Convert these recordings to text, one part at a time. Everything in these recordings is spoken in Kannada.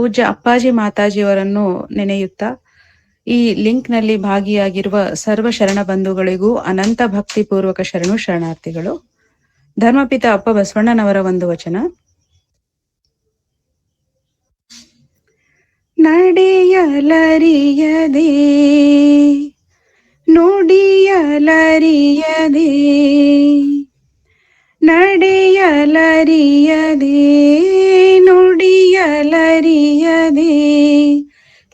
ಪೂಜ್ಯ ಅಪ್ಪಾಜಿ ಮಾತಾಜಿಯವರನ್ನು ನೆನೆಯುತ್ತಾ ಈ ಲಿಂಕ್ನಲ್ಲಿ ಭಾಗಿಯಾಗಿರುವ ಸರ್ವ ಶರಣ ಬಂಧುಗಳಿಗೂ ಅನಂತ ಭಕ್ತಿಪೂರ್ವಕ ಶರಣು ಶರಣಾರ್ಥಿಗಳು. ಧರ್ಮಪಿತ ಅಪ್ಪ ಬಸವಣ್ಣನವರ ಒಂದು ವಚನ. ನಡೆಯಲರಿಯದೆ ನುಡಿಯಲರಿಯದೆ ನಡೆಯಲರಿಯದೆ ನುಡಿಯಲರಿಯದೆ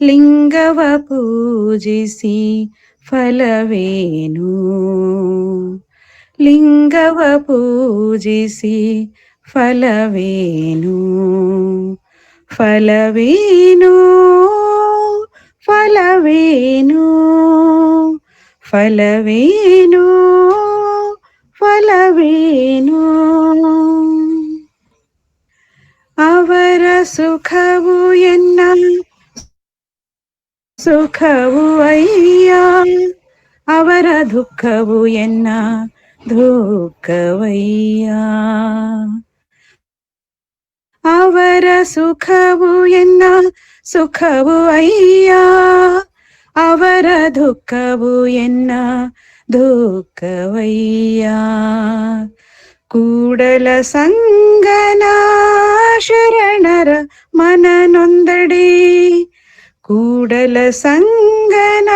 ಲಿಂಗವ ಪೂಜಿಸಿ ಫಲವೇನು? ಲಿಂಗವ ಪೂಜಿಸಿ ಫಲವೇನು? ಫಲವೇನು? ಫಲವೇನು? ಫಲವೇನು? ಫಲವೇನು? ಅವರ ಸುಖವು ಎನ್ನ ಸುಖವು ಅಯ್ಯ, ಅವರ ದುಃಖವು ಎನ್ನ ದುಃಖವಯ್ಯ. ಅವರ ಸುಖವು ಎನ್ನ ಸುಖವು ಅಯ್ಯ, ಅವರ ದುಃಖವು ಎನ್ನ ದುಃಖವಯ್ಯ. ಕೂಡಲ ಸಂಗನ ಶರಣರ ಮನನೊಂದಡೆ, ಕೂಡಲ ಸಂಗನ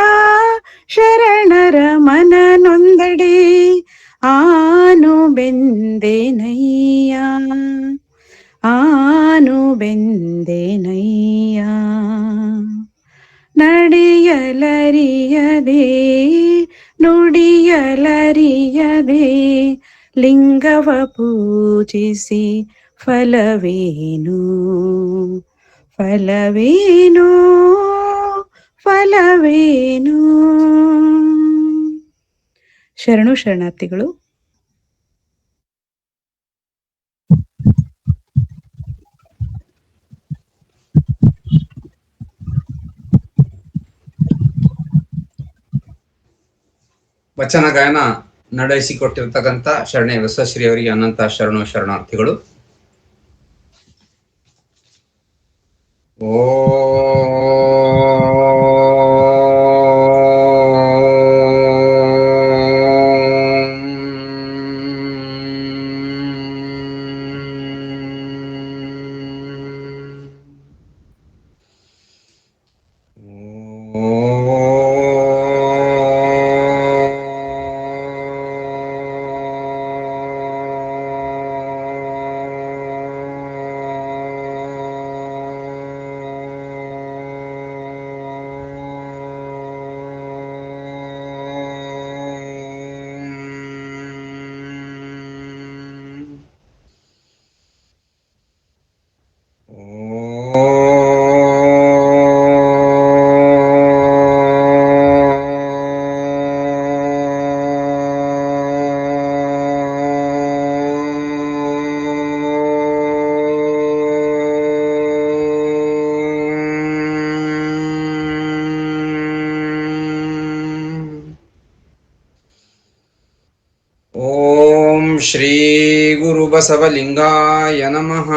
ಶರಣರ ಮನನೊಂದಡೆ ಆನು ಬೆಂದೆನಯ್ಯ, ಆನು ಬೆಂದೆನಯ್ಯ. ನಡೆಯಲರಿಯದೆ ನುಡಿಯಲರಿಯದೆ ಲಿಂಗವ ಪೂಜಿಸಿ ಫಲವೇನು? ಫಲವೇನು? ಫಲವೇನು? ಶರಣು ಶರಣಾರ್ಥಿಗಳು. ವಚನ ಗಾಯನ ನಡೆಸಿಕೊಟ್ಟಿರ್ತಕ್ಕಂಥ ಶರಣೆ ವಿಶ್ವಶ್ರೀ ಅವರಿಗೆ ಅನಂತ ಶರಣು ಶರಣಾರ್ಥಿಗಳು. ಓಂ ಶ್ರೀ ಗುರು ಬಸವಲಿಂಗಾಯ ನಮಃ.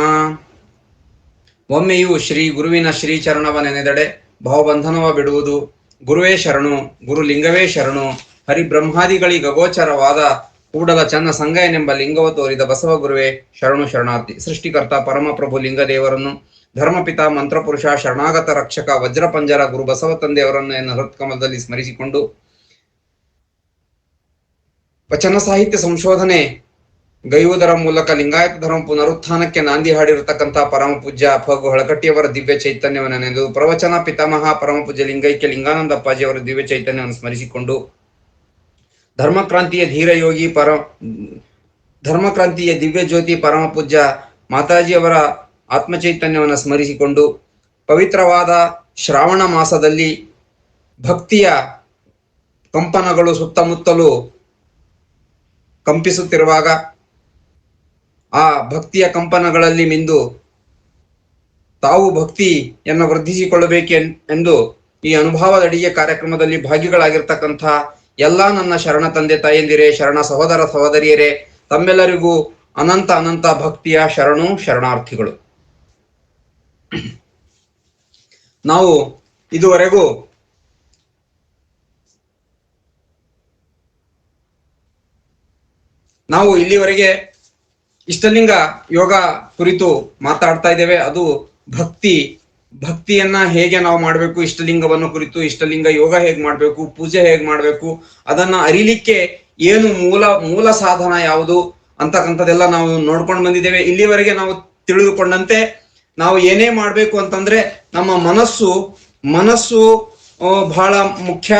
ಒಮ್ಮೆಯೂ ಶ್ರೀ ಗುರುವಿನ ಶ್ರೀಚರಣವ ನೆನೆದಡೆ ಭಾವಬಂಧನವ ಬಿಡುವುದು. ಗುರುವೇ ಶರಣು, ಗುರುಲಿಂಗವೇ ಶರಣು. ಹರಿಬ್ರಹ್ಮಾದಿಗಳಿಗಗೋಚರವಾದ ಕೂಡಲ ಚನ್ನ ಸಂಗಯನೆಂಬ ಲಿಂಗವ ತೋರಿದ ಬಸವ ಗುರುವೇ ಶರಣು ಶರಣಾರ್ಥಿ. ಸೃಷ್ಟಿಕರ್ತ ಪರಮಪ್ರಭು ಲಿಂಗದೇವರನ್ನು, ಧರ್ಮಪಿತ ಮಂತ್ರಪುರುಷ ಶರಣಾಗತ ರಕ್ಷಕ ವಜ್ರಪಂಜರ ಗುರು ಬಸವ ತಂದೆಯವರನ್ನು ಎನ್ನ ಹೃತ್ಕಮಲದಲ್ಲಿ ಸ್ಮರಿಸಿಕೊಂಡು ವಚನ ಸಾಹಿತ್ಯ ಸಂಶೋಧನೆ ಗೈಯುವುದರ ಮೂಲಕ ಲಿಂಗಾಯತ ಧರ್ಮ ಪುನರುತ್ಥಾನಕ್ಕೆ ನಾಂದಿ ಹಾಡಿರತಕ್ಕಂಥ ಪರಮ ಪೂಜ್ಯ ಫಗು ಹಳಕಟ್ಟಿಯವರ ದಿವ್ಯ ಚೈತನ್ಯವನ್ನು ನೆನೆದು ಪ್ರವಚನ ಪಿತಾಮಹ ಪರಮ ಪೂಜ್ಯ ಲಿಂಗೈಕ್ಯ ಲಿಂಗಾನಂದ ಅಪ್ಪಾಜಿಯವರ ದಿವ್ಯ ಚೈತನ್ಯವನ್ನು ಸ್ಮರಿಸಿಕೊಂಡು ಧರ್ಮಕ್ರಾಂತಿಯ ಧೀರ ಯೋಗಿ ಧರ್ಮಕ್ರಾಂತಿಯ ದಿವ್ಯ ಜ್ಯೋತಿ ಪರಮ ಪೂಜ್ಯ ಮಾತಾಜಿಯವರ ಆತ್ಮಚೈತನ್ಯವನ್ನು ಸ್ಮರಿಸಿಕೊಂಡು ಪವಿತ್ರವಾದ ಶ್ರಾವಣ ಮಾಸದಲ್ಲಿ ಭಕ್ತಿಯ ಕಂಪನಗಳು ಸುತ್ತಮುತ್ತಲೂ ಕಂಪಿಸುತ್ತಿರುವಾಗ ಆ ಭಕ್ತಿಯ ಕಂಪನಗಳಲ್ಲಿ ಮಿಂದು ತಾವು ಭಕ್ತಿಯನ್ನು ವೃದ್ಧಿಸಿಕೊಳ್ಳಬೇಕು ಎಂದು ಈ ಅನುಭವದ ಅಡಿಗೆ ಕಾರ್ಯಕ್ರಮದಲ್ಲಿ ಭಾಗಿಗಳಾಗಿರ್ತಕ್ಕಂಥ ಎಲ್ಲ ನನ್ನ ಶರಣ ತಂದೆ ತಾಯಂದಿರೇ, ಶರಣ ಸಹೋದರ ಸಹೋದರಿಯರೇ, ತಮ್ಮೆಲ್ಲರಿಗೂ ಅನಂತ ಅನಂತ ಭಕ್ತಿಯ ಶರಣು ಶರಣಾರ್ಥಿಗಳು. ನಾವು ಇದುವರೆಗೂ ಇಲ್ಲಿವರೆಗೆ ಇಷ್ಟಲಿಂಗ ಯೋಗ ಕುರಿತು ಮಾತಾಡ್ತಾ ಇದ್ದೇವೆ. ಅದು ಭಕ್ತಿಯನ್ನ ಹೇಗೆ ನಾವು ಮಾಡಬೇಕು, ಇಷ್ಟಲಿಂಗವನ್ನು ಕುರಿತು, ಇಷ್ಟಲಿಂಗ ಯೋಗ ಹೇಗೆ ಮಾಡಬೇಕು, ಪೂಜೆ ಹೇಗೆ ಮಾಡಬೇಕು, ಅದನ್ನ ಅರಿಲಿಕ್ಕೆ ಏನು ಮೂಲ ಸಾಧನ ಯಾವುದು ಅಂತಕ್ಕಂಥದ್ದೆಲ್ಲ ನಾವು ನೋಡ್ಕೊಂಡು ಬಂದಿದ್ದೇವೆ. ಇಲ್ಲಿವರೆಗೆ ನಾವು ತಿಳಿದುಕೊಂಡಂತೆ ನಾವು ಏನೇ ಮಾಡ್ಬೇಕು ಅಂತಂದ್ರೆ ನಮ್ಮ ಮನಸ್ಸು ಬಹಳ ಮುಖ್ಯ.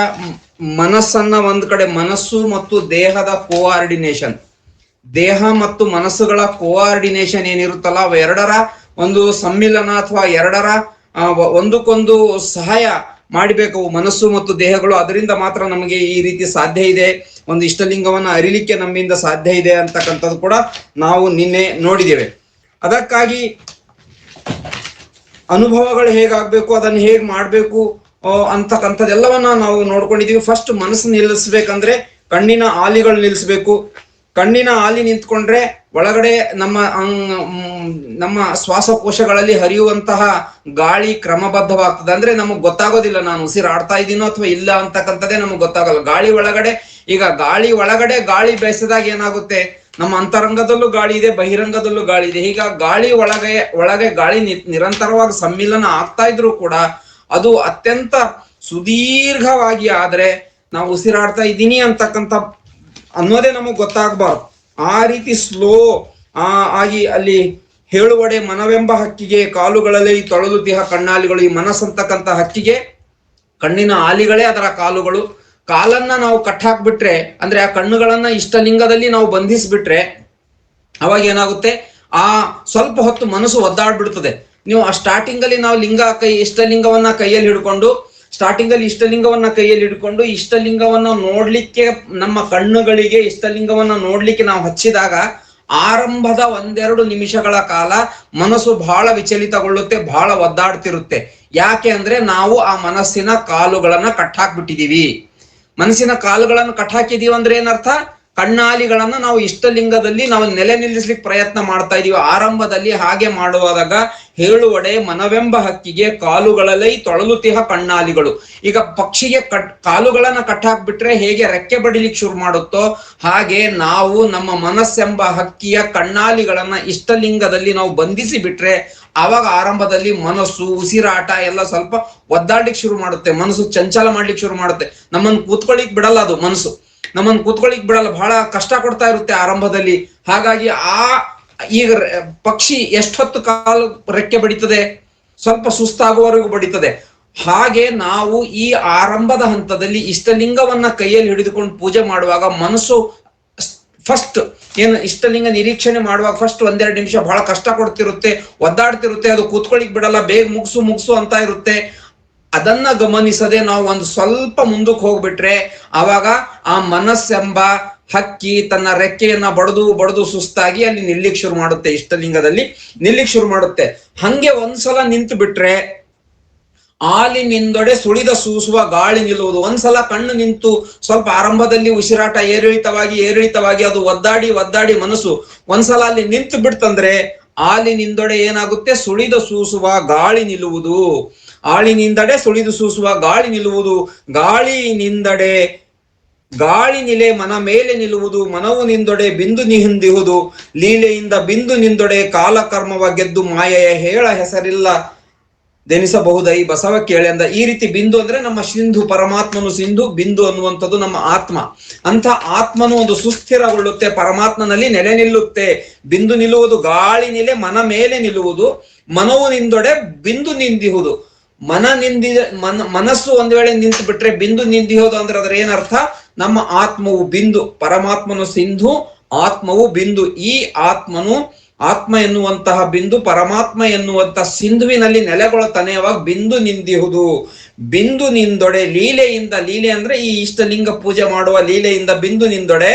ಮನಸ್ಸನ್ನ ಒಂದ್ ಕಡೆ, ಮನಸ್ಸು ಮತ್ತು ದೇಹದ ಕೋಆರ್ಡಿನೇಷನ್, ದೇಹ ಮತ್ತು ಮನಸ್ಸುಗಳ ಕೋಆರ್ಡಿನೇಷನ್ ಏನಿರುತ್ತಲ್ಲ, ಅವ ಎರಡರ ಒಂದು ಸಮ್ಮಿಲನ ಅಥವಾ ಎರಡರ ಒಂದಕ್ಕೊಂದು ಸಹಾಯ ಮಾಡಬೇಕು ಮನಸ್ಸು ಮತ್ತು ದೇಹಗಳು. ಅದರಿಂದ ಮಾತ್ರ ನಮಗೆ ಈ ರೀತಿ ಸಾಧ್ಯ ಇದೆ, ಒಂದು ಇಷ್ಟಲಿಂಗವನ್ನ ಅರಿಲಿಕ್ಕೆ ನಮ್ಮಿಂದ ಸಾಧ್ಯ ಇದೆ ಅಂತಕ್ಕಂಥದ್ದು ಕೂಡ ನಾವು ನಿನ್ನೆ ನೋಡಿದ್ದೇವೆ. ಅದಕ್ಕಾಗಿ ಅನುಭವಗಳು ಹೇಗಾಗ್ಬೇಕು, ಅದನ್ನು ಹೇಗ್ ಮಾಡ್ಬೇಕು ಅಂತಕ್ಕಂಥದ್ದೆಲ್ಲವನ್ನ ನಾವು ನೋಡ್ಕೊಂಡಿದೀವಿ. ಫಸ್ಟ್ ಮನಸ್ಸು ನಿಲ್ಲಿಸ್ಬೇಕಂದ್ರೆ ಕಣ್ಣಿನ ಆಲಿಗಳು ನಿಲ್ಲಿಸ್ಬೇಕು. ಕಣ್ಣಿನ ಆಲಿ ನಿಂತ್ಕೊಂಡ್ರೆ ಒಳಗಡೆ ನಮ್ಮ ಶ್ವಾಸಕೋಶಗಳಲ್ಲಿ ಹರಿಯುವಂತಹ ಗಾಳಿ ಕ್ರಮಬದ್ಧವಾಗ್ತದೆ. ಅಂದ್ರೆ ನಮಗ್ ಗೊತ್ತಾಗೋದಿಲ್ಲ ನಾನು ಉಸಿರಾಡ್ತಾ ಇದ್ದೀನೋ ಅಥವಾ ಇಲ್ಲ ಅಂತಕ್ಕಂಥದ್ದೇ ನಮಗ್ ಗೊತ್ತಾಗಲ್ಲ. ಗಾಳಿ ಒಳಗಡೆ ಗಾಳಿ ಬೆಳೆಸಿದಾಗ ಏನಾಗುತ್ತೆ, ನಮ್ಮ ಅಂತರಂಗದಲ್ಲೂ ಗಾಳಿ ಇದೆ, ಬಹಿರಂಗದಲ್ಲೂ ಗಾಳಿ ಇದೆ. ಈಗ ಗಾಳಿ ಒಳಗೆ ಗಾಳಿ ನಿರಂತರವಾಗಿ ಸಮ್ಮಿಲನ ಆಗ್ತಾ ಇದ್ರು ಕೂಡ ಅದು ಅತ್ಯಂತ ಸುದೀರ್ಘವಾಗಿ ಆದ್ರೆ ನಾವು ಉಸಿರಾಡ್ತಾ ಇದ್ದೀನಿ ಅಂತಕ್ಕಂಥ ಅನ್ನೋದೇ ನಮಗ್ ಗೊತ್ತಾಗಬಾರ್ದು. ಆ ರೀತಿ ಸ್ಲೋ ಆಗಿ ಅಲ್ಲಿ ಹೇಳುವಡೆ ಮನವೆಂಬ ಹಕ್ಕಿಗೆ ಕಾಲುಗಳಲ್ಲಿ ತೊಳೆದುತಿಹ ಕಣ್ಣಾಲಿಗಳು. ಈ ಮನಸ್ಸಂತಕ್ಕಂಥ ಹಕ್ಕಿಗೆ ಕಣ್ಣಿನ ಆಲಿಗಳೇ ಅದರ ಕಾಲುಗಳು. ಕಾಲನ್ನ ನಾವು ಕಟ್ಟಾಕ್ಬಿಟ್ರೆ, ಅಂದ್ರೆ ಆ ಕಣ್ಣುಗಳನ್ನ ಇಷ್ಟಲಿಂಗದಲ್ಲಿ ನಾವು ಬಂಧಿಸ್ಬಿಟ್ರೆ ಅವಾಗ ಏನಾಗುತ್ತೆ, ಆ ಸ್ವಲ್ಪ ಹೊತ್ತು ಮನಸ್ಸು ಒದ್ದಾಡ್ಬಿಡ್ತದೆ. ನೀವು ಆ ಸ್ಟಾರ್ಟಿಂಗ್ ಅಲ್ಲಿ ನಾವು ಇಷ್ಟಲಿಂಗವನ್ನ ಕೈಯಲ್ಲಿ ಹಿಡ್ಕೊಂಡು ಇಷ್ಟಲಿಂಗವನ್ನ ನೋಡ್ಲಿಕ್ಕೆ, ನಮ್ಮ ಕಣ್ಣುಗಳಿಗೆ ಇಷ್ಟಲಿಂಗವನ್ನ ನೋಡ್ಲಿಕ್ಕೆ ನಾವು ಹಚ್ಚಿದಾಗ ಆರಂಭದ 1-2 ನಿಮಿಷಗಳ ಕಾಲ ಮನಸ್ಸು ಬಹಳ ವಿಚಲಿತಗೊಳ್ಳುತ್ತೆ, ಬಹಳ ಒದ್ದಾಡ್ತಿರುತ್ತೆ. ಯಾಕೆ ಅಂದ್ರೆ ನಾವು ಆ ಮನಸ್ಸಿನ ಕಾಲುಗಳನ್ನ ಕಟ್ಟಾಕ್ಬಿಟ್ಟಿದೀವಿ. ಮನಸ್ಸಿನ ಕಾಲುಗಳನ್ನು ಕಟ್ಟಾಕಿದೀವಿ ಅಂದ್ರೆ ಏನರ್ಥ, ಕಣ್ಣಾಲಿಗಳನ್ನ ನಾವು ಇಷ್ಟಲಿಂಗದಲ್ಲಿ ನಾವು ನೆಲೆ ನಿಲ್ಲಿಸ್ಲಿಕ್ಕೆ ಪ್ರಯತ್ನ ಮಾಡ್ತಾ ಇದೀವಿ. ಆರಂಭದಲ್ಲಿ ಹಾಗೆ ಮಾಡುವಾಗ ಹೇಳುವಡೆ ಮನವೆಂಬ ಹಕ್ಕಿಗೆ ಕಾಲುಗಳಲ್ಲಿ ತೊಳಲುತಿಹ ಕಣ್ಣಾಲಿಗಳು. ಈಗ ಪಕ್ಷಿಗೆ ಕಾಲುಗಳನ್ನ ಕಟ್ಟಾಕ್ಬಿಟ್ರೆ ಹೇಗೆ ರೆಕ್ಕೆ ಬಡಿಲಿಕ್ಕೆ ಶುರು ಮಾಡುತ್ತೋ ಹಾಗೆ ನಾವು ನಮ್ಮ ಮನಸ್ಸೆಂಬ ಹಕ್ಕಿಯ ಕಣ್ಣಾಲಿಗಳನ್ನ ಇಷ್ಟಲಿಂಗದಲ್ಲಿ ನಾವು ಬಂಧಿಸಿ ಬಿಟ್ರೆ ಆವಾಗ ಆರಂಭದಲ್ಲಿ ಮನಸ್ಸು, ಉಸಿರಾಟ ಎಲ್ಲ ಸ್ವಲ್ಪ ಒದ್ದಾಡ್ಲಿಕ್ಕೆ ಶುರು ಮಾಡುತ್ತೆ, ಮನಸ್ಸು ಚಂಚಲ ಮಾಡ್ಲಿಕ್ಕೆ ಶುರು ಮಾಡುತ್ತೆ. ನಮ್ಮನ್ನು ಕೂತ್ಕೊಳ್ಳಿಕ್ ಬಿಡಲ್ಲ, ಅದು ಮನಸ್ಸು ನಮ್ಮನ್ನು ಕೂತ್ಕೊಳ್ಳಿಕ್ ಬಿಡಲ್ಲ, ಬಹಳ ಕಷ್ಟ ಕೊಡ್ತಾ ಇರುತ್ತೆ ಆರಂಭದಲ್ಲಿ. ಹಾಗಾಗಿ ಈಗ ಪಕ್ಷಿ ಎಷ್ಟೊತ್ತು ಕಾಲು ರೆಕ್ಕೆ ಬಡಿತದೆ, ಸ್ವಲ್ಪ ಸುಸ್ತಾಗುವವರೆಗೂ ಬಡಿತದೆ. ಹಾಗೆ ನಾವು ಈ ಆರಂಭದ ಹಂತದಲ್ಲಿ ಇಷ್ಟಲಿಂಗವನ್ನ ಕೈಯಲ್ಲಿ ಹಿಡಿದುಕೊಂಡು ಪೂಜೆ ಮಾಡುವಾಗ ಮನಸ್ಸು ಫಸ್ಟ್ ಏನು ಇಷ್ಟಲಿಂಗ ನಿರೀಕ್ಷಣೆ ಮಾಡುವಾಗ ಫಸ್ಟ್ 1-2 ನಿಮಿಷ ಬಹಳ ಕಷ್ಟ ಕೊಡ್ತಿರುತ್ತೆ, ಒದ್ದಾಡ್ತಿರುತ್ತೆ, ಅದು ಕೂತ್ಕೊಳ್ಳಿಕ್ ಬಿಡಲ್ಲ, ಬೇಗ ಮುಗಿಸು ಅಂತ ಇರುತ್ತೆ. ಅದನ್ನ ಗಮನಿಸದೆ ನಾವು ಒಂದು ಸ್ವಲ್ಪ ಮುಂದಕ್ಕೆ ಹೋಗ್ಬಿಟ್ರೆ ಆವಾಗ ಆ ಮನಸ್ಸೆಂಬ ಹಕ್ಕಿ ತನ್ನ ರೆಕ್ಕೆಯನ್ನ ಬಡದು ಸುಸ್ತಾಗಿ ಅಲ್ಲಿ ನಿಲ್ಲಿಕ್ ಶುರು ಮಾಡುತ್ತೆ, ಇಷ್ಟಲಿಂಗದಲ್ಲಿ ನಿಲ್ಲಿಕ್ ಶುರು ಮಾಡುತ್ತೆ. ಹಂಗೆ ಒಂದ್ಸಲ ನಿಂತು ಬಿಟ್ರೆ ಆಲಿ ನಿಂದೊಡೆ ಸುಳಿದ ಸೂಸುವ ಗಾಳಿ ನಿಲ್ಲುವುದು. ಒಂದ್ಸಲ ಕಣ್ಣು ನಿಂತು ಸ್ವಲ್ಪ ಆರಂಭದಲ್ಲಿ ಉಸಿರಾಟ ಏರಿಳಿತವಾಗಿ ಅದು ಒದ್ದಾಡಿ ಮನಸ್ಸು ಒಂದ್ಸಲ ಅಲ್ಲಿ ನಿಂತು ಬಿಡ್ತಂದ್ರೆ ಆಲಿ ನಿಂದೊಡೆ ಏನಾಗುತ್ತೆ, ಸುಳಿದ ಸೂಸುವ ಗಾಳಿ ನಿಲ್ಲುವುದು. ಆಳಿನಿಂದಡೆ ಸುಳಿದು ಸೂಸುವ ಗಾಳಿ ನಿಲ್ಲುವುದು. ಗಾಳಿ ನಿಲೆ ಮನ ಮೇಲೆ ನಿಲ್ಲುವುದು. ಮನವು ನಿಂದೊಡೆ ಬಿಂದು ನಿಹಿಂದಿಹುದು. ಲೀಲೆಯಿಂದ ಬಿಂದು ನಿಂದೊಡೆ ಕಾಲಕರ್ಮವ ಗೆದ್ದು ಮಾಯೆಯ ಹೇಳ ಹೆಸರಿಲ್ಲ ದೆನಿಸಬಹುದೈ ಬಸವ ಕೇಳೆ ಅಂದ. ಈ ರೀತಿ ಬಿಂದು ಅಂದ್ರೆ ನಮ್ಮ ಸಿಂಧು, ಪರಮಾತ್ಮನು ಸಿಂಧು, ಬಿಂದು ಅನ್ನುವಂಥದ್ದು ನಮ್ಮ ಆತ್ಮ. ಅಂತ ಆತ್ಮನು ಒಂದು ಸುಸ್ಥಿರಗೊಳ್ಳುತ್ತೆ, ಪರಮಾತ್ಮನಲ್ಲಿ ನೆಲೆ ನಿಲ್ಲುತ್ತೆ. ಬಿಂದು ನಿಲ್ಲುವುದು, ಗಾಳಿ ನಿಲೆ ಮನ ಮೇಲೆ ನಿಲ್ಲುವುದು. ಮನವು ನಿಂದೊಡೆ ಬಿಂದು ನಿಂದಿಹುದು. ಮನಸ್ಸು ಒಂದ್ ವೇಳೆ ನಿಂತು ಬಿಟ್ರೆ ಬಿಂದು ನಿಂದಿಹುದು ಅಂದ್ರೆ ಅದ್ರ ಏನರ್ಥ, ನಮ್ಮ ಆತ್ಮವು ಬಿಂದು, ಪರಮಾತ್ಮನು ಸಿಂಧು, ಆತ್ಮವು ಬಿಂದು. ಈ ಆತ್ಮ ಎನ್ನುವಂತಹ ಬಿಂದು ಪರಮಾತ್ಮ ಎನ್ನುವಂತಹ ಸಿಂಧುವಿನಲ್ಲಿ ನೆಲೆಗೊಳ್ತಾನೆ. ಅವಾಗ ಬಿಂದು ನಿಂದಿಹುದು. ಬಿಂದು ನಿಂದೊಡೆ ಲೀಲೆಯಿಂದ, ಲೀಲೆ ಅಂದ್ರೆ ಈ ಇಷ್ಟಲಿಂಗ ಪೂಜೆ ಮಾಡುವ ಲೀಲೆಯಿಂದ ಬಿಂದು ನಿಂದೊಡೆ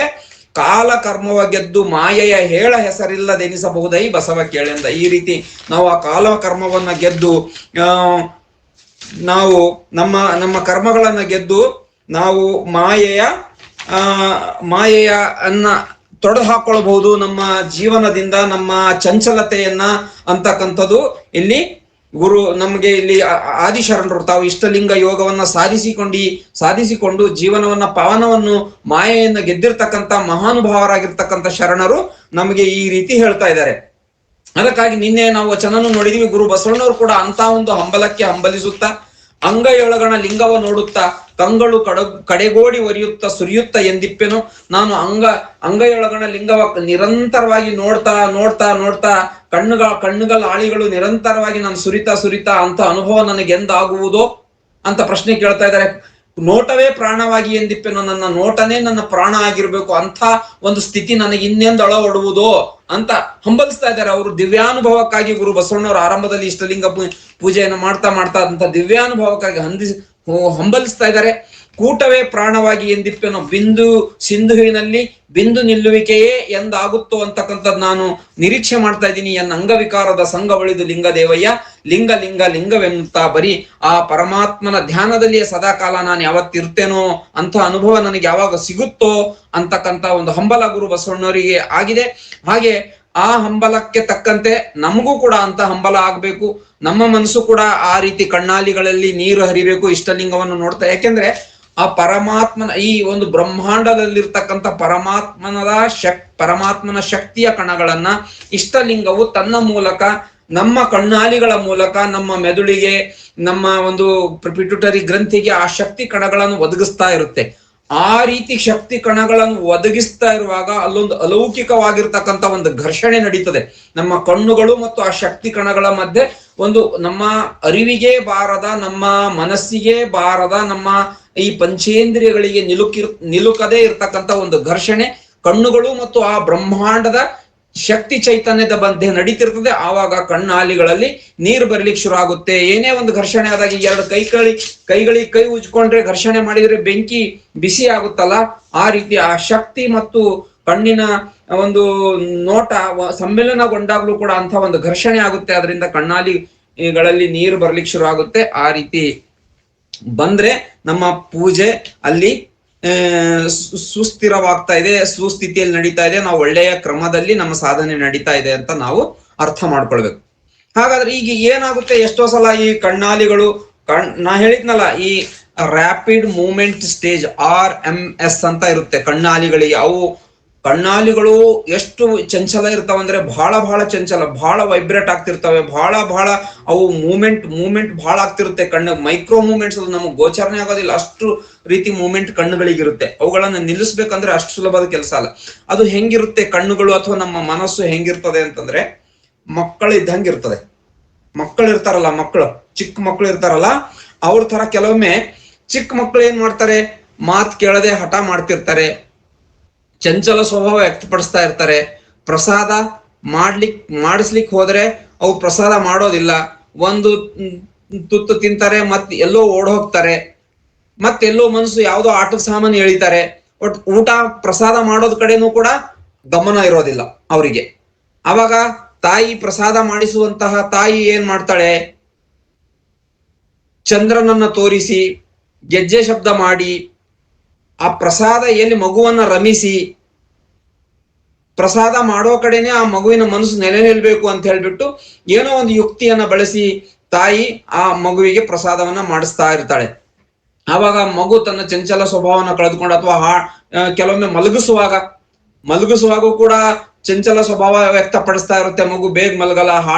ಕಾಲ ಕರ್ಮವ ಗೆದ್ದು ಮಾಯೆಯ ಹೇಳ ಹೆಸರಿಲ್ಲದೆನಿಸಬಹುದೈ ಬಸವ ಕೇಳೆಂದ. ಈ ರೀತಿ ನಾವು ಆ ಕಾಲ ಕರ್ಮವನ್ನ ಗೆದ್ದು ನಾವು ನಮ್ಮ ಕರ್ಮಗಳನ್ನ ಗೆದ್ದು ನಾವು ಮಾಯೆಯ ತೊಡೆದು ಹಾಕೊಳ್ಬಹುದು ನಮ್ಮ ಜೀವನದಿಂದ, ನಮ್ಮ ಚಂಚಲತೆಯನ್ನ ಅಂತಕ್ಕಂಥದ್ದು ಇಲ್ಲಿ ಗುರು ನಮ್ಗೆ ಇಲ್ಲಿ ಆದಿಶರಣರು ತಾವು ಇಷ್ಟಲಿಂಗ ಯೋಗವನ್ನ ಸಾಧಿಸಿಕೊಂಡು ಜೀವನವನ್ನ ಪಾವನವನ್ನು ಮಾಯೆಯನ್ನ ಗೆದ್ದಿರ್ತಕ್ಕಂಥ ಮಹಾನುಭಾವರಾಗಿರ್ತಕ್ಕಂಥ ಶರಣರು ನಮಗೆ ಈ ರೀತಿ ಹೇಳ್ತಾ ಇದ್ದಾರೆ. ಅದಕ್ಕಾಗಿ ನಿನ್ನೆ ನಾವು ವಚನನು ನೋಡಿದೀವಿ. ಗುರು ಬಸವಣ್ಣವರು ಕೂಡ ಅಂತ ಒಂದು ಹಂಬಲಕ್ಕೆ ಹಂಬಲಿಸುತ್ತಾ ಅಂಗೈಯೊಳಗಣ ಲಿಂಗವ ನೋಡುತ್ತಾ ಕಂಗಳು ಕಡೆಗೋಡಿ ಒರಿಯುತ್ತ ಸುರಿಯುತ್ತ ಎಂದಿಪ್ಪೆನು. ನಾನು ಅಂಗೈಯೊಳಗಣ ಲಿಂಗವ ನಿರಂತರವಾಗಿ ನೋಡ್ತಾ ಕಣ್ಣುಗಳ ಆಳಿಗಳು ನಿರಂತರವಾಗಿ ನಾನು ಸುರಿತಾ ಅಂತ ಅನುಭವ ನನಗೆ ಎಂದಾಗುವುದೋ ಅಂತ ಪ್ರಶ್ನೆ ಕೇಳ್ತಾ ಇದ್ದಾರೆ. ನೋಟವೇ ಪ್ರಾಣವಾಗಿ ಎಂದಿಪ್ಪೆನು, ನನ್ನ ನೋಟನೇ ನನ್ನ ಪ್ರಾಣ ಆಗಿರ್ಬೇಕು, ಅಂತ ಒಂದು ಸ್ಥಿತಿ ನನಗೆ ಇನ್ನೆಂದು ಅಳವಡುವುದೋ ಅಂತ ಹಂಬಲಿಸ್ತಾ ಇದ್ದಾರೆ. ಅವರು ದಿವ್ಯಾನುಭವಕ್ಕಾಗಿ ಗುರು ಬಸವಣ್ಣವರು ಆರಂಭದಲ್ಲಿ ಇಷ್ಟಲಿಂಗ ಪೂಜೆಯನ್ನು ಮಾಡ್ತಾ ಅಂತ ದಿವ್ಯಾನುಭವಕ್ಕಾಗಿ ಹಂಬಲಿಸ್ತಾ ಇದ್ದಾರೆ. ಕೂಟವೇ ಪ್ರಾಣವಾಗಿ ಎಂದಿಪ್ಪೆನು, ಬಿಂದು ಸಿಂಧುವಿನಲ್ಲಿ ಬಿಂದು ನಿಲ್ಲುವಿಕೆಯೇ ಎಂದಾಗುತ್ತೋ ಅಂತಕ್ಕಂಥದ್ದು ನಾನು ನಿರೀಕ್ಷೆ ಮಾಡ್ತಾ ಇದ್ದೀನಿ. ಎನ್ನ ಅಂಗವಿಕಾರದ ಸಂಘ ಒಳಿದು ಲಿಂಗದೇವಯ್ಯ ಲಿಂಗವೆನ್ನುತ್ತಾ ಬರೀ ಆ ಪರಮಾತ್ಮನ ಧ್ಯಾನದಲ್ಲಿಯೇ ಸದಾಕಾಲ ನಾನು ಯಾವತ್ತಿರ್ತೇನೋ ಅಂತ ಅನುಭವ ನನಗೆ ಯಾವಾಗ ಸಿಗುತ್ತೋ ಅಂತಕ್ಕಂಥ ಒಂದು ಹಂಬಲ ಗುರು ಬಸವಣ್ಣವರಿಗೆ ಆಗಿದೆ. ಹಾಗೆ ಆ ಹಂಬಲಕ್ಕೆ ತಕ್ಕಂತೆ ನಮಗೂ ಕೂಡ ಅಂತ ಹಂಬಲ ಆಗ್ಬೇಕು. ನಮ್ಮ ಮನಸ್ಸು ಕೂಡ ಆ ರೀತಿ ಕಣ್ಣಾಲಿಗಳಲ್ಲಿ ನೀರು ಹರಿಬೇಕು ಇಷ್ಟಲಿಂಗವನ್ನು ನೋಡ್ತಾ. ಯಾಕೆಂದ್ರೆ ಆ ಪರಮಾತ್ಮನ ಈ ಒಂದು ಬ್ರಹ್ಮಾಂಡದಲ್ಲಿರ್ತಕ್ಕಂಥ ಪರಮಾತ್ಮನ ಶಕ್ತಿಯ ಕಣಗಳನ್ನ ಇಷ್ಟಲಿಂಗವು ತನ್ನ ಮೂಲಕ ನಮ್ಮ ಕಣ್ಣಾಲಿಗಳ ಮೂಲಕ ನಮ್ಮ ಮೆದುಳಿಗೆ, ನಮ್ಮ ಒಂದು ಪಿಟ್ಯುಟರಿ ಗ್ರಂಥಿಗೆ ಆ ಶಕ್ತಿ ಕಣಗಳನ್ನು ಒದಗಿಸ್ತಾ ಇರುತ್ತೆ. ಆ ರೀತಿ ಶಕ್ತಿ ಕಣಗಳನ್ನು ಒದಗಿಸ್ತಾ ಇರುವಾಗ ಅಲ್ಲೊಂದು ಅಲೌಕಿಕವಾಗಿರ್ತಕ್ಕಂಥ ಒಂದು ಘರ್ಷಣೆ ನಡೀತದೆ. ನಮ್ಮ ಕಣ್ಣುಗಳು ಮತ್ತು ಆ ಶಕ್ತಿ ಕಣಗಳ ಮಧ್ಯೆ ಒಂದು ನಮ್ಮ ಅರಿವಿಗೆ ಬಾರದ, ನಮ್ಮ ಮನಸ್ಸಿಗೆ ಬಾರದ, ನಮ್ಮ ಈ ಪಂಚೇಂದ್ರಿಯಗಳಿಗೆ ನಿಲುಕದೇ ಇರ್ತಕ್ಕಂಥ ಒಂದು ಘರ್ಷಣೆ ಕಣ್ಣುಗಳು ಮತ್ತು ಆ ಬ್ರಹ್ಮಾಂಡದ ಶಕ್ತಿ ಚೈತನ್ಯದ ಮಧ್ಯೆ ನಡೀತಿರ್ತದೆ. ಆವಾಗ ಕಣ್ಣಾಲಿಗಳಲ್ಲಿ ನೀರು ಬರ್ಲಿಕ್ಕೆ ಶುರು ಆಗುತ್ತೆ. ಏನೇ ಒಂದು ಘರ್ಷಣೆ ಆದಾಗ ಎರಡು ಕೈಗಳಿಗೆ ಕೈ ಉಜ್ಕೊಂಡ್ರೆ ಘರ್ಷಣೆ ಮಾಡಿದ್ರೆ ಬೆಂಕಿ ಬಿಸಿ ಆಗುತ್ತಲ್ಲ, ಆ ರೀತಿ ಆ ಶಕ್ತಿ ಮತ್ತು ಕಣ್ಣಿನ ಒಂದು ನೋಟ ಸಮ್ಮಿಲನಗೊಂಡಾಗ್ಲೂ ಕೂಡ ಅಂತ ಒಂದು ಘರ್ಷಣೆ ಆಗುತ್ತೆ. ಅದರಿಂದ ಕಣ್ಣಾಲಿಗಳಲ್ಲಿ ನೀರು ಬರ್ಲಿಕ್ಕೆ ಶುರು ಆಗುತ್ತೆ. ಆ ರೀತಿ ಬಂದ್ರೆ ನಮ್ಮ ಪೂಜೆ ಅಲ್ಲಿ ಸುಸ್ಥಿರವಾಗ್ತಾ ಇದೆ, ಸುಸ್ಥಿತಿಯಲ್ಲಿ ನಡೀತಾ ಇದೆ, ನಾವು ಒಳ್ಳೆಯ ಕ್ರಮದಲ್ಲಿ ನಮ್ಮ ಸಾಧನೆ ನಡೀತಾ ಇದೆ ಅಂತ ನಾವು ಅರ್ಥ ಮಾಡ್ಕೊಳ್ಬೇಕು. ಹಾಗಾದ್ರೆ ಈಗ ಏನಾಗುತ್ತೆ, ಎಷ್ಟೋ ಸಲ ಈ ಕಣ್ಣಾಲಿಗಳು ನಾ ಹೇಳಿದ್ನಲ್ಲ, ಈ ರ್ಯಾಪಿಡ್ ಮೂವ್ಮೆಂಟ್ ಸ್ಟೇಜ್ RMS ಅಂತ ಇರುತ್ತೆ ಕಣ್ಣಾಲಿಗಳಿಗೆ. ಅವು ಕಣ್ಣಾಲಿಗಳು ಎಷ್ಟು ಚಂಚಲ ಇರ್ತಾವಂದ್ರೆ ಬಹಳ ಚಂಚಲ, ಬಹಳ ವೈಬ್ರೇಟ್ ಆಗ್ತಿರ್ತವೆ, ಬಹಳ ಅವು ಮೂವ್ಮೆಂಟ್ ಬಹಳ ಆಗ್ತಿರುತ್ತೆ. ಕಣ್ಣು ಮೈಕ್ರೋ ಮೂವ್ಮೆಂಟ್ಸ್ ಅದು ನಮಗೆ ಗೋಚರಣೆ ಆಗೋದಿಲ್ಲ, ಅಷ್ಟು ರೀತಿ ಮೂವ್ಮೆಂಟ್ ಕಣ್ಣುಗಳಿಗಿರುತ್ತೆ. ಅವುಗಳನ್ನ ನಿಲ್ಲಿಸ್ಬೇಕಂದ್ರೆ ಅಷ್ಟು ಸುಲಭದ ಕೆಲಸ ಅಲ್ಲ. ಅದು ಹೆಂಗಿರುತ್ತೆ ಕಣ್ಣುಗಳು ಅಥವಾ ನಮ್ಮ ಮನಸ್ಸು ಹೆಂಗಿರ್ತದೆ ಅಂತಂದ್ರೆ ಮಕ್ಕಳು ಇದ್ದಂಗಿರ್ತದೆ. ಮಕ್ಕಳು ಇರ್ತಾರಲ್ಲ, ಚಿಕ್ಕ ಮಕ್ಕಳು ಇರ್ತಾರಲ್ಲ, ಅವ್ರ ತರ ಕೆಲವೊಮ್ಮೆ ಚಿಕ್ಕ ಮಕ್ಕಳು ಏನ್ ಮಾಡ್ತಾರೆ, ಮಾತು ಕೇಳದೆ ಹಠ ಮಾಡ್ತಿರ್ತಾರೆ, ಚಂಚಲ ಸ್ವಭಾವ ವ್ಯಕ್ತಪಡಿಸ್ತಾ ಇರ್ತಾರೆ. ಪ್ರಸಾದ ಮಾಡಿಸ್ಲಿಕ್ಕೆ ಹೋದ್ರೆ ಅವು ಪ್ರಸಾದ ಮಾಡೋದಿಲ್ಲ, ಒಂದು ತುತ್ತು ತಿಂತಾರೆ ಮತ್ತೆ ಎಲ್ಲೋ ಓಡ್ ಹೋಗ್ತಾರೆ, ಮತ್ತೆಲ್ಲೋ ಮನಸ್ಸು ಯಾವುದೋ ಆಟದ ಸಾಮಾನು ಎಳಿತಾರೆ. ಒಟ್ಟು ಊಟ ಪ್ರಸಾದ ಮಾಡೋದ್ ಕಡೆನೂ ಕೂಡ ಗಮನ ಇರೋದಿಲ್ಲ ಅವರಿಗೆ. ಅವಾಗ ತಾಯಿ ಪ್ರಸಾದ ಮಾಡಿಸುವಂತಹ ತಾಯಿ ಏನ್ ಮಾಡ್ತಾಳೆ, ಚಂದ್ರನನ್ನ ತೋರಿಸಿ ಗೆಜ್ಜೆ ಶಬ್ದ ಮಾಡಿ ಆ ಪ್ರಸಾದ ಎಲ್ಲಿ ಮಗುವನ್ನ ರಮಿಸಿ ಪ್ರಸಾದ ಮಾಡೋ ಕಡೆನೆ ಆ ಮಗುವಿನ ಮನಸ್ಸು ನೆಲೆ ನಿಲ್ಬೇಕು ಅಂತ ಹೇಳ್ಬಿಟ್ಟು ಏನೋ ಒಂದು ಯುಕ್ತಿಯನ್ನ ಬಳಸಿ ತಾಯಿ ಆ ಮಗುವಿಗೆ ಪ್ರಸಾದವನ್ನ ಮಾಡಿಸ್ತಾ ಇರ್ತಾಳೆ. ಆವಾಗ ಮಗು ತನ್ನ ಚಂಚಲ ಸ್ವಭಾವನ ಕಳೆದುಕೊಂಡು ಅಥವಾ ಕೆಲವೊಮ್ಮೆ ಮಲಗಿಸುವಾಗ ಕೂಡ ಚಂಚಲ ಸ್ವಭಾವ ವ್ಯಕ್ತಪಡಿಸ್ತಾ ಇರುತ್ತೆ. ಮಗು ಬೇಗ ಮಲಗಲ್ಲ,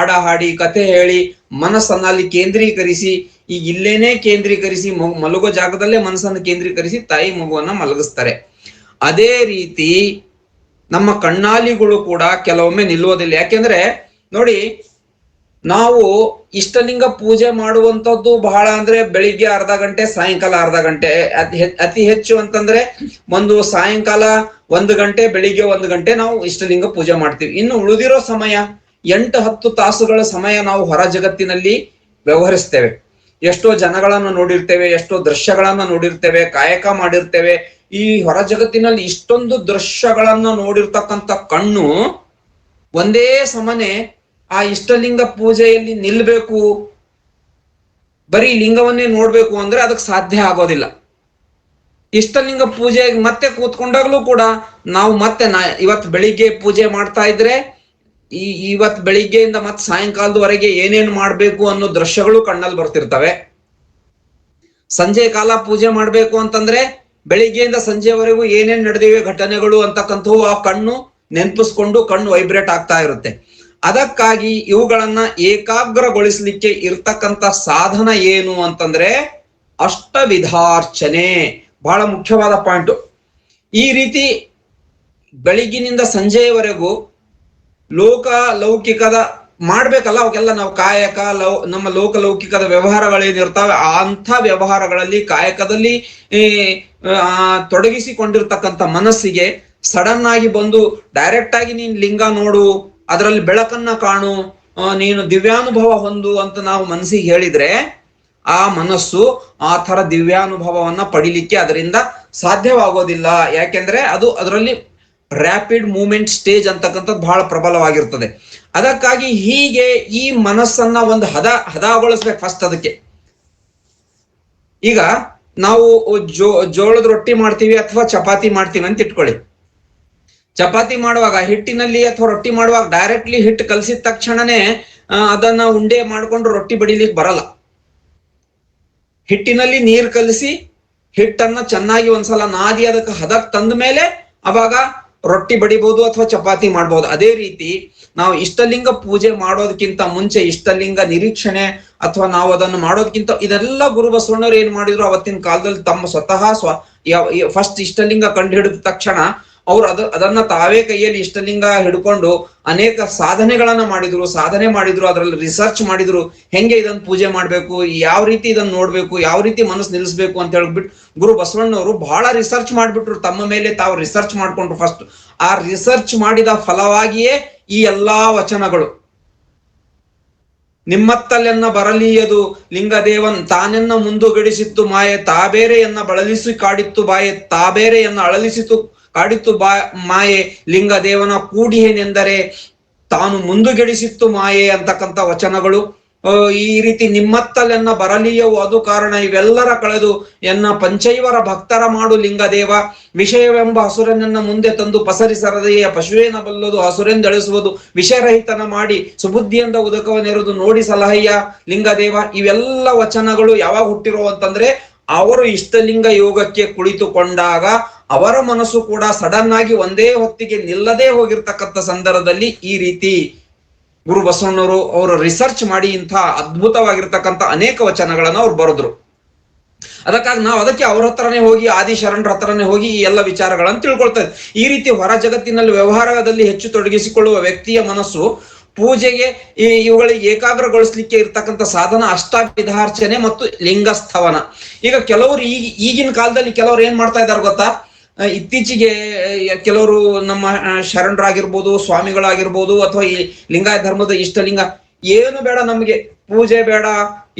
ಹಾಡಿ ಕತೆ ಹೇಳಿ ಮನಸ್ಸನ್ನ ಅಲ್ಲಿ ಕೇಂದ್ರೀಕರಿಸಿ, ಈಗ ಇಲ್ಲೇನೆ ಕೇಂದ್ರೀಕರಿಸಿ ಮಲಗೋ ಜಾಗದಲ್ಲೇ ಮನಸ್ಸನ್ನು ಕೇಂದ್ರೀಕರಿಸಿ ತಾಯಿ ಮಗುವನ್ನ ಮಲಗಿಸ್ತಾರೆ. ಅದೇ ರೀತಿ ನಮ್ಮ ಕಣ್ಣಾಲಿಗಳು ಕೂಡ ಕೆಲವೊಮ್ಮೆ ನಿಲ್ಲುವುದಿಲ್ಲ. ಯಾಕೆಂದ್ರೆ ನೋಡಿ, ನಾವು ಇಷ್ಟಲಿಂಗ ಪೂಜೆ ಮಾಡುವಂತದ್ದು ಬಹಳ ಅಂದ್ರೆ ಬೆಳಿಗ್ಗೆ ಅರ್ಧ ಗಂಟೆ, ಸಾಯಂಕಾಲ ಅರ್ಧ ಗಂಟೆ, ಅತಿ ಹೆಚ್ಚು ಅಂತಂದ್ರೆ ಒಂದು ಸಾಯಂಕಾಲ 1 ಗಂಟೆ, ಬೆಳಿಗ್ಗೆ 1 ಗಂಟೆ ನಾವು ಇಷ್ಟಲಿಂಗ ಪೂಜೆ ಮಾಡ್ತೀವಿ. ಇನ್ನು ಉಳಿದಿರೋ ಸಮಯ 8-10 ತಾಸುಗಳ ಸಮಯ ನಾವು ಹೊರ ಜಗತ್ತಿನಲ್ಲಿ ವ್ಯವಹರಿಸ್ತೇವೆ. ಎಷ್ಟೋ ಜನಗಳನ್ನ ನೋಡಿರ್ತೇವೆ, ಎಷ್ಟೋ ದೃಶ್ಯಗಳನ್ನ ನೋಡಿರ್ತೇವೆ, ಕಾಯಕ ಮಾಡಿರ್ತೇವೆ. ಈ ಹೊರ ಜಗತ್ತಿನಲ್ಲಿ ಇಷ್ಟೊಂದು ದೃಶ್ಯಗಳನ್ನ ನೋಡಿರ್ತಕ್ಕಂಥ ಕಣ್ಣು ಒಂದೇ ಸಮನೆ ಆ ಇಷ್ಟಲಿಂಗ ಪೂಜೆಯಲ್ಲಿ ನಿಲ್ಬೇಕು, ಬರೀ ಲಿಂಗವನ್ನೇ ನೋಡ್ಬೇಕು ಅಂದ್ರೆ ಅದಕ್ಕೆ ಸಾಧ್ಯ ಆಗೋದಿಲ್ಲ. ಇಷ್ಟಲಿಂಗ ಪೂಜೆಗೆ ಮತ್ತೆ ಕೂತ್ಕೊಂಡಾಗ್ಲೂ ಕೂಡ ನಾವು ಇವತ್ತು ಬೆಳಿಗ್ಗೆ ಪೂಜೆ ಮಾಡ್ತಾ ಇದ್ರೆ ಇವತ್ ಬೆಳಿಗ್ಗೆಯಿಂದ ಮತ್ ಸಾಯಂಕಾಲದವರೆಗೆ ಏನೇನ್ ಮಾಡ್ಬೇಕು ಅನ್ನೋ ದೃಶ್ಯಗಳು ಕಣ್ಣಲ್ಲಿ ಬರ್ತಿರ್ತವೆ. ಸಂಜೆ ಕಾಲ ಪೂಜೆ ಮಾಡ್ಬೇಕು ಅಂತಂದ್ರೆ ಬೆಳಿಗ್ಗೆಯಿಂದ ಸಂಜೆವರೆಗೂ ಏನೇನ್ ನಡೆದಿವೆ ಘಟನೆಗಳು ಅಂತಕ್ಕಂಥವು ಆ ಕಣ್ಣು ನೆನಪಿಸ್ಕೊಂಡು ಕಣ್ಣು ವೈಬ್ರೇಟ್ ಆಗ್ತಾ ಇರುತ್ತೆ. ಅದಕ್ಕಾಗಿ ಇವುಗಳನ್ನ ಏಕಾಗ್ರಗೊಳಿಸ್ಲಿಕ್ಕೆ ಇರ್ತಕ್ಕಂಥ ಸಾಧನ ಏನು ಅಂತಂದ್ರೆ ಅಷ್ಟವಿಧಾರ್ಚನೆ. ಬಹಳ ಮುಖ್ಯವಾದ ಪಾಯಿಂಟ್. ಈ ರೀತಿ ಬೆಳಿಗ್ಗಿನಿಂದ ಸಂಜೆಯವರೆಗೂ ಲೌಕಿಕದ ಮಾಡ್ಬೇಕಲ್ಲ, ಅವಕ್ಕೆಲ್ಲ ನಾವು ಕಾಯಕ ನಮ್ಮ ಲೋಕಲೌಕಿಕದ ವ್ಯವಹಾರಗಳೇನಿರ್ತಾವೆ ಅಂಥ ವ್ಯವಹಾರಗಳಲ್ಲಿ ಕಾಯಕದಲ್ಲಿ ತೊಡಗಿಸಿಕೊಂಡಿರ್ತಕ್ಕಂಥ ಮನಸ್ಸಿಗೆ ಸಡನ್ ಆಗಿ ಬಂದು ಡೈರೆಕ್ಟ್ ಆಗಿ ನೀನ್ ಲಿಂಗ ನೋಡು, ಅದರಲ್ಲಿ ಬೆಳಕನ್ನ ಕಾಣು, ನೀನು ದಿವ್ಯಾನುಭವ ಹೊಂದು ಅಂತ ನಾವು ಮನಸ್ಸಿಗೆ ಹೇಳಿದ್ರೆ ಆ ಮನಸ್ಸು ಆ ತರ ದಿವ್ಯಾನುಭವವನ್ನ ಪಡಿಲಿಕ್ಕೆ ಅದರಿಂದ ಸಾಧ್ಯವಾಗೋದಿಲ್ಲ. ಯಾಕೆಂದ್ರೆ ಅದು ಅದರಲ್ಲಿ ರ್ಯಾಪಿಡ್ ಮೂವ್ಮೆಂಟ್ ಸ್ಟೇಜ್ ಅಂತಕ್ಕಂಥದ್ದು ಬಹಳ ಪ್ರಬಲವಾಗಿರ್ತದೆ. ಅದಕ್ಕಾಗಿ ಹೀಗೆ ಈ ಮನಸ್ಸನ್ನ ಒಂದು ಹದಗೊಳಿಸ್ಬೇಕು ಫಸ್ಟ್. ಅದಕ್ಕೆ ಈಗ ನಾವು ಜೋಳದ ರೊಟ್ಟಿ ಮಾಡ್ತೀವಿ ಅಥವಾ ಚಪಾತಿ ಮಾಡ್ತೀವಿ ಅಂತ ಇಟ್ಕೊಳ್ಳಿ. ಚಪಾತಿ ಮಾಡುವಾಗ ಹಿಟ್ಟಿನಲ್ಲಿ ಅಥವಾ ರೊಟ್ಟಿ ಮಾಡುವಾಗ ಡೈರೆಕ್ಟ್ಲಿ ಹಿಟ್ಟು ಕಲಸಿದ ತಕ್ಷಣನೇ ಅದನ್ನ ಉಂಡೆ ಮಾಡ್ಕೊಂಡು ರೊಟ್ಟಿ ಬಡಿಲಿಕ್ಕೆ ಬರಲ್ಲ. ಹಿಟ್ಟಿನಲ್ಲಿ ನೀರ್ ಕಲಸಿ ಹಿಟ್ಟನ್ನ ಚೆನ್ನಾಗಿ ಒಂದ್ಸಲ ನಾದಿ ಅದಕ್ಕೆ ಹದಕ್ ತಂದ ಮೇಲೆ ಅವಾಗ ರೊಟ್ಟಿ ಬಡಿಬಹುದು ಅಥವಾ ಚಪಾತಿ ಮಾಡ್ಬೋದು. ಅದೇ ರೀತಿ ನಾವು ಇಷ್ಟಲಿಂಗ ಪೂಜೆ ಮಾಡೋದಕ್ಕಿಂತ ಮುಂಚೆ ಇಷ್ಟಲಿಂಗ ನಿರೀಕ್ಷಣೆ ಅಥವಾ ನಾವು ಅದನ್ನು ಮಾಡೋದಕ್ಕಿಂತ ಇದೆಲ್ಲ ಗುರು ಬಸವಣ್ಣವ್ರು ಏನ್ ಮಾಡಿದ್ರು ಅವತ್ತಿನ ಕಾಲದಲ್ಲಿ ತಮ್ಮ ಸ್ವತಃ ಫಸ್ಟ್ ಇಷ್ಟಲಿಂಗ ಕಂಡು ಹಿಡಿದ ತಕ್ಷಣ ಅವ್ರು ಅದನ್ನ ತಾವೇ ಕೈಯಲ್ಲಿ ಇಷ್ಟಲಿಂಗ ಹಿಡ್ಕೊಂಡು ಅನೇಕ ಸಾಧನೆ ಮಾಡಿದ್ರು, ಅದರಲ್ಲಿ ರಿಸರ್ಚ್ ಮಾಡಿದ್ರು, ಹೆಂಗೆ ಇದನ್ನ ಪೂಜೆ ಮಾಡ್ಬೇಕು, ಯಾವ ರೀತಿ ಇದನ್ನ ನೋಡ್ಬೇಕು, ಯಾವ ರೀತಿ ಮನಸ್ಸು ನಿಲ್ಲಿಸ್ಬೇಕು ಅಂತ ಹೇಳ್ಬಿಟ್ಟು ಗುರು ಬಸವಣ್ಣವರು ಬಹಳ ರಿಸರ್ಚ್ ಮಾಡ್ಬಿಟ್ರು. ತಮ್ಮ ಮೇಲೆ ತಾವು ರಿಸರ್ಚ್ ಮಾಡ್ಕೊಂಡ್ರು ಫಸ್ಟ್. ಆ ರಿಸರ್ಚ್ ಮಾಡಿದ ಫಲವಾಗಿಯೇ ಈ ಎಲ್ಲಾ ವಚನಗಳು. ನಿಮ್ಮತ್ತಲೆನ್ನ ಬರಲಿಯದು ಲಿಂಗದೇವನ್ ತಾನೆನ್ನ ಮುಂದುಗಡಿಸಿತ್ತು ಮಾಯೆ, ತಾಬೇರೆಯನ್ನ ಬಳಲಿಸಿ ಕಾಡಿತ್ತು ಬಾಯೆ, ತಾಬೇರೆಯನ್ನ ಅಳಲಿಸಿತು ಕಾಡಿತ್ತು ಮಾಯೆ, ಲಿಂಗದೇವನ ಕೂಡಿಯೇನೆಂದರೆ ತಾನು ಮುಂದುಗೆಡಿಸಿತ್ತು ಮಾಯೆ ಅಂತಕ್ಕಂಥ ವಚನಗಳು. ಈ ರೀತಿ ನಿಮ್ಮತ್ತಲೆನ್ನ ಬರಲಿಯವು ಅದು ಕಾರಣ ಇವೆಲ್ಲರ ಕಳೆದು ಎನ್ನ ಪಂಚೈವರ ಭಕ್ತರ ಮಾಡು ಲಿಂಗದೇವ, ವಿಷಯವೆಂಬ ಹಸುರನನ್ನ ಮುಂದೆ ತಂದು ಪಸರಿಸರದೆಯ ಪಶುವೇನ ಬಲ್ಲದು ಹಸುರೆಂದಳಿಸುವುದು, ವಿಷಯರಹಿತನ ಮಾಡಿ ಸುಬುದ್ಧಿಯಿಂದ ಉದಕವನೆರುದು ನೋಡಿ ಸಲಹಯ್ಯ ಲಿಂಗದೇವ. ಇವೆಲ್ಲ ವಚನಗಳು ಯಾವಾಗ ಹುಟ್ಟಿರೋ ಅಂತಂದ್ರೆ ಅವರು ಇಷ್ಟಲಿಂಗ ಯೋಗಕ್ಕೆ ಕುಳಿತುಕೊಂಡಾಗ ಅವರ ಮನಸ್ಸು ಕೂಡ ಸಡನ್ ಆಗಿ ಒಂದೇ ಹೊತ್ತಿಗೆ ನಿಲ್ಲದೆ ಹೋಗಿರ್ತಕ್ಕಂಥ ಸಂದರ್ಭದಲ್ಲಿ ಈ ರೀತಿ ಗುರು ಬಸವಣ್ಣವರು ಅವರು ರಿಸರ್ಚ್ ಮಾಡಿ ಇಂಥ ಅದ್ಭುತವಾಗಿರ್ತಕ್ಕಂಥ ಅನೇಕ ವಚನಗಳನ್ನ ಅವ್ರು ಬರೆದ್ರು. ಅದಕ್ಕಾಗಿ ನಾವು ಅದಕ್ಕೆ ಅವ್ರ ಹತ್ರನೇ ಹೋಗಿ ಆದಿಶರಣರ ಹತ್ರನೇ ಹೋಗಿ ಈ ಎಲ್ಲ ವಿಚಾರಗಳನ್ನು ತಿಳ್ಕೊಳ್ತಾ ಇದ್ದೀವಿ. ಈ ರೀತಿ ಹೊರ ಜಗತ್ತಿನಲ್ಲಿ ವ್ಯವಹಾರದಲ್ಲಿ ಹೆಚ್ಚು ತೊಡಗಿಸಿಕೊಳ್ಳುವ ವ್ಯಕ್ತಿಯ ಮನಸ್ಸು ಪೂಜೆಗೆ ಇವುಗಳಿಗೆ ಏಕಾಗ್ರಗೊಳಿಸ್ಲಿಕ್ಕೆ ಇರ್ತಕ್ಕಂಥ ಸಾಧನ ಅಷ್ಟವಿಧಾರ್ಚನೆ ಮತ್ತು ಲಿಂಗಸ್ಥವನ. ಈಗ ಕೆಲವರು ಈಗಿನ ಕಾಲದಲ್ಲಿ ಕೆಲವರು ಏನ್ ಮಾಡ್ತಾ ಇದ್ದಾರೆ ಗೊತ್ತಾ, ಇತ್ತೀಚೆಗೆ ಕೆಲವರು ನಮ್ಮ ಶರಣರಾಗಿರ್ಬೋದು, ಸ್ವಾಮಿಗಳಾಗಿರ್ಬೋದು, ಅಥವಾ ಈ ಲಿಂಗಾಯತ ಧರ್ಮದ ಇಷ್ಟಲಿಂಗ ಏನು ಬೇಡ, ನಮ್ಗೆ ಪೂಜೆ ಬೇಡ,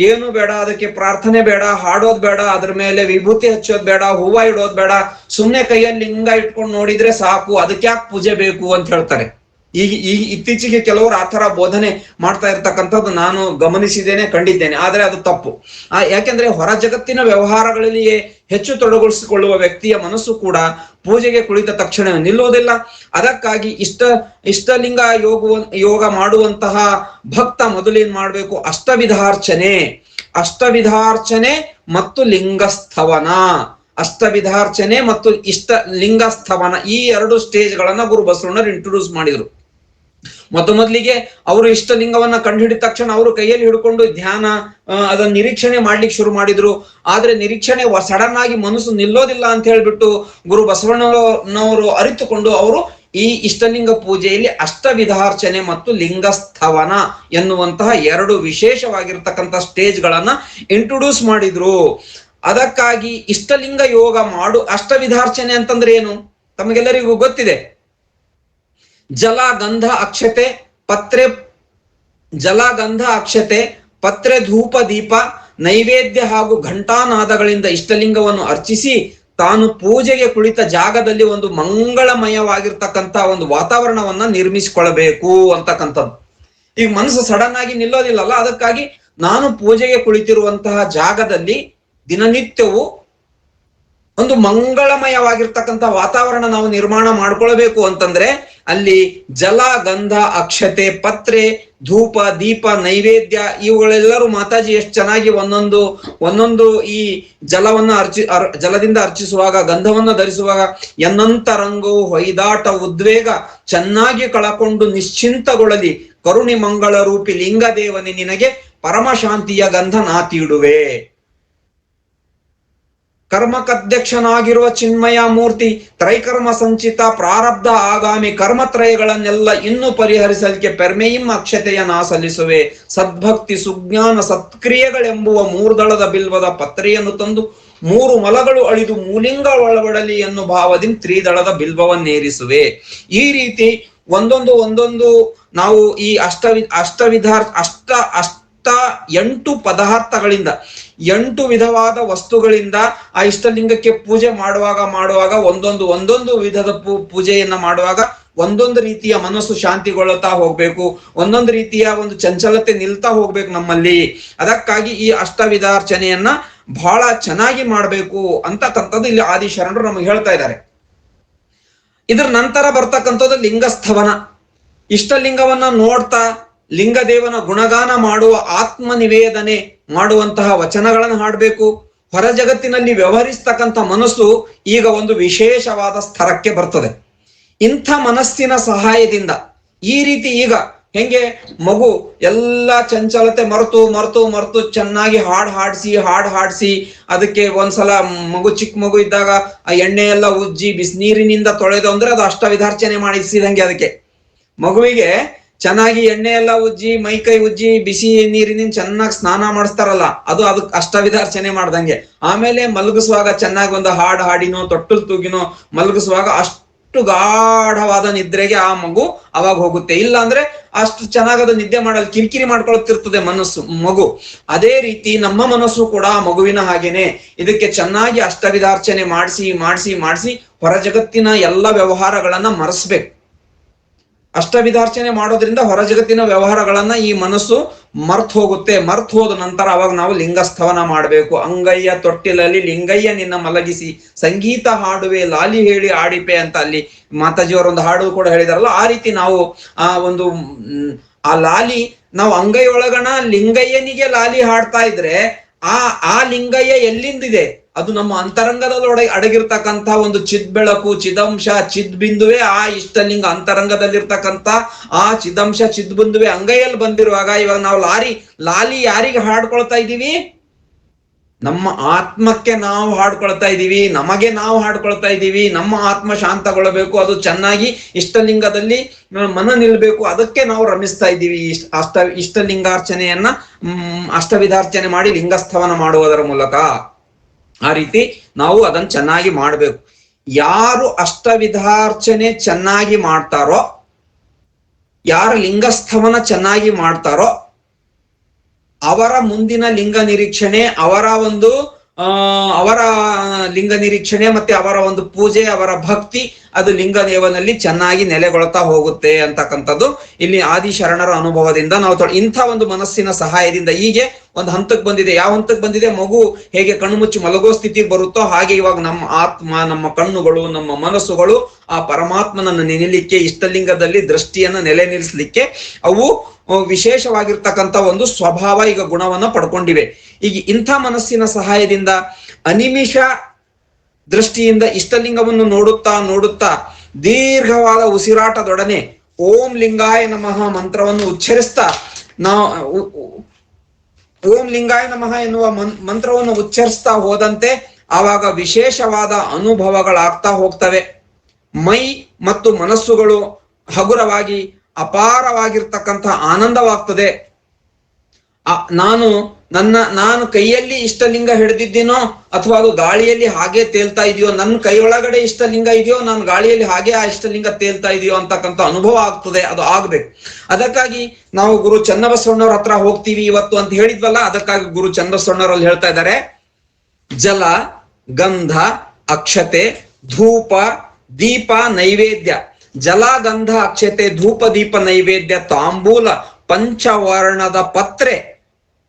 ಏನು ಬೇಡ, ಅದಕ್ಕೆ ಪ್ರಾರ್ಥನೆ ಬೇಡ, ಹಾಡೋದ್ ಬೇಡ, ಅದ್ರ ಮೇಲೆ ವಿಭೂತಿ ಹಚ್ಚೋದ್ ಬೇಡ, ಹೂವ ಇಡೋದ್ ಬೇಡ, ಸುಮ್ನೆ ಕೈಯಲ್ಲಿ ಲಿಂಗ ಇಟ್ಕೊಂಡು ನೋಡಿದ್ರೆ ಸಾಕು, ಅದಕ್ಕೆ ಯಾಕೆ ಪೂಜೆ ಬೇಕು ಅಂತ ಹೇಳ್ತಾರೆ. ಈಗ ಇತ್ತೀಚೆಗೆ ಕೆಲವರು ಆತರ ಬೋಧನೆ ಮಾಡ್ತಾ ಇರ್ತಕ್ಕಂಥದ್ದು ನಾನು ಗಮನಿಸಿದ್ದೇನೆ, ಕಂಡಿದ್ದೇನೆ. ಆದ್ರೆ ಅದು ತಪ್ಪು. ಯಾಕೆಂದ್ರೆ ಹೊರ ಜಗತ್ತಿನ ವ್ಯವಹಾರಗಳಲ್ಲಿ ಹೆಚ್ಚು ತೊಡಗಿಸಿಕೊಳ್ಳುವ ವ್ಯಕ್ತಿಯ ಮನಸ್ಸು ಕೂಡ ಪೂಜೆಗೆ ಕುಳಿತ ತಕ್ಷಣ ನಿಲ್ಲುವುದಿಲ್ಲ. ಅದಕ್ಕಾಗಿ ಇಷ್ಟಲಿಂಗ ಯೋಗ ಮಾಡುವಂತಹ ಭಕ್ತ ಮೊದಲೇನ್ ಮಾಡ್ಬೇಕು, ಅಷ್ಟವಿಧಾರ್ಚನೆ ಮತ್ತು ಲಿಂಗಸ್ಥವನ. ಅಷ್ಟವಿಧಾರ್ಚನೆ ಮತ್ತು ಲಿಂಗಸ್ಥವನ ಈ ಎರಡು ಸ್ಟೇಜ್ಗಳನ್ನ ಗುರು ಬಸವಣ್ಣರು ಇಂಟ್ರೊಡ್ಯೂಸ್ ಮಾಡಿದ್ರು. ಮೊದಲಿಗೆ ಅವರು ಇಷ್ಟಲಿಂಗವನ್ನ ಕಂಡು ಹಿಡಿದ ತಕ್ಷಣ ಅವರು ಕೈಯಲ್ಲಿ ಹಿಡ್ಕೊಂಡು ಧ್ಯಾನ ಅದನ್ನ ನಿರೀಕ್ಷಣೆ ಮಾಡ್ಲಿಕ್ಕೆ ಶುರು ಮಾಡಿದ್ರು. ಆದ್ರೆ ನಿರೀಕ್ಷಣೆ ಸಡನ್ ಆಗಿ ಮನಸ್ಸು ನಿಲ್ಲೋದಿಲ್ಲ ಅಂತ ಹೇಳ್ಬಿಟ್ಟು ಗುರು ಬಸವಣ್ಣನವರು ಅರಿತುಕೊಂಡು ಅವರು ಈ ಇಷ್ಟಲಿಂಗ ಪೂಜೆಯಲ್ಲಿ ಅಷ್ಟವಿಧಾರ್ಚನೆ ಮತ್ತು ಲಿಂಗಸ್ಥವನ ಎನ್ನುವಂತಹ ಎರಡು ವಿಶೇಷವಾಗಿರ್ತಕ್ಕಂಥ ಸ್ಟೇಜ್ಗಳನ್ನ ಇಂಟ್ರೊಡ್ಯೂಸ್ ಮಾಡಿದ್ರು. ಅದಕ್ಕಾಗಿ ಇಷ್ಟಲಿಂಗ ಯೋಗ ಅಷ್ಟವಿಧಾರ್ಚನೆ ಅಂತಂದ್ರೆ ಏನು ತಮಗೆಲ್ಲರಿಗೂ ಗೊತ್ತಿದೆ. ಜಲ ಗಂಧ ಅಕ್ಷತೆ ಪತ್ರೆ ಧೂಪ ದೀಪ ನೈವೇದ್ಯ ಹಾಗೂ ಘಂಟಾನಾದಗಳಿಂದ ಇಷ್ಟಲಿಂಗವನ್ನು ಅರ್ಚಿಸಿ ತಾನು ಪೂಜೆಗೆ ಕುಳಿತ ಜಾಗದಲ್ಲಿ ಒಂದು ಮಂಗಳಮಯವಾಗಿರ್ತಕ್ಕಂಥ ಒಂದು ವಾತಾವರಣವನ್ನ ನಿರ್ಮಿಸಿಕೊಳ್ಳಬೇಕು ಅಂತಕ್ಕಂಥದ್ದು. ಈಗ ಮನಸ್ಸು ಸಡನ್ ಆಗಿ ನಿಲ್ಲೋದಿಲ್ಲಲ್ಲ, ಅದಕ್ಕಾಗಿ ನಾನು ಪೂಜೆಗೆ ಕುಳಿತಿರುವಂತಹ ಜಾಗದಲ್ಲಿ ದಿನನಿತ್ಯವೂ ಒಂದು ಮಂಗಳಮಯವಾಗಿರ್ತಕ್ಕಂಥ ವಾತಾವರಣ ನಾವು ನಿರ್ಮಾಣ ಮಾಡ್ಕೊಳ್ಬೇಕು ಅಂತಂದ್ರೆ ಅಲ್ಲಿ ಜಲ, ಗಂಧ, ಅಕ್ಷತೆ, ಪತ್ರೆ, ಧೂಪ, ದೀಪ, ನೈವೇದ್ಯ ಇವುಗಳೆಲ್ಲರೂ ಮಾತಾಜಿ ಎಷ್ಟು ಚೆನ್ನಾಗಿ ಒಂದೊಂದು ಈ ಜಲವನ್ನ ಜಲದಿಂದ ಅರ್ಚಿಸುವಾಗ, ಗಂಧವನ್ನ ಧರಿಸುವಾಗ ಎನ್ನಂತರಂಗವು ಹೊಯ್ದಾಟ ಉದ್ವೇಗ ಚೆನ್ನಾಗಿ ಕಳಕೊಂಡು ನಿಶ್ಚಿಂತಗೊಳ್ಳಲಿ ಕರುಣಿ ಮಂಗಳ ರೂಪಿ ಲಿಂಗದೇವನೇ ನಿನಗೆ ಪರಮಶಾಂತಿಯ ಗಂಧ ನಾತೀಡುವೆ. ಕರ್ಮಕ್ಕಧ್ಯಕ್ಷನಾಗಿರುವ ಚಿನ್ಮಯ ಮೂರ್ತಿ ತ್ರೈಕರ್ಮ ಸಂಚಿತ ಪ್ರಾರಬ್ಧ ಆಗಾಮಿ ಕರ್ಮತ್ರಯಗಳನ್ನೆಲ್ಲ ಇನ್ನೂ ಪರಿಹರಿಸಲಿಕ್ಕೆ ಪೆರ್ಮೆಯಿಂ ಅಕ್ಷತೆಯ ನಾ ಸಲ್ಲಿಸುವೆ. ಸದ್ಭಕ್ತಿ ಸುಜ್ಞಾನ ಸತ್ಕ್ರಿಯೆಗಳೆಂಬುವ ಮೂರ್ದಳದ ಬಿಲ್ವದ ಪತ್ರೆಯನ್ನು ತಂದು 3 ಮಲಗಳು ಅಳಿದು ಮೂಲಿಂಗ ಒಳಬಡಲಿ ಎನ್ನು ಭಾವದಿಂದ ತ್ರಿದಳದ ಬಿಲ್ವವನ್ನೇರಿಸುವೆ. ಈ ರೀತಿ ಒಂದೊಂದು ನಾವು ಈ 8 ಪದಾರ್ಥಗಳಿಂದ 8 ವಿಧವಾದ ವಸ್ತುಗಳಿಂದ ಆ ಇಷ್ಟಲಿಂಗಕ್ಕೆ ಪೂಜೆ ಮಾಡುವಾಗ ಒಂದೊಂದು ವಿಧದ ಪೂಜೆಯನ್ನ ಮಾಡುವಾಗ ಒಂದೊಂದು ರೀತಿಯ ಮನಸ್ಸು ಶಾಂತಿಗೊಳ್ಳುತ್ತಾ ಹೋಗ್ಬೇಕು, ಒಂದೊಂದು ರೀತಿಯ ಒಂದು ಚಂಚಲತೆ ನಿಲ್ತಾ ಹೋಗ್ಬೇಕು ನಮ್ಮಲ್ಲಿ. ಅದಕ್ಕಾಗಿ ಈ ಅಷ್ಟವಿಧಾರ್ಚನೆಯನ್ನ ಬಹಳ ಚೆನ್ನಾಗಿ ಮಾಡ್ಬೇಕು ಅಂತಕ್ಕಂಥದ್ದು ಇಲ್ಲಿ ಆದಿಶರಣರು ನಮಗೆ ಹೇಳ್ತಾ ಇದ್ದಾರೆ. ಇದ್ರ ನಂತರ ಬರ್ತಕ್ಕಂಥದ್ದು ಲಿಂಗಸ್ಥವನ. ಇಷ್ಟಲಿಂಗವನ್ನ ನೋಡ್ತಾ ಲಿಂಗದೇವನ ಗುಣಗಾನ ಮಾಡುವ ಆತ್ಮ ನಿವೇದನೆ ಮಾಡುವಂತಹ ವಚನಗಳನ್ನು ಹಾಡಬೇಕು. ಹೊರ ಜಗತ್ತಿನಲ್ಲಿ ವ್ಯವಹರಿಸ್ತಕ್ಕಂಥ ಮನಸ್ಸು ಈಗ ಒಂದು ವಿಶೇಷವಾದ ಸ್ತರಕ್ಕೆ ಬರ್ತದೆ. ಇಂಥ ಮನಸ್ಸಿನ ಸಹಾಯದಿಂದ ಈ ರೀತಿ ಈಗ ಹೆಂಗೆ ಮಗು ಎಲ್ಲ ಚಂಚಲತೆ ಮರೆತು ಚೆನ್ನಾಗಿ ಹಾಡಿಸಿ ಅದಕ್ಕೆ ಒಂದ್ಸಲ ಚಿಕ್ಕ ಮಗು ಇದ್ದಾಗ ಆ ಎಣ್ಣೆ ಎಲ್ಲ ಉಜ್ಜಿ ಬಿಸಿನೀರಿನಿಂದ ತೊಳೆದು ಅಂದ್ರೆ ಅದು ಅಷ್ಟವಿಧಾರ್ಚನೆ ಮಾಡಿಸಿದಂಗೆ. ಅದಕ್ಕೆ ಮಗುವಿಗೆ ಚೆನ್ನಾಗಿ ಎಣ್ಣೆ ಎಲ್ಲ ಉಜ್ಜಿ ಮೈಕೈ ಉಜ್ಜಿ ಬಿಸಿ ನೀರಿನಿಂದ ಚೆನ್ನಾಗಿ ಸ್ನಾನ ಮಾಡಿಸ್ತಾರಲ್ಲ, ಅದಕ್ಕೆ ಅಷ್ಟವಿಧಾರ್ಚನೆ ಮಾಡ್ದಂಗೆ. ಆಮೇಲೆ ಮಲಗಿಸುವಾಗ ಚೆನ್ನಾಗಿ ಒಂದು ಹಾಡಿನೋ ತೊಟ್ಟಲ್ ತೂಗಿನೋ ಮಲಗಿಸುವಾಗ ಅಷ್ಟು ಗಾಢವಾದ ನಿದ್ರೆಗೆ ಆ ಮಗು ಅವಾಗ ಹೋಗುತ್ತೆ. ಇಲ್ಲ ಅಂದ್ರೆ ಅಷ್ಟು ಚೆನ್ನಾಗದ ನಿದ್ದೆ ಮಾಡಲು ಕಿರಿಕಿರಿ ಮಾಡ್ಕೊಳ್ತಿರ್ತದೆ ಮಗು. ಅದೇ ರೀತಿ ನಮ್ಮ ಮನಸ್ಸು ಕೂಡ ಆ ಮಗುವಿನ ಹಾಗೇನೆ ಇದಕ್ಕೆ ಚೆನ್ನಾಗಿ ಅಷ್ಟವಿಧಾರ್ಚನೆ ಮಾಡಿಸಿ ಹೊರ ಜಗತ್ತಿನ ಎಲ್ಲ ವ್ಯವಹಾರಗಳನ್ನ ಮರೆಸ್ಬೇಕು. ಅಷ್ಟವಿಧಾರ್ಚನೆ ಮಾಡೋದ್ರಿಂದ ಹೊರ ಜಗತ್ತಿನ ವ್ಯವಹಾರಗಳನ್ನ ಈ ಮನಸ್ಸು ಮರ್ತ್ ಹೋಗುತ್ತೆ. ಮರ್ತ್ ಹೋದ ನಂತರ ಅವಾಗ ನಾವು ಲಿಂಗಸ್ಥವನ ಮಾಡಬೇಕು. ಅಂಗಯ್ಯ ತೊಟ್ಟಿಲಲ್ಲಿ ಲಿಂಗಯ್ಯ ನಿನ್ನ ಮಲಗಿಸಿ ಸಂಗೀತ ಹಾಡುವೆ ಲಾಲಿ ಹೇಳಿ ಆಡಿಪೆ ಅಂತ ಅಲ್ಲಿ ಮಾತಾಜಿಯವರೊಂದು ಹಾಡು ಕೂಡ ಹೇಳಿದಾರಲ್ಲ, ಆ ರೀತಿ ನಾವು ಆ ಲಾಲಿ ನಾವು ಅಂಗೈ ಒಳಗಣ ಲಿಂಗಯ್ಯನಿಗೆ ಲಾಲಿ ಹಾಡ್ತಾ ಇದ್ರೆ ಆ ಲಿಂಗಯ್ಯ ಎಲ್ಲಿಂದಿದೆ? ಅದು ನಮ್ಮ ಅಂತರಂಗದಲ್ಲಿ ಅಡಗಿರ್ತಕ್ಕಂಥ ಒಂದು ಚಿದ್ ಬೆಳಕು, ಚಿದಂಶ, ಚಿದ್ ಬಿಂದುವೆ ಆ ಇಷ್ಟಲಿಂಗ ಅಂತರಂಗದಲ್ಲಿರ್ತಕ್ಕಂಥ ಆ ಚಿದಂಶ ಚಿದ್ ಬಿಂದುವೆ ಅಂಗೈಯಲ್ಲಿ ಬಂದಿರುವಾಗ ಇವಾಗ ನಾವು ಲಾಲಿ ಯಾರಿಗೆ ಹಾಡ್ಕೊಳ್ತಾ ಇದ್ದೀವಿ? ನಮ್ಮ ಆತ್ಮಕ್ಕೆ ನಾವು ಹಾಡ್ಕೊಳ್ತಾ ಇದ್ದೀವಿ, ನಮಗೆ ನಾವು ಹಾಡ್ಕೊಳ್ತಾ ಇದ್ದೀವಿ. ನಮ್ಮ ಆತ್ಮ ಶಾಂತಗೊಳ್ಳಬೇಕು, ಅದು ಚೆನ್ನಾಗಿ ಇಷ್ಟಲಿಂಗದಲ್ಲಿ ಮನ ನಿಲ್ಬೇಕು, ಅದಕ್ಕೆ ನಾವು ರಮಿಸ್ತಾ ಇದ್ದೀವಿ. ಇಷ್ಟಲಿಂಗಾರ್ಚನೆಯನ್ನ ಅಷ್ಟವಿಧಾರ್ಚನೆ ಮಾಡಿ ಲಿಂಗಸ್ಥವನ ಮಾಡುವುದರ ಮೂಲಕ ಆ ರೀತಿ ನಾವು ಅದನ್ನ ಚೆನ್ನಾಗಿ ಮಾಡ್ಬೇಕು. ಯಾರು ಅಷ್ಟವಿಧಾರ್ಚನೆ ಚೆನ್ನಾಗಿ ಮಾಡ್ತಾರೋ, ಯಾರು ಲಿಂಗಸ್ಥವನ ಚೆನ್ನಾಗಿ ಮಾಡ್ತಾರೋ ಅವರ ಮುಂದಿನ ಲಿಂಗ ನಿರೀಕ್ಷಣೆ, ಅವರ ಲಿಂಗ ನಿರೀಕ್ಷಣೆ ಮತ್ತೆ ಅವರ ಒಂದು ಪೂಜೆ, ಅವರ ಭಕ್ತಿ ಅದು ಲಿಂಗದೇವನಲ್ಲಿ ಚೆನ್ನಾಗಿ ನೆಲೆಗೊಳ್ತಾ ಹೋಗುತ್ತೆ ಅಂತಕ್ಕಂಥದ್ದು ಇಲ್ಲಿ ಆದಿಶರಣರ ಅನುಭವದಿಂದ ನಾವು ಇಂಥ ಒಂದು ಮನಸ್ಸಿನ ಸಹಾಯದಿಂದ ಹೀಗೆ ಒಂದು ಹಂತಕ್ಕೆ ಬಂದಿದೆ. ಯಾವ ಹಂತಕ್ಕೆ ಬಂದಿದೆ? ಮಗು ಹೇಗೆ ಕಣ್ಣು ಮುಚ್ಚಿ ಮಲಗೋ ಸ್ಥಿತಿಗೆ ಬರುತ್ತೋ ಹಾಗೆ ಇವಾಗ ನಮ್ಮ ಆತ್ಮ, ನಮ್ಮ ಕಣ್ಣುಗಳು, ನಮ್ಮ ಮನಸ್ಸುಗಳು ಆ ಪರಮಾತ್ಮನನ್ನು ನೆನೆಯಲಿಕ್ಕೆ, ಇಷ್ಟಲಿಂಗದಲ್ಲಿ ದೃಷ್ಟಿಯನ್ನ ನೆಲೆ ನಿಲ್ಲಿಸಲಿಕ್ಕೆ ಅವು ವಿಶೇಷವಾಗಿರ್ತಕ್ಕಂಥ ಒಂದು ಸ್ವಭಾವ ಈಗ ಗುಣವನ್ನ ಪಡ್ಕೊಂಡಿವೆ. ಈಗ ಇಂಥ ಮನಸ್ಸಿನ ಸಹಾಯದಿಂದ ಅನಿಮಿಷ ದೃಷ್ಟಿಯಿಂದ ಇಷ್ಟಲಿಂಗವನ್ನು ನೋಡುತ್ತಾ ದೀರ್ಘವಾದ ಉಸಿರಾಟದೊಡನೆ ಓಂ ಲಿಂಗಾಯ ನಮಃ ಮಂತ್ರವನ್ನು ಉಚ್ಚರಿಸ್ತಾ ಓಂ ಲಿಂಗಾಯ ನಮಃ ಎನ್ನುವ ಮಂತ್ರವನ್ನು ಉಚ್ಚರಿಸ್ತಾ ಹೋದಂತೆ ಆವಾಗ ವಿಶೇಷವಾದ ಅನುಭವಗಳಾಗ್ತಾ ಹೋಗ್ತವೆ. ಮೈ ಮತ್ತು ಮನಸ್ಸುಗಳು ಹಗುರವಾಗಿ ಅಪಾರವಾಗಿರ್ತಕ್ಕಂಥ ಆನಂದವಾಗ್ತದೆ. ನಾನು ಕೈಯಲ್ಲಿ ಇಷ್ಟಲಿಂಗ ಹಿಡಿದಿದ್ದೀನೋ ಅಥವಾ ಅದು ಗಾಳಿಯಲ್ಲಿ ಹಾಗೆ ತೇಲ್ತಾ ಇದೆಯೋ, ನನ್ನ ಕೈ ಒಳಗಡೆ ಇಷ್ಟಲಿಂಗ ಇದೆಯೋ, ನಾನು ಗಾಳಿಯಲ್ಲಿ ಹಾಗೆ ಆ ಇಷ್ಟಲಿಂಗ ತೇಲ್ತಾ ಇದೆಯೋ ಅಂತಕ್ಕಂಥ ಅನುಭವ ಆಗ್ತದೆ. ಅದು ಆಗ್ಬೇಕು. ಅದಕ್ಕಾಗಿ ನಾವು ಗುರು ಚನ್ನಬಸವಣ್ಣವ್ರ ಹತ್ರ ಹೋಗ್ತೀವಿ ಇವತ್ತು ಅಂತ ಹೇಳಿದ್ವಲ್ಲ, ಅದಕ್ಕಾಗಿ ಗುರು ಚನ್ನಬಸವಣ್ಣವ್ರಲ್ಲಿ ಹೇಳ್ತಾ ಇದ್ದಾರೆ, ಜಲ, ಗಂಧ, ಅಕ್ಷತೆ, ಧೂಪ, ದೀಪ, ನೈವೇದ್ಯ. ಜಲ, ಗಂಧ, ಅಕ್ಷತೆ, ಧೂಪ, ದೀಪ, ನೈವೇದ್ಯ, ತಾಂಬೂಲ, ಪಂಚವರ್ಣದ ಪತ್ರೆ,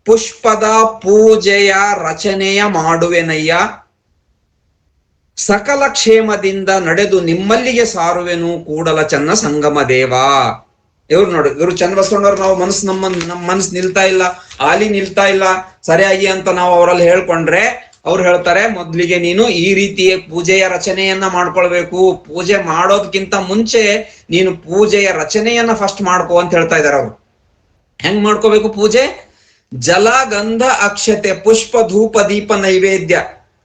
ಪುಷ್ಪದ ಪೂಜೆಯ ರಚನೆಯ ಮಾಡುವೆನಯ್ಯ. ಸಕಲ ಕ್ಷೇಮದಿಂದ ನಡೆದು ನಿಮ್ಮಲ್ಲಿಗೆ ಸಾರುವೆನು ಕೂಡಲ ಚನ್ನ ಸಂಗಮ ದೇವ. ಇವ್ರು ನೋಡಿ, ಇವ್ರು ಚನ್ನಬಸವಣ್ಣವ್ರು ನಾವು ನಮ್ಮ ಮನಸ್ಸು ನಿಲ್ತಾ ಇಲ್ಲ, ಆಲಿ ನಿಲ್ತಾ ಇಲ್ಲ ಸರಿಯಾಗಿ ಅಂತ ನಾವು ಅವರಲ್ಲಿ ಹೇಳ್ಕೊಂಡ್ರೆ ಅವ್ರು ಹೇಳ್ತಾರೆ, ಮೊದ್ಲಿಗೆ ನೀನು ಈ ರೀತಿಯ ಪೂಜೆಯ ರಚನೆಯನ್ನ ಮಾಡ್ಕೊಳ್ಬೇಕು. ಪೂಜೆ ಮಾಡೋದಕ್ಕಿಂತ ಮುಂಚೆ ನೀನು ಪೂಜೆಯ ರಚನೆಯನ್ನ ಫಸ್ಟ್ ಮಾಡ್ಕೋ ಅಂತ ಹೇಳ್ತಾ ಇದಾರೆ ಅವ್ರು. ಹೆಂಗ್ ಮಾಡ್ಕೋಬೇಕು ಪೂಜೆ? ಜಲ, ಗಂಧ, ಅಕ್ಷತೆ, ಪುಷ್ಪ, ಧೂಪ, ದೀಪ, ನೈವೇದ್ಯ.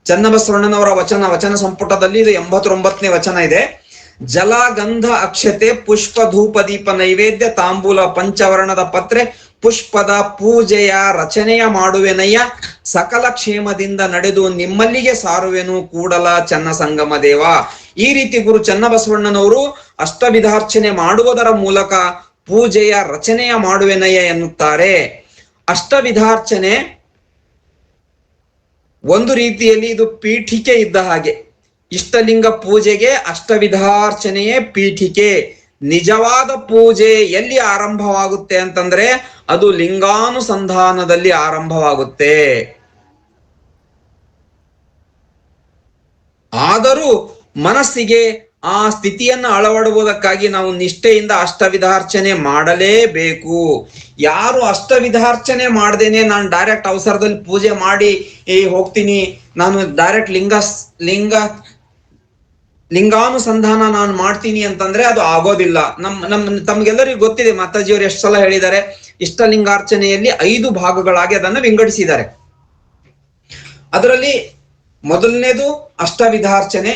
ಚನ್ನಬಸವಣ್ಣನವರ ವಚನ ಸಂಪುಟದಲ್ಲಿ ಇದು 89ನೇ ವಚನ ಇದೆ. ಜಲ, ಗಂಧ, ಅಕ್ಷತೆ, ಪುಷ್ಪ, ಧೂಪ, ದೀಪ, ನೈವೇದ್ಯ, ತಾಂಬೂಲ, ಪಂಚವರ್ಣದ ಪತ್ರೆ, ಪುಷ್ಪದ ಪೂಜೆಯ ರಚನೆಯ ಮಾಡುವೆನಯ್ಯ. ಸಕಲ ಕ್ಷೇಮದಿಂದ ನಡೆದು ನಿಮ್ಮಲ್ಲಿಗೆ ಸಾರುವೆನು ಕೂಡಲ ಚನ್ನ ಸಂಗಮ ದೇವ. ಈ ರೀತಿ ಗುರು ಚನ್ನಬಸವಣ್ಣನವರು ಅಷ್ಟವಿಧಾರ್ಚನೆ ಮಾಡುವುದರ ಮೂಲಕ ಪೂಜೆಯ ರಚನೆಯ ಮಾಡುವೆನಯ್ಯ ಎನ್ನುತ್ತಾರೆ. ಅಷ್ಟವಿಧಾರ್ಚನೆ ಒಂದು ರೀತಿಯಲ್ಲಿ ಇದು ಪೀಠಿಕೆ ಇದ್ದ ಹಾಗೆ. ಇಷ್ಟಲಿಂಗ ಪೂಜೆಗೆ ಅಷ್ಟವಿಧಾರ್ಚನೆಯೇ ಪೀಠಿಕೆ. ನಿಜವಾದ ಪೂಜೆ ಎಲ್ಲಿ ಆರಂಭವಾಗುತ್ತೆ ಅಂತಂದ್ರೆ ಅದು ಲಿಂಗಾನುಸಂಧಾನದಲ್ಲಿ ಆರಂಭವಾಗುತ್ತೆ. ಆದರೂ ಮನಸ್ಸಿಗೆ ಆ ಸ್ಥಿತಿಯನ್ನ ಅಳವಡುವುದಕ್ಕಾಗಿ ನಾವು ನಿಷ್ಠೆಯಿಂದ ಅಷ್ಟವಿಧಾರ್ಚನೆ ಮಾಡಲೇಬೇಕು. ಯಾರು ಅಷ್ಟವಿಧಾರ್ಚನೆ ಮಾಡ್ದೇನೆ ನಾನು ಡೈರೆಕ್ಟ್ ಅವಸರದಲ್ಲಿ ಪೂಜೆ ಮಾಡಿ ಹೋಗ್ತೀನಿ, ನಾನು ಡೈರೆಕ್ಟ್ ಲಿಂಗಾನುಸಂಧಾನ ನಾನು ಮಾಡ್ತೀನಿ ಅಂತಂದ್ರೆ ಅದು ಆಗೋದಿಲ್ಲ. ತಮ್ಗೆಲ್ಲರಿಗೂ ಗೊತ್ತಿದೆ, ಮಾತಾಜಿಯವರು ಎಷ್ಟು ಸಲ ಹೇಳಿದ್ದಾರೆ, ಇಷ್ಟಲಿಂಗಾರ್ಚನೆಯಲ್ಲಿ 5 ಭಾಗಗಳಾಗಿ ಅದನ್ನು ವಿಂಗಡಿಸಿದ್ದಾರೆ. ಅದರಲ್ಲಿ ಮೊದಲನೇದು ಅಷ್ಟವಿಧಾರ್ಚನೆ,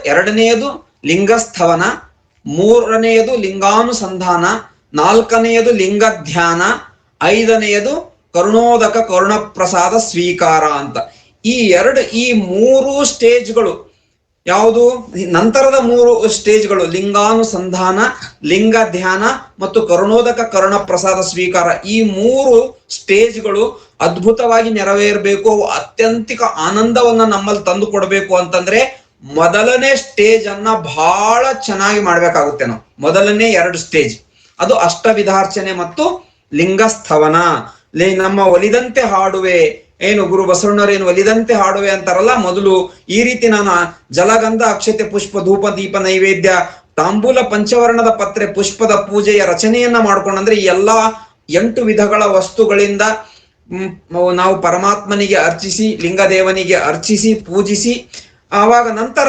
ಎರಡನೆಯದು ಲಿಂಗಸ್ಥವನ, ಮೂರನೆಯದು ಲಿಂಗಾನುಸಂಧಾನ, 4ನೆಯದು ಲಿಂಗ ಧ್ಯಾನ, 5ನೆಯದು ಕರುಣೋದಕ ಕರುಣಪ್ರಸಾದ ಸ್ವೀಕಾರ ಅಂತ. ಈ 3 ಸ್ಟೇಜ್ಗಳು ಯಾವುದು? ನಂತರದ 3 ಸ್ಟೇಜ್ಗಳು ಲಿಂಗಾನುಸಂಧಾನ, ಲಿಂಗ ಧ್ಯಾನ ಮತ್ತು ಕರುಣೋದಕ ಕರುಣಪ್ರಸಾದ ಸ್ವೀಕಾರ. ಈ 3 ಸ್ಟೇಜ್ಗಳು ಅದ್ಭುತವಾಗಿ ನೆರವೇರಬೇಕು, ಅವು ಅತ್ಯಂತಿಕ ಆನಂದವನ್ನ ನಮ್ಮಲ್ಲಿ ತಂದು ಕೊಡಬೇಕು ಅಂತಂದ್ರೆ ಮೊದಲನೇ ಸ್ಟೇಜ್ ಅನ್ನ ಬಹಳ ಚೆನ್ನಾಗಿ ಮಾಡ್ಬೇಕಾಗುತ್ತೆ ನಾವು. ಮೊದಲನೇ 2 ಸ್ಟೇಜ್ ಅದು ಅಷ್ಟವಿಧಾರ್ಚನೆ ಮತ್ತು ಲಿಂಗಸ್ಥವನ. ನಮ್ಮ ಒಲಿದಂತೆ ಹಾಡುವೆ, ಏನು ಗುರು ಬಸವಣ್ಣರೇನು ಒಲಿದಂತೆ ಹಾಡುವೆ ಅಂತಾರಲ್ಲ, ಮೊದಲು ಈ ರೀತಿ ನಾನು ಜಲಗಂಧ, ಅಕ್ಷತೆ, ಪುಷ್ಪ, ಧೂಪ, ದೀಪ, ನೈವೇದ್ಯ, ತಾಂಬೂಲ, ಪಂಚವರ್ಣದ ಪತ್ರೆ, ಪುಷ್ಪದ ಪೂಜೆಯ ರಚನೆಯನ್ನ ಮಾಡ್ಕೊಂಡ್ರೆ ಈ ಎಲ್ಲಾ 8 ವಿಧಗಳ ವಸ್ತುಗಳಿಂದ ನಾವು ಪರಮಾತ್ಮನಿಗೆ ಅರ್ಚಿಸಿ, ಲಿಂಗದೇವನಿಗೆ ಅರ್ಚಿಸಿ ಪೂಜಿಸಿ, ಆವಾಗ ನಂತರ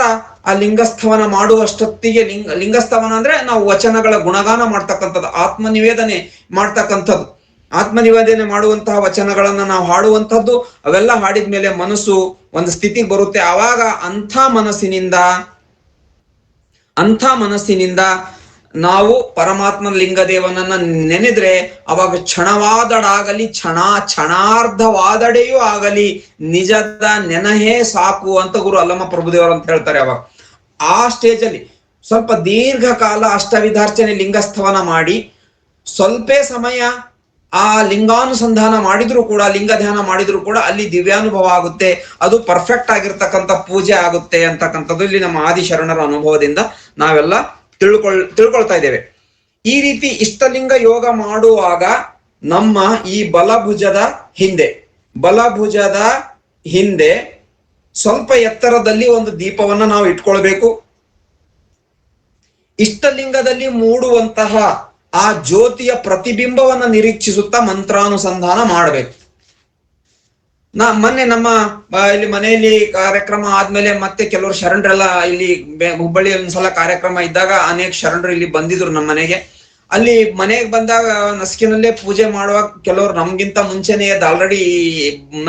ಆ ಲಿಂಗಸ್ಥವನ ಮಾಡುವಷ್ಟೊತ್ತಿಗೆ ಲಿಂಗಸ್ಥವನ ಅಂದ್ರೆ ನಾವು ವಚನಗಳ ಗುಣಗಾನ ಮಾಡ್ತಕ್ಕಂಥದ್ದು, ಆತ್ಮನಿವೇದನೆ ಮಾಡ್ತಕ್ಕಂಥದ್ದು. ಆತ್ಮನಿವೇದನೆ ಮಾಡುವಂತಹ ವಚನಗಳನ್ನ ನಾವು ಹಾಡುವಂಥದ್ದು. ಅವೆಲ್ಲ ಹಾಡಿದ್ಮೇಲೆ ಮನಸ್ಸು ಒಂದು ಸ್ಥಿತಿಗೆ ಬರುತ್ತೆ. ಆವಾಗ ಅಂಥ ಮನಸ್ಸಿನಿಂದ ನಾವು ಪರಮಾತ್ಮ ಲಿಂಗದೇವನನ್ನ ನೆನೆದ್ರೆ ಅವಾಗ ಕ್ಷಣವಾದಡಾಗಲಿ ಕ್ಷಣಾರ್ಧವಾದಡೆಯೂ ಆಗಲಿ ನಿಜದ ನೆನಹೇ ಸಾಕು ಅಂತ ಗುರು ಅಲ್ಲಮ ಪ್ರಭುದೇವರು ಅಂತ ಹೇಳ್ತಾರೆ. ಅವಾಗ ಆ ಸ್ಟೇಜ್ ಅಲ್ಲಿ ಸ್ವಲ್ಪ ದೀರ್ಘಕಾಲ ಅಷ್ಟವಿಧಾರ್ಚನೆ ಲಿಂಗಸ್ಥವನ ಮಾಡಿ ಸ್ವಲ್ಪ ಸಮಯ ಆ ಲಿಂಗಾನುಸಂಧಾನ ಮಾಡಿದ್ರು ಕೂಡ, ಲಿಂಗ ಧ್ಯಾನ ಮಾಡಿದ್ರು ಕೂಡ ಅಲ್ಲಿ ದಿವ್ಯಾನುಭವ ಆಗುತ್ತೆ. ಅದು ಪರ್ಫೆಕ್ಟ್ ಆಗಿರ್ತಕ್ಕಂಥ ಪೂಜೆ ಆಗುತ್ತೆ ಅಂತಕ್ಕಂಥದ್ದು ಇಲ್ಲಿ ನಮ್ಮ ಆದಿಶರಣರ ಅನುಭವದಿಂದ ನಾವೆಲ್ಲ ತಿಳ್ಕೊಳ್ತಾ ಇದ್ದೇವೆ. ಈ ರೀತಿ ಇಷ್ಟಲಿಂಗ ಯೋಗ ಮಾಡುವಾಗ ನಮ್ಮ ಈ ಬಲಭುಜದ ಹಿಂದೆ ಸ್ವಲ್ಪ ಎತ್ತರದಲ್ಲಿ ಒಂದು ದೀಪವನ್ನ ನಾವು ಇಟ್ಕೊಳ್ಬೇಕು. ಇಷ್ಟಲಿಂಗದಲ್ಲಿ ಮೂಡುವಂತಹ ಆ ಜ್ಯೋತಿಯ ಪ್ರತಿಬಿಂಬವನ್ನ ನಿರೀಕ್ಷಿಸುತ್ತಾ ಮಂತ್ರಾನುಸಂಧಾನ ಮಾಡಬೇಕು. ಮೊನ್ನೆ ನಮ್ಮ ಇಲ್ಲಿ ಮನೆಯಲ್ಲಿ ಕಾರ್ಯಕ್ರಮ ಆದ್ಮೇಲೆ ಮತ್ತೆ ಕೆಲವರು ಶರಣರೆಲ್ಲ ಇಲ್ಲಿ ಹುಬ್ಬಳ್ಳಿಯಲ್ಲಿ ಒಂದ್ಸಲ ಕಾರ್ಯಕ್ರಮ ಇದ್ದಾಗ ಅನೇಕ ಶರಣರು ಇಲ್ಲಿ ಬಂದಿದ್ರು ನಮ್ಮ ಮನೆಗೆ. ಅಲ್ಲಿ ಮನೆಗೆ ಬಂದಾಗ ನಸ್ಕಿನಲ್ಲೇ ಪೂಜೆ ಮಾಡುವಾಗ ಕೆಲವರು ನಮ್ಗಿಂತ ಮುಂಚೆನೆ ಆಲ್ರೆಡಿ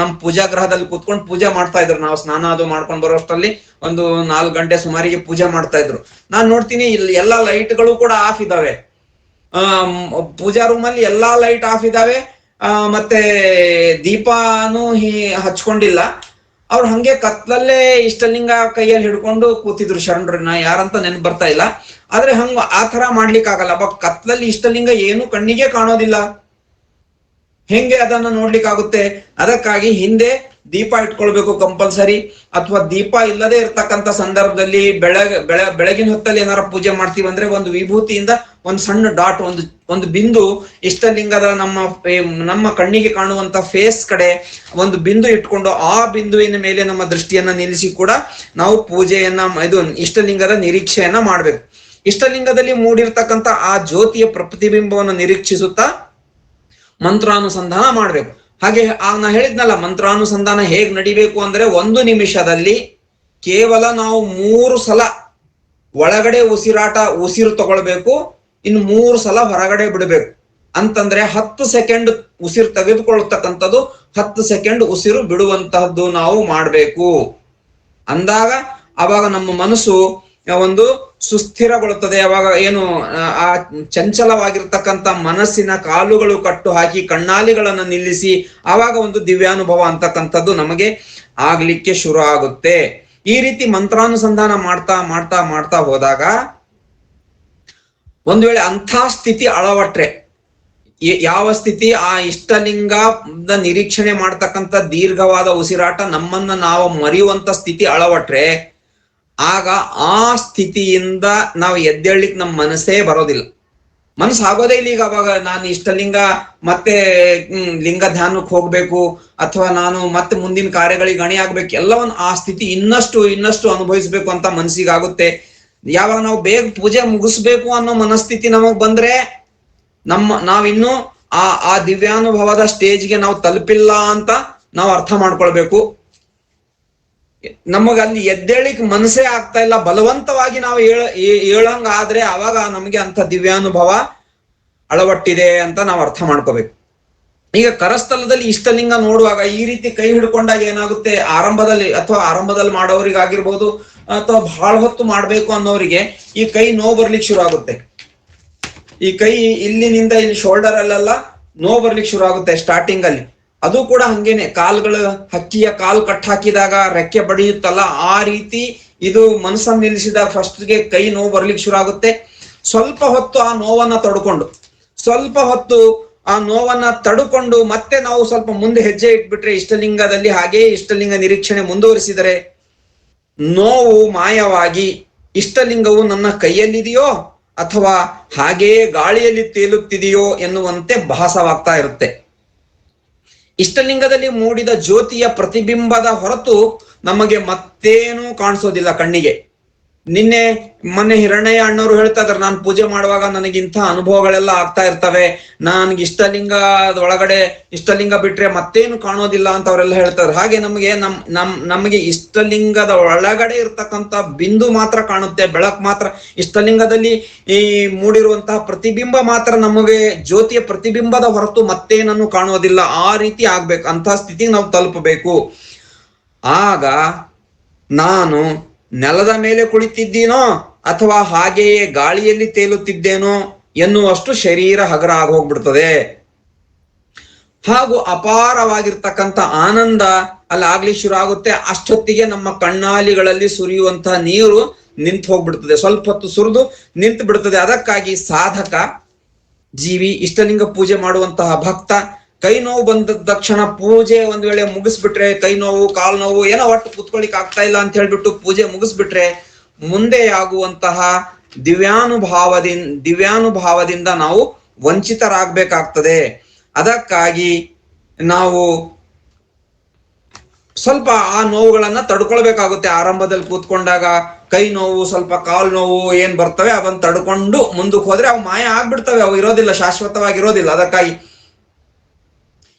ನಮ್ ಪೂಜಾ ಗ್ರಹದಲ್ಲಿ ಕೂತ್ಕೊಂಡು ಪೂಜೆ ಮಾಡ್ತಾ ಇದ್ರು. ನಾವು ಸ್ನಾನ ಅದು ಮಾಡ್ಕೊಂಡು ಬರೋಷ್ಟರಲ್ಲಿ ಒಂದು 4 ಗಂಟೆ ಸುಮಾರಿಗೆ ಪೂಜೆ ಮಾಡ್ತಾ ಇದ್ರು. ನಾನ್ ನೋಡ್ತೀನಿ ಇಲ್ಲಿ ಎಲ್ಲಾ ಲೈಟ್ಗಳು ಕೂಡ ಆಫ್ ಇದಾವೆ. ಪೂಜಾ ರೂಮ್ ಅಲ್ಲಿ ಎಲ್ಲಾ ಲೈಟ್ ಆಫ್ ಇದಾವೆ. ಮತ್ತೆ ದೀಪಾನು ಹಚ್ಕೊಂಡಿಲ್ಲ. ಅವ್ರು ಹಂಗೆ ಕತ್ಲಲ್ಲೇ ಇಷ್ಟಲಿಂಗ ಕೈಯಲ್ಲಿ ಹಿಡ್ಕೊಂಡು ಕೂತಿದ್ರು ಶರಣರನ್ನ. ಯಾರಂತ ನೆನ್ಪು ಬರ್ತಾ ಇಲ್ಲ. ಆದ್ರೆ ಆ ತರ ಮಾಡ್ಲಿಕ್ಕೆ ಆಗಲ್ಲ. ಕತ್ಲಲ್ಲಿ ಇಷ್ಟಲಿಂಗ ಏನು ಕಣ್ಣಿಗೆ ಕಾಣೋದಿಲ್ಲ, ಹೆಂಗೆ ಅದನ್ನ ನೋಡ್ಲಿಕ್ಕಾಗುತ್ತೆ? ಅದಕ್ಕಾಗಿ ಹಿಂದೆ ದೀಪ ಇಟ್ಕೊಳ್ಬೇಕು ಕಂಪಲ್ಸರಿ. ಅಥವಾ ದೀಪ ಇಲ್ಲದೆ ಇರ್ತಕ್ಕಂಥ ಸಂದರ್ಭದಲ್ಲಿ ಬೆಳಗಿನ ಹೊತ್ತಲ್ಲಿ ಏನಾರ ಪೂಜೆ ಮಾಡ್ತೀವಿ ಅಂದ್ರೆ ಒಂದು ವಿಭೂತಿಯಿಂದ ಒಂದು ಸಣ್ಣ ಡಾಟ್, ಒಂದು ಬಿಂದು ಇಷ್ಟಲಿಂಗದ ನಮ್ಮ ಕಣ್ಣಿಗೆ ಕಾಣುವಂತ ಫೇಸ್ ಕಡೆ ಒಂದು ಬಿಂದು ಇಟ್ಕೊಂಡು ಆ ಬಿಂದುವಿನ ಮೇಲೆ ನಮ್ಮ ದೃಷ್ಟಿಯನ್ನ ನಿಲ್ಲಿಸಿ ಕೂಡ ನಾವು ಪೂಜೆಯನ್ನ ಇಷ್ಟಲಿಂಗದ ನಿರೀಕ್ಷೆಯನ್ನ ಮಾಡ್ಬೇಕು. ಇಷ್ಟಲಿಂಗದಲ್ಲಿ ಮೂಡಿರ್ತಕ್ಕಂಥ ಆ ಜ್ಯೋತಿಯ ಪ್ರತಿಬಿಂಬವನ್ನು ನಿರೀಕ್ಷಿಸುತ್ತಾ ಮಂತ್ರಾನುಸಂಧಾನ ಮಾಡ್ಬೇಕು. ಹಾಗೆ ನಾ ಹೇಳಿದ್ನಲ್ಲ, ಮಂತ್ರಾನುಸಂಧಾನ ಹೇಗ್ ನಡಿಬೇಕು ಅಂದ್ರೆ 1 ನಿಮಿಷದಲ್ಲಿ ಕೇವಲ ನಾವು 3 ಸಲ ಒಳಗಡೆ ಉಸಿರು ತಗೊಳ್ಬೇಕು, ಇನ್ನು 3 ಸಲ ಹೊರಗಡೆ ಬಿಡಬೇಕು. ಅಂತಂದ್ರೆ 10 ಸೆಕೆಂಡ್ ಉಸಿರು ತೆಗೆದುಕೊಳ್ಳತಕ್ಕಂಥದ್ದು, 10 ಸೆಕೆಂಡ್ ಉಸಿರು ಬಿಡುವಂತಹದ್ದು ನಾವು ಮಾಡ್ಬೇಕು. ಅಂದಾಗ ಅವಾಗ ನಮ್ಮ ಮನಸ್ಸು ಒಂದು ಸುಸ್ಥಿರಗೊಳ್ಳುತ್ತದೆ. ಅವಾಗ ಏನು ಆ ಚಂಚಲವಾಗಿರ್ತಕ್ಕಂಥ ಮನಸ್ಸಿನ ಕಾಲುಗಳು ಕಟ್ಟು ಹಾಕಿ ಕಣ್ಣಾಲಿಗಳನ್ನ ನಿಲ್ಲಿಸಿ ಆವಾಗ ಒಂದು ದಿವ್ಯಾನುಭವ ಅಂತಕ್ಕಂಥದ್ದು ನಮಗೆ ಆಗ್ಲಿಕ್ಕೆ ಶುರು ಆಗುತ್ತೆ. ಈ ರೀತಿ ಮಂತ್ರಾನುಸಂಧಾನ ಮಾಡ್ತಾ ಮಾಡ್ತಾ ಮಾಡ್ತಾ ಹೋದಾಗ ಒಂದು ವೇಳೆ ಅಂಥ ಸ್ಥಿತಿ ಅಳವಟ್ರೆ, ಯಾವ ಸ್ಥಿತಿ, ಆ ಇಷ್ಟಲಿಂಗದ ನಿರೀಕ್ಷಣೆ ಮಾಡ್ತಕ್ಕಂಥ ದೀರ್ಘವಾದ ಉಸಿರಾಟ ನಮ್ಮನ್ನ ನಾವು ಮರೆಯುವಂತ ಸ್ಥಿತಿ ಅಳವಟ್ರೆ, ಆಗ ಆ ಸ್ಥಿತಿಯಿಂದ ನಾವು ಎದ್ದೇಳ್ಲಿಕ್ಕೆ ನಮ್ಮ ಮನಸ್ಸೇ ಬರೋದಿಲ್ಲ. ಮನಸ್ಸು ಆಗೋದೇ ಇಲ್ಲ. ಈಗ ಅವಾಗ ನಾನು ಇಷ್ಟಲಿಂಗ ಮತ್ತೆ ಲಿಂಗ ಧ್ಯಾನಕ್ಕೆ ಹೋಗ್ಬೇಕು ಅಥವಾ ನಾನು ಮತ್ತೆ ಮುಂದಿನ ಕಾರ್ಯಗಳಿಗೆ ಗಣಿ ಆಗ್ಬೇಕು, ಎಲ್ಲವನ್ನು ಆ ಸ್ಥಿತಿ ಇನ್ನಷ್ಟು ಅನುಭವಿಸ್ಬೇಕು ಅಂತ ಮನಸ್ಸಿಗಾಗುತ್ತೆ. ಯಾವಾಗ ನಾವು ಬೇಗ ಪೂಜೆ ಮುಗಿಸ್ಬೇಕು ಅನ್ನೋ ಮನಸ್ಥಿತಿ ನಮಗ್ ಬಂದ್ರೆ ನಾವಿನ್ನು ಆ ದಿವ್ಯಾನುಭವದ ಸ್ಟೇಜ್ಗೆ ನಾವು ತಲುಪಿಲ್ಲ ಅಂತ ನಾವು ಅರ್ಥ ಮಾಡ್ಕೊಳ್ಬೇಕು. ನಮಗ ಅಲ್ಲಿ ಎದ್ದೇಳಿಕ್ ಮನಸ್ಸೇ ಆಗ್ತಾ ಇಲ್ಲ, ಬಲವಂತವಾಗಿ ನಾವು ಹೇಳಂಗ ಆದ್ರೆ ಅವಾಗ ನಮಗೆ ಅಂತ ದಿವ್ಯಾನುಭವ ಅಳವಟ್ಟಿದೆ ಅಂತ ನಾವು ಅರ್ಥ ಮಾಡ್ಕೋಬೇಕು. ಈಗ ಕರಸ್ಥಲದಲ್ಲಿ ಇಷ್ಟಲಿಂಗ ನೋಡುವಾಗ ಈ ರೀತಿ ಕೈ ಹಿಡ್ಕೊಂಡಾಗ ಏನಾಗುತ್ತೆ, ಆರಂಭದಲ್ಲಿ ಮಾಡೋರಿಗಾಗಿರ್ಬೋದು ಅಥವಾ ಬಹಳ ಹೊತ್ತು ಮಾಡ್ಬೇಕು ಅನ್ನೋರಿಗೆ ಈ ಕೈ ನೋವು ಬರ್ಲಿಕ್ಕೆ ಶುರು ಆಗುತ್ತೆ. ಈ ಕೈ ಇಲ್ಲಿನಿಂದ ಇಲ್ಲಿ ಶೋಲ್ಡರ್ ಅಲ್ಲೆಲ್ಲ ನೋವು ಬರ್ಲಿಕ್ಕೆ ಶುರು ಆಗುತ್ತೆ ಸ್ಟಾರ್ಟಿಂಗ್ ಅಲ್ಲಿ. ಅದು ಕೂಡ ಹಂಗೇನೆ, ಹಕ್ಕಿಯ ಕಾಲು ಕಟ್ ಹಾಕಿದಾಗ ರೆಕ್ಕೆ ಬಡಿಯುತ್ತಲ್ಲ, ಆ ರೀತಿ ಇದು ಮನಸ್ಸನ್ನು ನಿಲ್ಲಿಸಿದಾಗ ಫಸ್ಟ್ಗೆ ಕೈ ನೋವು ಬರ್ಲಿಕ್ಕೆ ಶುರು ಆಗುತ್ತೆ. ಸ್ವಲ್ಪ ಹೊತ್ತು ಆ ನೋವನ್ನ ತಡ್ಕೊಂಡು ಮತ್ತೆ ನಾವು ಸ್ವಲ್ಪ ಮುಂದೆ ಹೆಜ್ಜೆ ಇಟ್ಬಿಟ್ರೆ ಇಷ್ಟಲಿಂಗದಲ್ಲಿ, ಹಾಗೆ ಇಷ್ಟಲಿಂಗ ನಿರೀಕ್ಷಣೆ ಮುಂದುವರಿಸಿದರೆ ನೋವು ಮಾಯವಾಗಿ ಇಷ್ಟಲಿಂಗವು ನನ್ನ ಕೈಯಲ್ಲಿದೆಯೋ ಅಥವಾ ಹಾಗೆಯೇ ಗಾಳಿಯಲ್ಲಿ ತೇಲುತ್ತಿದೆಯೋ ಎನ್ನುವಂತೆ ಭಾಸವಾಗ್ತಾ ಇರುತ್ತೆ. ಇಷ್ಟಲಿಂಗದಲ್ಲಿ ಮೂಡಿದ ಜ್ಯೋತಿಯ ಪ್ರತಿಬಿಂಬದ ಹೊರತು ನಮಗೆ ಮತ್ತೇನೂ ಕಾಣಿಸೋದಿಲ್ಲ ಕಣ್ಣಿಗೆ. ಮೊನ್ನೆ ಹಿರಣ್ಣಯ್ಯ ಅಣ್ಣವರು ಹೇಳ್ತಾ ಇದ್ದಾರೆ, ನಾನು ಪೂಜೆ ಮಾಡುವಾಗ ನನಗಿಂಥ ಅನುಭವಗಳೆಲ್ಲ ಆಗ್ತಾ ಇರ್ತವೆ, ನನ್ಗೆ ಇಷ್ಟಲಿಂಗ ಬಿಟ್ರೆ ಮತ್ತೇನು ಕಾಣೋದಿಲ್ಲ ಅಂತ ಅವರೆಲ್ಲ ಹೇಳ್ತಾರೆ. ಹಾಗೆ ನಮಗೆ ಇಷ್ಟಲಿಂಗದ ಒಳಗಡೆ ಇರ್ತಕ್ಕಂಥ ಬಿಂದು ಮಾತ್ರ ಕಾಣುತ್ತೆ, ಬೆಳಕು ಮಾತ್ರ. ಇಷ್ಟಲಿಂಗದಲ್ಲಿ ಈ ಮೂಡಿರುವಂತಹ ಪ್ರತಿಬಿಂಬ ಮಾತ್ರ ನಮಗೆ ಜ್ಯೋತಿಯ ಪ್ರತಿಬಿಂಬದ ಹೊರತು ಮತ್ತೇನನ್ನು ಕಾಣೋದಿಲ್ಲ. ಆ ರೀತಿ ಆಗ್ಬೇಕು, ಅಂತಹ ಸ್ಥಿತಿಗೆ ನಾವು ತಲುಪಬೇಕು. ಆಗ ನಾನು ನೆಲದ ಮೇಲೆ ಕುಳಿತಿದ್ದೀನೋ ಅಥವಾ ಹಾಗೆಯೇ ಗಾಳಿಯಲ್ಲಿ ತೇಲುತ್ತಿದ್ದೇನೋ ಎನ್ನುವಷ್ಟು ಶರೀರ ಹಗರ ಆಗೋಗ್ಬಿಡ್ತದೆ. ಹಾಗೂ ಅಪಾರವಾಗಿರ್ತಕ್ಕಂಥ ಆನಂದ ಅಲ್ಲಿ ಆಗ್ಲಿಕ್ಕೆ ಶುರು ಆಗುತ್ತೆ. ಅಷ್ಟೊತ್ತಿಗೆ ನಮ್ಮ ಕಣ್ಣಾಲಿಗಳಲ್ಲಿ ಸುರಿಯುವಂತಹ ನೀರು ನಿಂತು ಹೋಗ್ಬಿಡ್ತದೆ, ಸ್ವಲ್ಪ ಹೊತ್ತು ಸುರಿದು ನಿಂತು ಬಿಡ್ತದೆ. ಅದಕ್ಕಾಗಿ ಸಾಧಕ ಜೀವಿ, ಇಷ್ಟಲಿಂಗ ಪೂಜೆ ಮಾಡುವಂತಹ ಭಕ್ತ ಕೈ ನೋವು ಬಂದ ತಕ್ಷಣ ಪೂಜೆ ಒಂದ್ ವೇಳೆ ಮುಗಿಸ್ಬಿಟ್ರೆ, ಕೈ ನೋವು ಕಾಲು ನೋವು ಏನೋ ಒಟ್ಟು ಕುತ್ಕೊಳಿಕ್ ಆಗ್ತಾ ಇಲ್ಲ ಅಂತ ಹೇಳ್ಬಿಟ್ಟು ಪೂಜೆ ಮುಗಿಸ್ಬಿಟ್ರೆ ಮುಂದೆ ಆಗುವಂತಹ ದಿವ್ಯಾನುಭಾವದಿಂದ ನಾವು ವಂಚಿತರಾಗ್ಬೇಕಾಗ್ತದೆ. ಅದಕ್ಕಾಗಿ ನಾವು ಸ್ವಲ್ಪ ಆ ನೋವುಗಳನ್ನ ತಡ್ಕೊಳ್ಬೇಕಾಗುತ್ತೆ. ಆರಂಭದಲ್ಲಿ ಕೂತ್ಕೊಂಡಾಗ ಕೈ ನೋವು, ಸ್ವಲ್ಪ ಕಾಲು ನೋವು ಏನ್ ಬರ್ತವೆ ಅವನ್ನ ತಡ್ಕೊಂಡು ಮುಂದಕ್ಕೆ ಹೋದ್ರೆ ಅವು ಮಾಯ ಆಗ್ಬಿಡ್ತವೆ, ಅವು ಇರೋದಿಲ್ಲ, ಶಾಶ್ವತವಾಗಿರೋದಿಲ್ಲ. ಅದಕ್ಕಾಗಿ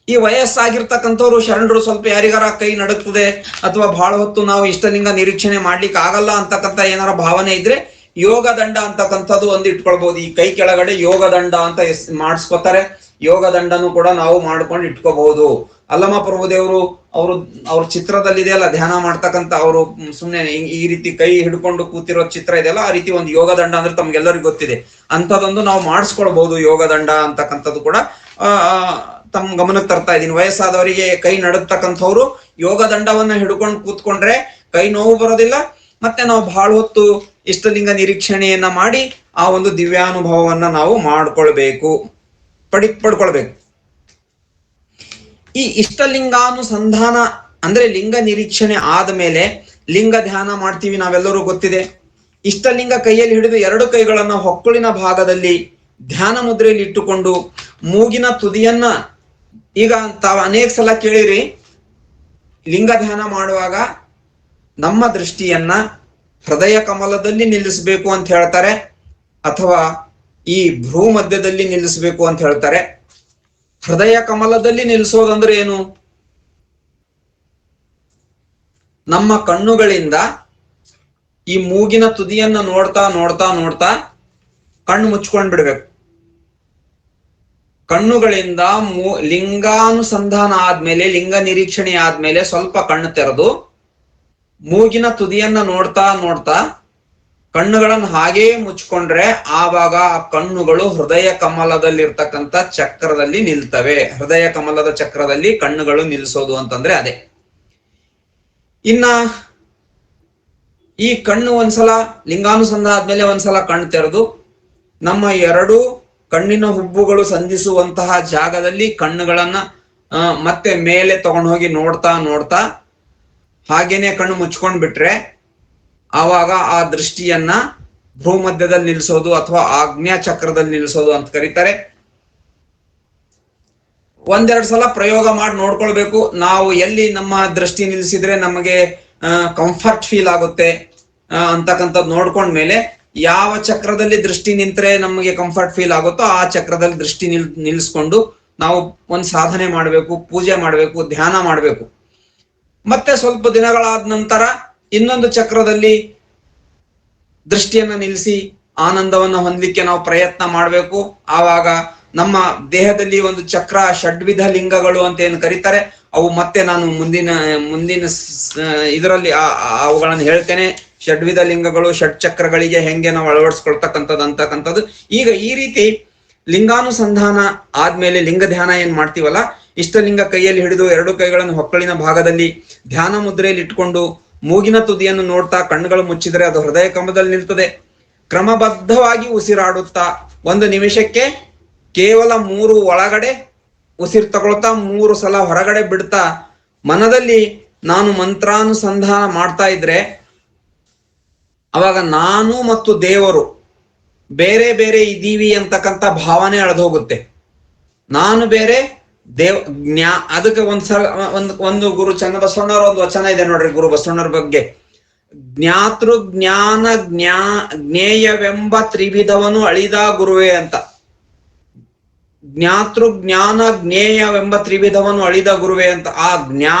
ಈ ವಯಸ್ಸಾಗಿರ್ತಕ್ಕಂಥವ್ರು ಶರಣರು ಸ್ವಲ್ಪ ಯಾರಿಗಾರ ಕೈ ನಡುಕ್ತದೆ ಅಥವಾ ಬಹಳ ಹೊತ್ತು ನಾವು ಇಷ್ಟಲಿಂಗ ನಿರೀಕ್ಷಣೆ ಮಾಡ್ಲಿಕ್ಕೆ ಆಗಲ್ಲ ಅಂತಕ್ಕಂಥ ಏನಾರ ಭಾವನೆ ಇದ್ರೆ ಯೋಗ ದಂಡ ಅಂತಕ್ಕಂಥದ್ದು ಒಂದು ಇಟ್ಕೊಳ್ಬಹುದು. ಈ ಕೈ ಕೆಳಗಡೆ ಯೋಗ ದಂಡ ಅಂತ ಮಾಡಿಸ್ಕೊತಾರೆ. ಯೋಗ ದಂಡನು ಕೂಡ ನಾವು ಮಾಡ್ಕೊಂಡು ಇಟ್ಕೋಬಹುದು. ಅಲ್ಲಮ್ಮ ಪ್ರಭುದೇವರು ಅವ್ರ ಚಿತ್ರದಲ್ಲಿದೆ ಅಲ್ಲ, ಧ್ಯಾನ ಮಾಡ್ತಕ್ಕಂಥ ಅವರು ಸುಮ್ನೆ ಈ ರೀತಿ ಕೈ ಹಿಡ್ಕೊಂಡು ಕೂತಿರೋ ಚಿತ್ರ ಇದೆಯಲ್ಲ, ಆ ರೀತಿ ಒಂದು ಯೋಗ ದಂಡ ಅಂದ್ರೆ ತಮ್ಗೆಲ್ಲರಿಗೂ ಗೊತ್ತಿದೆ. ಅಂಥದ್ದೊಂದು ನಾವು ಮಾಡಿಸ್ಕೊಳ್ಬಹುದು. ಯೋಗ ದಂಡ ಅಂತಕ್ಕಂಥದ್ದು ಕೂಡ ತಮ್ಮ ಗಮನಕ್ಕೆ ತರ್ತಾ ಇದ್ದೀನಿ. ವಯಸ್ಸಾದವರಿಗೆ ಕೈ ನಡುತ್ತಕ್ಕಂಥವ್ರು ಯೋಗ ದಂಡವನ್ನ ಹಿಡ್ಕೊಂಡು ಕೂತ್ಕೊಂಡ್ರೆ ಕೈ ನೋವು ಬರೋದಿಲ್ಲ, ಮತ್ತೆ ನಾವು ಬಹಳ ಹೊತ್ತು ಇಷ್ಟಲಿಂಗ ನಿರೀಕ್ಷಣೆಯನ್ನ ಮಾಡಿ ಆ ಒಂದು ದಿವ್ಯಾನುಭವವನ್ನ ನಾವು ಪಡ್ಕೊಳ್ಬೇಕು. ಈ ಇಷ್ಟಲಿಂಗಾನುಸಂಧಾನ ಅಂದ್ರೆ ಲಿಂಗ ನಿರೀಕ್ಷಣೆ ಆದ್ಮೇಲೆ ಲಿಂಗ ಧ್ಯಾನ ಮಾಡ್ತೀವಿ, ನಾವೆಲ್ಲರೂ ಗೊತ್ತಿದೆ. ಇಷ್ಟಲಿಂಗ ಕೈಯಲ್ಲಿ ಹಿಡಿದು ಎರಡು ಕೈಗಳನ್ನ ಹೊಕ್ಕುಳಿನ ಭಾಗದಲ್ಲಿ ಧ್ಯಾನ ಮುದ್ರೆಯಲ್ಲಿ ಇಟ್ಟುಕೊಂಡು ಮೂಗಿನ ತುದಿಯನ್ನ, ಈಗ ತಾವು ಅನೇಕ ಸಲ ಕೇಳಿರಿ, ಲಿಂಗ ಧ್ಯಾನ ಮಾಡುವಾಗ ನಮ್ಮ ದೃಷ್ಟಿಯನ್ನ ಹೃದಯ ಕಮಲದಲ್ಲಿ ನಿಲ್ಲಿಸಬೇಕು ಅಂತ ಹೇಳ್ತಾರೆ, ಅಥವಾ ಈ ಭ್ರೂ ಮಧ್ಯದಲ್ಲಿ ನಿಲ್ಲಿಸಬೇಕು ಅಂತ ಹೇಳ್ತಾರೆ. ಹೃದಯ ಕಮಲದಲ್ಲಿ ನಿಲ್ಲಿಸೋದಂದ್ರೆ ಏನು? ನಮ್ಮ ಕಣ್ಣುಗಳಿಂದ ಈ ಮೂಗಿನ ತುದಿಯನ್ನ ನೋಡ್ತಾ ನೋಡ್ತಾ ನೋಡ್ತಾ ಕಣ್ಣು ಮುಚ್ಕೊಂಡ್ ಬಿಡ್ಬೇಕು. ಕಣ್ಣುಗಳಿಂದ ಲಿಂಗಾನುಸಂಧಾನ ಆದ್ಮೇಲೆ, ಲಿಂಗ ನಿರೀಕ್ಷಣೆ ಆದ್ಮೇಲೆ ಸ್ವಲ್ಪ ಕಣ್ಣು ತೆರೆದು ಮೂಗಿನ ತುದಿಯನ್ನ ನೋಡ್ತಾ ನೋಡ್ತಾ ಕಣ್ಣುಗಳನ್ನು ಹಾಗೇ ಮುಚ್ಕೊಂಡ್ರೆ ಆವಾಗ ಆ ಕಣ್ಣುಗಳು ಹೃದಯ ಕಮಲದಲ್ಲಿರ್ತಕ್ಕಂಥ ಚಕ್ರದಲ್ಲಿ ನಿಲ್ತವೆ. ಹೃದಯ ಕಮಲದ ಚಕ್ರದಲ್ಲಿ ಕಣ್ಣುಗಳು ನಿಲ್ಲಿಸೋದು ಅಂತಂದ್ರೆ ಅದೇ. ಇನ್ನ ಈ ಕಣ್ಣು ಒಂದ್ಸಲ ಲಿಂಗಾನುಸಂಧಾನ ಆದ್ಮೇಲೆ ಒಂದ್ಸಲ ಕಣ್ಣು ತೆರೆದು ನಮ್ಮ ಎರಡು ಕಣ್ಣಿನ ಹುಬ್ಬುಗಳು ಸಂಧಿಸುವಂತಹ ಜಾಗದಲ್ಲಿ ಕಣ್ಣುಗಳನ್ನ ಮತ್ತೆ ಮೇಲೆ ತಗೊಂಡು ಹೋಗಿ ನೋಡ್ತಾ ನೋಡ್ತಾ ಹಾಗೇನೆ ಕಣ್ಣು ಮುಚ್ಕೊಂಡ್ ಬಿಟ್ರೆ ಆವಾಗ ಆ ದೃಷ್ಟಿಯನ್ನ ಭೂಮಧ್ಯದಲ್ಲಿ ನಿಲ್ಲಿಸೋದು ಅಥವಾ ಆಜ್ಞಾ ಚಕ್ರದಲ್ಲಿ ನಿಲ್ಲಿಸೋದು ಅಂತ ಕರೀತಾರೆ. ಒಂದೆರಡು ಸಲ ಪ್ರಯೋಗ ಮಾಡಿ ನೋಡ್ಕೊಳ್ಬೇಕು. ನಾವು ಎಲ್ಲಿ ನಮ್ಮ ದೃಷ್ಟಿ ನಿಲ್ಲಿಸಿದ್ರೆ ನಮಗೆ ಕಂಫರ್ಟ್ ಫೀಲ್ ಆಗುತ್ತೆ ಅಂತಕ್ಕಂಥದ್ದು ನೋಡ್ಕೊಂಡ್ಮೇಲೆ ಯಾವ ಚಕ್ರದಲ್ಲಿ ದೃಷ್ಟಿ ನಿಂತ್ರೆ ನಮಗೆ ಕಂಫರ್ಟ್ ಫೀಲ್ ಆಗುತ್ತೋ ಆ ಚಕ್ರದಲ್ಲಿ ದೃಷ್ಟಿ ನಿಲ್ಲಿಸ್ಕೊಂಡು ನಾವು ಒಂದು ಸಾಧನೆ ಮಾಡಬೇಕು, ಪೂಜೆ ಮಾಡಬೇಕು, ಧ್ಯಾನ ಮಾಡಬೇಕು. ಮತ್ತೆ ಸ್ವಲ್ಪ ದಿನಗಳಾದ ನಂತರ ಇನ್ನೊಂದು ಚಕ್ರದಲ್ಲಿ ದೃಷ್ಟಿಯನ್ನ ನಿಲ್ಲಿಸಿ ಆನಂದವನ್ನ ಹೊಂದಲಿಕ್ಕೆ ನಾವು ಪ್ರಯತ್ನ ಮಾಡಬೇಕು. ಆವಾಗ ನಮ್ಮ ದೇಹದಲ್ಲಿ ಒಂದು ಚಕ್ರ, ಷಡ್ವಿಧ ಲಿಂಗಗಳು ಅಂತ ಏನು ಕರೀತಾರೆ, ಅವು ಮತ್ತೆ ನಾನು ಮುಂದಿನ ಇದರಲ್ಲಿ ಅವುಗಳನ್ನು ಹೇಳ್ತೇನೆ. ಷಡ್ವಿಧ ಲಿಂಗಗಳು, ಷಡ್ಚಕ್ರಗಳಿಗೆ ಹೆಂಗೆ ನಾವು ಅಳವಡಿಸ್ಕೊಳ್ತಕ್ಕಂಥದ್ದು ಅಂತಕ್ಕಂಥದ್ದು. ಈಗ ಈ ರೀತಿ ಲಿಂಗಾನುಸಂಧಾನ ಆದ್ಮೇಲೆ ಲಿಂಗ ಧ್ಯಾನ ಏನ್ ಮಾಡ್ತೀವಲ್ಲ, ಇಷ್ಟಲಿಂಗ ಕೈಯಲ್ಲಿ ಹಿಡಿದು ಎರಡು ಕೈಗಳನ್ನು ಹೊಕ್ಕಳಿನ ಭಾಗದಲ್ಲಿ ಧ್ಯಾನ ಮುದ್ರೆಯಲ್ಲಿ ಇಟ್ಕೊಂಡು ಮೂಗಿನ ತುದಿಯನ್ನು ನೋಡ್ತಾ ಕಣ್ಣುಗಳು ಮುಚ್ಚಿದರೆ ಅದು ಹೃದಯ ಕಮಲದಲ್ಲಿ ನಿಲ್ತದೆ. ಕ್ರಮಬದ್ಧವಾಗಿ ಉಸಿರಾಡುತ್ತಾ ಒಂದು ನಿಮಿಷಕ್ಕೆ ಕೇವಲ 3 ಒಳಗಡೆ ಉಸಿರು ತಗೊಳ್ತಾ 3 ಸಲ ಹೊರಗಡೆ ಬಿಡ್ತಾ ಮನದಲ್ಲಿ ನಾನು ಮಂತ್ರಾನುಸಂಧಾನ ಮಾಡ್ತಾ ಇದ್ರೆ ಅವಾಗ ನಾನು ಮತ್ತು ದೇವರು ಬೇರೆ ಬೇರೆ ಇದ್ದೀವಿ ಅಂತಕ್ಕಂಥ ಭಾವನೆ ಅಳೆದು ಹೋಗುತ್ತೆ. ನಾನು ಬೇರೆ, ಅದಕ್ಕೆ ಒಂದ್ಸಲ ಒಂದು ಗುರು ಚನ್ನಬಸವಣ್ಣವ್ರ ಒಂದು ವಚನ ಇದೆ ನೋಡ್ರಿ, ಗುರು ಬಸವಣ್ಣರ ಬಗ್ಗೆ. ಜ್ಞಾತೃ ಜ್ಞಾನ ಜ್ಞೇಯವೆಂಬ ತ್ರಿವಿಧವನು ಅಳಿದ ಗುರುವೇ ಅಂತ. ಜ್ಞಾತೃ ಜ್ಞಾನ ಜ್ಞೇಯವೆಂಬ ತ್ರಿವಿಧವನು ಅಳಿದ ಗುರುವೇ ಅಂತ. ಆ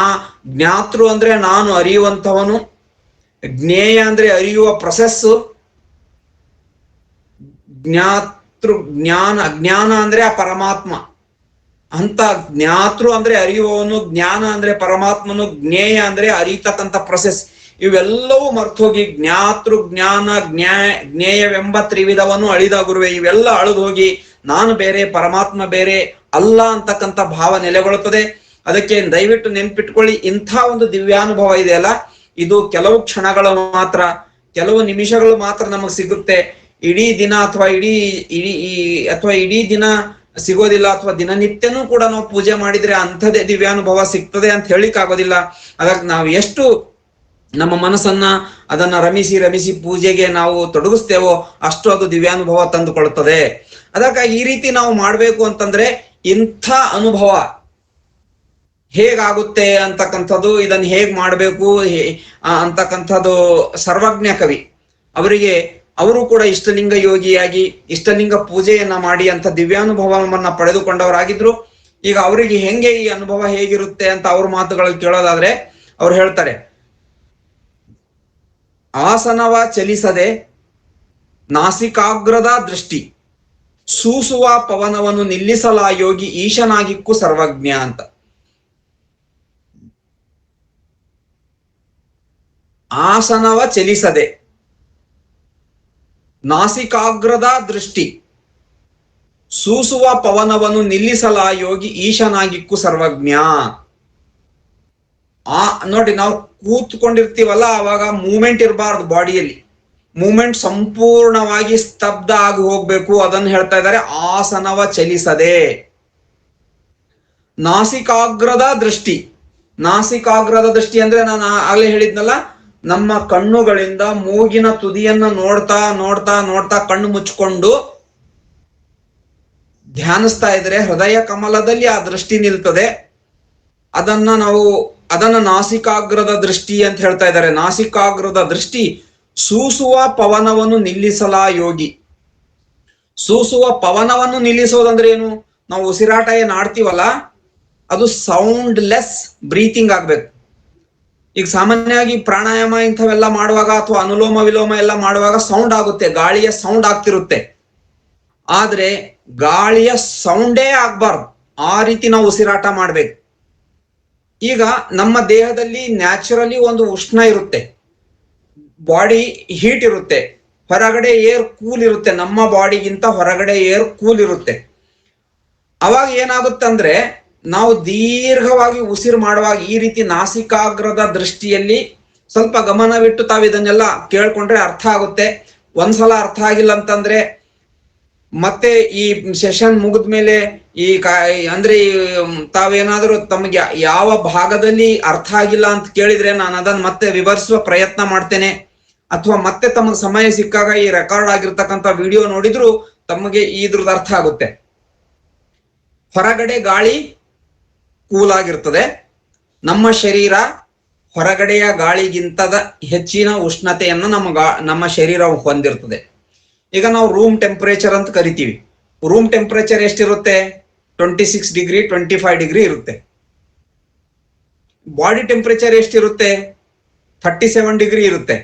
ಜ್ಞಾತೃ ಅಂದ್ರೆ ನಾನು ಅರಿಯುವಂತವನು, ಜ್ಞೇಯ ಅಂದ್ರೆ ಅರಿಯುವ ಪ್ರೊಸೆಸ್, ಜ್ಞಾನ ಅಂದ್ರೆ ಆ ಪರಮಾತ್ಮ ಅಂತ. ಜ್ಞಾತೃ ಅಂದ್ರೆ ಅರಿಯುವವನು, ಜ್ಞಾನ ಅಂದ್ರೆ ಪರಮಾತ್ಮನು, ಜ್ಞೇಯ ಅಂದ್ರೆ ಅರಿತಕ್ಕಂಥ ಪ್ರೊಸೆಸ್. ಇವೆಲ್ಲವೂ ಮರ್ತೋಗಿ ಜ್ಞಾತೃ ಜ್ಞಾನ ಜ್ಞೇಯವೆಂಬ ತ್ರಿವಿಧವನ್ನು ಅಳಿದ ಗುರುವೆ, ಇವೆಲ್ಲ ಅಳಿದು ಹೋಗಿ ನಾನು ಬೇರೆ, ಪರಮಾತ್ಮ ಬೇರೆ ಅಲ್ಲ ಅಂತಕ್ಕಂಥ ಭಾವ ನೆಲೆಗೊಳ್ಳುತ್ತದೆ. ಅದಕ್ಕೆ ದಯವಿಟ್ಟು ನೆನ್ಪಿಟ್ಕೊಳ್ಳಿ, ಇಂಥ ಒಂದು ದಿವ್ಯಾನುಭವ ಇದೆಯಲ್ಲ, ಇದು ಕೆಲವು ಕ್ಷಣಗಳು ಮಾತ್ರ, ಕೆಲವು ನಿಮಿಷಗಳು ಮಾತ್ರ ನಮಗೆ ಸಿಗುತ್ತೆ. ಇಡೀ ದಿನ ಅಥವಾ ಇಡೀ ದಿನ ಸಿಗೋದಿಲ್ಲ, ಅಥವಾ ದಿನನಿತ್ಯನೂ ಕೂಡ ನಾವು ಪೂಜೆ ಮಾಡಿದ್ರೆ ಅಂಥದೇ ದಿವ್ಯಾನುಭವ ಸಿಗ್ತದೆ ಅಂತ ಹೇಳಿಕ್ ಆಗೋದಿಲ್ಲ. ಅದಕ್ಕೆ ನಾವು ಎಷ್ಟು ನಮ್ಮ ಮನಸ್ಸನ್ನ ಅದನ್ನ ರಮಿಸಿ ಪೂಜೆಗೆ ನಾವು ತೊಡಗಿಸ್ತೇವೋ ಅಷ್ಟು ಅದು ದಿವ್ಯಾನುಭವ ತಂದುಕೊಳ್ತದೆ. ಅದಕ್ಕಾಗಿ ಈ ರೀತಿ ನಾವು ಮಾಡ್ಬೇಕು ಅಂತಂದ್ರೆ ಇಂಥ ಅನುಭವ ಹೇಗಾಗುತ್ತೆ ಅಂತಕ್ಕಂಥದ್ದು, ಇದನ್ನ ಹೇಗ್ ಮಾಡ್ಬೇಕು ಅಂತಕ್ಕಂಥದ್ದು ಸರ್ವಜ್ಞ ಕವಿ ಅವರಿಗೆ, ಅವರು ಕೂಡ ಇಷ್ಟಲಿಂಗ ಯೋಗಿಯಾಗಿ ಇಷ್ಟಲಿಂಗ ಪೂಜೆಯನ್ನ ಮಾಡಿ ಅಂತ ದಿವ್ಯಾನುಭವವನ್ನ ಪಡೆದುಕೊಂಡವರಾಗಿದ್ರು. ಈಗ ಅವರಿಗೆ ಹೆಂಗೆ ಈ ಅನುಭವ ಹೇಗಿರುತ್ತೆ ಅಂತ ಅವ್ರ ಮಾತುಗಳಲ್ಲಿ ಕೇಳೋದಾದ್ರೆ ಅವ್ರು ಹೇಳ್ತಾರೆ, ಆಸನವ ಚಲಿಸದೆ ನಾಸಿಕಾಗ್ರದ ದೃಷ್ಟಿ ಸೂಸುವ ಪವನವನ್ನು ನಿಲ್ಲಿಸಲ ಯೋಗಿ ಈಶನಾಗಿಕ್ಕು ಸರ್ವಜ್ಞ ಅಂತ. ಆಸನವ ಚಲಿಸದೆ ನಾಸಿಕಾಗ್ರದ ದೃಷ್ಟಿ ಸೂಸುವ ಪವನವನ್ನು ನಿಲ್ಲಿಸಲ ಯೋಗಿ ಈಶನಾಗಿಕ್ಕು ಸರ್ವಜ್ಞ. ನೋಡಿ, ನಾವು ಕೂತ್ಕೊಂಡಿರ್ತೀವಲ್ಲ ಅವಾಗ ಮೂಮೆಂಟ್ ಇರಬಾರ್ದು ಬಾಡಿಯಲ್ಲಿ, ಮೂಮೆಂಟ್ ಸಂಪೂರ್ಣವಾಗಿ ಸ್ತಬ್ಧ ಆಗಿ ಹೋಗ್ಬೇಕು. ಅದನ್ನು ಹೇಳ್ತಾ ಇದ್ದಾರೆ, ಆಸನವ ಚಲಿಸದೆ ನಾಸಿಕಾಗ್ರದ ದೃಷ್ಟಿ. ನಾಸಿಕಾಗ್ರದ ದೃಷ್ಟಿ ಅಂದ್ರೆ ನಾನು ಆಗ್ಲೇ ಹೇಳಿದ್ನಲ್ಲ, ನಮ್ಮ ಕಣ್ಣುಗಳಿಂದ ಮೂಗಿನ ತುದಿಯನ್ನ ನೋಡ್ತಾ ನೋಡ್ತಾ ನೋಡ್ತಾ ಕಣ್ಣು ಮುಚ್ಕೊಂಡು ಧ್ಯಾನಿಸ್ತಾ ಇದ್ರೆ ಹೃದಯ ಕಮಲದಲ್ಲಿ ಆ ದೃಷ್ಟಿ ನಿಲ್ತದೆ. ಅದನ್ನ ನಾಸಿಕಾಗ್ರದ ದೃಷ್ಟಿ ಅಂತ ಹೇಳ್ತಾ ಇದ್ದಾರೆ. ನಾಸಿಕಾಗ್ರದ ದೃಷ್ಟಿ ಸೂಸುವ ಪವನವನ್ನು ನಿಲ್ಲಿಸಲಾ ಯೋಗಿ. ಸೂಸುವ ಪವನವನ್ನು ನಿಲ್ಲಿಸೋದಂದ್ರೆ ಏನು? ನಾವು ಉಸಿರಾಟ ಏನ್ ಆಡ್ತೀವಲ್ಲ, ಅದು ಸೌಂಡ್ ಲೆಸ್ ಬ್ರೀತಿಂಗ್ ಆಗ್ಬೇಕು. ಈಗ ಸಾಮಾನ್ಯವಾಗಿ ಪ್ರಾಣಾಯಾಮ ಇಂಥವೆಲ್ಲ ಮಾಡುವಾಗ ಅಥವಾ ಅನುಲೋಮ ವಿಲೋಮ ಎಲ್ಲ ಮಾಡುವಾಗ ಸೌಂಡ್ ಆಗುತ್ತೆ, ಗಾಳಿಯ ಸೌಂಡ್ ಆಗ್ತಿರುತ್ತೆ. ಆದ್ರೆ ಗಾಳಿಯ ಸೌಂಡೇ ಆಗ್ಬಾರ್ದು, ಆ ರೀತಿ ನಾವು ಉಸಿರಾಟ ಮಾಡ್ಬೇಕು. ಈಗ ನಮ್ಮ ದೇಹದಲ್ಲಿ ನ್ಯಾಚುರಲಿ ಒಂದು ಉಷ್ಣ ಇರುತ್ತೆ, ಬಾಡಿ ಹೀಟ್ ಇರುತ್ತೆ, ಹೊರಗಡೆ ಏರ್ ಕೂಲ್ ಇರುತ್ತೆ. ನಮ್ಮ ಬಾಡಿಗಿಂತ ಹೊರಗಡೆ ಏರ್ ಕೂಲ್ ಇರುತ್ತೆ. ಅವಾಗ ಏನಾಗುತ್ತಂದ್ರೆ ನಾವು ದೀರ್ಘವಾಗಿ ಉಸಿರು ಮಾಡುವಾಗ ಈ ರೀತಿ ನಾಸಿಕಾಗ್ರದ ದೃಷ್ಟಿಯಲ್ಲಿ ಸ್ವಲ್ಪ ಗಮನವಿಟ್ಟು ತಾವು ಇದನ್ನೆಲ್ಲ ಕೇಳ್ಕೊಂಡ್ರೆ ಅರ್ಥ ಆಗುತ್ತೆ. ಒಂದ್ಸಲ ಅರ್ಥ ಆಗಿಲ್ಲ ಅಂತಂದ್ರೆ ಮತ್ತೆ ಈ ಸೆಷನ್ ಮುಗಿದ್ಮೇಲೆ ಅಂದ್ರೆ ತಾವೇನಾದ್ರೂ ತಮಗೆ ಯಾವ ಭಾಗದಲ್ಲಿ ಅರ್ಥ ಆಗಿಲ್ಲ ಅಂತ ಕೇಳಿದ್ರೆ ನಾನು ಅದನ್ನ ಮತ್ತೆ ವಿವರಿಸುವ ಪ್ರಯತ್ನ ಮಾಡ್ತೇನೆ. ಅಥವಾ ಮತ್ತೆ ತಮಗೆ ಸಮಯ ಸಿಕ್ಕಾಗ ಈ ರೆಕಾರ್ಡ್ ಆಗಿರ್ತಕ್ಕಂಥ ವಿಡಿಯೋ ನೋಡಿದ್ರು ತಮಗೆ ಇದ್ರದ್ದು ಅರ್ಥ ಆಗುತ್ತೆ. ಹೊರಗಡೆ ಗಾಳಿ ಕೂಲ್ ಆಗಿರ್ತದೆ, ನಮ್ಮ ಶರೀರ ಹೊರಗಡೆಯ ಗಾಳಿಗಿಂತದ ಹೆಚ್ಚಿನ ಉಷ್ಣತೆಯನ್ನು ನಮ್ಮ ಶರೀರ ಹೊಂದಿರ್ತದೆ. ಈಗ ನಾವು ರೂಮ್ ಟೆಂಪರೇಚರ್ ಅಂತ ಕರಿತೀವಿ. ರೂಮ್ ಟೆಂಪರೇಚರ್ ಎಷ್ಟಿರುತ್ತೆ? 26 ಡಿಗ್ರಿ 25 ಡಿಗ್ರಿ ಇರುತ್ತೆ. ಬಾಡಿ ಟೆಂಪರೇಚರ್ ಎಷ್ಟಿರುತ್ತೆ? 37 ಡಿಗ್ರಿ ಇರುತ್ತೆ.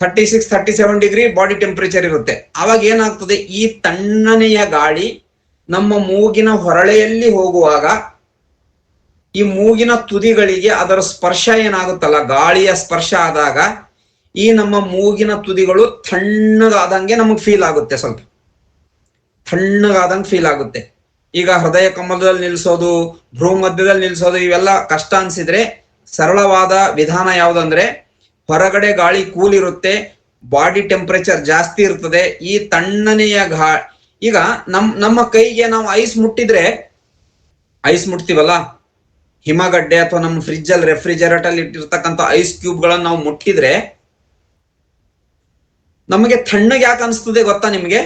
36-37 ಡಿಗ್ರಿ ಬಾಡಿ ಟೆಂಪರೇಚರ್ ಇರುತ್ತೆ. ಆವಾಗ ಏನಾಗ್ತದೆ, ಈ ತಣ್ಣನೆಯ ಗಾಳಿ ನಮ್ಮ ಮೂಗಿನ ಹೊರಳೆಯಲ್ಲಿ ಹೋಗುವಾಗ ಈ ಮೂಗಿನ ತುದಿಗಳಿಗೆ ಅದರ ಸ್ಪರ್ಶ ಏನಾಗುತ್ತಲ್ಲ, ಗಾಳಿಯ ಸ್ಪರ್ಶ ಆದಾಗ ಈ ನಮ್ಮ ಮೂಗಿನ ತುದಿಗಳು ತಣ್ಣಗಾದಂಗೆ ನಮಗೆ ಫೀಲ್ ಆಗುತ್ತೆ, ಸ್ವಲ್ಪ ತಣ್ಣಗಾದಂಗೆ ಫೀಲ್ ಆಗುತ್ತೆ. ಈಗ ಹೃದಯ ಕಮಲದಲ್ಲಿ ನಿಲ್ಸೋದು, ಭ್ರೂ ಮಧ್ಯದಲ್ಲಿ ನಿಲ್ಸೋದು ಇವೆಲ್ಲ ಕಷ್ಟ ಅನ್ಸಿದ್ರೆ ಸರಳವಾದ ವಿಧಾನ ಯಾವುದಂದ್ರೆ, ಹೊರಗಡೆ ಗಾಳಿ ಕೂಲ್ ಇರುತ್ತೆ, ಬಾಡಿ ಟೆಂಪರೇಚರ್ ಜಾಸ್ತಿ ಇರ್ತದೆ. ಈ ತಣ್ಣನೆಯ ಈಗ ನಮ್ಮ ಕೈಗೆ ನಾವು ಐಸ್ ಮುಟ್ತೀವಲ್ಲ, ಹಿಮಗಡ್ಡೆ ಅಥವಾ ನಮ್ಮ ಫ್ರಿಜ್ ಅಲ್ಲಿ ರೆಫ್ರಿಜರೇಟರ್ ಅಲ್ಲಿ ಇಟ್ಟಿರ್ತಕ್ಕಂಥ ಐಸ್ ಕ್ಯೂಬ್ ಗಳನ್ನ ನಾವು ಮುಟ್ಟಿದ್ರೆ ನಮಗೆ ತಣ್ಣಗೆ ಯಾಕೆ ಅನಿಸ್ತದೆ ಗೊತ್ತಾ ನಿಮ್ಗೆ?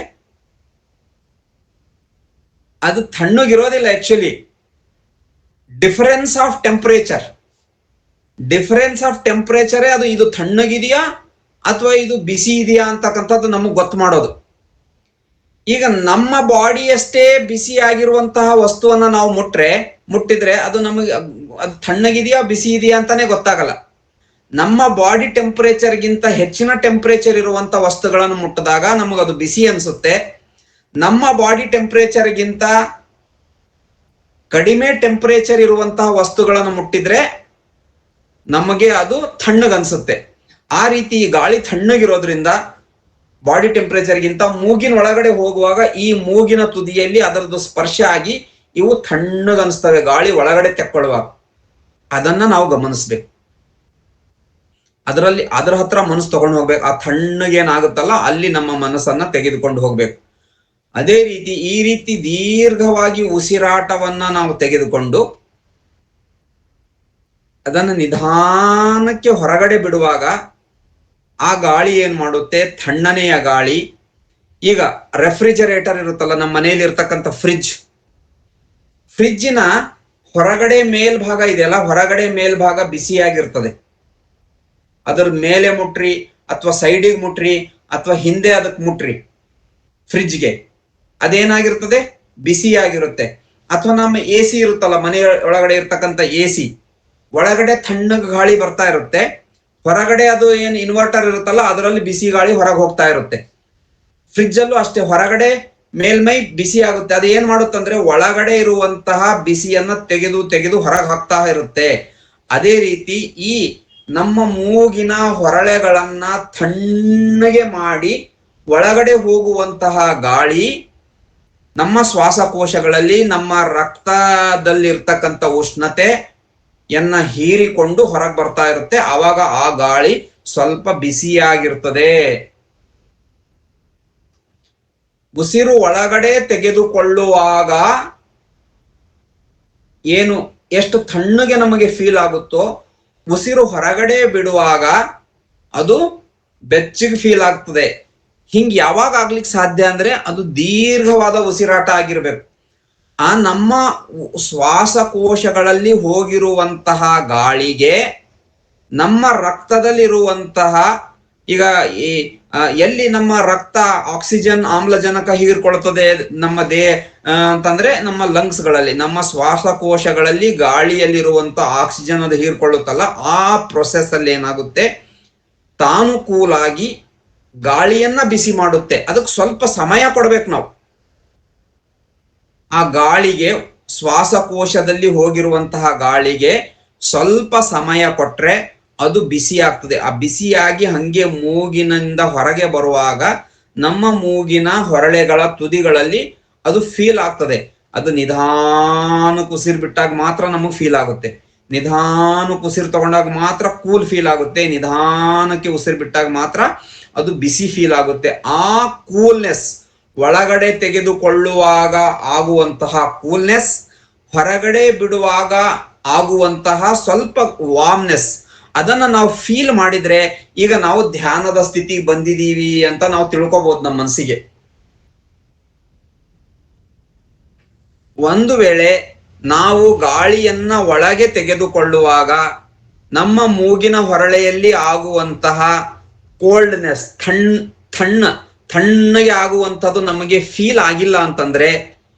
ಅದು ತಣ್ಣಗಿರೋದಿಲ್ಲ, ಆಕ್ಚುಲಿ ಡಿಫರೆನ್ಸ್ ಆಫ್ ಟೆಂಪರೇಚರ್ ಅದು ಇದು ತಣ್ಣಗಿದೆಯಾ ಅಥವಾ ಇದು ಬಿಸಿ ಇದೆಯಾ ಅಂತಕ್ಕಂಥದ್ದು ನಮಗೆ ಗೊತ್ತು ಮಾಡೋದು. ಈಗ ನಮ್ಮ ಬಾಡಿಯಷ್ಟೇ ಬಿಸಿ ಆಗಿರುವಂತಹ ವಸ್ತುವನ್ನ ನಾವು ಮುಟ್ಟಿದ್ರೆ ಅದು ನಮಗೆ ಅದು ತಣ್ಣಗಿದೆಯಾ ಬಿಸಿ ಇದೆಯಾ ಅಂತಾನೆ ಗೊತ್ತಾಗಲ್ಲ. ನಮ್ಮ ಬಾಡಿ ಟೆಂಪರೇಚರ್ಗಿಂತ ಹೆಚ್ಚಿನ ಟೆಂಪರೇಚರ್ ಇರುವಂತ ವಸ್ತುಗಳನ್ನು ಮುಟ್ಟಿದಾಗ ನಮಗದು ಬಿಸಿ ಅನ್ಸುತ್ತೆ. ನಮ್ಮ ಬಾಡಿ ಟೆಂಪರೇಚರ್ಗಿಂತ ಕಡಿಮೆ ಟೆಂಪರೇಚರ್ ಇರುವಂತಹ ವಸ್ತುಗಳನ್ನು ಮುಟ್ಟಿದ್ರೆ ನಮಗೆ ಅದು ತಣ್ಣಗನ್ಸುತ್ತೆ. ಆ ರೀತಿ ಗಾಳಿ ತಣ್ಣಗಿರೋದ್ರಿಂದ ಬಾಡಿ ಟೆಂಪರೇಚರ್ಗಿಂತ ಮೂಗಿನ ಒಳಗಡೆ ಹೋಗುವಾಗ ಈ ಮೂಗಿನ ತುದಿಯಲ್ಲಿ ಅದರದ್ದು ಸ್ಪರ್ಶ ಆಗಿ ಇವು ತಣ್ಣಗನ್ಸ್ತವೆ ಗಾಳಿ ಒಳಗಡೆ ತೆಕ್ಕೊಳ್ಳುವಾಗ. ಅದನ್ನ ನಾವು ಗಮನಿಸ್ಬೇಕು. ಅದರ ಹತ್ರ ಮನಸ್ಸು ತಗೊಂಡು ಹೋಗ್ಬೇಕು. ಆ ತಣ್ಣಗೇನಾಗುತ್ತಲ್ಲ ಅಲ್ಲಿ ನಮ್ಮ ಮನಸ್ಸನ್ನ ತೆಗೆದುಕೊಂಡು ಹೋಗ್ಬೇಕು. ಅದೇ ರೀತಿ ಈ ರೀತಿ ದೀರ್ಘವಾಗಿ ಉಸಿರಾಟವನ್ನ ನಾವು ತೆಗೆದುಕೊಂಡು ಅದನ್ನು ನಿಧಾನಕ್ಕೆ ಹೊರಗಡೆ ಬಿಡುವಾಗ ಆ ಗಾಳಿ ಏನ್ ಮಾಡುತ್ತೆ, ತಣ್ಣನೆಯ ಗಾಳಿ. ಈಗ ರೆಫ್ರಿಜರೇಟರ್ ಇರುತ್ತಲ್ಲ, ನಮ್ಮ ಮನೆಯಲ್ಲಿ ಇರ್ತಕ್ಕಂಥ ಫ್ರಿಜ್ಜಿನ ಹೊರಗಡೆ ಮೇಲ್ಭಾಗ ಇದೆಯಲ್ಲ, ಹೊರಗಡೆ ಮೇಲ್ಭಾಗ ಬಿಸಿಯಾಗಿರ್ತದೆ. ಅದ್ರ ಮೇಲೆ ಮುಟ್ರಿ ಅಥವಾ ಸೈಡಿಗೆ ಮುಟ್ರಿ ಅಥವಾ ಹಿಂದೆ ಅದಕ್ಕೆ ಮುಟ್ರಿ ಫ್ರಿಜ್ಗೆ, ಅದೇನಾಗಿರ್ತದೆ, ಬಿಸಿಯಾಗಿರುತ್ತೆ. ಅಥವಾ ನಮ್ಮ ಎ ಸಿ ಇರುತ್ತಲ್ಲ, ಮನೆ ಒಳಗಡೆ ಇರ್ತಕ್ಕಂಥ ಎ ಸಿ, ಒಳಗಡೆ ತಣ್ಣಗ ಗಾಳಿ ಬರ್ತಾ ಇರುತ್ತೆ, ಹೊರಗಡೆ ಅದು ಏನು ಇನ್ವರ್ಟರ್ ಇರುತ್ತಲ್ಲ ಅದರಲ್ಲಿ ಬಿಸಿ ಗಾಳಿ ಹೊರಗೆ ಹೋಗ್ತಾ ಇರುತ್ತೆ. ಫ್ರಿಜ್ ಅಲ್ಲೂ ಅಷ್ಟೇ, ಹೊರಗಡೆ ಮೇಲ್ಮೈ ಬಿಸಿ ಆಗುತ್ತೆ. ಅದು ಏನ್ ಮಾಡುತ್ತಂದ್ರೆ ಒಳಗಡೆ ಇರುವಂತಹ ಬಿಸಿಯನ್ನ ತೆಗೆದು ಹೊರಗೆ ಹಾಕ್ತಾ ಇರುತ್ತೆ. ಅದೇ ರೀತಿ ಈ ನಮ್ಮ ಮೂಗಿನ ಹೊರಳೆಗಳನ್ನ ತಣ್ಣಗೆ ಮಾಡಿ ಒಳಗಡೆ ಹೋಗುವಂತಹ ಗಾಳಿ ನಮ್ಮ ಶ್ವಾಸಕೋಶಗಳಲ್ಲಿ ನಮ್ಮ ರಕ್ತದಲ್ಲಿರ್ತಕ್ಕಂಥ ಉಷ್ಣತೆಯನ್ನ ಹೀರಿಕೊಂಡು ಹೊರಗೆ ಬರ್ತಾ ಇರುತ್ತೆ. ಆವಾಗ ಆ ಗಾಳಿ ಸ್ವಲ್ಪ ಬಿಸಿಯಾಗಿರ್ತದೆ. ಉಸಿರು ಒಳಗಡೆ ತೆಗೆದುಕೊಳ್ಳುವಾಗ ಏನು ಎಷ್ಟು ತಣ್ಣಗೆ ನಮಗೆ ಫೀಲ್ ಆಗುತ್ತೋ, ಉಸಿರು ಹೊರಗಡೆ ಬಿಡುವಾಗ ಅದು ಬೆಚ್ಚಗೆ ಫೀಲ್ ಆಗ್ತದೆ. ಹಿಂಗ್ ಯಾವಾಗ ಆಗ್ಲಿಕ್ಕೆ ಸಾಧ್ಯ ಅಂದ್ರೆ ಅದು ದೀರ್ಘವಾದ ಉಸಿರಾಟ ಆಗಿರ್ಬೇಕು. ಆ ನಮ್ಮ ಶ್ವಾಸಕೋಶಗಳಲ್ಲಿ ಹೋಗಿರುವಂತಹ ಗಾಳಿಗೆ ನಮ್ಮ ರಕ್ತದಲ್ಲಿರುವಂತಹ, ಈಗ ಎಲ್ಲಿ ನಮ್ಮ ರಕ್ತ ಆಕ್ಸಿಜನ್ ಆಮ್ಲಜನಕ ಹೀರ್ಕೊಳ್ತದೆ ನಮ್ಮ ಅಂತಂದ್ರೆ ನಮ್ಮ ಲಂಗ್ಸ್ ಗಳಲ್ಲಿ, ನಮ್ಮ ಶ್ವಾಸಕೋಶಗಳಲ್ಲಿ ಗಾಳಿಯಲ್ಲಿರುವಂತ ಆಕ್ಸಿಜನ್ ಅದು ಹೀರ್ಕೊಳ್ಳುತ್ತಲ್ಲ, ಆ ಪ್ರೊಸೆಸ್ ಅಲ್ಲಿ ಏನಾಗುತ್ತೆ, ತಾನು ಕೂಲಾಗಿ ಗಾಳಿಯನ್ನ ಬಿಸಿ ಮಾಡುತ್ತೆ. ಅದಕ್ಕೆ ಸ್ವಲ್ಪ ಸಮಯ ಕೊಡ್ಬೇಕು ನಾವು. ಆ ಗಾಳಿಗೆ, ಶ್ವಾಸಕೋಶದಲ್ಲಿ ಹೋಗಿರುವಂತಹ ಗಾಳಿಗೆ ಸ್ವಲ್ಪ ಸಮಯ ಕೊಟ್ರೆ ಅದು ಬಿಸಿ ಆಗ್ತದೆ. ಆ ಬಿಸಿಯಾಗಿ ಹಂಗೆ ಮೂಗಿನಿಂದ ಹೊರಗೆ ಬರುವಾಗ ನಮ್ಮ ಮೂಗಿನ ಹೊರಳೆಗಳ ತುದಿಗಳಲ್ಲಿ ಅದು ಫೀಲ್ ಆಗ್ತದೆ. ಅದು ನಿಧಾನಕ್ಕೆ ಉಸಿರು ಬಿಟ್ಟಾಗ ಮಾತ್ರ ನಮಗೆ ಫೀಲ್ ಆಗುತ್ತೆ. ನಿಧಾನಕ್ಕೆ ಉಸಿರು ತಗೊಂಡಾಗ ಮಾತ್ರ ಕೂಲ್ ಫೀಲ್ ಆಗುತ್ತೆ. ನಿಧಾನಕ್ಕೆ ಉಸಿರು ಬಿಟ್ಟಾಗ ಮಾತ್ರ ಅದು ಬಿಸಿ ಫೀಲ್ ಆಗುತ್ತೆ. ಆ ಕೂಲ್ನೆಸ್, ಒಳಗಡೆ ತೆಗೆದುಕೊಳ್ಳುವಾಗ ಆಗುವಂತಹ ಕೂಲ್ನೆಸ್, ಹೊರಗಡೆ ಬಿಡುವಾಗ ಆಗುವಂತಹ ಸ್ವಲ್ಪ ವಾರ್ಮ್ನೆಸ್, ಅದನ್ನ ನಾವು ಫೀಲ್ ಮಾಡಿದ್ರೆ ಈಗ ನಾವು ಧ್ಯಾನದ ಸ್ಥಿತಿಗೆ ಬಂದಿದೀವಿ ಅಂತ ನಾವು ತಿಳ್ಕೊಬಹುದು ನಮ್ಮ ಮನಸ್ಸಿಗೆ. ಒಂದು ವೇಳೆ ನಾವು ಗಾಳಿಯನ್ನ ಒಳಗೆ ತೆಗೆದುಕೊಳ್ಳುವಾಗ ನಮ್ಮ ಮೂಗಿನ ಹೊರಳೆಯಲ್ಲಿ ಆಗುವಂತಹ ಕೋಲ್ಡ್ನೆಸ್, ತಣ್ಣಗೆ ಆಗುವಂಥದ್ದು ನಮಗೆ ಫೀಲ್ ಆಗಿಲ್ಲ ಅಂತಂದ್ರೆ,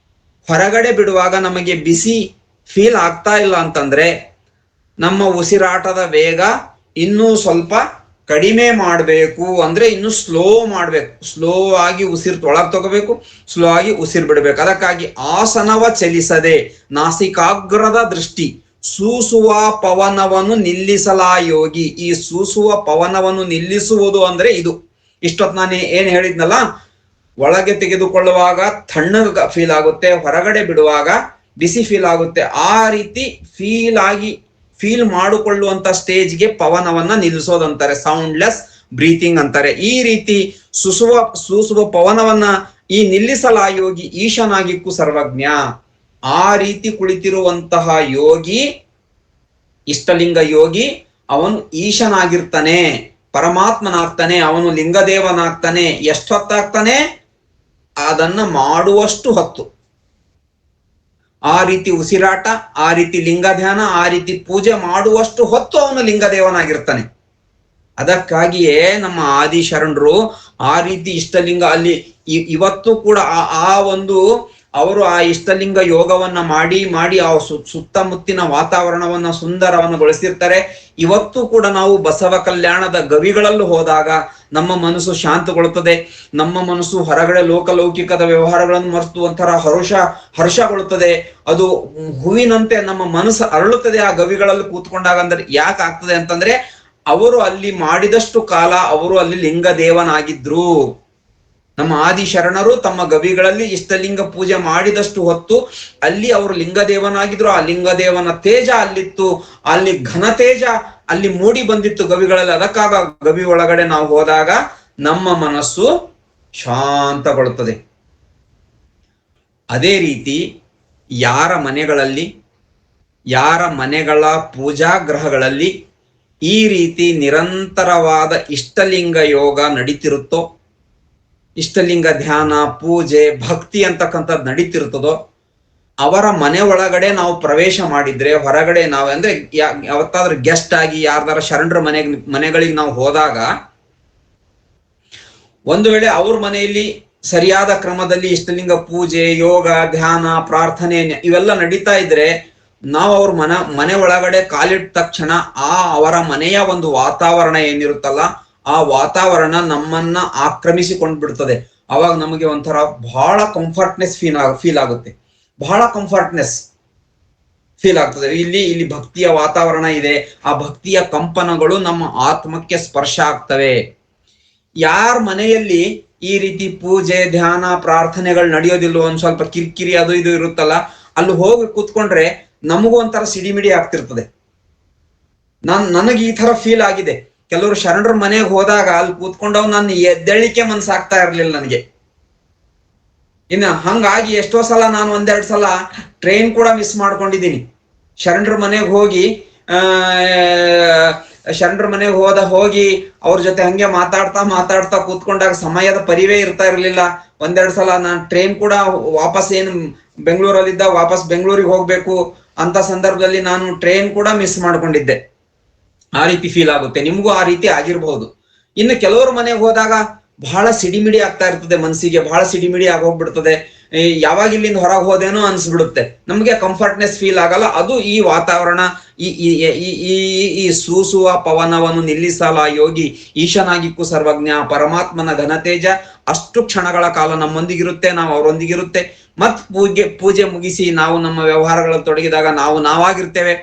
ಹೊರಗಡೆ ಬಿಡುವಾಗ ನಮಗೆ ಬಿಸಿ ಫೀಲ್ ಆಗ್ತಾ ಇಲ್ಲ ಅಂತಂದ್ರೆ, ನಮ್ಮ ಉಸಿರಾಟದ ವೇಗ ಇನ್ನೂ ಸ್ವಲ್ಪ ಕಡಿಮೆ ಮಾಡಬೇಕು. ಅಂದ್ರೆ ಇನ್ನು ಸ್ಲೋ ಮಾಡ್ಬೇಕು. ಸ್ಲೋ ಆಗಿ ಉಸಿರು ತೊಳಗ್ ತಗೋಬೇಕು, ಸ್ಲೋ ಆಗಿ ಉಸಿರು ಬಿಡಬೇಕು. ಅದಕ್ಕಾಗಿ ಆಸನವ ಚಲಿಸದೆ ನಾಸಿಕಾಗ್ರದ ದೃಷ್ಟಿ ಸೂಸುವ ಪವನವನ್ನು ನಿಲ್ಲಿಸಲಾ ಯೋಗಿ. ಈ ಸೂಸುವ ಪವನವನ್ನು ನಿಲ್ಲಿಸುವುದು ಅಂದ್ರೆ ಇದು. ಇಷ್ಟೊತ್ತು ನಾನು ಏನ್ ಹೇಳಿದ್ನಲ್ಲ, ಒಳಗೆ ತೆಗೆದುಕೊಳ್ಳುವಾಗ ತಣ್ಣಗ ಫೀಲ್ ಆಗುತ್ತೆ, ಹೊರಗಡೆ ಬಿಡುವಾಗ ಬಿಸಿ ಫೀಲ್ ಆಗುತ್ತೆ. ಆ ರೀತಿ ಫೀಲ್ ಮಾಡಿಕೊಳ್ಳುವಂತ ಸ್ಟೇಜ್ಗೆ ಪವನವನ್ನ ನಿಲ್ಲಿಸೋದಂತಾರೆ, ಸೌಂಡ್ಲೆಸ್ ಬ್ರೀತಿಂಗ್ ಅಂತಾರೆ. ಈ ರೀತಿ ಸೂಸುವ ಪವನವನ್ನ ಈ ನಿಲ್ಲಿಸಲಾ ಯೋಗಿ ಈಶನಾಗಿಕ್ಕು ಸರ್ವಜ್ಞ. ಆ ರೀತಿ ಕುಳಿತಿರುವಂತಹ ಯೋಗಿ, ಇಷ್ಟಲಿಂಗ ಯೋಗಿ, ಅವನು ಈಶನಾಗಿರ್ತಾನೆ, ಪರಮಾತ್ಮನಾಗ್ತಾನೆ, ಅವನು ಲಿಂಗದೇವನಾಗ್ತಾನೆ. ಎಷ್ಟೊತ್ತಾಗ್ತಾನೆ? ಅದನ್ನ ಮಾಡುವಷ್ಟು ಹೊತ್ತು. ಆ ರೀತಿ ಉಸಿರಾಟ, ಆ ರೀತಿ ಲಿಂಗ ಧ್ಯಾನ, ಆ ರೀತಿ ಪೂಜೆ ಮಾಡುವಷ್ಟು ಹೊತ್ತು ಅವನು ಲಿಂಗದೇವನಾಗಿರ್ತಾನೆ. ಅದಕ್ಕಾಗಿಯೇ ನಮ್ಮ ಆದಿ ಶರಣರು ಆ ರೀತಿ ಇಷ್ಟಲಿಂಗ ಅಲ್ಲಿ ಇವತ್ತು ಕೂಡ ಅವರು ಆ ಇಷ್ಟಲಿಂಗ ಯೋಗವನ್ನ ಮಾಡಿ ಆ ಸುತ್ತಮುತ್ತಿನ ವಾತಾವರಣವನ್ನ ಸುಂದರವನ್ನುಗೊಳಿಸಿರ್ತಾರೆ. ಇವತ್ತು ಕೂಡ ನಾವು ಬಸವ ಕಲ್ಯಾಣದ ಗವಿಗಳಲ್ಲೂ ಹೋದಾಗ ನಮ್ಮ ಮನಸ್ಸು ಶಾಂತಗೊಳ್ಳುತ್ತದೆ. ನಮ್ಮ ಮನಸ್ಸು ಹೊರಗಡೆ ಲೋಕಲೌಕಿಕದ ವ್ಯವಹಾರಗಳನ್ನು ಮರೆತು ಒಂಥರ ಹರ್ಷಗೊಳ್ಳುತ್ತದೆ. ಅದು ಹೂವಿನಂತೆ ನಮ್ಮ ಮನಸ್ಸು ಅರಳುತ್ತದೆ ಆ ಗವಿಗಳಲ್ಲಿ ಕೂತ್ಕೊಂಡಾಗ. ಅಂದ್ರೆ ಯಾಕೆ ಆಗ್ತದೆ ಅಂತಂದ್ರೆ, ಅವರು ಅಲ್ಲಿ ಮಾಡಿದಷ್ಟು ಕಾಲ ಅವರು ಅಲ್ಲಿ ಲಿಂಗದೇವನಾಗಿದ್ರು. ನಮ್ಮ ಆದಿ ಶರಣರು ತಮ್ಮ ಗವಿಗಳಲ್ಲಿ ಇಷ್ಟಲಿಂಗ ಪೂಜೆ ಮಾಡಿದಷ್ಟು ಹೊತ್ತು ಅಲ್ಲಿ ಅವರು ಲಿಂಗದೇವನಾಗಿದ್ರು. ಆ ಲಿಂಗದೇವನ ತೇಜ ಅಲ್ಲಿತ್ತು, ಅಲ್ಲಿ ಘನ ತೇಜ ಅಲ್ಲಿ ಮೂಡಿ ಬಂದಿತ್ತು ಗವಿಗಳಲ್ಲಿ. ಅದಕ್ಕಾಗ ಗವಿ ಒಳಗಡೆ ನಾವು ಹೋದಾಗ ನಮ್ಮ ಮನಸ್ಸು ಶಾಂತಗೊಳ್ಳುತ್ತದೆ. ಅದೇ ರೀತಿ ಯಾರ ಮನೆಗಳ ಪೂಜಾ ಗ್ರಹಗಳಲ್ಲಿ ಈ ರೀತಿ ನಿರಂತರವಾದ ಇಷ್ಟಲಿಂಗ ಯೋಗ ನಡೀತಿರುತ್ತೋ, ಇಷ್ಟಲಿಂಗ ಧ್ಯಾನ, ಪೂಜೆ, ಭಕ್ತಿ ಅಂತಕ್ಕಂಥದ್ದು ನಡೀತಿರ್ತದೋ, ಅವರ ಮನೆ ಒಳಗಡೆ ನಾವು ಪ್ರವೇಶ ಮಾಡಿದ್ರೆ, ಹೊರಗಡೆ ನಾವು ಅಂದ್ರೆ ಯಾವತ್ತಾದ್ರೂ ಗೆಸ್ಟ್ ಆಗಿ ಯಾರ್ದಾರ ಶರಣರ ಮನೆಗಳಿಗೆ ನಾವು ಹೋದಾಗ, ಒಂದು ವೇಳೆ ಅವ್ರ ಮನೆಯಲ್ಲಿ ಸರಿಯಾದ ಕ್ರಮದಲ್ಲಿ ಇಷ್ಟಲಿಂಗ ಪೂಜೆ, ಯೋಗ, ಧ್ಯಾನ, ಪ್ರಾರ್ಥನೆ ಇವೆಲ್ಲ ನಡೀತಾ ಇದ್ರೆ, ನಾವು ಅವ್ರ ಮನೆ ಒಳಗಡೆ ಕಾಲಿಟ್ಟ ತಕ್ಷಣ ಅವರ ಮನೆಯ ಒಂದು ವಾತಾವರಣ ಏನಿರುತ್ತಲ್ಲ, ಆ ವಾತಾವರಣ ನಮ್ಮನ್ನ ಆಕ್ರಮಿಸಿಕೊಂಡು ಬಿಡ್ತದೆ. ಅವಾಗ ನಮಗೆ ಒಂಥರ ಬಹಳ ಕಂಫರ್ಟ್ನೆಸ್ ಫೀಲ್ ಆಗುತ್ತೆ. ಬಹಳ ಕಂಫರ್ಟ್ನೆಸ್ ಫೀಲ್ ಆಗ್ತದೆ. ಇಲ್ಲಿ ಭಕ್ತಿಯ ವಾತಾವರಣ ಇದೆ. ಆ ಭಕ್ತಿಯ ಕಂಪನಗಳು ನಮ್ಮ ಆತ್ಮಕ್ಕೆ ಸ್ಪರ್ಶ ಆಗ್ತವೆ. ಯಾರ ಮನೆಯಲ್ಲಿ ಈ ರೀತಿ ಪೂಜೆ, ಧ್ಯಾನ, ಪ್ರಾರ್ಥನೆಗಳು ನಡೆಯೋದಿಲ್ಲ, ಒಂದ್ ಸ್ವಲ್ಪ ಕಿರಿಕಿರಿ ಅದು ಇದು ಇರುತ್ತಲ್ಲ, ಅಲ್ಲಿ ಹೋಗಿ ಕೂತ್ಕೊಂಡ್ರೆ ನಮಗೂ ಒಂಥರ ಸಿಡಿಮಿಡಿ ಆಗ್ತಿರ್ತದೆ. ನನಗೆ ಈ ತರ ಫೀಲ್ ಆಗಿದೆ. ಕೆಲವರು ಶರಣರ ಮನೆಗೆ ಹೋದಾಗ ಅಲ್ಲಿ ಕೂತ್ಕೊಂಡವ್ ನಾನು ಎದ್ದೇಳಿಕೆ ಮನ್ಸಾಗ್ತಾ ಇರ್ಲಿಲ್ಲ ನನಗೆ. ಇನ್ನು ಹಂಗಾಗಿ ಎಷ್ಟೋ ಸಲ ನಾನು ಒಂದೆರಡು ಸಲ ಟ್ರೈನ್ ಕೂಡ ಮಿಸ್ ಮಾಡ್ಕೊಂಡಿದ್ದೀನಿ. ಶರಣರ ಮನೆಗೆ ಹೋಗಿ ಶರಣರ ಮನೆಗೆ ಹೋಗಿ ಅವ್ರ ಜೊತೆ ಹಂಗೆ ಮಾತಾಡ್ತಾ ಕೂತ್ಕೊಂಡಾಗ ಸಮಯದ ಪರಿವೇ ಇರ್ತಾ ಇರ್ಲಿಲ್ಲ. ಒಂದೆರಡು ಸಲ ನಾನು ಟ್ರೈನ್ ಕೂಡ ವಾಪಸ್ ಬೆಂಗಳೂರಲ್ಲಿದ್ದ ವಾಪಸ್ ಬೆಂಗಳೂರಿಗೆ ಹೋಗ್ಬೇಕು ಅಂತ ಸಂದರ್ಭದಲ್ಲಿ ನಾನು ಟ್ರೈನ್ ಕೂಡ ಮಿಸ್ ಮಾಡ್ಕೊಂಡಿದ್ದೆ. ಆ ರೀತಿ ಫೀಲ್ ಆಗುತ್ತೆ, ನಿಮ್ಗೂ ಆ ರೀತಿ ಆಗಿರ್ಬಹುದು. ಇನ್ನು ಕೆಲವರು ಮನೆಗೆ ಹೋದಾಗ ಬಹಳ ಸಿಡಿಮಿಡಿ ಆಗ್ತಾ ಇರ್ತದೆ, ಮನಸ್ಸಿಗೆ ಬಹಳ ಸಿಡಿಮಿಡಿ ಆಗೋಗ್ಬಿಡ್ತದೆ. ಯಾವಾಗ ಇಲ್ಲಿಂದ ಹೊರಗೆ ಹೋದೇನೋ ಅನ್ಸ್ಬಿಡುತ್ತೆ, ನಮ್ಗೆ ಕಂಫರ್ಟ್ನೆಸ್ ಫೀಲ್ ಆಗಲ್ಲ. ಅದು ಈ ವಾತಾವರಣ, ಈ ಸೂಸುವ ಪವನವನ್ನು ನಿಲ್ಲಿಸಲ ಯೋಗಿ ಈಶನಾಗಿಕ್ಕು ಸರ್ವಜ್ಞ ಪರಮಾತ್ಮನ ಘನತೇಜ ಅಷ್ಟು ಕ್ಷಣಗಳ ಕಾಲ ನಮ್ಮೊಂದಿಗಿರುತ್ತೆ, ನಾವು ಅವರೊಂದಿಗಿರುತ್ತೆ. ಮತ್ ಪೂಜೆ ಮುಗಿಸಿ ನಾವು ನಮ್ಮ ವ್ಯವಹಾರಗಳಲ್ಲಿ ತೊಡಗಿದಾಗ ನಾವಾಗಿರ್ತೇವೆ.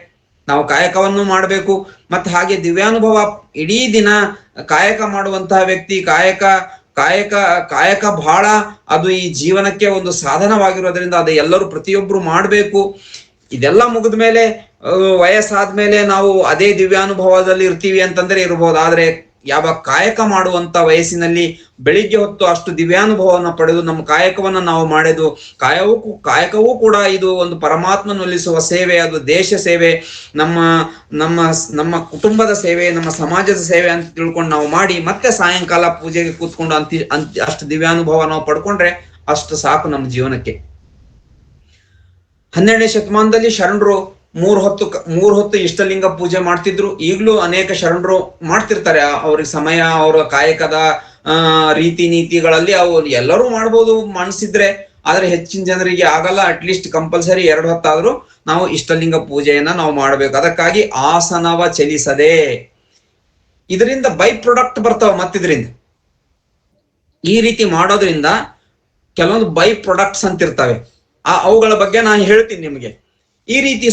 ನಾವು ಕಾಯಕವನ್ನು ಮಾಡಬೇಕು. ಮತ್ತೆ ಹಾಗೆ ದಿವ್ಯಾನುಭವ ಇಡೀ ದಿನ ಕಾಯಕ ಮಾಡುವಂತಹ ವ್ಯಕ್ತಿ, ಕಾಯಕ ಬಹಳ ಅದು ಈ ಜೀವನಕ್ಕೆ ಒಂದು ಸಾಧನವಾಗಿರೋದ್ರಿಂದ ಅದು ಎಲ್ಲರೂ ಪ್ರತಿಯೊಬ್ರು ಮಾಡಬೇಕು. ಇದೆಲ್ಲ ಮುಗಿದ ಮೇಲೆ ವಯಸ್ಸಾದ್ಮೇಲೆ ನಾವು ಅದೇ ದಿವ್ಯಾನುಭವದಲ್ಲಿ ಇರ್ತೀವಿ ಅಂತಂದ್ರೆ ಇರ್ಬೋದು. ಆದ್ರೆ ಯಾವ ಕಾಯಕ ಮಾಡುವಂತ ವಯಸ್ಸಿನಲ್ಲಿ ಬೆಳಿಗ್ಗೆ ಹೊತ್ತು ಅಷ್ಟು ದಿವ್ಯಾನುಭವವನ್ನು ಪಡೆದು ನಮ್ಮ ಕಾಯಕವನ್ನ ನಾವು ಮಾಡೋದು, ಕಾಯಕವೂ ಕೂಡ ಇದು ಒಂದು ಪರಮಾತ್ಮನೊಲಿಸುವ ಸೇವೆ, ಅದು ದೇಶ ಸೇವೆ, ನಮ್ಮ ಕುಟುಂಬದ ಸೇವೆ, ನಮ್ಮ ಸಮಾಜದ ಸೇವೆ ಅಂತ ತಿಳ್ಕೊಂಡು ನಾವು ಮಾಡಿ ಮತ್ತೆ ಸಾಯಂಕಾಲ ಪೂಜೆಗೆ ಕೂತ್ಕೊಂಡು ಅಷ್ಟು ದಿವ್ಯಾನುಭವ ನಾವು ಪಡ್ಕೊಂಡ್ರೆ ಅಷ್ಟು ಸಾಕು ನಮ್ಮ ಜೀವನಕ್ಕೆ. 12ನೇ ಶತಮಾನದಲ್ಲಿ ಶರಣರು ಮೂರು ಹೊತ್ತು ಇಷ್ಟಲಿಂಗ ಪೂಜೆ ಮಾಡ್ತಿದ್ರು. ಈಗಲೂ ಅನೇಕ ಶರಣರು ಮಾಡ್ತಿರ್ತಾರೆ. ಅವ್ರಿಗೆ ಸಮಯ, ಅವರ ಕಾಯಕದ ರೀತಿ ನೀತಿಗಳಲ್ಲಿ ಅವ್ರು ಎಲ್ಲರೂ ಮಾಡ್ಬೋದು ಮನಸ್ಸಿದ್ರೆ, ಆದ್ರೆ ಹೆಚ್ಚಿನ ಜನರಿಗೆ ಆಗಲ್ಲ. ಅಟ್ಲೀಸ್ಟ್ ಕಂಪಲ್ಸರಿ 2 ಹೊತ್ತಾದ್ರೂ ನಾವು ಇಷ್ಟಲಿಂಗ ಪೂಜೆಯನ್ನ ನಾವು ಮಾಡ್ಬೇಕು. ಅದಕ್ಕಾಗಿ ಆಸನವ ಚಲಿಸದೆ, ಇದರಿಂದ ಬೈ ಪ್ರೊಡಕ್ಟ್ ಬರ್ತಾವ. ಮತ್ತಿದ್ರಿಂದ ಈ ರೀತಿ ಮಾಡೋದ್ರಿಂದ ಕೆಲವೊಂದು ಬೈ ಪ್ರೊಡಕ್ಟ್ಸ್ ಅಂತಿರ್ತವೆ, ಅವುಗಳ ಬಗ್ಗೆ ನಾನು ಹೇಳ್ತೀನಿ ನಿಮಗೆ. ಈ ರೀತಿ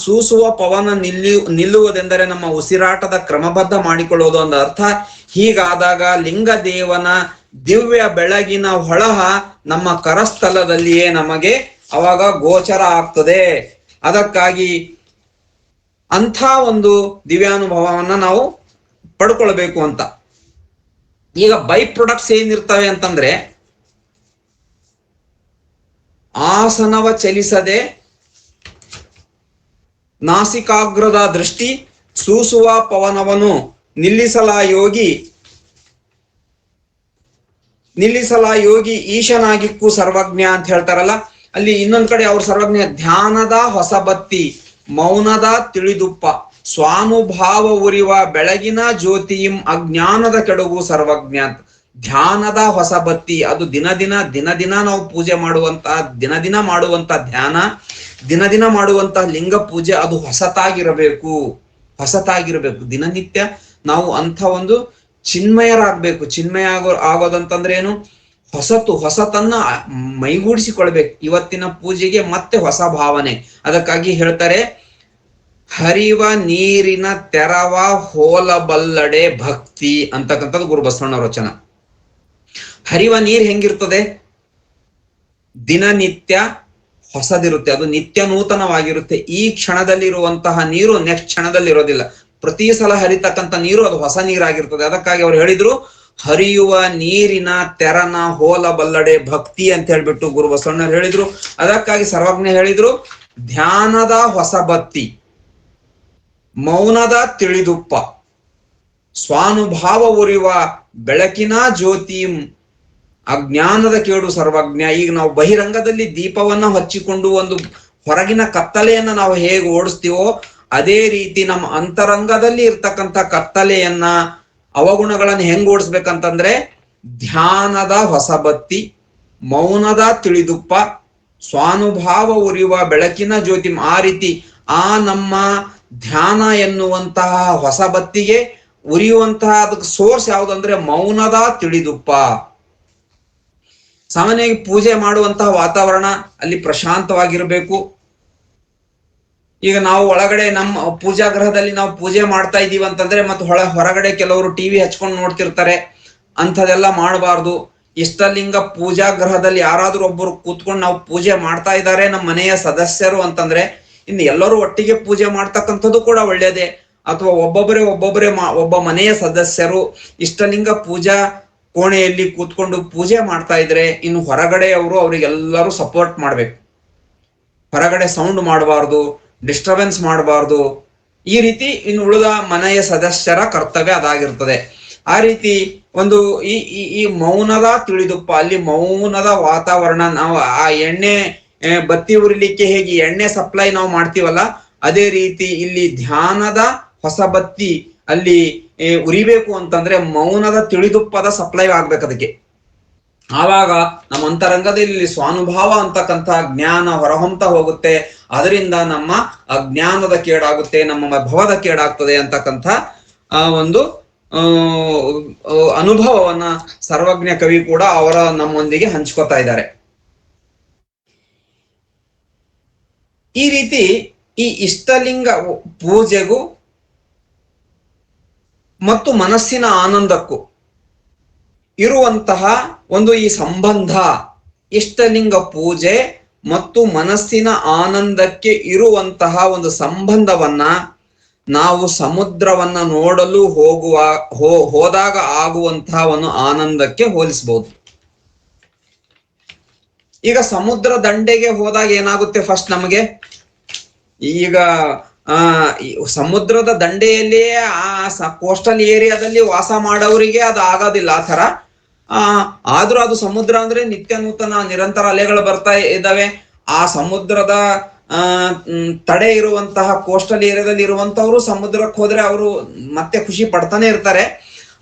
ಸೂಸುವ ಪವನ ನಿಲ್ಲುವುದೆಂದರೆ ನಮ್ಮ ಉಸಿರಾಟದ ಕ್ರಮಬದ್ಧ ಮಾಡಿಕೊಳ್ಳುವುದು ಒಂದು ಅರ್ಥ. ಹೀಗಾದಾಗ ಲಿಂಗದೇವನ ದಿವ್ಯ ಬೆಳಗಿನ ಹೊಳಹ ನಮ್ಮ ಕರಸ್ಥಲದಲ್ಲಿಯೇ ನಮಗೆ ಅವಾಗ ಗೋಚರ ಆಗ್ತದೆ. ಅದಕ್ಕಾಗಿ ಅಂಥ ಒಂದು ದಿವ್ಯಾನುಭವವನ್ನ ನಾವು ಪಡ್ಕೊಳ್ಬೇಕು ಅಂತ. ಈಗ ಬೈ ಪ್ರೊಡಕ್ಟ್ಸ್ ಏನಿರ್ತವೆ ಅಂತಂದ್ರೆ, ಆಸನವ ಚಲಿಸದೆ ನಾಸಿಕಾಗ್ರದ ದೃಷ್ಟಿ ಸೂಸುವ ಪವನವನ್ನು ನಿಲ್ಲಿಸಲ ಯೋಗಿ ಈಶನಾಗಿಕ್ಕು ಸರ್ವಜ್ಞ ಅಂತ ಹೇಳ್ತಾರಲ್ಲ, ಅಲ್ಲಿ ಇನ್ನೊಂದ್ ಕಡೆ ಅವ್ರ ಸರ್ವಜ್ಞ ಧ್ಯಾನದ ಹೊಸಬತ್ತಿ ಮೌನದ ತಿಳಿದುಪ್ಪ ಸ್ವಾನುಭಾವ ಉರಿವ ಬೆಳಗಿನ ಜ್ಯೋತಿಯಿಂ ಅಜ್ಞಾನದ ಕೆಡಗು ಸರ್ವಜ್ಞ ಅಂತ. ಧ್ಯಾನದ ಹೊಸಬತ್ತಿ, ಅದು ದಿನ ನಾವು ಪೂಜೆ ಮಾಡುವಂತಹ, ದಿನ ಮಾಡುವಂತ ಧ್ಯಾನ, ದಿನ ಮಾಡುವಂತಹ ಲಿಂಗ ಪೂಜೆ ಅದು ಹೊಸತಾಗಿರಬೇಕು. ದಿನನಿತ್ಯ ನಾವು ಅಂಥ ಒಂದು ಚಿನ್ಮಯರಾಗ್ಬೇಕು. ಚಿನ್ಮಯ ಆಗೋದಂತಂದ್ರೆ ಏನು? ಹೊಸತನ್ನ ಮೈಗೂಡಿಸಿಕೊಳ್ಬೇಕು. ಇವತ್ತಿನ ಪೂಜೆಗೆ ಮತ್ತೆ ಹೊಸ ಭಾವನೆ. ಅದಕ್ಕಾಗಿ ಹೇಳ್ತಾರೆ, ಹರಿವ ನೀರಿನ ತೆರವ ಹೋಲಬಲ್ಲಡೆ ಭಕ್ತಿ ಅಂತಕ್ಕಂಥದ್ದು ಗುರು ಬಸವಣ್ಣವ್ರ ವಚನ. ಹರಿವ ನೀರ್ ಹೆಂಗಿರ್ತದೆ? ದಿನನಿತ್ಯ ಹೊಸದಿರುತ್ತೆ, ಅದು ನಿತ್ಯ ನೂತನವಾಗಿರುತ್ತೆ. ಈ ಕ್ಷಣದಲ್ಲಿ ಇರುವಂತಹ ನೀರು ನೆಕ್ಸ್ಟ್ ಕ್ಷಣದಲ್ಲಿ ಇರೋದಿಲ್ಲ. ಪ್ರತಿ ಸಲ ಹರಿತಕ್ಕಂಥ ನೀರು ಅದು ಹೊಸ ನೀರಾಗಿರ್ತದೆ. ಅದಕ್ಕಾಗಿ ಅವ್ರು ಹೇಳಿದ್ರು, ಹರಿಯುವ ನೀರಿನ ತೆರನ ಹೋಲಬಲ್ಲಡೆ ಭಕ್ತಿ ಅಂತ ಹೇಳ್ಬಿಟ್ಟು ಗುರು ಬಸವಣ್ಣರು ಹೇಳಿದ್ರು. ಅದಕ್ಕಾಗಿ ಸರ್ವಜ್ಞ ಹೇಳಿದ್ರು, ಧ್ಯಾನದ ಹೊಸಬತ್ತಿ ಮೌನದ ತಿಳಿದುಪ್ಪ ಸ್ವಾನುಭಾವ ಉರಿವ ಬೆಳಕಿನ ಜ್ಯೋತಿ ಅಜ್ಞಾನದ ಕೇಡು ಸರ್ವಜ್ಞ. ಈಗ ನಾವು ಬಹಿರಂಗದಲ್ಲಿ ದೀಪವನ್ನ ಹಚ್ಚಿಕೊಂಡು ಒಂದು ಹೊರಗಿನ ಕತ್ತಲೆಯನ್ನ ನಾವು ಹೇಗೆ ಓಡಿಸ್ತೀವೋ ಅದೇ ರೀತಿ ನಮ್ಮ ಅಂತರಂಗದಲ್ಲಿ ಇರ್ತಕ್ಕಂಥ ಕತ್ತಲೆಯನ್ನ, ಅವಗುಣಗಳನ್ನ ಹೆಂಗ್ ಓಡಿಸ್ಬೇಕಂತಂದ್ರೆ ಧ್ಯಾನದ ಹೊಸಬತ್ತಿ ಮೌನದ ತಿಳಿದುಪ್ಪ ಸ್ವಾನುಭಾವ ಉರಿಯುವ ಬೆಳಕಿನ ಜ್ಯೋತಿ. ಆ ರೀತಿ ನಮ್ಮ ಧ್ಯಾನ ಎನ್ನುವಂತಹ ಹೊಸಬತ್ತಿಗೆ ಉರಿಯುವಂತಹ ಅದಕ್ಕೆ ಸೋರ್ಸ್ ಯಾವುದಂದ್ರೆ ಮೌನದ ತಿಳಿದುಪ್ಪ. ಸಾಮಾನ್ಯವಾಗಿ ಪೂಜೆ ಮಾಡುವಂತಹ ವಾತಾವರಣ ಅಲ್ಲಿ ಪ್ರಶಾಂತವಾಗಿರ್ಬೇಕು. ಈಗ ನಾವು ಒಳಗಡೆ ನಮ್ಮ ಪೂಜಾ ಗೃಹದಲ್ಲಿ ನಾವು ಪೂಜೆ ಮಾಡ್ತಾ ಇದೀವಿ ಅಂತಂದ್ರೆ ಮತ್ತೆ ಹೊರಗಡೆ ಕೆಲವರು ಟಿವಿ ಹಚ್ಕೊಂಡು ನೋಡ್ತಿರ್ತಾರೆ. ಅಂಥದೆಲ್ಲ ಮಾಡಬಾರ್ದು. ಇಷ್ಟಲಿಂಗ ಪೂಜಾ ಗೃಹದಲ್ಲಿ ಯಾರಾದ್ರೂ ಒಬ್ಬರು ಕೂತ್ಕೊಂಡು ನಾವು ಪೂಜೆ ಮಾಡ್ತಾ ಇದ್ದಾರೆ ನಮ್ಮ ಮನೆಯ ಸದಸ್ಯರು ಅಂತಂದ್ರೆ, ಇನ್ನು ಎಲ್ಲರೂ ಒಟ್ಟಿಗೆ ಪೂಜೆ ಮಾಡ್ತಕ್ಕಂಥದ್ದು ಕೂಡ ಒಳ್ಳೇದೇ. ಅಥವಾ ಒಬ್ಬೊಬ್ಬರೇ ಒಬ್ಬ ಮನೆಯ ಸದಸ್ಯರು ಇಷ್ಟಲಿಂಗ ಪೂಜಾ ಕೋಣೆಯಲ್ಲಿ ಕೂತ್ಕೊಂಡು ಪೂಜೆ ಮಾಡ್ತಾ ಇದ್ರೆ, ಇನ್ನು ಹೊರಗಡೆ ಅವರಿಗೆಲ್ಲರೂ ಸಪೋರ್ಟ್ ಮಾಡ್ಬೇಕು. ಹೊರಗಡೆ ಸೌಂಡ್ ಮಾಡಬಾರ್ದು, ಡಿಸ್ಟರ್ಬೆನ್ಸ್ ಮಾಡಬಾರ್ದು. ಈ ರೀತಿ ಇನ್ನು ಉಳಿದ ಮನೆಯ ಸದಸ್ಯರ ಕರ್ತವ್ಯ ಅದಾಗಿರ್ತದೆ. ಆ ರೀತಿ ಒಂದು ಈ ಮೌನದ ತಿಳಿದುಪ್ಪ, ಅಲ್ಲಿ ಮೌನದ ವಾತಾವರಣ. ನಾವು ಆ ಎಣ್ಣೆ ಬತ್ತಿ ಉರಿಲಿಕ್ಕೆ ಹೇಗೆ ಎಣ್ಣೆ ಸಪ್ಲೈ ನಾವು ಮಾಡ್ತೀವಲ್ಲ, ಅದೇ ರೀತಿ ಇಲ್ಲಿ ಧ್ಯಾನದ ಹೊಸ ಬತ್ತಿ ಅಲ್ಲಿ ಉರಿಬೇಕು ಅಂತಂದ್ರೆ ಮೌನದ ತಿಳಿದುಪ್ಪದ ಸಪ್ಲೈ ಆಗ್ಬೇಕು ಅದಕ್ಕೆ. ಆವಾಗ ನಮ್ಮ ಅಂತರಂಗದಲ್ಲಿ ಸ್ವಾನುಭಾವ ಅಂತಕ್ಕಂಥ ಜ್ಞಾನ ಹೊರಹೊಮ್ತ ಹೋಗುತ್ತೆ. ಅದರಿಂದ ನಮ್ಮ ಅಜ್ಞಾನದ ಕೇಡಾಗುತ್ತೆ, ನಮ್ಮ ಭವದ ಕೇಡಾಗ್ತದೆ ಅಂತಕ್ಕಂಥ ಒಂದು ಅನುಭವವನ್ನ ಸರ್ವಜ್ಞ ಕವಿ ಕೂಡ ಅವರ ನಮ್ಮೊಂದಿಗೆ ಹಂಚ್ಕೋತಾ ಇದ್ದಾರೆ. ಈ ರೀತಿ ಈ ಇಷ್ಟಲಿಂಗ ಪೂಜೆಗೂ ಮತ್ತು ಮನಸ್ಸಿನ ಆನಂದಕ್ಕೂ ಇರುವಂತಹ ಒಂದು ಈ ಸಂಬಂಧ, ಇಷ್ಟಲಿಂಗ ಪೂಜೆ ಮತ್ತು ಮನಸ್ಸಿನ ಆನಂದಕ್ಕೆ ಇರುವಂತಹ ಒಂದು ಸಂಬಂಧವನ್ನ ನಾವು ಸಮುದ್ರವನ್ನ ನೋಡಲು ಹೋದಾಗ ಆಗುವಂತಹ ಒಂದು ಆನಂದಕ್ಕೆ ಹೋಲಿಸಬಹುದು. ಈಗ ಸಮುದ್ರ ದಂಡೆಗೆ ಹೋದಾಗ ಏನಾಗುತ್ತೆ ಫಸ್ಟ್ ನಮಗೆ? ಈಗ ಸಮುದ್ರದ ದಂಡೆಯಲ್ಲಿಯೇ ಆ ಕೋಸ್ಟಲ್ ಏರಿಯಾದಲ್ಲಿ ವಾಸ ಮಾಡೋರಿಗೆ ಅದು ಆಗೋದಿಲ್ಲ ಆ ತರ. ಆದ್ರೂ ಅದು ಸಮುದ್ರ ಅಂದ್ರೆ ನಿತ್ಯ ನೂತನ ನಿರಂತರ ಅಲೆಗಳು ಬರ್ತಾ ಇದ್ದಾವೆ. ಆ ಸಮುದ್ರದ ತಡೆ ಇರುವಂತಹ ಕೋಸ್ಟಲ್ ಏರಿಯಾದಲ್ಲಿ ಇರುವಂತವ್ರು ಸಮುದ್ರಕ್ಕೆ ಹೋದ್ರೆ ಅವರು ಮತ್ತೆ ಖುಷಿ ಪಡ್ತಾನೆ ಇರ್ತಾರೆ.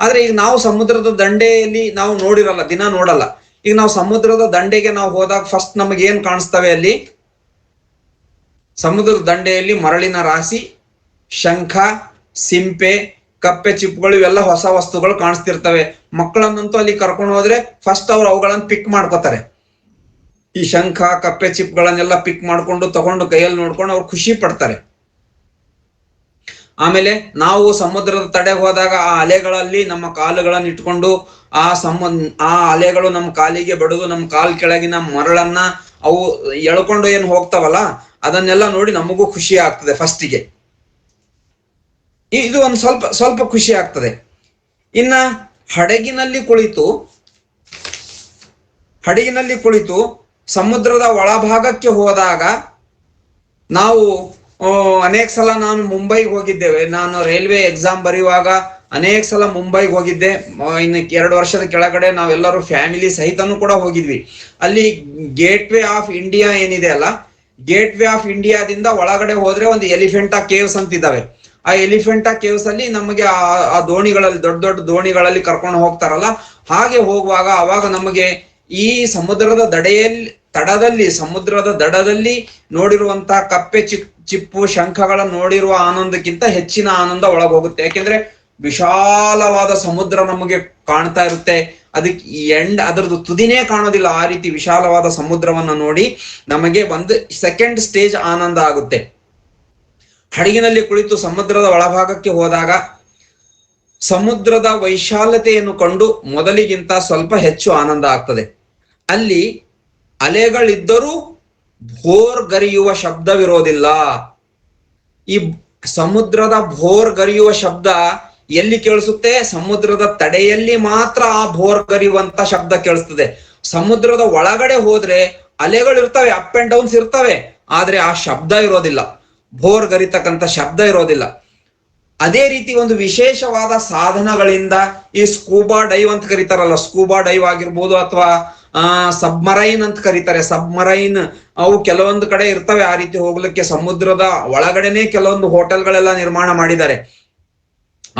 ಆದ್ರೆ ಈಗ ನಾವು ಸಮುದ್ರದ ದಂಡೆಯಲ್ಲಿ ನಾವು ನೋಡಿರಲ್ಲ, ದಿನ ನೋಡಲ್ಲ. ಈಗ ನಾವು ಸಮುದ್ರದ ದಂಡೆಗೆ ನಾವು ಹೋದಾಗ ಫಸ್ಟ್ ನಮಗೆ ಏನ್ ಕಾಣಿಸ್ತವೆ? ಅಲ್ಲಿ ಸಮುದ್ರದ ದಂಡೆಯಲ್ಲಿ ಮರಳಿನ ರಾಶಿ, ಶಂಖ, ಸಿಂಪೆ, ಕಪ್ಪೆ ಚಿಪ್ಪುಗಳು, ಇವೆಲ್ಲ ಹೊಸ ವಸ್ತುಗಳು ಕಾಣಿಸ್ತಿರ್ತವೆ. ಮಕ್ಕಳನ್ನಂತೂ ಅಲ್ಲಿ ಕರ್ಕೊಂಡು ಹೋದ್ರೆ ಫಸ್ಟ್ ಅವ್ರು ಅವುಗಳನ್ನ ಪಿಕ್ ಮಾಡ್ಕೋತಾರೆ. ಈ ಶಂಖ, ಕಪ್ಪೆ ಚಿಪ್ಗಳನ್ನೆಲ್ಲ ಪಿಕ್ ಮಾಡ್ಕೊಂಡು ತಗೊಂಡು ಕೈಯಲ್ಲಿ ನೋಡ್ಕೊಂಡು ಅವ್ರು ಖುಷಿ ಪಡ್ತಾರೆ. ಆಮೇಲೆ ನಾವು ಸಮುದ್ರದ ತಡೆಗೆ ಹೋದಾಗ ಆ ಅಲೆಗಳಲ್ಲಿ ನಮ್ಮ ಕಾಲುಗಳನ್ನ ಇಟ್ಕೊಂಡು ಆ ಅಲೆಗಳು ನಮ್ಮ ಕಾಲಿಗೆ ಬಡಿದು ನಮ್ಮ ಕಾಲ್ ಕೆಳಗಿನ ಮರಳನ್ನ ಅವು ಎಳ್ಕೊಂಡು ಏನ್ ಹೋಗ್ತಾವಲ್ಲ, ಅದನ್ನೆಲ್ಲ ನೋಡಿ ನಮಗೂ ಖುಷಿ ಆಗ್ತದೆ ಫಸ್ಟಿಗೆ. ಇದು ಒಂದು ಸ್ವಲ್ಪ ಖುಷಿ ಆಗ್ತದೆ. ಇನ್ನ ಹಡಗಿನಲ್ಲಿ ಕುಳಿತು ಸಮುದ್ರದ ಒಳಭಾಗಕ್ಕೆ ಹೋದಾಗ ನಾವು ಅನೇಕ ಸಲ ನಾನು ಮುಂಬೈಗೆ ಹೋಗಿದ್ದೇವೆ. ನಾನು ರೈಲ್ವೆ ಎಕ್ಸಾಮ್ ಬರೆಯುವಾಗ ಅನೇಕ ಸಲ ಮುಂಬೈಗೆ ಹೋಗಿದ್ದೆ. ಇನ್ನು 2 ವರ್ಷದ ಕೆಳಗಡೆ ನಾವೆಲ್ಲರೂ ಫ್ಯಾಮಿಲಿ ಸಹಿತನೂ ಕೂಡ ಹೋಗಿದ್ವಿ. ಅಲ್ಲಿ ಗೇಟ್ ವೇ ಆಫ್ ಇಂಡಿಯಾ ಏನಿದೆ ಅಲ್ಲ, ಗೇಟ್ ವೇ ಆಫ್ ಇಂಡಿಯಾದಿಂದ ಒಳಗಡೆ ಹೋದ್ರೆ ಒಂದು ಎಲಿಫೆಂಟಾ ಕೇವ್ಸ್ ಅಂತ ಇದಾವೆ. ಆ ಎಲಿಫೆಂಟಾ ಕೇವ್ಸ್ ಅಲ್ಲಿ ನಮಗೆ ಆ ದೋಣಿಗಳಲ್ಲಿ, ದೊಡ್ಡ ದೊಡ್ಡ ದೋಣಿಗಳಲ್ಲಿ ಕರ್ಕೊಂಡು ಹೋಗ್ತಾರಲ್ಲ, ಹಾಗೆ ಹೋಗುವಾಗ ಅವಾಗ ನಮಗೆ ಈ ಸಮುದ್ರದ ಸಮುದ್ರದ ದಡದಲ್ಲಿ ನೋಡಿರುವಂತಹ ಕಪ್ಪೆ ಚಿಪ್ಪು ಶಂಖಗಳನ್ನು ನೋಡಿರುವ ಆನಂದಕ್ಕಿಂತ ಹೆಚ್ಚಿನ ಆನಂದ ಒಳಗೋಗುತ್ತೆ. ಯಾಕೆಂದ್ರೆ ವಿಶಾಲವಾದ ಸಮುದ್ರ ನಮಗೆ ಕಾಣ್ತಾ ಇರುತ್ತೆ. ಅದರದ್ದು ತುದಿನೇ ಕಾಣೋದಿಲ್ಲ. ಆ ರೀತಿ ವಿಶಾಲವಾದ ಸಮುದ್ರವನ್ನ ನೋಡಿ ನಮಗೆ ಒಂದು ಸೆಕೆಂಡ್ ಸ್ಟೇಜ್ ಆನಂದ ಆಗುತ್ತೆ. ಹಡಗಿನಲ್ಲಿ ಕುಳಿತು ಸಮುದ್ರದ ಒಳಭಾಗಕ್ಕೆ ಹೋದಾಗ ಸಮುದ್ರದ ವೈಶಾಲ್ಯತೆಯನ್ನು ಕಂಡು ಮೊದಲಿಗಿಂತ ಸ್ವಲ್ಪ ಹೆಚ್ಚು ಆನಂದ ಆಗ್ತದೆ. ಅಲ್ಲಿ ಅಲೆಗಳಿದ್ದರೂ ಭೋರ್ಗರಿಯುವ ಶಬ್ದವಿರೋದಿಲ್ಲ. ಈ ಸಮುದ್ರದ ಭೋರ್ಗರಿಯುವ ಶಬ್ದ ಎಲ್ಲಿ ಕೇಳಿಸುತ್ತೆ? ಸಮುದ್ರದ ತಡೆಯಲ್ಲಿ ಮಾತ್ರ ಆ ಭೋರ್ಗರಿಯುವಂತ ಶಬ್ದ ಕೇಳಿಸ್ತದೆ. ಸಮುದ್ರದ ಒಳಗಡೆ ಹೋದ್ರೆ ಅಲೆಗಳಿರ್ತವೆ, ಅಪ್ ಅಂಡ್ ಡೌನ್ಸ್ ಇರ್ತವೆ, ಆದ್ರೆ ಆ ಶಬ್ದ ಇರೋದಿಲ್ಲ, ಭೋರ್ಗರಿತಕ್ಕಂಥ ಶಬ್ದ ಇರೋದಿಲ್ಲ. ಅದೇ ರೀತಿ ಒಂದು ವಿಶೇಷವಾದ ಸಾಧನಗಳಿಂದ ಈ ಸ್ಕೂಬಾ ಡೈವ್ ಅಂತ ಕರೀತಾರಲ್ಲ, ಸ್ಕೂಬಾ ಡೈವ್ ಆಗಿರ್ಬೋದು ಅಥವಾ ಸಬ್ಮರೈನ್ ಅಂತ ಕರೀತಾರೆ. ಸಬ್ಮರೈನ್ ಅವು ಕೆಲವೊಂದು ಕಡೆ ಇರ್ತವೆ. ಆ ರೀತಿ ಹೋಗ್ಲಿಕ್ಕೆ ಸಮುದ್ರದ ಒಳಗಡೆನೆ ಕೆಲವೊಂದು ಹೋಟೆಲ್ಗಳೆಲ್ಲ ನಿರ್ಮಾಣ ಮಾಡಿದ್ದಾರೆ.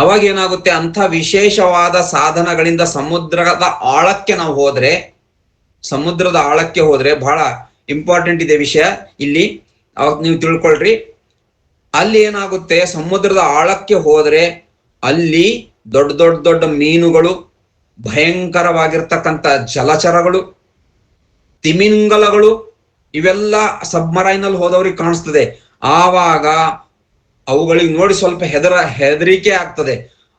ಅವಾಗ ಏನಾಗುತ್ತೆ, ಅಂಥ ವಿಶೇಷವಾದ ಸಾಧನಗಳಿಂದ ಸಮುದ್ರದ ಆಳಕ್ಕೆ ನಾವು ಹೋದ್ರೆ, ಸಮುದ್ರದ ಆಳಕ್ಕೆ ಹೋದ್ರೆ ಬಹಳ ಇಂಪಾರ್ಟೆಂಟ್ ಇದೆ ವಿಷಯ ಇಲ್ಲಿ, ಅವಾಗ ನೀವು ತಿಳ್ಕೊಳ್ರಿ. ಅಲ್ಲಿ ಏನಾಗುತ್ತೆ, ಸಮುದ್ರದ ಆಳಕ್ಕೆ ಹೋದ್ರೆ ಅಲ್ಲಿ ದೊಡ್ಡ ಮೀನುಗಳು, ಭಯಂಕರವಾಗಿರ್ತಕ್ಕಂಥ ಜಲಚರಗಳು, ತಿಮಿಂಗಲಗಳು, ಇವೆಲ್ಲ ಸಬ್ಮರೈನಲ್ಲಿ ಹೋದವ್ರಿಗೆ ಕಾಣಿಸ್ತದೆ. ಆವಾಗ ಅವುಗಳಿಗೆ ನೋಡಿ ಸ್ವಲ್ಪ ಹೆದರಿಕೆ ಆಗ್ತದೆ.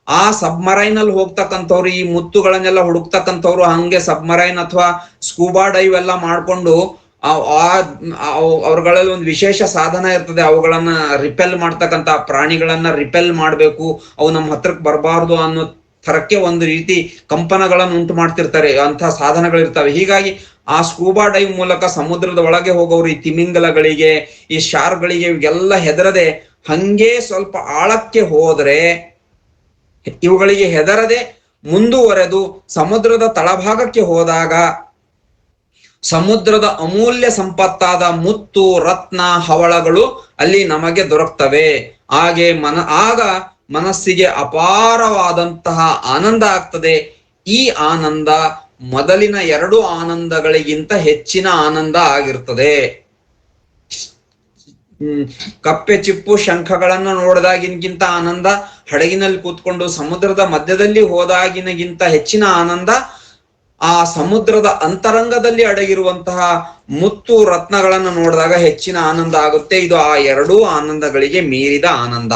ಆ ಸಬ್ಮರೈನಲ್ಲಿ ಹೋಗ್ತಕ್ಕಂಥವ್ರು, ಈ ಮುತ್ತುಗಳನ್ನೆಲ್ಲ ಹುಡುಕ್ತಕ್ಕಂಥವ್ರು, ಹಂಗೆ ಸಬ್ಮರೈನ್ ಅಥವಾ ಸ್ಕೂಬಾ ಡೈವ್ ಎಲ್ಲ ಮಾಡ್ಕೊಂಡು ಅವ್ರಗಳಲ್ಲಿ ಒಂದು ವಿಶೇಷ ಸಾಧನ ಇರ್ತದೆ. ಅವುಗಳನ್ನ ರಿಪೆಲ್ ಮಾಡ್ತಕ್ಕಂಥ ಪ್ರಾಣಿಗಳನ್ನ ರಿಪೆಲ್ ಮಾಡ್ಬೇಕು, ಅವು ನಮ್ಮ ಹತ್ರಕ್ಕೆ ಬರಬಾರ್ದು ಅನ್ನೋ ಥರಕ್ಕೆ ಒಂದು ರೀತಿ ಕಂಪನಗಳನ್ನು ಉಂಟು ಮಾಡ್ತಿರ್ತಾರೆ, ಅಂತಹ ಸಾಧನಗಳಿರ್ತವೆ. ಹೀಗಾಗಿ ಆ ಸ್ಕೂಬಾ ಡೈವ್ ಮೂಲಕ ಸಮುದ್ರದ ಒಳಗೆ ಹೋಗೋರು ಈ ತಿಮಿಂಗಲಗಳಿಗೆ, ಈ ಶಾರ್ಕ್ಗಳಿಗೆ ಇವೆಲ್ಲ ಹೆದರದೆ ಹಂಗೆ ಸ್ವಲ್ಪ ಆಳಕ್ಕೆ ಹೋದ್ರೆ, ಇವುಗಳಿಗೆ ಹೆದರದೆ ಮುಂದುವರೆದು ಸಮುದ್ರದ ತಳಭಾಗಕ್ಕೆ ಹೋದಾಗ ಸಮುದ್ರದ ಅಮೂಲ್ಯ ಸಂಪತ್ತಾದ ಮುತ್ತು, ರತ್ನ, ಹವಳಗಳು ಅಲ್ಲಿ ನಮಗೆ ದೊರಕ್ತವೆ. ಆಗ ಮನಸ್ಸಿಗೆ ಅಪಾರವಾದಂತಹ ಆನಂದ ಆಗ್ತದೆ. ಈ ಆನಂದ ಮೊದಲಿನ 2 ಆನಂದಗಳಿಗಿಂತ ಹೆಚ್ಚಿನ ಆನಂದ ಆಗಿರ್ತದೆ. ಕಪ್ಪೆ ಚಿಪ್ಪು ಶಂಖಗಳನ್ನ ನೋಡಿದಾಗಿನಗಿಂತ ಆನಂದ, ಹಡಗಿನಲ್ಲಿ ಕೂತ್ಕೊಂಡು ಸಮುದ್ರದ ಮಧ್ಯದಲ್ಲಿ ಹೋದಾಗಿನಗಿಂತ ಹೆಚ್ಚಿನ ಆನಂದ ಆ ಸಮುದ್ರದ ಅಂತರಂಗದಲ್ಲಿ ಅಡಗಿರುವಂತಹ ಮುತ್ತು ರತ್ನಗಳನ್ನು ನೋಡಿದಾಗ ಹೆಚ್ಚಿನ ಆನಂದ ಆಗುತ್ತೆ. ಇದು ಆ 2 ಆನಂದಗಳಿಗೆ ಮೀರಿದ ಆನಂದ.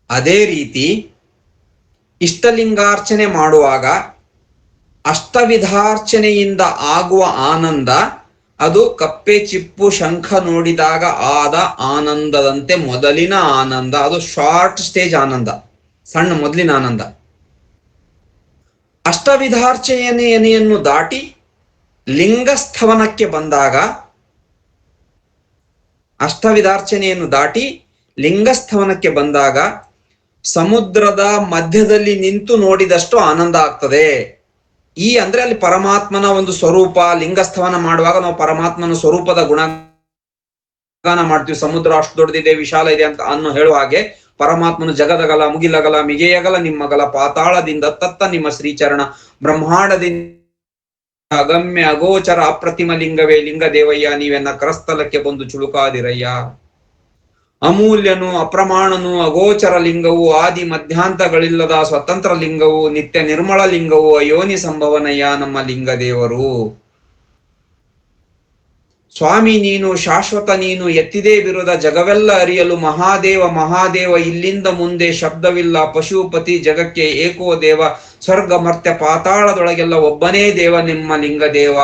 ಅದೇ ರೀತಿ ಇಷ್ಟಲಿಂಗಾರ್ಚನೆ ಮಾಡುವಾಗ ಅಷ್ಟವಿಧಾರ್ಚನೆಯಿಂದ ಆಗುವ ಆನಂದ, ಅದು ಕಪ್ಪೆ ಚಿಪ್ಪು ಶಂಖ ನೋಡಿದಾಗ ಆದ ಆನಂದದಂತೆ ಮೊದಲಿನ ಆನಂದ. ಅದು ಶಾರ್ಟ್ ಸ್ಟೇಜ್ ಆನಂದ, ಸಣ್ಣ ಮೊದಲಿನ ಆನಂದ. ಅಷ್ಟವಿಧಾರ್ಚನೆಯನ್ನು ದಾಟಿ ಲಿಂಗಸ್ಥವನಕ್ಕೆ ಬಂದಾಗ, ಅಷ್ಟವಿಧಾರ್ಚನೆಯನ್ನು ದಾಟಿ ಲಿಂಗಸ್ಥವನಕ್ಕೆ ಬಂದಾಗ ಸಮುದ್ರದ ಮಧ್ಯದಲ್ಲಿ ನಿಂತು ನೋಡಿದಷ್ಟು ಆನಂದ ಆಗ್ತದೆ. ಅಂದ್ರೆ ಅಲ್ಲಿ ಪರಮಾತ್ಮನ ಒಂದು ಸ್ವರೂಪ, ಲಿಂಗಸ್ಥವನ ಮಾಡುವಾಗ ನಾವು ಪರಮಾತ್ಮನ ಸ್ವರೂಪದ ಗುಣಗಾನ ಮಾಡ್ತೀವಿ. ಸಮುದ್ರ ಅಷ್ಟು ದೊಡ್ಡದಿದೆ, ವಿಶಾಲ ಇದೆ ಅಂತ ಹೇಳುವ ಹಾಗೆ ಪರಮಾತ್ಮನು ಜಗದಗಲ, ಮುಗಿಲಗಲ, ಮಿಗೆಯಗಲ ನಿಮ್ಮಗಲ, ಪಾತಾಳದಿಂದ ತತ್ತ ನಿಮ್ಮ ಶ್ರೀಚರಣ, ಬ್ರಹ್ಮಾಂಡದಿಂದ ಅಗಮ್ಯ ಅಗೋಚರ ಅಪ್ರತಿಮ ಲಿಂಗವೇ ಲಿಂಗ ದೇವಯ್ಯ, ನೀವೆನ್ನ ಕರಸ್ಥಲಕ್ಕೆ ಬಂದು ಚುಳುಕಾದಿರಯ್ಯ. ಅಮೂಲ್ಯನು, ಅಪ್ರಮಾಣನು, ಅಗೋಚರ ಲಿಂಗವು, ಆದಿ ಮಧ್ಯಾಂತಗಳಿಲ್ಲದ ಸ್ವತಂತ್ರ ಲಿಂಗವು, ನಿತ್ಯ ನಿರ್ಮಳ ಲಿಂಗವು, ಅಯೋನಿ ಸಂಭವನಯ್ಯ ನಮ್ಮ ಲಿಂಗ ದೇವರು. ಸ್ವಾಮಿ ನೀನು, ಶಾಶ್ವತ ನೀನು, ಎತ್ತಿದೇ ವಿರುದ ಜಗವೆಲ್ಲ ಅರಿಯಲು ಮಹಾದೇವ ಮಹಾದೇವ, ಇಲ್ಲಿಂದ ಮುಂದೆ ಶಬ್ದವಿಲ್ಲ, ಪಶುಪತಿ ಜಗಕ್ಕೆ ಏಕೋ ದೇವ, ಸ್ವರ್ಗ ಮರ್ತ್ಯ ಪಾತಾಳದೊಳಗೆಲ್ಲ ಒಬ್ಬನೇ ದೇವ ನಿಮ್ಮ ಲಿಂಗ ದೇವ.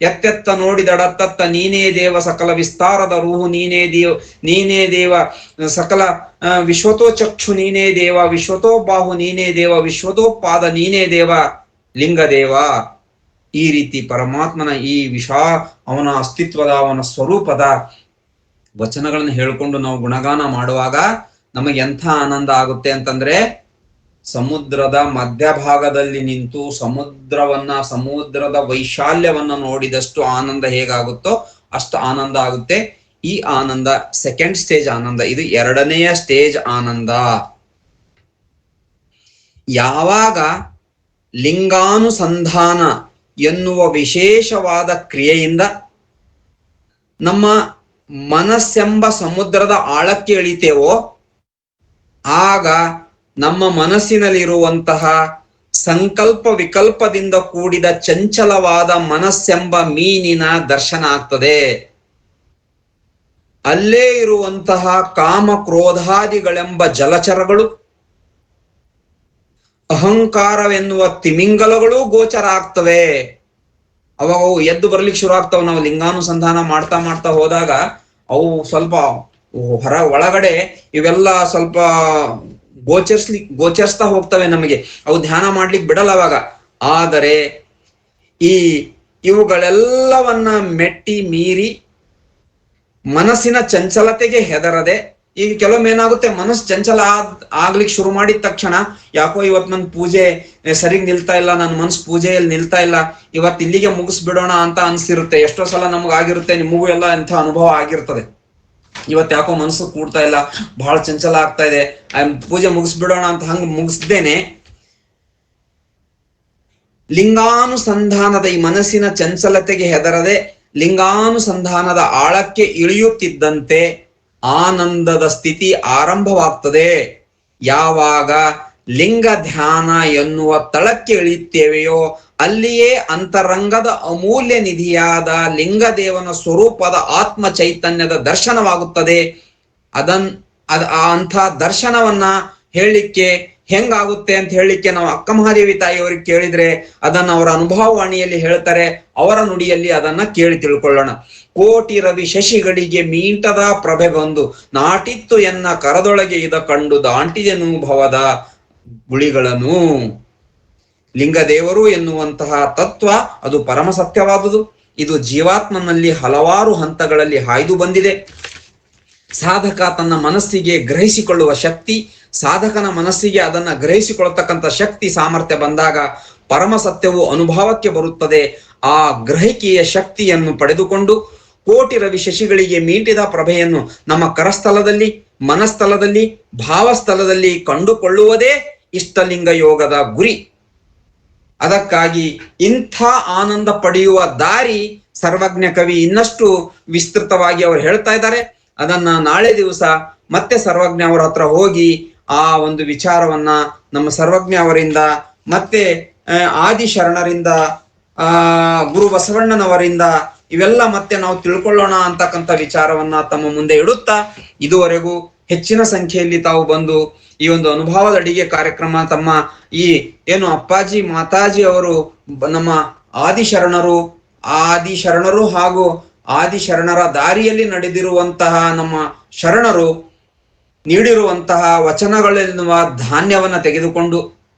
ಎತ್ತೆತ್ತ ನೋಡಿದಡತ್ತತ್ತ ನೀನೇ ದೇವ, ಸಕಲ ವಿಸ್ತಾರದ ರೂಹು ನೀನೇ ದೇವ, ಸಕಲ ವಿಶ್ವತೋ ಚಕ್ಷು ನೀನೇ ದೇವ, ವಿಶ್ವತೋ ಬಾಹು ನೀನೇ ದೇವ, ವಿಶ್ವತೋ ಪಾದ ನೀನೇ ದೇವ ಲಿಂಗ ದೇವ. ಈ ರೀತಿ ಪರಮಾತ್ಮನ ಈ ಅವನ ಅಸ್ತಿತ್ವದ, ಅವನ ಸ್ವರೂಪದ ವಚನಗಳನ್ನು ಹೇಳ್ಕೊಂಡು ನಾವು ಗುಣಗಾನ ಮಾಡುವಾಗ ನಮಗೆ ಎಂಥ ಆನಂದ ಆಗುತ್ತೆ ಅಂತಂದ್ರೆ, ಸಮುದ್ರದ ಮಧ್ಯಭಾಗದಲ್ಲಿ ನಿಂತು ಸಮುದ್ರದ ವೈಶಾಲ್ಯವನ್ನ ನೋಡಿದಷ್ಟು ಆನಂದ ಹೇಗಾಗುತ್ತೋ ಅಷ್ಟು ಆನಂದ ಆಗುತ್ತೆ. ಈ ಆನಂದ ಸೆಕೆಂಡ್ ಸ್ಟೇಜ್ ಆನಂದ. ಇದು 2ನೆಯ ಸ್ಟೇಜ್ ಆನಂದ. ಯಾವಾಗ ಲಿಂಗಾನುಸಂಧಾನ ಎನ್ನುವ ವಿಶೇಷವಾದ ಕ್ರಿಯೆಯಿಂದ ನಮ್ಮ ಮನಸ್ಸೆಂಬ ಸಮುದ್ರದ ಆಳಕ್ಕೆ ಇಳಿತೇವೋ, ಆಗ ನಮ್ಮ ಮನಸ್ಸಿನಲ್ಲಿರುವಂತಹ ಸಂಕಲ್ಪ ವಿಕಲ್ಪದಿಂದ ಕೂಡಿದ ಚಂಚಲವಾದ ಮನಸ್ಸೆಂಬ ಮೀನಿನ ದರ್ಶನ ಆಗ್ತದೆ. ಅಲ್ಲೇ ಇರುವಂತಹ ಕಾಮ ಕ್ರೋಧಾದಿಗಳೆಂಬ ಜಲಚರಗಳು, ಅಹಂಕಾರವೆನ್ನುವ ತಿಮಿಂಗಲಗಳು ಗೋಚರ ಆಗ್ತವೆ. ಅವಾಗ ಅವು ಎದ್ದು ಬರ್ಲಿಕ್ಕೆ ಶುರು ಆಗ್ತಾವ. ನಾವು ಲಿಂಗಾನುಸಂಧಾನ ಮಾಡ್ತಾ ಮಾಡ್ತಾ ಹೋದಾಗ ಅವು ಸ್ವಲ್ಪ ಒಳಗಡೆ ಇವೆಲ್ಲ ಸ್ವಲ್ಪ ಗೋಚರಿಸ್ತಾ ಹೋಗ್ತವೆ ನಮಗೆ. ಅವು ಧ್ಯಾನ ಮಾಡ್ಲಿಕ್ಕೆ ಬಿಡಲ್ಲ ಅವಾಗ. ಆದರೆ ಇವುಗಳೆಲ್ಲವನ್ನ ಮೆಟ್ಟಿ ಮೀರಿ ಮನಸ್ಸಿನ ಚಂಚಲತೆಗೆ ಹೆದರದೆ, ಈಗ ಕೆಲವೊಮ್ಮೆ ಏನಾಗುತ್ತೆ, ಮನಸ್ಸು ಚಂಚಲ ಆಗ್ಲಿಕ್ಕೆ ಶುರು ಮಾಡಿದ ತಕ್ಷಣ ಯಾಕೋ ಇವತ್ತು ನನ್ ಪೂಜೆ ಸರಿಗ್ ನಿಲ್ತಾ ಇಲ್ಲ, ನನ್ನ ಮನಸ್ಸು ಪೂಜೆಯಲ್ಲಿ ನಿಲ್ತಾ ಇಲ್ಲ, ಇವತ್ತು ಇಲ್ಲಿಗೆ ಮುಗಿಸ್ಬಿಡೋಣ ಅಂತ ಅನ್ಸಿರುತ್ತೆ. ಎಷ್ಟೋ ಸಲ ನಮಗಾಗಿರುತ್ತೆ, ನಿಮಗೂ ಎಲ್ಲ ಎಂಥ ಅನುಭವ ಆಗಿರ್ತದೆ. ಇವತ್ತು ಯಾಕೋ ಮನಸ್ಸು ಕೂಡ್ತಾ ಇಲ್ಲ, ಬಹಳ ಚಂಚಲ ಆಗ್ತಾ ಇದೆ, ಪೂಜೆ ಮುಗಿಸ್ಬಿಡೋಣ ಅಂತ ಹಂಗ ಮುಗಿಸ್ದೇನೆ ಲಿಂಗಾನುಸಂಧಾನದ ಈ ಮನಸ್ಸಿನ ಚಂಚಲತೆಗೆ ಹೆದರದೆ ಲಿಂಗಾನುಸಂಧಾನದ ಆಳಕ್ಕೆ ಇಳಿಯುತ್ತಿದ್ದಂತೆ ಆನಂದದ ಸ್ಥಿತಿ ಆರಂಭವಾಗ್ತದೆ. ಯಾವಾಗ ಲಿಂಗ ಧ್ಯಾನ ಎನ್ನುವ ತಳಕ್ಕೆ ಇಳಿಯುತ್ತೇವೆಯೋ ಅಲ್ಲಿಯೇ ಅಂತರಂಗದ ಅಮೂಲ್ಯ ನಿಧಿಯಾದ ಲಿಂಗದೇವನ ಸ್ವರೂಪದ ಆತ್ಮ ಚೈತನ್ಯದ ದರ್ಶನವಾಗುತ್ತದೆ. ಅಂಥ ದರ್ಶನವನ್ನ ಹೇಳಲಿಕ್ಕೆ ಹೆಂಗಾಗುತ್ತೆ ಅಂತ ಹೇಳಲಿಕ್ಕೆ ನಾವು ಅಕ್ಕ ಮಹಾದೇವಿ ತಾಯಿಯವರಿಗೆ ಕೇಳಿದ್ರೆ ಅದನ್ನ ಅವರ ಅನುಭವವಾಣಿಯಲ್ಲಿ ಹೇಳ್ತಾರೆ. ಅವರ ನುಡಿಯಲ್ಲಿ ಅದನ್ನ ಕೇಳಿ ತಿಳ್ಕೊಳ್ಳೋಣ. ಕೋಟಿ ರವಿ ಶಶಿಗಳಿಗೆ ಮೀಂಟದ ಪ್ರಭೆ ಬಂದು ನಾಟಿತ್ತು ಎನ್ನ ಕರದೊಳಗೆ ಇದ ಕಂಡು ದಾಂಟಿದೆನು ಭವದ ಗುಳಿಗಳನ್ನು. ಲಿಂಗದೇವರು ಎನ್ನುವಂತಹ ತತ್ವ ಅದು ಪರಮ ಸತ್ಯವಾದುದು. ಇದು ಜೀವಾತ್ಮನಲ್ಲಿ ಹಲವಾರು ಹಂತಗಳಲ್ಲಿ ಹಾಯ್ದು ಬಂದಿದೆ. ಸಾಧಕ ತನ್ನ ಮನಸ್ಸಿಗೆ ಗ್ರಹಿಸಿಕೊಳ್ಳುವ ಶಕ್ತಿ, ಸಾಧಕನ ಮನಸ್ಸಿಗೆ ಅದನ್ನ ಗ್ರಹಿಸಿಕೊಳ್ಳತಕ್ಕಂಥ ಶಕ್ತಿ ಸಾಮರ್ಥ್ಯ ಬಂದಾಗ ಪರಮ ಸತ್ಯವು ಅನುಭವಕ್ಕೆ ಬರುತ್ತದೆ. ಆ ಗ್ರಹಿಕೆಯ ಶಕ್ತಿಯನ್ನು ಪಡೆದುಕೊಂಡು ಕೋಟಿ ರವಿ ಶಶಿಗಳಿಗೆ ಮೀಟಿದ ಪ್ರಭೆಯನ್ನು ನಮ್ಮ ಕರಸ್ಥಲದಲ್ಲಿ, ಮನಸ್ಥಲದಲ್ಲಿ, ಭಾವಸ್ಥಲದಲ್ಲಿ ಕಂಡುಕೊಳ್ಳುವುದೇ ಇಷ್ಟಲಿಂಗ ಯೋಗದ ಗುರಿ. ಅದಕ್ಕಾಗಿ ಇಂಥ ಆನಂದ ಪಡೆಯುವ ದಾರಿ ಸರ್ವಜ್ಞ ಕವಿ ಇನ್ನಷ್ಟು ವಿಸ್ತೃತವಾಗಿ ಅವರು ಹೇಳ್ತಾ ಇದ್ದಾರೆ. ಅದನ್ನ ನಾಳೆ ದಿವಸ ಮತ್ತೆ ಸರ್ವಜ್ಞ ಅವರ ಹತ್ರ ಹೋಗಿ ಆ ಒಂದು ವಿಚಾರವನ್ನ ನಮ್ಮ ಸರ್ವಜ್ಞ ಅವರಿಂದ ಮತ್ತೆ ಆದಿಶರಣರಿಂದ ಗುರು ಬಸವಣ್ಣನವರಿಂದ ಇವೆಲ್ಲ ಮತ್ತೆ ನಾವು ತಿಳ್ಕೊಳ್ಳೋಣ ಅಂತಕ್ಕಂಥ ವಿಚಾರವನ್ನ ತಮ್ಮ ಮುಂದೆ ಇಡುತ್ತಾ, ಇದುವರೆಗೂ ಹೆಚ್ಚಿನ ಸಂಖ್ಯೆಯಲ್ಲಿ ತಾವು ಬಂದು ಈ ಒಂದು ಅನುಭವದ ಅಡಿಗೆ ಕಾರ್ಯಕ್ರಮ ತಮ್ಮ ಈ ಏನು ಅಪ್ಪಾಜಿ ಮಾತಾಜಿ ಅವರು ನಮ್ಮ ಆದಿಶರಣರು ಹಾಗೂ ಆದಿಶರಣರ ದಾರಿಯಲ್ಲಿ ನಡೆದಿರುವಂತಹ ನಮ್ಮ ಶರಣರು ನೀಡಿರುವಂತಹ ವಚನಗಳೆನ್ನುವ ಧಾನ್ಯವನ್ನ ತೆಗೆದುಕೊಂಡು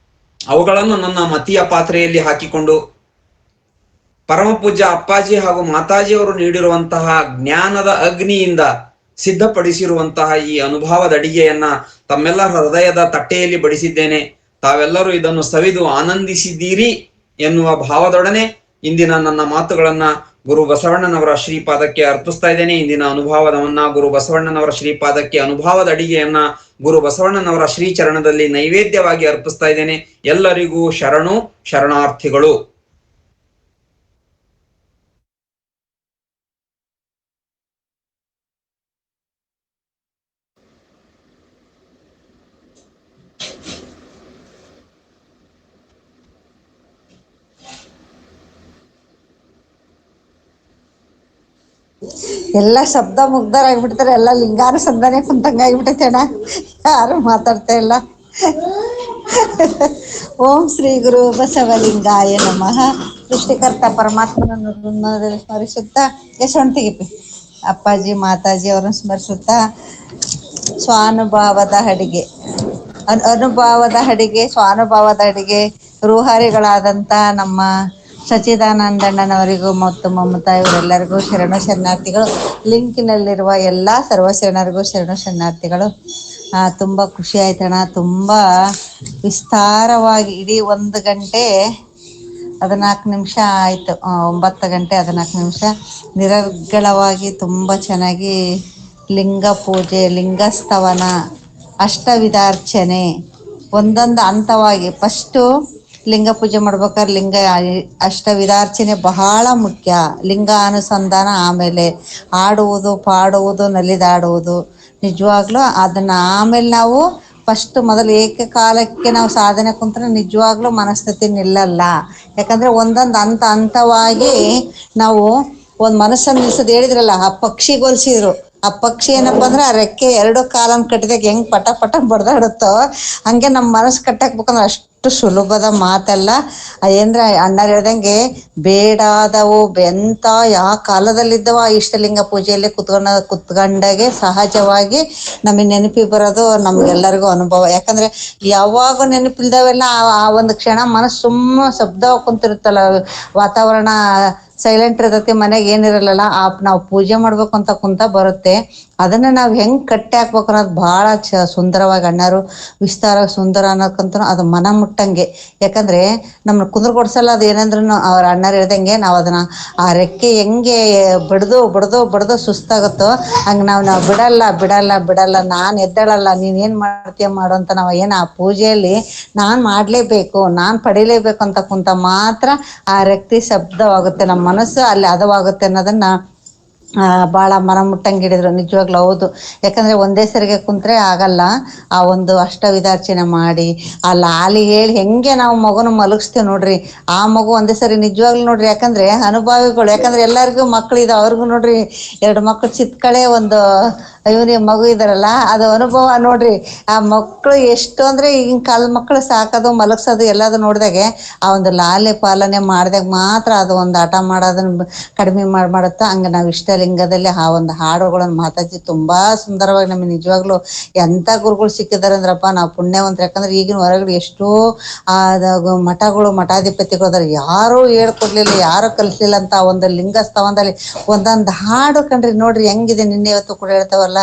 ಅವುಗಳನ್ನು ನನ್ನ ಮತಿಯ ಪಾತ್ರೆಯಲ್ಲಿ ಹಾಕಿಕೊಂಡು ಪರಮ ಪೂಜ್ಯ ಅಪ್ಪಾಜಿ ಹಾಗೂ ಮಾತಾಜಿ ಅವರು ನೀಡಿರುವಂತಹ ಜ್ಞಾನದ ಅಗ್ನಿಯಿಂದ ಸಿದ್ಧಪಡಿಸಿರುವಂತಹ ಈ ಅನುಭವದ ಅಡಿಗೆಯನ್ನ ತಮ್ಮೆಲ್ಲರ ಹೃದಯದ ತಟ್ಟೆಯಲ್ಲಿ ಬಡಿಸಿದ್ದೇನೆ. ತಾವೆಲ್ಲರೂ ಇದನ್ನು ಸವಿದು ಆನಂದಿಸಿದ್ದೀರಿ ಎನ್ನುವ ಭಾವದೊಡನೆ ಇಂದಿನ ನನ್ನ ಮಾತುಗಳನ್ನ ಗುರು ಬಸವಣ್ಣನವರ ಶ್ರೀಪಾದಕ್ಕೆ ಅರ್ಪಿಸ್ತಾ ಇದ್ದೇನೆ. ಇಂದಿನ ಅನುಭವವನ್ನ ಗುರು ಬಸವಣ್ಣನವರ ಶ್ರೀಪಾದಕ್ಕೆ, ಅನುಭವದ ಅಡಿಗೆಯನ್ನ ಗುರು ಬಸವಣ್ಣನವರ ಶ್ರೀಚರಣದಲ್ಲಿ ನೈವೇದ್ಯವಾಗಿ ಅರ್ಪಿಸ್ತಾ ಇದ್ದೇನೆ. ಎಲ್ಲರಿಗೂ ಶರಣು ಶರಣಾರ್ಥಿಗಳು. ಎಲ್ಲ ಶಬ್ದ ಮುಗ್ಧರಾಗ್ಬಿಡ್ತಾರೆ, ಎಲ್ಲ ಲಿಂಗಾನುಸಂಧಾನೆ ಕುಂತಂಗ ಆಗಿಬಿಟ್ಟೈತೆ ಅಣ್ಣ, ಯಾರು ಮಾತಾಡ್ತಾ ಇಲ್ಲ. ಓಂ ಶ್ರೀ ಗುರು ಬಸವಲಿಂಗಾಯ ನಮಃ. ಸೃಷ್ಟಿಕರ್ತ ಪರಮಾತ್ಮನನ್ನು ಸ್ಮರಿಸುತ್ತಾ ಯಶವಂತಿಗೆ ಅಪ್ಪಾಜಿ ಮಾತಾಜಿ ಅವರನ್ನು ಸ್ಮರಿಸುತ್ತಾ ಸ್ವಾನುಭಾವದ ಅಡಿಗೆ, ಅನುಭವದ ಅಡಿಗೆ, ಸ್ವಾನುಭಾವದ ಅಡಿಗೆ ರೂಹಾರಿಗಳಾದಂಥ ನಮ್ಮ ಸಚ್ಚಿದಾನಂದಣ್ಣನವರಿಗೂ ಮತ್ತು ಮಮತಾ ಇವರೆಲ್ಲರಿಗೂ ಶರಣು ಶರಣಾರ್ಥಿಗಳು. ಲಿಂಕಿನಲ್ಲಿರುವ ಎಲ್ಲ ಸರ್ವಶರಣರಿಗೂ ಶರಣು ಶರಣಾರ್ಥಿಗಳು. ತುಂಬ ಖುಷಿ ಆಯ್ತಣ್ಣ. ತುಂಬ ವಿಸ್ತಾರವಾಗಿ ಇಡೀ 1 ಗಂಟೆ 14 ನಿಮಿಷ ಆಯಿತು, 9 ಗಂಟೆ 14 ನಿಮಿಷ ನಿರರ್ಗಳವಾಗಿ ತುಂಬ ಚೆನ್ನಾಗಿ ಲಿಂಗ ಪೂಜೆ, ಲಿಂಗಸ್ತವನ, ಅಷ್ಟವಿಧಾರ್ಚನೆ ಒಂದೊಂದು ಹಂತವಾಗಿ. ಫಸ್ಟು ಲಿಂಗ ಪೂಜೆ ಮಾಡ್ಬೇಕಾದ್ರೆ ಲಿಂಗ ಅಷ್ಟವಿಧಾರ್ಚನೆ ಬಹಳ ಮುಖ್ಯ. ಲಿಂಗ ಅನುಸಂಧಾನ, ಆಮೇಲೆ ಆಡುವುದು, ಪಾಡುವುದು, ನಲಿದಾಡುವುದು. ನಿಜವಾಗ್ಲೂ ಅದನ್ನು ಆಮೇಲೆ ನಾವು ಫಸ್ಟ್ ಮೊದಲು ಏಕಕಾಲಕ್ಕೆ ನಾವು ಸಾಧನೆ ಕುಂತ್ರೆ ನಿಜವಾಗ್ಲೂ ಮನಸ್ಥಿತಿ ನಿಲ್ಲಲ್ಲ. ಯಾಕಂದರೆ ಒಂದೊಂದು ಹಂತವಾಗಿ ನಾವು ಒಂದು ಮನಸ್ಸನ್ನು ನಿಲ್ಸೋದು. ಹೇಳಿದ್ರಲ್ಲ, ಆ ಪಕ್ಷಿ ಹೋಲಿಸಿದ್ರು. ಆ ಪಕ್ಷಿ ಏನಪ್ಪ ಅಂದ್ರೆ, ಆ ರೆಕ್ಕೆ 2 ಕಾಲನ್ನು ಕಟ್ಟಿದಾಗ ಹೆಂಗೆ ಪಟ ಪಟ ಬಡ್ದಾಡುತ್ತೋ ಹಂಗೆ ನಮ್ಮ ಮನಸ್ಸು ಕಟ್ಟಾಕ್ಬೇಕಂದ್ರೆ ಅಷ್ಟು ಸುಲಭದ ಮಾತಲ್ಲ. ಏನಂದ್ರೆ ಅಣ್ಣರು ಹೇಳ್ದಂಗೆ ಬೇಡಾದವು ಎಂಥ ಯಾವ ಕಾಲದಲ್ಲಿದ್ದವ ಇಷ್ಟಲಿಂಗ ಪೂಜೆಯಲ್ಲಿ ಕುತ್ಕೊಂಡಾಗೆ ಸಹಜವಾಗಿ ನಮಗೆ ನೆನಪಿ ಬರೋದು ನಮ್ಗೆಲ್ಲರಿಗೂ ಅನುಭವ. ಯಾಕಂದ್ರೆ ಯಾವಾಗ ನೆನಪಿಲ್ದವೆಲ್ಲ ಆ ಒಂದು ಕ್ಷಣ ಮನಸ್ಸು ಸುಮ್ಮ ಶಬ್ದ ಕುಂತಿರುತ್ತಲ್ಲ, ವಾತಾವರಣ ಸೈಲೆಂಟ್ ಇರ್ತೈತಿ, ಮನೆಗೆ ಏನಿರಲ್ಲ, ನಾವು ಪೂಜೆ ಮಾಡ್ಬೇಕು ಅಂತ ಕುಂತ ಬರುತ್ತೆ. ಅದನ್ನ ನಾವು ಹೆಂಗ್ ಕಟ್ಟಿ ಹಾಕ್ಬೇಕು ಅನ್ನೋದು ಬಹಳ ಸುಂದರವಾಗಿ ಅಣ್ಣರು ವಿಸ್ತಾರ ಸುಂದರ ಅನ್ನೋಕ್ಕಂತ ಅದು ಮನ ಮುಟ್ಟಂಗೆ. ಯಾಕಂದ್ರೆ ನಮ್ಮನ್ನ ಕುಂದ್ರಗೊಡ್ಸಲ್ಲ. ಅದು ಏನಂದ್ರೂ ಅವ್ರ ಅಣ್ಣರು ಹೇಳ್ದಂಗೆ ನಾವು ಅದನ್ನ ಆ ರೆಕ್ಕೆ ಹೆಂಗೆ ಬಡ್ದು ಸುಸ್ತಾಗುತ್ತೋ ಹಂಗೆ ನಾವು ಬಿಡಲ್ಲ, ನಾನು ಎದ್ದೇಳಲ್ಲ, ನೀನೇನು ಮಾಡ್ತೀಯ ಮಾಡು ಅಂತ ನಾವು ಏನು ಆ ಪೂಜೆಯಲ್ಲಿ ನಾನು ಮಾಡಲೇಬೇಕು, ನಾನು ಪಡಿಲೇಬೇಕು ಅಂತ ಕುಂತ ಮಾತ್ರ ಆ ರೆಕ್ಕೆ ಶಬ್ದವಾಗುತ್ತೆ, ನಮ್ಮ ಮನಸ್ಸು ಅಲ್ಲಿ ಹದವಾಗುತ್ತೆ ಅನ್ನೋದನ್ನ ಭಾಳ ಮನ ಮುಟ್ಟಂಗೆ ಹಿಡಿದ್ರು. ನಿಜವಾಗ್ಲೂ ಹೌದು. ಯಾಕಂದರೆ ಒಂದೇ ಸರಿಗೆ ಕುಂತ್ರೆ ಆಗಲ್ಲ. ಆ ಒಂದು ಅಷ್ಟವಿಧಾರ್ಚನೆ ಮಾಡಿ ಆ ಲಾಲಿ ಹೇಳಿ ಹೆಂಗೆ ನಾವು ಮಗುನ ಮಲಗಿಸ್ತೇವೆ ನೋಡ್ರಿ, ಆ ಮಗು ಒಂದೇ ಸರಿ ನಿಜವಾಗ್ಲೂ ನೋಡ್ರಿ. ಯಾಕಂದರೆ ಅನುಭವಿಗಳು, ಯಾಕಂದರೆ ಎಲ್ಲರಿಗೂ ಮಕ್ಕಳಿದೆ, ಅವ್ರಿಗೂ ನೋಡ್ರಿ 2 ಮಕ್ಕಳು ಚಿತ್ಕಳೆ ಒಂದು ಇವ್ರಿಗೆ ಮಗು ಇದಾರಲ್ಲ ಅದು ಅನುಭವ ನೋಡ್ರಿ. ಆ ಮಕ್ಕಳು ಎಷ್ಟು ಅಂದ್ರೆ ಈಗಿನ ಕಾಲದ ಮಕ್ಕಳು ಸಾಕೋದು ಮಲಗ್ಸೋದು ಎಲ್ಲದು ನೋಡಿದಾಗೆ ಆ ಒಂದು ಲಾಲಿ ಪಾಲನೆ ಮಾಡಿದಾಗ ಮಾತ್ರ ಅದು ಒಂದು ಆಟ ಮಾಡೋದನ್ನ ಕಡಿಮೆ ಮಾಡುತ್ತಾ. ಹಂಗೆ ನಾವು ಇಷ್ಟಲಿಂಗದಲ್ಲಿ ಆ ಒಂದು ಹಾಡುಗಳನ್ನು ಮಾತಾಜಿ ತುಂಬಾ ಸುಂದರವಾಗಿ ನಮಗೆ ನಿಜವಾಗ್ಲೂ ಎಂತ ಗುರುಗಳು ಸಿಕ್ಕಿದಾರೆ ಅಂದ್ರಪ್ಪ ನಾವು ಪುಣ್ಯವಂತರ. ಯಾಕಂದ್ರೆ ಈಗಿನ ಹೊರಗಡೆ ಎಷ್ಟೋ ಮಠಗಳು ಮಠಾಧಿಪತಿಗಳು ಅದಾರ, ಯಾರು ಹೇಳ್ಕೊಡ್ಲಿಲ್ಲ ಯಾರು ಕಲಿಸಲಿಲ್ಲ ಅಂತ ಒಂದು ಲಿಂಗಸ್ಥಾನದಲ್ಲಿ ಒಂದೊಂದು ಹಾಡು ಕಂಡ್ರಿ ನೋಡ್ರಿ ಹೆಂಗಿದೆ. ನಿನ್ನೆ ಇವತ್ತು ಕೂಡ ಹೇಳ್ತಾವಲ್ಲ,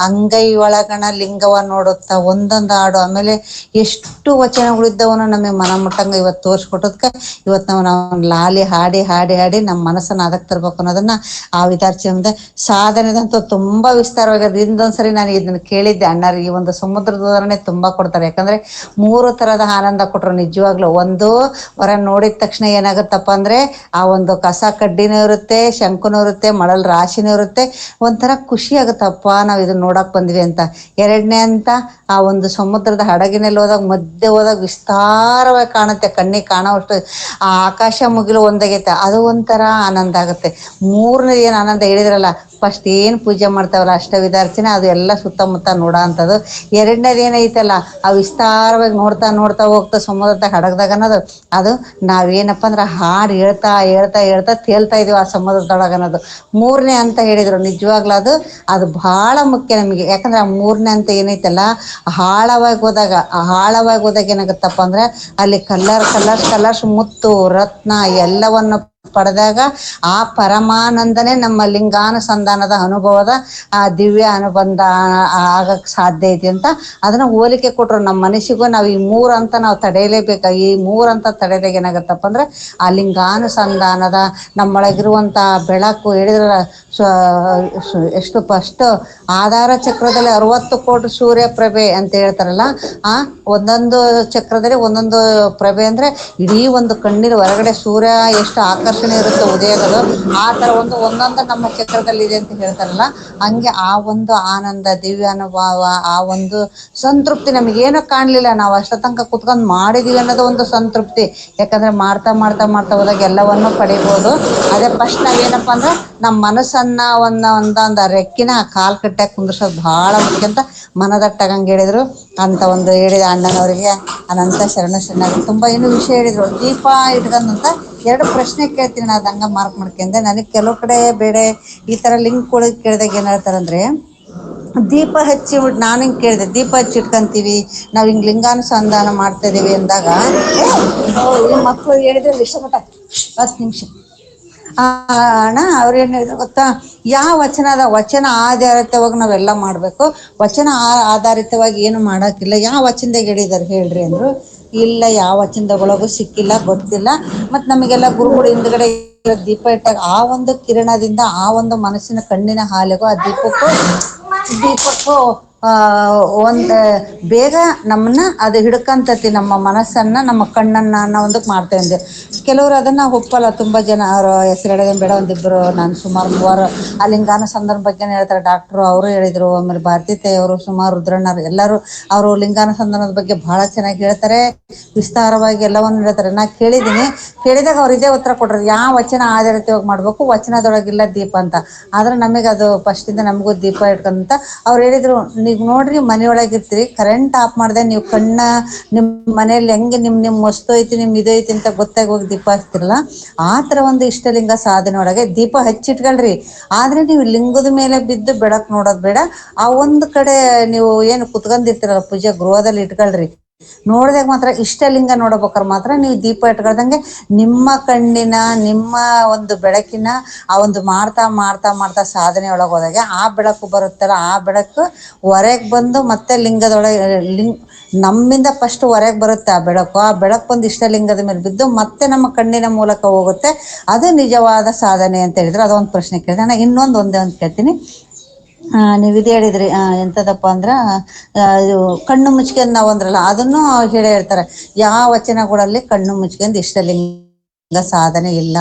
ಅಂಗೈ ಒಳಗಣ ಲಿಂಗವ ನೋಡುತ್ತಾ ಒಂದೊಂದು ಹಾಡು. ಆಮೇಲೆ ಎಷ್ಟು ವಚನಗಳಿದ್ದವನು ನಮಗೆ ಮನ ಮುಟ್ಟಂಗ ಇವತ್ತು ತೋರ್ಸ್ಕೊಟ್ಟದ್ಕ ಇವತ್ತು ನಾವು ಲಾಲಿ ಹಾಡಿ ಹಾಡಿ ಹಾಡಿ ನಮ್ಮ ಮನಸ್ಸನ್ನ ಅದಕ್ಕೆ ತರ್ಬೇಕು ಅನ್ನೋದನ್ನ ಆ ವಿದ್ಯಾರ್ಥಿ ಮುಂದೆ ಸಾಧನೆದಂತೂ ತುಂಬಾ ವಿಸ್ತಾರವಾಗಿದೆ. ಇಂದೊಂದ್ಸರಿ ನಾನು ಇದನ್ನ ಕೇಳಿದ್ದೆ ಅಣ್ಣಾರು, ಈ ಒಂದು ಸಮುದ್ರದ ಉದಾಹರಣೆ ತುಂಬಾ ಕೊಡ್ತಾರೆ. ಯಾಕಂದ್ರೆ 3 ತರದ ಆನಂದ ಕೊಟ್ರು ನಿಜವಾಗ್ಲು. ಒಂದು ಹೊರ ನೋಡಿದ ತಕ್ಷಣ ಏನಾಗುತ್ತಪ್ಪ ಅಂದ್ರೆ ಆ ಒಂದು ಕಸ ಕಡ್ಡಿನೂ ಇರುತ್ತೆ, ಶಂಕುನೂ ಇರುತ್ತೆ, ಮಳಲ್ ರಾಶಿನೂ ಇರುತ್ತೆ, ಒಂಥರ ಖುಷಿ ಆಗುತ್ತಪ್ಪ ನಾವ್ ಇದನ್ನ ನೋಡಕ್ ಬಂದ್ವಿ ಅಂತ. ಎರಡನೇ ಅಂತ ಆ ಒಂದು ಸಮುದ್ರದ ಹಡಗಿನಲ್ಲಿ ಹೋದಾಗ ಮಧ್ಯೆ ಹೋದಾಗ ವಿಸ್ತಾರವಾಗಿ ಕಾಣುತ್ತೆ, ಕಣ್ಣಿಗೆ ಕಾಣೋವಷ್ಟು ಆ ಆಕಾಶ ಮುಗಿಲು ಒಂದಾಗೈತೆ, ಅದು ಒಂಥರ ಆನಂದ ಆಗುತ್ತೆ. ಮೂರನೇ ಏನು ಆನಂದ ಹೇಳಿದ್ರಲ್ಲ, ಫಸ್ಟ್ ಏನು ಪೂಜೆ ಮಾಡ್ತಾವಲ್ಲ ಅಷ್ಟವಿಧಾರ್ಚನೆ, ಅದು ಎಲ್ಲ ಸುತ್ತಮುತ್ತ ನೋಡೋ ಅಂಥದ್ದು. ಎರಡನೇದು ಏನೈತಲ್ಲ ಆ ವಿಸ್ತಾರವಾಗಿ ನೋಡ್ತಾ ನೋಡ್ತಾ ಹೋಗ್ತಾ ಸಮುದ್ರದ ಹಡಗದಾಗ ಅನ್ನೋದು, ಅದು ನಾವೇನಪ್ಪ ಅಂದ್ರೆ ಹಾಡು ಹೇಳ್ತಾ ಹೇಳ್ತಾ ಹೇಳ್ತಾ ತೇಲ್ತಾ ಇದೀವಿ ಆ ಸಮುದ್ರದೊಳಗೆ ಅನ್ನೋದು. ಮೂರನೇ ಅಂತ ಹೇಳಿದ್ರು ನಿಜವಾಗ್ಲೂ ಅದು ಬಹಳ ಮುಖ್ಯ ನಮಗೆ. ಯಾಕಂದ್ರೆ ಆ ಮೂರನೇ ಅಂತ ಏನೈತಲ್ಲ ಆಳವಾಗಿ ಹೋದಾಗ ಏನಾಗುತ್ತಪ್ಪ ಅಂದ್ರೆ ಅಲ್ಲಿ ಕಲರ್ಸ್ ಮುತ್ತು ರತ್ನ ಎಲ್ಲವನ್ನು ಪಡೆದಾಗ ಆ ಪರಮಾನಂದನೇ ನಮ್ಮ ಲಿಂಗಾನುಸಂಧಾನದ ಅನುಭವದ ಆ ದಿವ್ಯ ಅನುಬಂಧ ಆಗಕ್ ಸಾಧ್ಯ ಐತಿ ಅಂತ ಅದನ್ನ ಹೋಲಿಕೆ ಕೊಟ್ರು. ನಮ್ಮ ಮನಸ್ಸಿಗೂ ನಾವು ಈ 3 ಅಂತ ನಾವು ತಡೆಯಲೇಬೇಕ. ಈ 3 ಅಂತ ತಡೆದಾಗ ಏನಾಗತ್ತಪ್ಪ ಅಂದ್ರೆ ಆ ಲಿಂಗಾನುಸಂಧಾನದ ನಮ್ಮೊಳಗಿರುವಂತ ಬೆಳಕು ಹೇಳಿದ್ರ ಎಷ್ಟು ಫಸ್ಟ್ ಆಧಾರ ಚಕ್ರದಲ್ಲಿ 60 ಕೋಟಿ ಸೂರ್ಯ ಪ್ರಭೆ ಅಂತ ಹೇಳ್ತಾರಲ್ಲ, ಆ ಒಂದೊಂದು ಚಕ್ರದಲ್ಲಿ ಒಂದೊಂದು ಪ್ರಭೆ ಅಂದ್ರೆ ಇಡೀ ಒಂದು ಕಣ್ಣಿನ ಹೊರಗಡೆ ಸೂರ್ಯ ಎಷ್ಟು ಆಕರ್ಷಣೆ ಇರುತ್ತೆ ಉದಯಗಳು, ಆ ತರ ಒಂದೊಂದು ನಮ್ಮ ಚಕ್ರದಲ್ಲಿ ಇದೆ ಅಂತ ಹೇಳ್ತಾರಲ್ಲ. ಹಂಗೆ ಆ ಒಂದು ಆನಂದ ದಿವ್ಯ ಅನುಭವ, ಆ ಒಂದು ಸಂತೃಪ್ತಿ ನಮಗೇನು ಕಾಣಲಿಲ್ಲ, ನಾವು ಅಷ್ಟ ತನಕ ಕುತ್ಕೊಂಡು ಮಾಡಿದೀವಿ ಅನ್ನೋದು ಒಂದು ಸಂತೃಪ್ತಿ. ಯಾಕಂದ್ರೆ ಮಾಡ್ತಾ ಮಾಡ್ತಾ ಮಾಡ್ತಾ ಹೋದಾಗ ಎಲ್ಲವನ್ನೂ ಪಡಿಬೋದು. ಅದೇ ಫಸ್ಟ್ ನಾವೇನಪ್ಪ ಅಂದ್ರೆ ನಮ್ಮ ಮನಸ್ಸನ್ನ ಒಂದೊಂದು ರೆಕ್ಕಿನ ಕಾಲ್ ಕಟ್ಟಾಕ ಕುಂದ್ರಸೋದು ಬಹಳ ಮುಖ್ಯ ಅಂತ ಮನದಟ್ಟಾಗಂಗೆ ಹೇಳಿದ್ರು. ಅಂತ ಒಂದು ಹೇಳಿದ ಅಣ್ಣನವರಿಗೆ ಅನಂತ ಶರಣಾರ್ಥಿ. ತುಂಬಾ ಏನು ವಿಷಯ ಹೇಳಿದ್ರು. ದೀಪ ಇಟ್ಕೊಂಡಂತ 2 ಪ್ರಶ್ನೆ ಕೇಳ್ತೀನಿ ನಾನು, ಅದಂಗ ಮಾರ್ಕ್ ಮಾಡ್ಕೊಂಡೆ. ನನಗೆ ಕೆಲವು ಕಡೆ ಬೇರೆ ಈ ತರ ಲಿಂಕ್ ಕೊಡೋದು ಕೇಳಿದಾಗ ಏನ್ ಹೇಳ್ತಾರಂದ್ರೆ, ದೀಪ ಹಚ್ಚಿ ನಾನು ಹಿಂಗೆ ಕೇಳಿದೆ, ದೀಪ ಹಚ್ಚಿ ಇಟ್ಕೊಂತೀವಿ ನಾವು ಹಿಂಗೆ ಲಿಂಗಾನುಸಂಧಾನ ಮಾಡ್ತಾ ಇದೀವಿ ಅಂದಾಗ ಈ ಮಕ್ಕಳು ಹೇಳಿದ್ರೆ ಇಷ್ಟಪಟ್ಟ 10 ನಿಮಿಷ ಅಣ್ಣ ಅವ್ರು ಏನು ಹೇಳಿದ್ರು ಗೊತ್ತಾ, ಯಾವ ವಚನ ಆಧಾರಿತವಾಗಿ ನಾವೆಲ್ಲ ಮಾಡಬೇಕು, ವಚನ ಆಧಾರಿತವಾಗಿ ಏನು ಮಾಡೋಕ್ಕಿಲ್ಲ, ಯಾವ ವಚನದಾಗ ಹೇಳಿದಾರೆ ಹೇಳ್ರಿ ಅಂದರು. ಇಲ್ಲ ಯಾವ ವಚನದೊಳಗೂ ಸಿಕ್ಕಿಲ್ಲ, ಗೊತ್ತಿಲ್ಲ. ಮತ್ತು ನಮಗೆಲ್ಲ ಗುರುಗಳು ಹಿಂದ್ಗಡೆ ದೀಪ ಇಟ್ಟಾಗ ಆ ಒಂದು ಕಿರಣದಿಂದ ಆ ಒಂದು ಮನಸ್ಸಿನ ಕಣ್ಣಿನ ಹಾಲೆಗೂ ಆ ದೀಪಕ್ಕೂ ಒಂದು ಬೇಗ ನಮ್ಮನ್ನ ಅದು ಹಿಡ್ಕಂತತಿ, ನಮ್ಮ ಮನಸ್ಸನ್ನ ನಮ್ಮ ಕಣ್ಣನ್ನ ಅನ್ನೋ ಒಂದಕ್ಕೆ ಮಾಡ್ತೇವೆ. ಕೆಲವರು ಅದನ್ನ ಒಪ್ಪಲ್ಲ. ತುಂಬಾ ಜನ ಅವರು ಹೆಸರುಡೋದೇನು ಬೇಡ, ಒಂದಿಬ್ಬರು ನಾನು ಸುಮಾರು 3 ಆ ಲಿಂಗಾನುಸಂಧಾನ ಬಗ್ಗೆ ಹೇಳ್ತಾರೆ. ಡಾಕ್ಟ್ರು ಅವರು ಹೇಳಿದ್ರು, ಆಮೇಲೆ ಭಾರತೀ ಅವರು, ಸುಮಾರು ರುದ್ರಣ್ಣರು ಎಲ್ಲರೂ ಅವರು ಲಿಂಗಾನುಸಂಧಾನದ ಬಗ್ಗೆ ಬಹಳ ಚೆನ್ನಾಗಿ ಹೇಳ್ತಾರೆ, ವಿಸ್ತಾರವಾಗಿ ಎಲ್ಲವನ್ನು ಹೇಳ್ತಾರೆ. ನಾ ಕೇಳಿದಾಗ ಅವ್ರು ಇದೇ ಉತ್ತರ ಕೊಟ್ರು, ಯಾವ ವಚನ ಆಧಾರಿತವಾಗಿ ಮಾಡ್ಬೇಕು, ವಚನದೊಳಗಿಲ್ಲ ದೀಪ ಅಂತ. ಆದ್ರೆ ನಮಗೆ ಅದು ಫಸ್ಟಿಂದ ನಮಗೂ ದೀಪ ಇಟ್ಕೊಂತ ಅವ್ರು ಹೇಳಿದ್ರು, ನೀವು ನೋಡ್ರಿ ಮನೆಯೊಳಗೆ ಇರ್ತೀರಿ, ಕರೆಂಟ್ ಆಫ್ ಮಾಡಿದೆ ನೀವು ನಿಮ್ಮ ಮನೇಲಿ ಹೆಂಗೆ ನಿಮ್ಮ ವಸ್ತು ಐತಿ ನಿಮ್ ಇದು ಐತಿ ಅಂತ ಗೊತ್ತಾಗಿ ಹೋಗಿ ದೀಪ ಹಚ್ತಿರಲ್ಲ, ಆ ತರ ಒಂದು ಇಷ್ಟಲಿಂಗ ಸಾಧನೆ ಒಳಗೆ ದೀಪ ಹಚ್ಚಿಟ್ಕೊಳ್ರಿ. ಆದ್ರೆ ನೀವು ಲಿಂಗದ ಮೇಲೆ ಬಿದ್ದು ಬೆಳಕ್ ನೋಡೋದ್ ಬೇಡ. ಆ ಒಂದು ಕಡೆ ನೀವು ಏನು ಕುತ್ಕೊಂಡಿರ್ತೀರಲ್ಲ ಪೂಜೆ ಗೃಹದಲ್ಲಿ ಇಟ್ಕೊಳ್ರಿ. ನೋಡಿದಾಗ ಮಾತ್ರ ಇಷ್ಟಲಿಂಗ ನೋಡ್ಬೇಕಾದ್ರೆ ಮಾತ್ರ ನೀವು ದೀಪ ಇಟ್ಕೊಳ್ದಂಗೆ ನಿಮ್ಮ ಕಣ್ಣಿನ ನಿಮ್ಮ ಒಂದು ಬೆಳಕಿನ ಆ ಒಂದು ಮಾಡ್ತಾ ಮಾಡ್ತಾ ಮಾಡ್ತಾ ಸಾಧನೆ ಒಳಗೆ ಹೋದಾಗ ಆ ಬೆಳಕು ಬರುತ್ತಲ್ಲ, ಆ ಬೆಳಕು ಹೊರಗೆ ಬಂದು ಮತ್ತೆ ನಮ್ಮಿಂದ ಫಸ್ಟ್ ಹೊರಗೆ ಬರುತ್ತೆ ಆ ಬೆಳಕು. ಆ ಬೆಳಕು ಬಂದು ಇಷ್ಟಲಿಂಗದ ಮೇಲೆ ಬಿದ್ದು ಮತ್ತೆ ನಮ್ಮ ಕಣ್ಣಿನ ಮೂಲಕ ಹೋಗುತ್ತೆ. ಅದು ನಿಜವಾದ ಸಾಧನೆ ಅಂತ ಹೇಳಿದ್ರೆ. ಅದೊಂದು ಪ್ರಶ್ನೆ ಕೇಳಿದೆ. ನಾನು ಒಂದೇ ಒಂದು ಕೇಳ್ತೀನಿ. ನೀವು ಇದು ಹೇಳಿದ್ರಿ, ಎಂಥದಪ್ಪ ಅಂದ್ರೆ ಇದು ಕಣ್ಣು ಮುಚ್ಕೊಂಡು ನಾವು ಅಂದ್ರಲ್ಲ, ಅದನ್ನು ಹೇಳ್ತಾರೆ, ಯಾವ ವಚನಗಳಲ್ಲಿ ಕಣ್ಣು ಮುಚ್ಕೊಂಡು ಇಷ್ಟಲಿಂಗ ಸಾಧನೆ ಇಲ್ಲ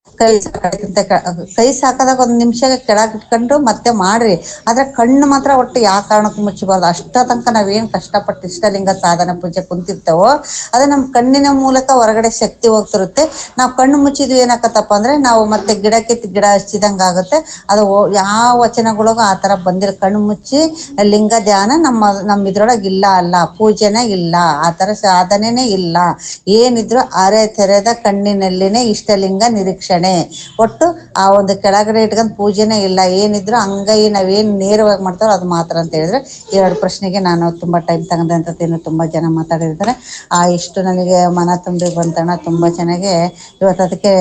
ಕೈ ಸಾಕಾದಾಗ 1 ನಿಮಿಷ ಕೆಳಗೆ ಇಟ್ಕೊಂಡು ಮತ್ತೆ ಮಾಡ್ರಿ. ಆದ್ರೆ ಕಣ್ಣು ಮಾತ್ರ ಒಟ್ಟು ಯಾವ ಕಾರಣಕ್ಕೂ ಮುಚ್ಚಬಾರ್ದು. ಅಷ್ಟ ತನಕ ನಾವೇನ್ ಕಷ್ಟಪಟ್ಟು ಇಷ್ಟಲಿಂಗ ಸಾಧನ ಪೂಜೆ ಕುಂತಿರ್ತೇವೋ ಅದೇ ನಮ್ ಕಣ್ಣಿನ ಮೂಲಕ ಹೊರಗಡೆ ಶಕ್ತಿ ಹೋಗ್ತಿರುತ್ತೆ. ನಾವು ಕಣ್ಣು ಮುಚ್ಚಿದ್ವಿ ಏನಾಕತ್ತಪ್ಪ ಅಂದ್ರೆ ನಾವು ಮತ್ತೆ ಗಿಡಕ್ಕೆ ಗಿಡ ಹಚ್ಚಿದಂಗ ಆಗುತ್ತೆ. ಅದು ಯಾವ ವಚನಗಳಿಗೂ ಆ ತರ ಬಂದಿರೋ ಕಣ್ಣು ಮುಚ್ಚಿ ಲಿಂಗ ಧ್ಯಾನ ನಮ್ಮ ಇದ್ರೊಳಗೆ ಅಲ್ಲ, ಪೂಜೆನೇ ಇಲ್ಲ, ಆ ತರ ಸಾಧನೆನೇ ಇಲ್ಲ. ಏನಿದ್ರು ಅರೆ ತೆರೆದ ಕಣ್ಣಿನಲ್ಲಿನೇ ಇಷ್ಟಲಿಂಗ ನಿರೀಕ್ಷಣೆ. ಒಟ್ಟು ಆ ಒಂದು ಕೆಳಗಡೆ ಇಟ್ಕೊಂಡ್ ಪೂಜೆನೇ ಇಲ್ಲ. ಏನಿದ್ರು ಅಂಗೈ ನಾವೇನ್ ನೇರವಾಗಿ ಮಾಡ್ತಾರೋ ಅದು ಮಾತ್ರ ಅಂತ ಹೇಳಿದ್ರೆ 2 ಪ್ರಶ್ನೆಗೆ ನಾನು ತುಂಬಾ ಟೈಮ್ ತಗೊಂಡಂತದ್ದೇನು ತುಂಬಾ ಜನ ಮಾತಾಡಿರ್ತಾರೆ. ಇಷ್ಟು ನನಗೆ ಮನ ತುಂಬಿ ಬಂತಣ್ಣ, ತುಂಬಾ ಚೆನ್ನಾಗಿ ಇವತ್ತು. ಅದಕ್ಕೆ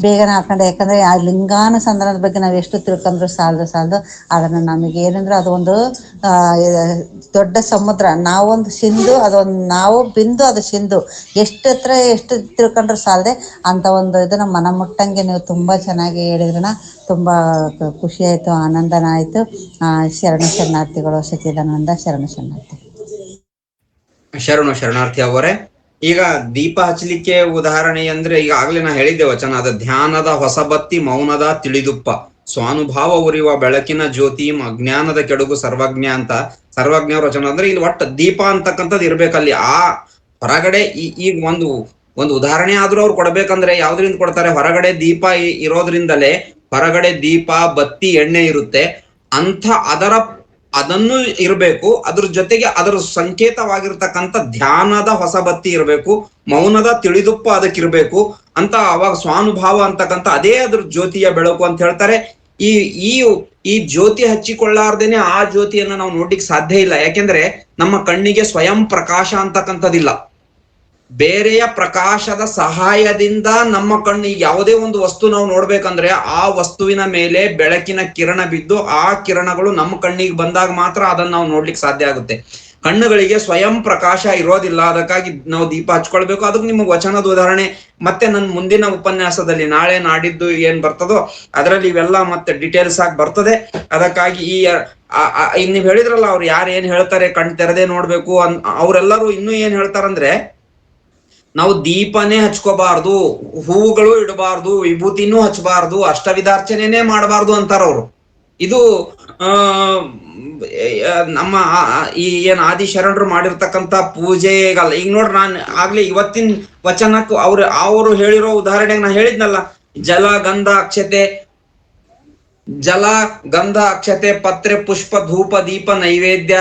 ಬೇಗನೆ ಹಾಕೊಂಡೆ, ಯಾಕಂದ್ರೆ ಆ ಲಿಂಗಾನುಸಂಧಾನದ ಬಗ್ಗೆ ನಾವು ಎಷ್ಟು ತಿಳ್ಕೊಂಡ್ರು ಸಾಲದು. ಅದನ್ನ ನಮಗೆ ಏನಂದ್ರೆ ಅದು ಒಂದು ದೊಡ್ಡ ಸಮುದ್ರ, ನಾವೊಂದು ಸಿಂಧು, ನಾವು ಬಿಂದು, ಅದು ಸಿಂಧು. ಎಷ್ಟು ತಿಳ್ಕೊಂಡ್ರು ಸಾಲದೆ ಅಂತ ಒಂದು ಇದನ್ನ ಮನ ಮುಟ್ಟಂಗೆ ನೀವು ತುಂಬಾ ಚೆನ್ನಾಗಿ ಹೇಳಿದ್ರಣ್ಣ. ತುಂಬಾ ಖುಷಿ ಆಯ್ತು, ಆನಂದನ ಆಯ್ತು. ಶರಣಾರ್ಥಿಗಳು. ಸಚ್ಚಿದಾನಂದ ಶರಣಾರ್ಥಿ. ಶರಣಾರ್ಥಿ ಅವರೇ, ಈಗ ದೀಪ ಹಚ್ಚಲಿಕ್ಕೆ ಉದಾಹರಣೆ ಅಂದ್ರೆ ಈಗಾಗಲೇ ನಾ ಹೇಳಿದ್ದೆ ವಚನ, ಅದ ಧ್ಯಾನದ ಹೊಸಬತ್ತಿ ಮೌನದ ತಿಳಿದುಪ್ಪ, ಸ್ವಾನುಭಾವ ಉರಿಯುವ ಬೆಳಕಿನ ಜ್ಯೋತಿ, ಅಜ್ಞಾನದ ಕೆಡುಗು ಸರ್ವಜ್ಞ ಅಂತ ಸರ್ವಜ್ಞರ ವಚನ. ಅಂದ್ರೆ ಇಲ್ಲಿ ಒಟ್ಟು ದೀಪ ಅಂತಕ್ಕಂಥದ್ದು ಇರ್ಬೇಕಲ್ಲಿ. ಆ ಹೊರಗಡೆ ಈಗ ಒಂದು ಉದಾಹರಣೆ ಆದ್ರೂ ಅವ್ರು ಕೊಡ್ಬೇಕಂದ್ರೆ ಯಾವ್ದ್ರಿಂದ ಕೊಡ್ತಾರೆ? ಹೊರಗಡೆ ದೀಪ ಇರೋದ್ರಿಂದಲೇ ಹೊರಗಡೆ ದೀಪ, ಬತ್ತಿ, ಎಣ್ಣೆ ಇರುತ್ತೆ ಅಂತ ಅದನ್ನು ಇರಬೇಕು. ಅದ್ರ ಜೊತೆಗೆ ಅದರ ಸಂಕೇತವಾಗಿರ್ತಕ್ಕಂಥ ಧ್ಯಾನದ ಹೊಸ ಬತ್ತಿ ಇರಬೇಕು, ಮೌನದ ತಿಳಿದುಪ್ಪ ಅದಕ್ಕಿರ್ಬೇಕು ಅಂತ. ಅವಾಗ ಸ್ವಾನುಭಾವ ಅಂತಕ್ಕಂಥ ಅದೇ ಅದ್ರ ಜ್ಯೋತಿಯ ಬೆಳಕು ಅಂತ ಹೇಳ್ತಾರೆ. ಈ ಜ್ಯೋತಿ ಹಚ್ಚಿಕೊಳ್ಳಾರ್ದೇನೆ ಆ ಜ್ಯೋತಿಯನ್ನ ನಾವು ನೋಡ್ಲಿಕ್ಕೆ ಸಾಧ್ಯ ಇಲ್ಲ. ಯಾಕೆಂದ್ರೆ ನಮ್ಮ ಕಣ್ಣಿಗೆ ಸ್ವಯಂ ಪ್ರಕಾಶ ಅಂತಕ್ಕಂಥದ್ದಿಲ್ಲ. ಬೇರೆಯ ಪ್ರಕಾಶದ ಸಹಾಯದಿಂದ ನಮ್ಮ ಕಣ್ಣಿಗೆ ಯಾವುದೇ ಒಂದು ವಸ್ತು ನಾವು ನೋಡ್ಬೇಕಂದ್ರೆ ಆ ವಸ್ತುವಿನ ಮೇಲೆ ಬೆಳಕಿನ ಕಿರಣ ಬಿದ್ದು ಆ ಕಿರಣಗಳು ನಮ್ಮ ಕಣ್ಣಿಗೆ ಬಂದಾಗ ಮಾತ್ರ ಅದನ್ನ ನಾವು ನೋಡ್ಲಿಕ್ಕೆ ಸಾಧ್ಯ ಆಗುತ್ತೆ. ಕಣ್ಣುಗಳಿಗೆ ಸ್ವಯಂ ಪ್ರಕಾಶ ಇರೋದಿಲ್ಲ. ಅದಕ್ಕಾಗಿ ನಾವು ದೀಪ ಹಚ್ಕೊಳ್ಬೇಕು. ಅದಕ್ಕೆ ನಿಮಗೆ ವಚನದ ಉದಾಹರಣೆ ಮತ್ತೆ ನನ್ನ ಮುಂದಿನ ಉಪನ್ಯಾಸದಲ್ಲಿ ನಾಳೆ ನಾಡಿದ್ದು ಏನ್ ಬರ್ತದೋ ಅದರಲ್ಲಿ ಇವೆಲ್ಲ ಮತ್ತೆ ಡಿಟೇಲ್ಸ್ ಆಗಿ ಬರ್ತದೆ. ಅದಕ್ಕಾಗಿ ನೀವ್ ಹೇಳಿದ್ರಲ್ಲ, ಅವ್ರು ಯಾರು ಏನ್ ಹೇಳ್ತಾರೆ ಕಣ್ ತೆರೆದೇ ನೋಡ್ಬೇಕು ಅವರೆಲ್ಲರೂ ಇನ್ನೂ ಏನ್ ಹೇಳ್ತಾರಂದ್ರೆ, ನಾವು ದೀಪನೇ ಹಚ್ಕೋಬಾರ್ದು, ಹೂವುಗಳು ಇಡಬಾರ್ದು, ವಿಭೂತಿನೂ ಹಚ್ಚಬಾರ್ದು, ಅಷ್ಟವಿಧಾರ್ಚನೆನೇ ಮಾಡಬಾರ್ದು ಅಂತಾರ ಅವರು. ಇದು ನಮ್ಮ ಈ ಏನ್ ಆದಿಶರಣರು ಮಾಡಿರ್ತಕ್ಕಂಥ ಪೂಜೆಗಲ್ಲ. ಈಗ ನೋಡ್ರಿ, ನಾನು ಆಗ್ಲೇ ಇವತ್ತಿನ ವಚನಕ್ಕೂ ಅವರು ಹೇಳಿರೋ ಉದಾಹರಣೆಗೆ ನಾ ಹೇಳಿದ್ನಲ್ಲ, ಜಲ ಗಂಧ ಅಕ್ಷತೆ ಪತ್ರೆ ಪುಷ್ಪ ಧೂಪ ದೀಪ ನೈವೇದ್ಯ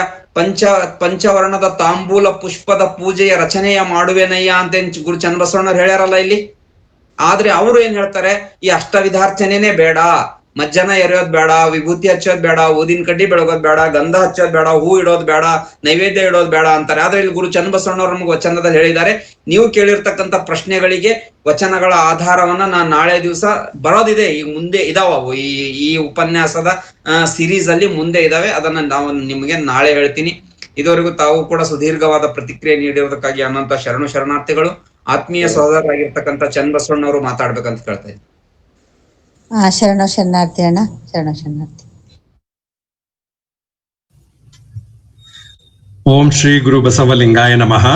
ಪಂಚವರ್ಣದ ತಾಂಬೂಲ ಪುಷ್ಪದ ಪೂಜೆಯ ರಚನೆಯ ಮಾಡುವೆನಯ್ಯ ಅಂತ ಗುರು ಚನ್ನಬಸವಣ್ಣರು ಹೇಳ್ಯಾರಲ್ಲ ಇಲ್ಲಿ. ಆದ್ರೆ ಅವರು ಏನ್ ಹೇಳ್ತಾರೆ, ಈ ಅಷ್ಟವಿಧಾರ್ಚನೆನೇ ಬೇಡ, ಮಜ್ಜನ ಎರೆಯೋದ್ ಬೇಡ, ವಿಭೂತಿ ಹಚ್ಚೋದ್ ಬೇಡ, ಊದಿನ ಕಡ್ಡಿ ಬೆಳಗೋದ್ ಬೇಡ, ಗಂಧ ಹಚ್ಚೋದ್ ಬೇಡ, ಹೂ ಇಡೋದ್ ಬೇಡ, ನೈವೇದ್ಯ ಇಡೋದ್ ಬೇಡ ಅಂತಾರೆ. ಆದ್ರೆ ಇಲ್ಲಿ ಗುರು ಚನ್ನಬಸವಣ್ಣವ್ರು ನಮ್ಗೆ ವಚನದಲ್ಲಿ ಹೇಳಿದ್ದಾರೆ. ನೀವು ಕೇಳಿರ್ತಕ್ಕಂಥ ಪ್ರಶ್ನೆಗಳಿಗೆ ವಚನಗಳ ಆಧಾರವನ್ನ ನಾನು ನಾಳೆ ದಿವಸ ಬರೋದಿದೆ. ಈಗ ಮುಂದೆ ಇದಾವ ಈ ಉಪನ್ಯಾಸದ ಸಿರೀಸ್ ಅಲ್ಲಿ ಮುಂದೆ ಇದಾವೆ. ಅದನ್ನ ನಾವು ನಿಮ್ಗೆ ನಾಳೆ ಹೇಳ್ತೀನಿ. ಇದುವರೆಗೂ ತಾವು ಕೂಡ ಸುದೀರ್ಘವಾದ ಪ್ರತಿಕ್ರಿಯೆ ನೀಡಿರೋದಕ್ಕಾಗಿ ಅನಂತ ಶರಣಾರ್ಥಿಗಳು. ಆತ್ಮೀಯ ಸಹೋದರರಾಗಿರ್ತಕ್ಕಂಥ ಚನ್ನಬಸವಣ್ಣವರು ಮಾತಾಡ್ಬೇಕಂತ ಕೇಳ್ತಾ ಇದ್ದೀನಿ. ಶರಣಾರ್ಥಿ ಅಣ್ಣ, ಶರಣಾರ್ಥಿ. ಓಂ ಶ್ರೀ ಗುರು ಬಸವಲಿಂಗಾಯ ನಮಃ.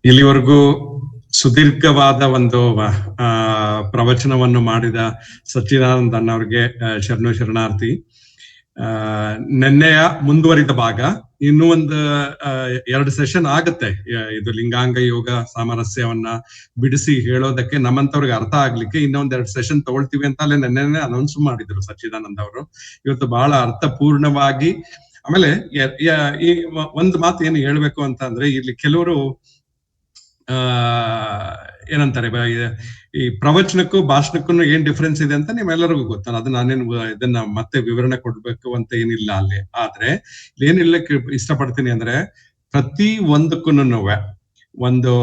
ಇಲ್ಲಿವರೆಗೂ ಸುದೀರ್ಘವಾದ ಒಂದು ಪ್ರವಚನವನ್ನು ಮಾಡಿದ ಸಚ್ಚಿದಾನಂದ ಅಣ್ಣವ್ರಿಗೆ ಶರಣಾರ್ಥಿ. ನಿನ್ನೆಯ ಮುಂದುವರಿದ ಭಾಗ ಇನ್ನೂ ಒಂದು 2 ಸೆಷನ್ ಆಗುತ್ತೆ. ಇದು ಲಿಂಗಾಂಗ ಯೋಗ ಸಾಮರಸ್ಯವನ್ನ ಬಿಡಿಸಿ ಹೇಳೋದಕ್ಕೆ ನಮ್ಮಂತವ್ರಿಗೆ ಅರ್ಥ ಆಗ್ಲಿಕ್ಕೆ ಇನ್ನೊಂದ್ 2 ಸೆಷನ್ ತಗೊಳ್ತೀವಿ ಅಂತ ಅಲ್ಲೇ ನೆನ್ನೆ ಅನೌನ್ಸ್ ಮಾಡಿದ್ರು ಸಚ್ಚಿದಾನಂದ ಅವರು. ಇವತ್ತು ಬಹಳ ಅರ್ಥಪೂರ್ಣವಾಗಿ, ಆಮೇಲೆ ಈ ಒಂದು ಮಾತು ಏನು ಹೇಳ್ಬೇಕು ಅಂತ ಅಂದ್ರೆ, ಇಲ್ಲಿ ಕೆಲವರು ಏನಂತಾರೆ, ಈ ಪ್ರವಚನಕ್ಕೂ ಭಾಷಣಕ್ಕೂ ಏನ್ ಡಿಫ್ರೆನ್ಸ್ ಇದೆ ಅಂತ ನಿಮ್ಮೆಲ್ಲರಿಗೂ ಗೊತ್ತಲ್ಲ. ಅದು ನಾನೇನು ಇದನ್ನ ಮತ್ತೆ ವಿವರಣೆ ಕೊಡ್ಬೇಕು ಅಂತ ಏನಿಲ್ಲ ಅಲ್ಲಿ. ಆದ್ರೆ ಏನಿಲ್ಲ ಇಷ್ಟಪಡ್ತೀನಿ ಅಂದ್ರೆ, ಪ್ರತಿ ಒಂದಕ್ಕೂನು ಒಂದು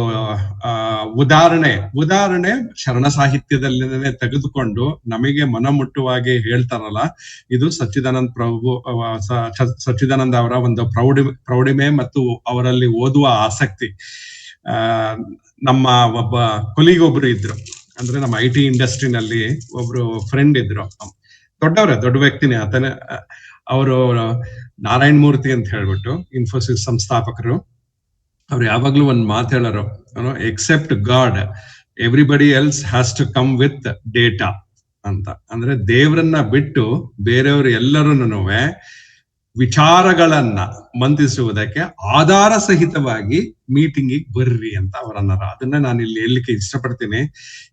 ಉದಾಹರಣೆ ಶರಣ ಸಾಹಿತ್ಯದಲ್ಲಿನೇ ತೆಗೆದುಕೊಂಡು ನಮಗೆ ಮನಮುಟ್ಟುವಾಗಿ ಹೇಳ್ತಾರಲ್ಲ, ಇದು ಸಚ್ಚಿದಾನಂದ ಅವರ ಒಂದು ಪ್ರೌಢಿಮೆ ಮತ್ತು ಅವರಲ್ಲಿ ಓದುವ ಆಸಕ್ತಿ. ನಮ್ಮ ಒಬ್ಬ ಕೊಲಿಗೊಬ್ರು ಇದ್ರು, ಅಂದ್ರೆ ನಮ್ಮ IT ಇಂಡಸ್ಟ್ರಿನಲ್ಲಿ ಒಬ್ರು ಫ್ರೆಂಡ್ ಇದ್ರು, ದೊಡ್ಡ ವ್ಯಕ್ತಿನೇ ಆತನೇ. ಅವರು ನಾರಾಯಣ್ ಮೂರ್ತಿ ಅಂತ ಹೇಳ್ಬಿಟ್ಟು ಇನ್ಫೋಸಿಸ್ ಸಂಸ್ಥಾಪಕರು. ಅವ್ರು ಯಾವಾಗ್ಲೂ ಒಂದ್ ಮಾತು ಹೇಳೋರು, except God everybody else has to come with data ಅಂತ. ಅಂದ್ರೆ ದೇವರನ್ನ ಬಿಟ್ಟು ಬೇರೆಯವರು ಎಲ್ಲರೂ ವಿಚಾರಗಳನ್ನ ಮಂಡಿಸುವುದಕ್ಕೆ ಆಧಾರ ಸಹಿತವಾಗಿ ಮೀಟಿಂಗಿಗೆ ಬರ್ರಿ ಅಂತ ಅವರನ್ನ. ಅದನ್ನ ನಾನು ಇಲ್ಲಿ ಹೇಳಲಿಕ್ಕೆ ಇಷ್ಟಪಡ್ತೀನಿ.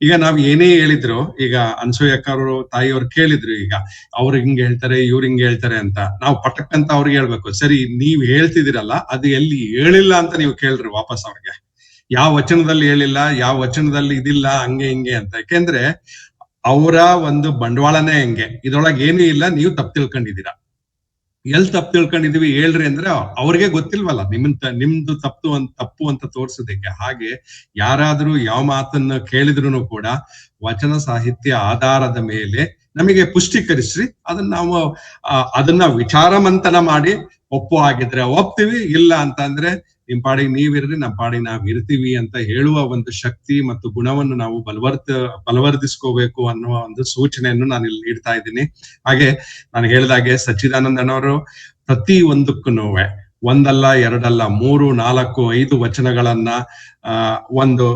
ಈಗ ನಾವ್ ಏನೇ ಹೇಳಿದ್ರು, ಈಗ ಅನ್ಸೂಯಕ್ಕವರು ತಾಯಿಯವ್ರು ಕೇಳಿದ್ರು, ಈಗ ಅವ್ರು ಹಿಂಗ್ ಹೇಳ್ತಾರೆ ಇವ್ರು ಹಿಂಗ್ ಹೇಳ್ತಾರೆ ಅಂತ, ನಾವು ಪಟಕ್ ಅಂತ ಅವ್ರಿಗೆ ಹೇಳ್ಬೇಕು, ಸರಿ ನೀವ್ ಹೇಳ್ತಿದಿರಲ್ಲ ಅದು ಎಲ್ಲಿ ಹೇಳಿಲ್ಲ ಅಂತ ನೀವು ಕೇಳ್ರಿ ವಾಪಸ್ ಅವ್ರಿಗೆ, ಯಾವ ವಚನದಲ್ಲಿ ಹೇಳಿಲ್ಲ, ಯಾವ ವಚನದಲ್ಲಿ ಇದಿಲ್ಲ, ಹಂಗೆ ಹಿಂಗೆ ಅಂತ. ಯಾಕೆಂದ್ರೆ ಅವರ ಒಂದು ಬಂಡವಾಳನೇ ಹೆಂಗೆ, ಇದ್ರೊಳಗೆ ಏನೂ ಇಲ್ಲ, ನೀವು ತಪ್ಪು ತಿಳ್ಕೊಂಡಿದ್ದೀರಾ. ಎಲ್ಲಿ ತಪ್ಪು ತಿಳ್ಕೊಂಡಿದೀವಿ ಹೇಳ್ರಿ ಅಂದ್ರೆ ಅವ್ರಿಗೆ ಗೊತ್ತಿಲ್ವಲ್ಲ ನಿಮ್ದು ತಪ್ಪು ಅಂತ ತೋರ್ಸೋದಕ್ಕೆ. ಹಾಗೆ ಯಾರಾದ್ರೂ ಯಾವ ಮಾತನ್ನ ಕೇಳಿದ್ರು ಕೂಡ ವಚನ ಸಾಹಿತ್ಯ ಆಧಾರದ ಮೇಲೆ ನಮಗೆ ಪುಷ್ಟೀಕರಿಸ್ರಿ, ಅದನ್ನ ವಿಚಾರ ಮಂಥನ ಮಾಡಿ ಒಪ್ಪು ಆಗಿದ್ರೆ ಒಪ್ತೀವಿ, ಇಲ್ಲ ಅಂತ ಅಂದ್ರೆ ನಿಮ್ ಪಾಡಿಗೆ ನೀವಿರ್ರಿ, ನಮ್ಮ ಪಾಡಿಗೆ ನಾವ್ ಇರ್ತೀವಿ ಅಂತ ಹೇಳುವ ಒಂದು ಶಕ್ತಿ ಮತ್ತು ಗುಣವನ್ನು ನಾವು ಬಲವರ್ಧಿಸ್ಕೋಬೇಕು ಅನ್ನುವ ಒಂದು ಸೂಚನೆಯನ್ನು ನಾನು ಇಲ್ಲಿ ನೀಡ್ತಾ ಇದ್ದೀನಿ. ಹಾಗೆ ನಾನು ಹೇಳಿದಾಗೆ ಸಚ್ಚಿದಾನಂದನವರು ಪ್ರತಿ ಒಂದಕ್ಕೂ ಒಂದಲ್ಲ ಎರಡಲ್ಲ 3, 4, 5 ವಚನಗಳನ್ನ ಒಂದು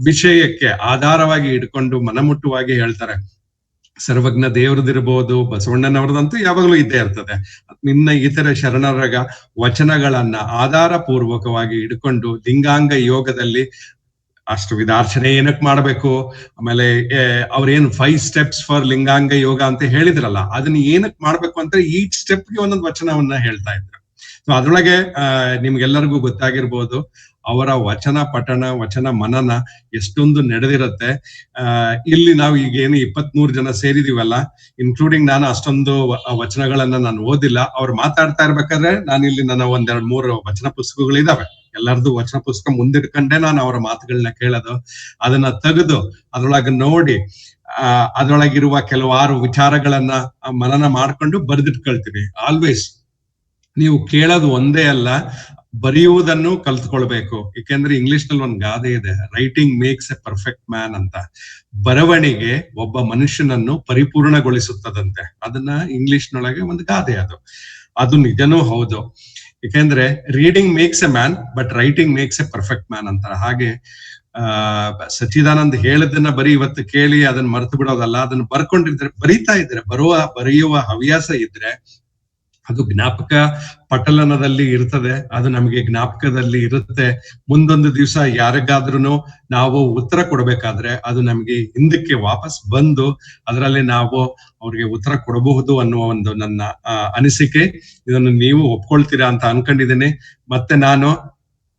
ವಿಷಯಕ್ಕೆ ಆಧಾರವಾಗಿ ಇಟ್ಕೊಂಡು ಮನಮುಟ್ಟುವಾಗಿ ಹೇಳ್ತಾರೆ. ಸರ್ವಜ್ಞ ದೇವ್ರದಿರ್ಬೋದು, ಬಸವಣ್ಣನವ್ರದಂತೂ ಯಾವಾಗಲೂ ಇದ್ದೇ ಇರ್ತದೆ. ನಿನ್ನ ಇತರ ಶರಣರ ವಚನಗಳನ್ನ ಆಧಾರ ಪೂರ್ವಕವಾಗಿ ಇಟ್ಕೊಂಡು ಲಿಂಗಾಂಗ ಯೋಗದಲ್ಲಿ ಅಷ್ಟವಿಧಾರ್ಚನೆ ಏನಕ್ ಮಾಡ್ಬೇಕು, ಆಮೇಲೆ ಅವ್ರೇನು 5 steps ಫಾರ್ ಲಿಂಗಾಂಗ ಯೋಗ ಅಂತ ಹೇಳಿದ್ರಲ್ಲ, ಅದನ್ನ ಏನಕ್ ಮಾಡ್ಬೇಕು ಅಂತ ಈಚ್ ಸ್ಟೆಪ್ಗೆ ಒಂದೊಂದು ವಚನವನ್ನ ಹೇಳ್ತಾ ಇದ್ರು. ಸೊ ಅದ್ರೊಳಗೆ ನಿಮ್ಗೆಲ್ಲರಿಗೂ ಗೊತ್ತಾಗಿರ್ಬೋದು ಅವರ ವಚನ ಪಠಣ, ವಚನ ಮನನ ಎಷ್ಟೊಂದು ನಡೆದಿರತ್ತೆ. ಇಲ್ಲಿ ನಾವು ಈಗ ಏನು 23 ಜನ ಸೇರಿದೀವಲ್ಲ, ಇನ್ಕ್ಲೂಡಿಂಗ್ ನಾನು, ಅಷ್ಟೊಂದು ವಚನಗಳನ್ನ ನಾನು ಓದಿಲ್ಲ. ಅವ್ರು ಮಾತಾಡ್ತಾ ಇರ್ಬೇಕಾದ್ರೆ ನಾನು ಇಲ್ಲಿ ನನ್ನ 1-2-3 ವಚನ ಪುಸ್ತಕಗಳಿದಾವೆ, ಎಲ್ಲರದು ವಚನ ಪುಸ್ತಕ ಮುಂದಿಟ್ಕೊಂಡೆ ನಾನು ಅವರ ಮಾತುಗಳನ್ನ ಕೇಳೋದು, ಅದನ್ನ ತೆಗೆದು ಅದ್ರೊಳಗೆ ನೋಡಿ ಅದ್ರೊಳಗಿರುವ ಕೆಲವಾರು ವಿಚಾರಗಳನ್ನ ಮನನ ಮಾಡ್ಕೊಂಡು ಬರೆದಿಟ್ಕೊಳ್ತೀವಿ. ಆಲ್ವೇಸ್ ನೀವು ಕೇಳೋದು ಒಂದೇ ಅಲ್ಲ, ಬರೆಯುವುದನ್ನು ಕಲ್ತ್ಕೊಳ್ಬೇಕು. ಯಾಕೆಂದ್ರೆ ಇಂಗ್ಲಿಷ್ ನಲ್ಲಿ ಒಂದು ಗಾದೆ ಇದೆ, writing makes A perfect man ಅಂತ. ಬರವಣಿಗೆ ಒಬ್ಬ ಮನುಷ್ಯನನ್ನು ಪರಿಪೂರ್ಣಗೊಳಿಸುತ್ತದಂತೆ. ಅದನ್ನ ಇಂಗ್ಲಿಷ್ ನೊಳಗೆ ಒಂದು ಗಾದೆ, ಅದು ನಿಜನೂ ಹೌದು. ಯಾಕೆಂದ್ರೆ reading makes A man but writing makes A perfect man ಅಂತಾರೆ. ಹಾಗೆ ಸಚ್ಚಿದಾನಂದ್ ಹೇಳದನ್ನ ಬರೀ ಇವತ್ತು ಕೇಳಿ ಅದನ್ನ ಮರೆತು ಬಿಡೋದಲ್ಲ, ಅದನ್ನ ಬರ್ಕೊಂಡಿದ್ರೆ, ಬರೆಯುವ ಹವ್ಯಾಸ ಇದ್ರೆ ಅದು ಜ್ಞಾಪಕ ಪಟಲನದಲ್ಲಿ ಇರ್ತದೆ, ಅದು ನಮಗೆ ಜ್ಞಾಪಕದಲ್ಲಿ ಇರುತ್ತೆ. ಮುಂದೊಂದು ದಿವಸ ಯಾರಿಗಾದ್ರೂ ನಾವು ಉತ್ತರ ಕೊಡ್ಬೇಕಾದ್ರೆ ಅದು ನಮ್ಗೆ ಹಿಂದಕ್ಕೆ ವಾಪಸ್ ಬಂದು ಅದರಲ್ಲಿ ನಾವು ಅವ್ರಿಗೆ ಉತ್ತರ ಕೊಡಬಹುದು ಅನ್ನುವ ಒಂದು ನನ್ನ ಅನಿಸಿಕೆ. ಇದನ್ನು ನೀವು ಒಪ್ಕೊಳ್ತೀರಾ ಅಂತ ಅನ್ಕೊಂಡಿದ್ದೀನಿ. ಮತ್ತೆ ನಾನು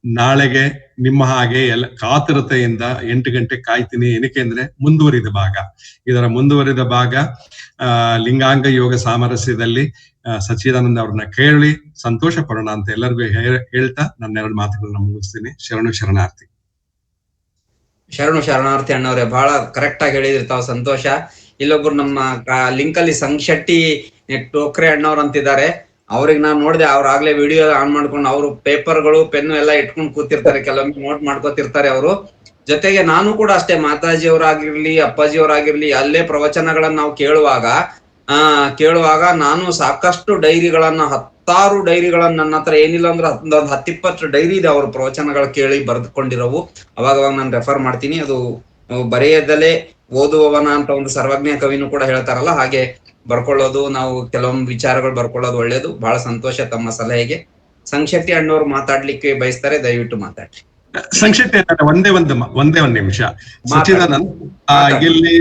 ನಾಳೆಗೆ ನಿಮ್ಮ ಹಾಗೆ ಎಲ್ಲ ಕಾತುರತೆಯಿಂದ 8 ಗಂಟೆ ಕಾಯ್ತೀನಿ. ಏನಕ್ಕೆ ಅಂದ್ರೆ ಇದರ ಮುಂದುವರಿದ ಭಾಗ ಲಿಂಗಾಂಗ ಯೋಗ ಸಾಮರಸ್ಯದಲ್ಲಿ ಸಚ್ಚಿದಾನಂದ ಅವ್ರನ್ನ ಕೇಳಿ ಸಂತೋಷ ಪಡೋಣ ಅಂತ ಎಲ್ಲರಿಗೂ ಹೇಳ್ತಾ ನನ್ನ 2 ಮಾತುಗಳನ್ನ ಮುಗಿಸ್ತೀನಿ. ಶರಣಾರ್ಥಿ. ಶರಣಾರ್ಥಿ ಅಣ್ಣವ್ರೆ, ಬಹಳ ಕರೆಕ್ಟ್ ಆಗಿ ಹೇಳಿದ್ರಿ ತಾವು. ಸಂತೋಷ. ಇಲ್ಲೊಬ್ರು ನಮ್ಮ ಲಿಂಕ್ ಅಲ್ಲಿ ಸಂಶೆಟ್ಟಿ ಟೋಕ್ರೆ ಅಣ್ಣವ್ರು ಅಂತಿದ್ದಾರೆ, ಅವ್ರಿಗೆ ನಾನ್ ನೋಡಿದೆ, ಅವ್ರಾಗ್ಲೇ ವಿಡಿಯೋ ಆನ್ ಮಾಡ್ಕೊಂಡು ಅವರು ಪೇಪರ್ಗಳು ಪೆನ್ನು ಎಲ್ಲ ಇಟ್ಕೊಂಡು ಕೂತಿರ್ತಾರೆ, ಕೆಲವೊಮ್ಮೆ ನೋಟ್ ಮಾಡ್ಕೋತಿರ್ತಾರೆ ಅವರು. ಜೊತೆಗೆ ನಾನು ಕೂಡ ಅಷ್ಟೇ, ಮಾತಾಜಿಯವರಾಗಿರ್ಲಿ ಅಪ್ಪಾಜಿಯವರಾಗಿರ್ಲಿ ಅಲ್ಲೇ ಪ್ರವಚನಗಳನ್ನ ನಾವು ಕೇಳುವಾಗ ನಾನು ಸಾಕಷ್ಟು ಡೈರಿಗಳನ್ನ, 10 ಡೈರಿಗಳನ್ನ, ನನ್ನ ಹತ್ರ ಏನಿಲ್ಲ ಅಂದ್ರೆ 10-20 ಡೈರಿ ಇದೆ ಅವ್ರ ಪ್ರವಚನಗಳು ಕೇಳಿ ಬರೆದುಕೊಂಡಿರೋವು. ಅವಾಗ ನಾನು ರೆಫರ್ ಮಾಡ್ತೀನಿ. ಅದು ಬರೆಯದಲ್ಲೇ ಓದುವವನ ಅಂತ ಒಂದು ಸರ್ವಜ್ಞ ಕವಿನೂ ಕೂಡ ಹೇಳ್ತಾರಲ್ಲ, ಹಾಗೆ ಬರ್ಕೊಳ್ಳೋದು, ನಾವು ಕೆಲವೊಂದು ವಿಚಾರಗಳು ಬರ್ಕೊಳ್ಳೋದು ಒಳ್ಳೇದು. ಬಹಳ ಸಂತೋಷ ತಮ್ಮ ಸಲಹೆಗೆ. ಸಂಶೆಟ್ಟಿ ಅಣ್ಣವ್ರು ಮಾತಾಡ್ಲಿಕ್ಕೆ ಬಯಸ್ತಾರೆ, ದಯವಿಟ್ಟು ಮಾತಾಡ್ರಿ. ಸಂಕ್ಷಿಪ್ತ ಒಂದೇ ಒಂದು ನಿಮಿಷ. ಸಚ್ಚಿದಾನಂದ್, ಇಲ್ಲಿ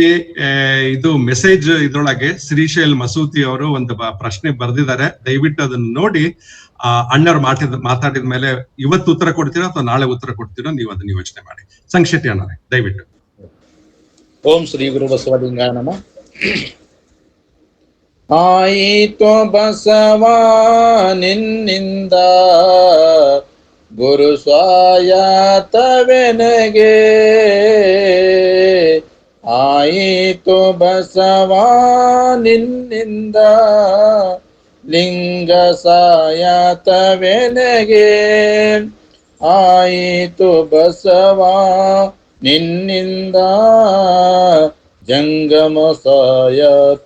ಇದು ಮೆಸೇಜ್ ಇದ್ರೊಳಗೆ ಶ್ರೀಶೈಲ್ ಮಸೂತಿ ಅವರು ಒಂದು ಪ್ರಶ್ನೆ ಬರ್ದಿದ್ದಾರೆ, ದಯವಿಟ್ಟು ಅದನ್ನ ನೋಡಿ ಅಣ್ಣವ್ರು ಮಾತಾಡಿದ ಮೇಲೆ ಇವತ್ತು ಉತ್ತರ ಕೊಡ್ತೀರಾ ಅಥವಾ ನಾಳೆ ಉತ್ತರ ಕೊಡ್ತೀರಾ, ನೀವು ಅದನ್ನ ಯೋಚನೆ ಮಾಡಿ. ಸಂಕ್ಷಿಪ್ತ ಅಣ್ಣರೇ ದಯವಿಟ್ಟು. ಓಂ ಶ್ರೀ ಗುರು ಬಸವಲಿಂಗಾಯ ನಮಃ. ಆಯಿತು ಬಸವ ನಿನ್ನಿಂದ ಗುರು ಸ್ವಾಯತ್ತವೆನಗೆ, ಆಯಿತು ಬಸವ ನಿನ್ನಿಂದ ಲಿಂಗ ಸಾಯತ್ತವೆನಗೆ, ಆಯಿತು ಬಸವ ನಿನ್ನಿಂದ ಜಂಗಮ ಸಾಯತ್ತವೆನಗೆ,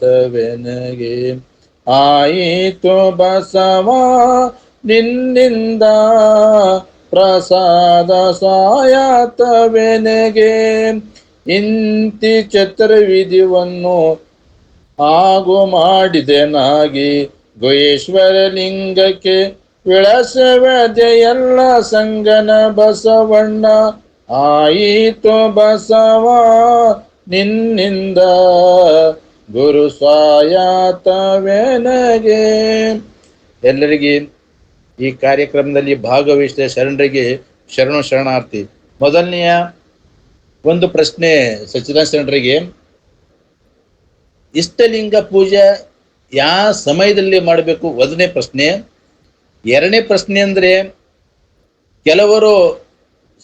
ಆಯಿತು ಬಸವ ನಿನ್ನಿಂದ ಪ್ರಸಾದ ಸಾಯತವೆನಗೆ ಇಂತಿ ಚತುರ್ವಿಧಿವನ್ನು ಹಾಗೂ ಮಾಡಿದೆನಾಗಿ ಗುಹೇಶ್ವರ ಲಿಂಗಕ್ಕೆ ವಿಳಸವದೆ ಎಲ್ಲ ಸಂಗನ ಬಸವಣ್ಣ ಆಯಿತು ಬಸವ ನಿನ್ನಿಂದ ಗುರು ಸ್ವಾಯತವೆನಗೆ. ಎಲ್ಲರಿಗೆ ಈ ಕಾರ್ಯಕ್ರಮದಲ್ಲಿ ಭಾಗವಹಿಸಿದ ಶರಣರಿಗೆ ಶರಣು ಶರಣಾರ್ಥಿ. ಮೊದಲನೆಯ ಒಂದು ಪ್ರಶ್ನೆ ಸಚ್ಚಿದಾನಂದ ಶರಣರಿಗೆ, ಇಷ್ಟಲಿಂಗ ಪೂಜೆ ಯಾವ ಸಮಯದಲ್ಲಿ ಮಾಡಬೇಕು? ಒಂದನೇ ಪ್ರಶ್ನೆ. ಎರಡನೇ ಪ್ರಶ್ನೆ ಅಂದ್ರೆ, ಕೆಲವರು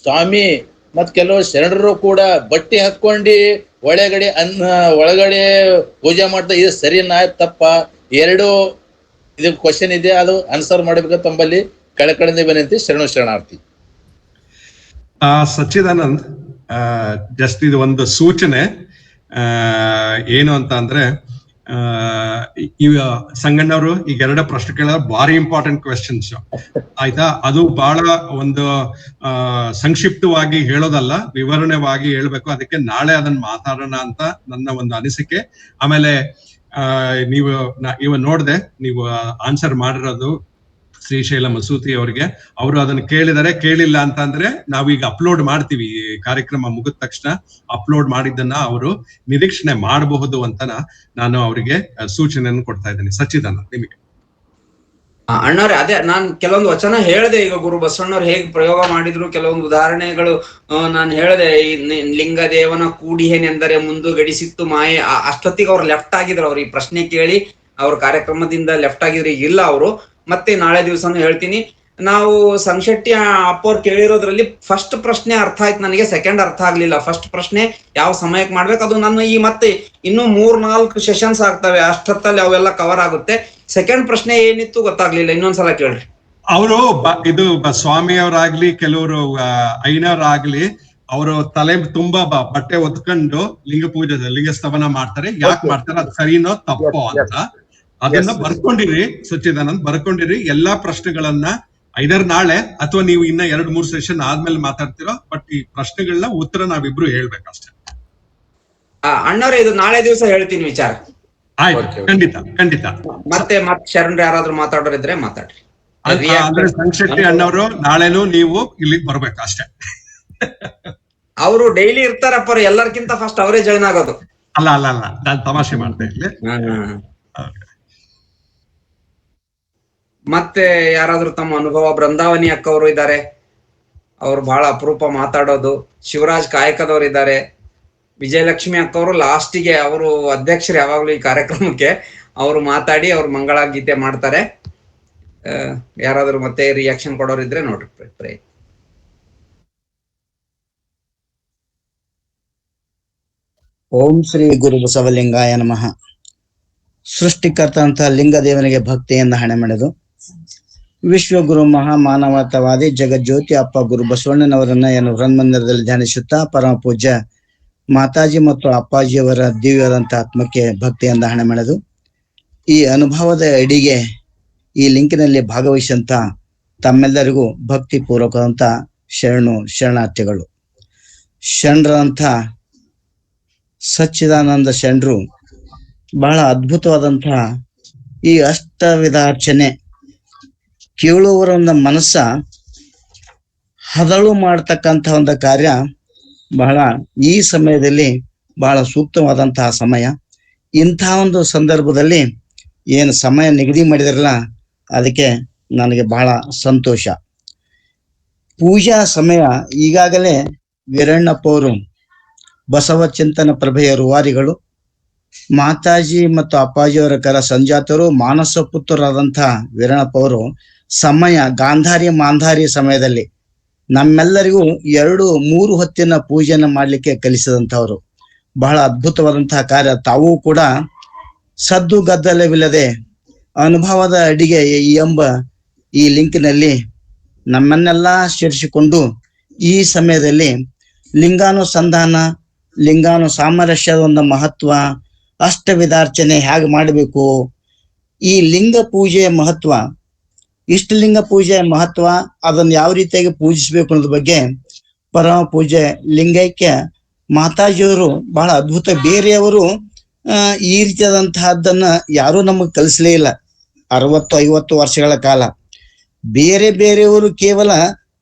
ಸ್ವಾಮಿ ಮತ್ತು ಕೆಲವರು ಶರಣರು ಕೂಡ ಬಟ್ಟೆ ಹಾಕೊಂಡು ಒಳಗಡೆ ಪೂಜೆ ಮಾಡ್ತಾ, ಇದು ಸರಿನಾ ತಪ್ಪ? ಎರಡು ಇದು ಕ್ವಶನ್ ಇದೆ, ಅದು ಆನ್ಸರ್ ಮಾಡಬೇಕು ತಮ್ಮಲ್ಲಿ ಕಳಕಳಿಂದ ವಿನಂತಿ. ಶರಣು ಶರಣಾರ್ಥಿ. ಸಚ್ಚಿದಾನಂದ್, ಜಸ್ಟ್ ಇದು ಒಂದು ಸೂಚನೆ. ಏನು ಅಂತ ಅಂದ್ರೆ, ಇವ ಸಂಗಣ್ಣವರು ಈಗ ಎರಡು ಪ್ರಶ್ನೆ ಕೇಳ ಭಾರಿ ಇಂಪಾರ್ಟೆಂಟ್ ಕ್ವೆಶನ್ಸ್ ಆಯ್ತಾ. ಅದು ಬಹಳ ಒಂದು ಸಂಕ್ಷಿಪ್ತವಾಗಿ ಹೇಳೋದಲ್ಲ, ವಿವರಣೆವಾಗಿ ಹೇಳ್ಬೇಕು. ಅದಕ್ಕೆ ನಾಳೆ ಅದನ್ನ ಮಾತಾಡೋಣ ಅಂತ ನನ್ನ ಒಂದು ಅನಿಸಿಕೆ. ಆಮೇಲೆ ಇವ ನೋಡ್ದೆ ನೀವು ಆನ್ಸರ್ ಮಾಡಿರೋದು ಶ್ರೀಶೈಲ ಮಸೂತಿ ಅವರಿಗೆ. ಅವರು ಅದನ್ನ ಕೇಳಿಲ್ಲ ಅಂತಂದ್ರೆ ನಾವೀಗ ಅಪ್ಲೋಡ್ ಮಾಡ್ತೀವಿ. ಈ ಕಾರ್ಯಕ್ರಮ ಮುಗಿದ ತಕ್ಷಣ ಅಪ್ಲೋಡ್ ಮಾಡಿದ್ದನ್ನ ಅವರು ನಿರೀಕ್ಷಣೆ ಮಾಡಬಹುದು ಅಂತ ನಾನು ಅವರಿಗೆ ಸೂಚನೆಯನ್ನು ಕೊಡ್ತಾ ಇದ್ದೇನೆ. ಸಚ್ಚಿದಾನಂದ್, ನಿಮಗೆ. ಅಣ್ಣವ್ರೆ, ಅದೇ ನಾನ್ ಕೆಲವೊಂದು ವಚನ ಹೇಳ್ದೆ. ಈಗ ಗುರು ಬಸವಣ್ಣವ್ರು ಹೇಗ್ ಪ್ರಯೋಗ ಮಾಡಿದ್ರು, ಕೆಲವೊಂದು ಉದಾಹರಣೆಗಳು ನಾನು ಹೇಳ್ದೆ. ಈ ಲಿಂಗದೇವನ ಕೂಡಿಹೇನೆಂದರೆ ಮುಂದು ಗಡಿಸಿತ್ತು ಮಾಯೆ. ಅಷ್ಟೊತ್ತಿಗೆ ಅವ್ರು ಲೆಫ್ಟ್ ಆಗಿದ್ರು. ಅವ್ರು ಈ ಪ್ರಶ್ನೆ ಕೇಳಿ ಅವ್ರ ಕಾರ್ಯಕ್ರಮದಿಂದ ಲೆಫ್ಟ್ ಆಗಿದ್ರು. ಈಗ ಇಲ್ಲ ಅವರು. ಮತ್ತೆ ನಾಳೆ ದಿವಸನು ಹೇಳ್ತೀನಿ. ನಾವು ಸಂಶೆಟ್ಟಿ ಅಪ್ಪವ್ರು ಕೇಳಿರೋದ್ರಲ್ಲಿ ಫಸ್ಟ್ ಪ್ರಶ್ನೆ ಅರ್ಥ ಆಯ್ತು ನನಗೆ, ಸೆಕೆಂಡ್ ಅರ್ಥ ಆಗ್ಲಿಲ್ಲ. ಫಸ್ಟ್ ಪ್ರಶ್ನೆ ಯಾವ ಸಮಯಕ್ಕೆ ಮಾಡ್ಬೇಕು, ಅದು ನಾನು ಈ ಮತ್ತೆ ಇನ್ನೂ 3-4 ಸೆಷನ್ಸ್ ಆಗ್ತವೆ, ಅಷ್ಟೊತ್ತಲ್ಲಿ ಅವೆಲ್ಲ ಕವರ್ ಆಗುತ್ತೆ. ಸೆಕೆಂಡ್ ಪ್ರಶ್ನೆ ಏನಿತ್ತು ಗೊತ್ತಾಗ್ಲಿಲ್ಲ, ಇನ್ನೊಂದ್ಸಲ ಕೇಳ್ರಿ. ಅವರು ಇದು ಸ್ವಾಮಿಯವರಾಗ್ಲಿ ಕೆಲವರು ಐನವರಾಗ್ಲಿ ಅವರು ತಲೆ ತುಂಬಾ ಬಟ್ಟೆ ಒತ್ಕೊಂಡು ಲಿಂಗ ಸ್ತವನ ಮಾಡ್ತಾರೆ. ಯಾಕೆ ಮಾಡ್ತಾರೆ, ಅದು ಸರಿನೋ ತಪ್ಪೋ ಅಂತ ಅದನ್ನ ಬರ್ಕೊಂಡಿರಿ. ಸಚ್ಚಿದಾನಂದ್, ಬರ್ಕೊಂಡಿರಿ. ಎಲ್ಲಾ ಪ್ರಶ್ನೆಗಳನ್ನ ಐದರ್ ನಾಳೆ ಅಥವಾ ನೀವು ಇನ್ನ 2-3 ಸೆಷನ್ ಆದ್ಮೇಲೆ ಮಾತಾಡ್ತಿರೋ. ಬಟ್ ಈ ಪ್ರಶ್ನೆಗಳನ್ನ ಉತ್ತರ ನಾವಿಬ್ರು ಹೇಳ್ಬೇಕಷ್ಟೇ. ಅಣ್ಣವ್ರೆ, ಇದು ನಾಳೆ ದಿವಸ ಹೇಳ್ತೀನಿ ವಿಚಾರ. ಆಯ್ತು, ಖಂಡಿತ. ಮತ್ತೆ ಶರಣರು ಯಾರಾದ್ರೂ ಮಾತಾಡೋರಿದ್ರೆ ಮಾತಾಡ್ರಿ. ಅಂದ್ರೆ ಸಂಶೆಟ್ಟಿ ಅಣ್ಣವರು ನಾಳೆನೂ ನೀವು ಇಲ್ಲಿಗೆ ಬರ್ಬೇಕು ಅಷ್ಟೇ. ಅವರು ಡೈಲಿ ಇರ್ತಾರಪ್ಪ, ಎಲ್ಲರಿಗಿಂತ ಫಸ್ಟ್ ಅವರೇ ಜಾಯ್ನ್ ಆಗೋದು. ಅಲ್ಲ, ನಾನು ತಮಾಷೆ ಮಾಡ್ತಾ ಇರ್ಲಿ. ಮತ್ತೆ ಯಾರಾದ್ರೂ ತಮ್ಮ ಅನುಭವ? ಬೃಂದಾವನಿ ಅಕ್ಕವರು ಇದ್ದಾರೆ, ಅವ್ರು ಬಹಳ ಅಪರೂಪ ಮಾತಾಡೋದು. ಶಿವರಾಜ್ ಕಾಯಕದವ್ರು ಇದ್ದಾರೆ. ವಿಜಯಲಕ್ಷ್ಮಿ ಅಕ್ಕವರು ಲಾಸ್ಟಿಗೆ, ಅವರು ಅಧ್ಯಕ್ಷರು ಯಾವಾಗ್ಲೂ ಈ ಕಾರ್ಯಕ್ರಮಕ್ಕೆ. ಅವರು ಮಾತಾಡಿ ಅವ್ರು ಮಂಗಳ ಗೀತೆ ಮಾಡ್ತಾರೆ. ಯಾರಾದ್ರೂ ಮತ್ತೆ ರಿಯಾಕ್ಷನ್ ಕೊಡೋರಿದ್ರೆ ನೋಡ್ರಿ. ಓಂ ಶ್ರೀ ಗುರು ಬಸವಲಿಂಗಾಯ ನಮಃ. ಸೃಷ್ಟಿಕರ್ತ ಅಂತ ಲಿಂಗದೇವನಿಗೆ ಭಕ್ತಿಯಿಂದ ಹಣೆ ಮಾಡಿದು ವಿಶ್ವಗುರು ಮಹಾಮಾನವತಾವಾದಿ ಜಗಜ್ಯೋತಿ ಅಪ್ಪ ಗುರು ಬಸವಣ್ಣನವರನ್ನ ಏನು ಹೃನ್ಮಂದಿರದಲ್ಲಿ ಧ್ಯಾನಿಸುತ್ತಾ ಪರಮ ಪೂಜ್ಯ ಮಾತಾಜಿ ಮತ್ತು ಅಪ್ಪಾಜಿಯವರ ದಿವ್ಯವಾದಂತ ಆತ್ಮಕ್ಕೆ ಭಕ್ತಿಯಿಂದ ಹಣೆ ಮಾಡಿದು. ಈ ಅನುಭವದ ಅಡಿಗೆ ಈ ಲಿಂಕಿನಲ್ಲಿ ಭಾಗವಹಿಸಂತ ತಮ್ಮೆಲ್ಲರಿಗೂ ಭಕ್ತಿ ಪೂರ್ವಕದಂತ ಶರಣಾರ್ಥಿಗಳು. ಶರಣರಂತ ಸಚ್ಚಿದಾನಂದ ಶರಣರು ಬಹಳ ಅದ್ಭುತವಾದಂತಹ ಈ ಅಷ್ಟವಿಧಾರ್ಚನೆ ಕೇಳುವವರ ಮನಸ್ಸ ಹದಳು ಮಾಡ್ತಕ್ಕಂಥ ಒಂದು ಕಾರ್ಯ ಬಹಳ ಈ ಸಮಯದಲ್ಲಿ ಬಹಳ ಸೂಕ್ತವಾದಂತಹ ಸಮಯ. ಇಂಥ ಒಂದು ಸಂದರ್ಭದಲ್ಲಿ ಏನು ಸಮಯ ನಿಗದಿ ಮಾಡಿದಿರಲ್ಲ, ಅದಕ್ಕೆ ನನಗೆ ಬಹಳ ಸಂತೋಷ. ಪೂಜಾ ಸಮಯ ಈಗಾಗಲೇ ವೀರಣ್ಣಪ್ಪ ಅವರು ಬಸವ ಚಿಂತನ ಪ್ರಭೆಯ ರೂವಾರಿಗಳು, ಮಾತಾಜಿ ಮತ್ತು ಅಪ್ಪಾಜಿಯವರ ಕರ ಸಂಜಾತರು, ಮಾನಸ ಪುತ್ರರಾದಂತಹ ವೀರಣ್ಣಪ್ಪ ಅವರು ಸಮಯ ಗಾಂಧಾರಿ ಮಾಂಧಾರಿ ಸಮಯದಲ್ಲಿ ನಮ್ಮೆಲ್ಲರಿಗೂ 2-3 ಹೊತ್ತಿನ ಪೂಜೆಯನ್ನು ಮಾಡ್ಲಿಕ್ಕೆ ಕಲಿಸಿದಂಥವ್ರು. ಬಹಳ ಅದ್ಭುತವಾದಂತಹ ಕಾರ್ಯ. ತಾವೂ ಕೂಡ ಸದ್ದು ಗದ್ದಲವಿಲ್ಲದೆ ಅನುಭವದ ಅಡಿಗೆ ಎಂಬ ಈ ಲಿಂಕಿನಲ್ಲಿ ನಮ್ಮನ್ನೆಲ್ಲ ಸೇರಿಸಿಕೊಂಡು ಈ ಸಮಯದಲ್ಲಿ ಲಿಂಗಾನುಸಂಧಾನ, ಲಿಂಗಾನು ಸಾಮರಸ್ಯದ ಒಂದು ಮಹತ್ವ, ಅಷ್ಟವಿಧಾರ್ಚನೆ ಹೇಗೆ ಮಾಡಬೇಕು, ಈ ಲಿಂಗ ಪೂಜೆಯ ಮಹತ್ವ ಇಷ್ಟಲಿಂಗ ಪೂಜೆ ಮಹತ್ವ, ಅದನ್ನ ಯಾವ ರೀತಿಯಾಗಿ ಪೂಜಿಸ್ಬೇಕು ಅನ್ನೋದ್ರ ಬಗ್ಗೆ ಪರಮ ಪೂಜೆ ಲಿಂಗೈಕ್ಯ ಮಾತಾಜಿಯವರು ಬಹಳ ಅದ್ಭುತ. ಬೇರೆಯವರು ಈ ರೀತಿಯಾದಂತಹದ್ದನ್ನ ಯಾರೂ ನಮಗ್ ಕಲಿಸ್ಲೇ ಇಲ್ಲ 60-50 ವರ್ಷಗಳ ಕಾಲ. ಬೇರೆಯವರು ಕೇವಲ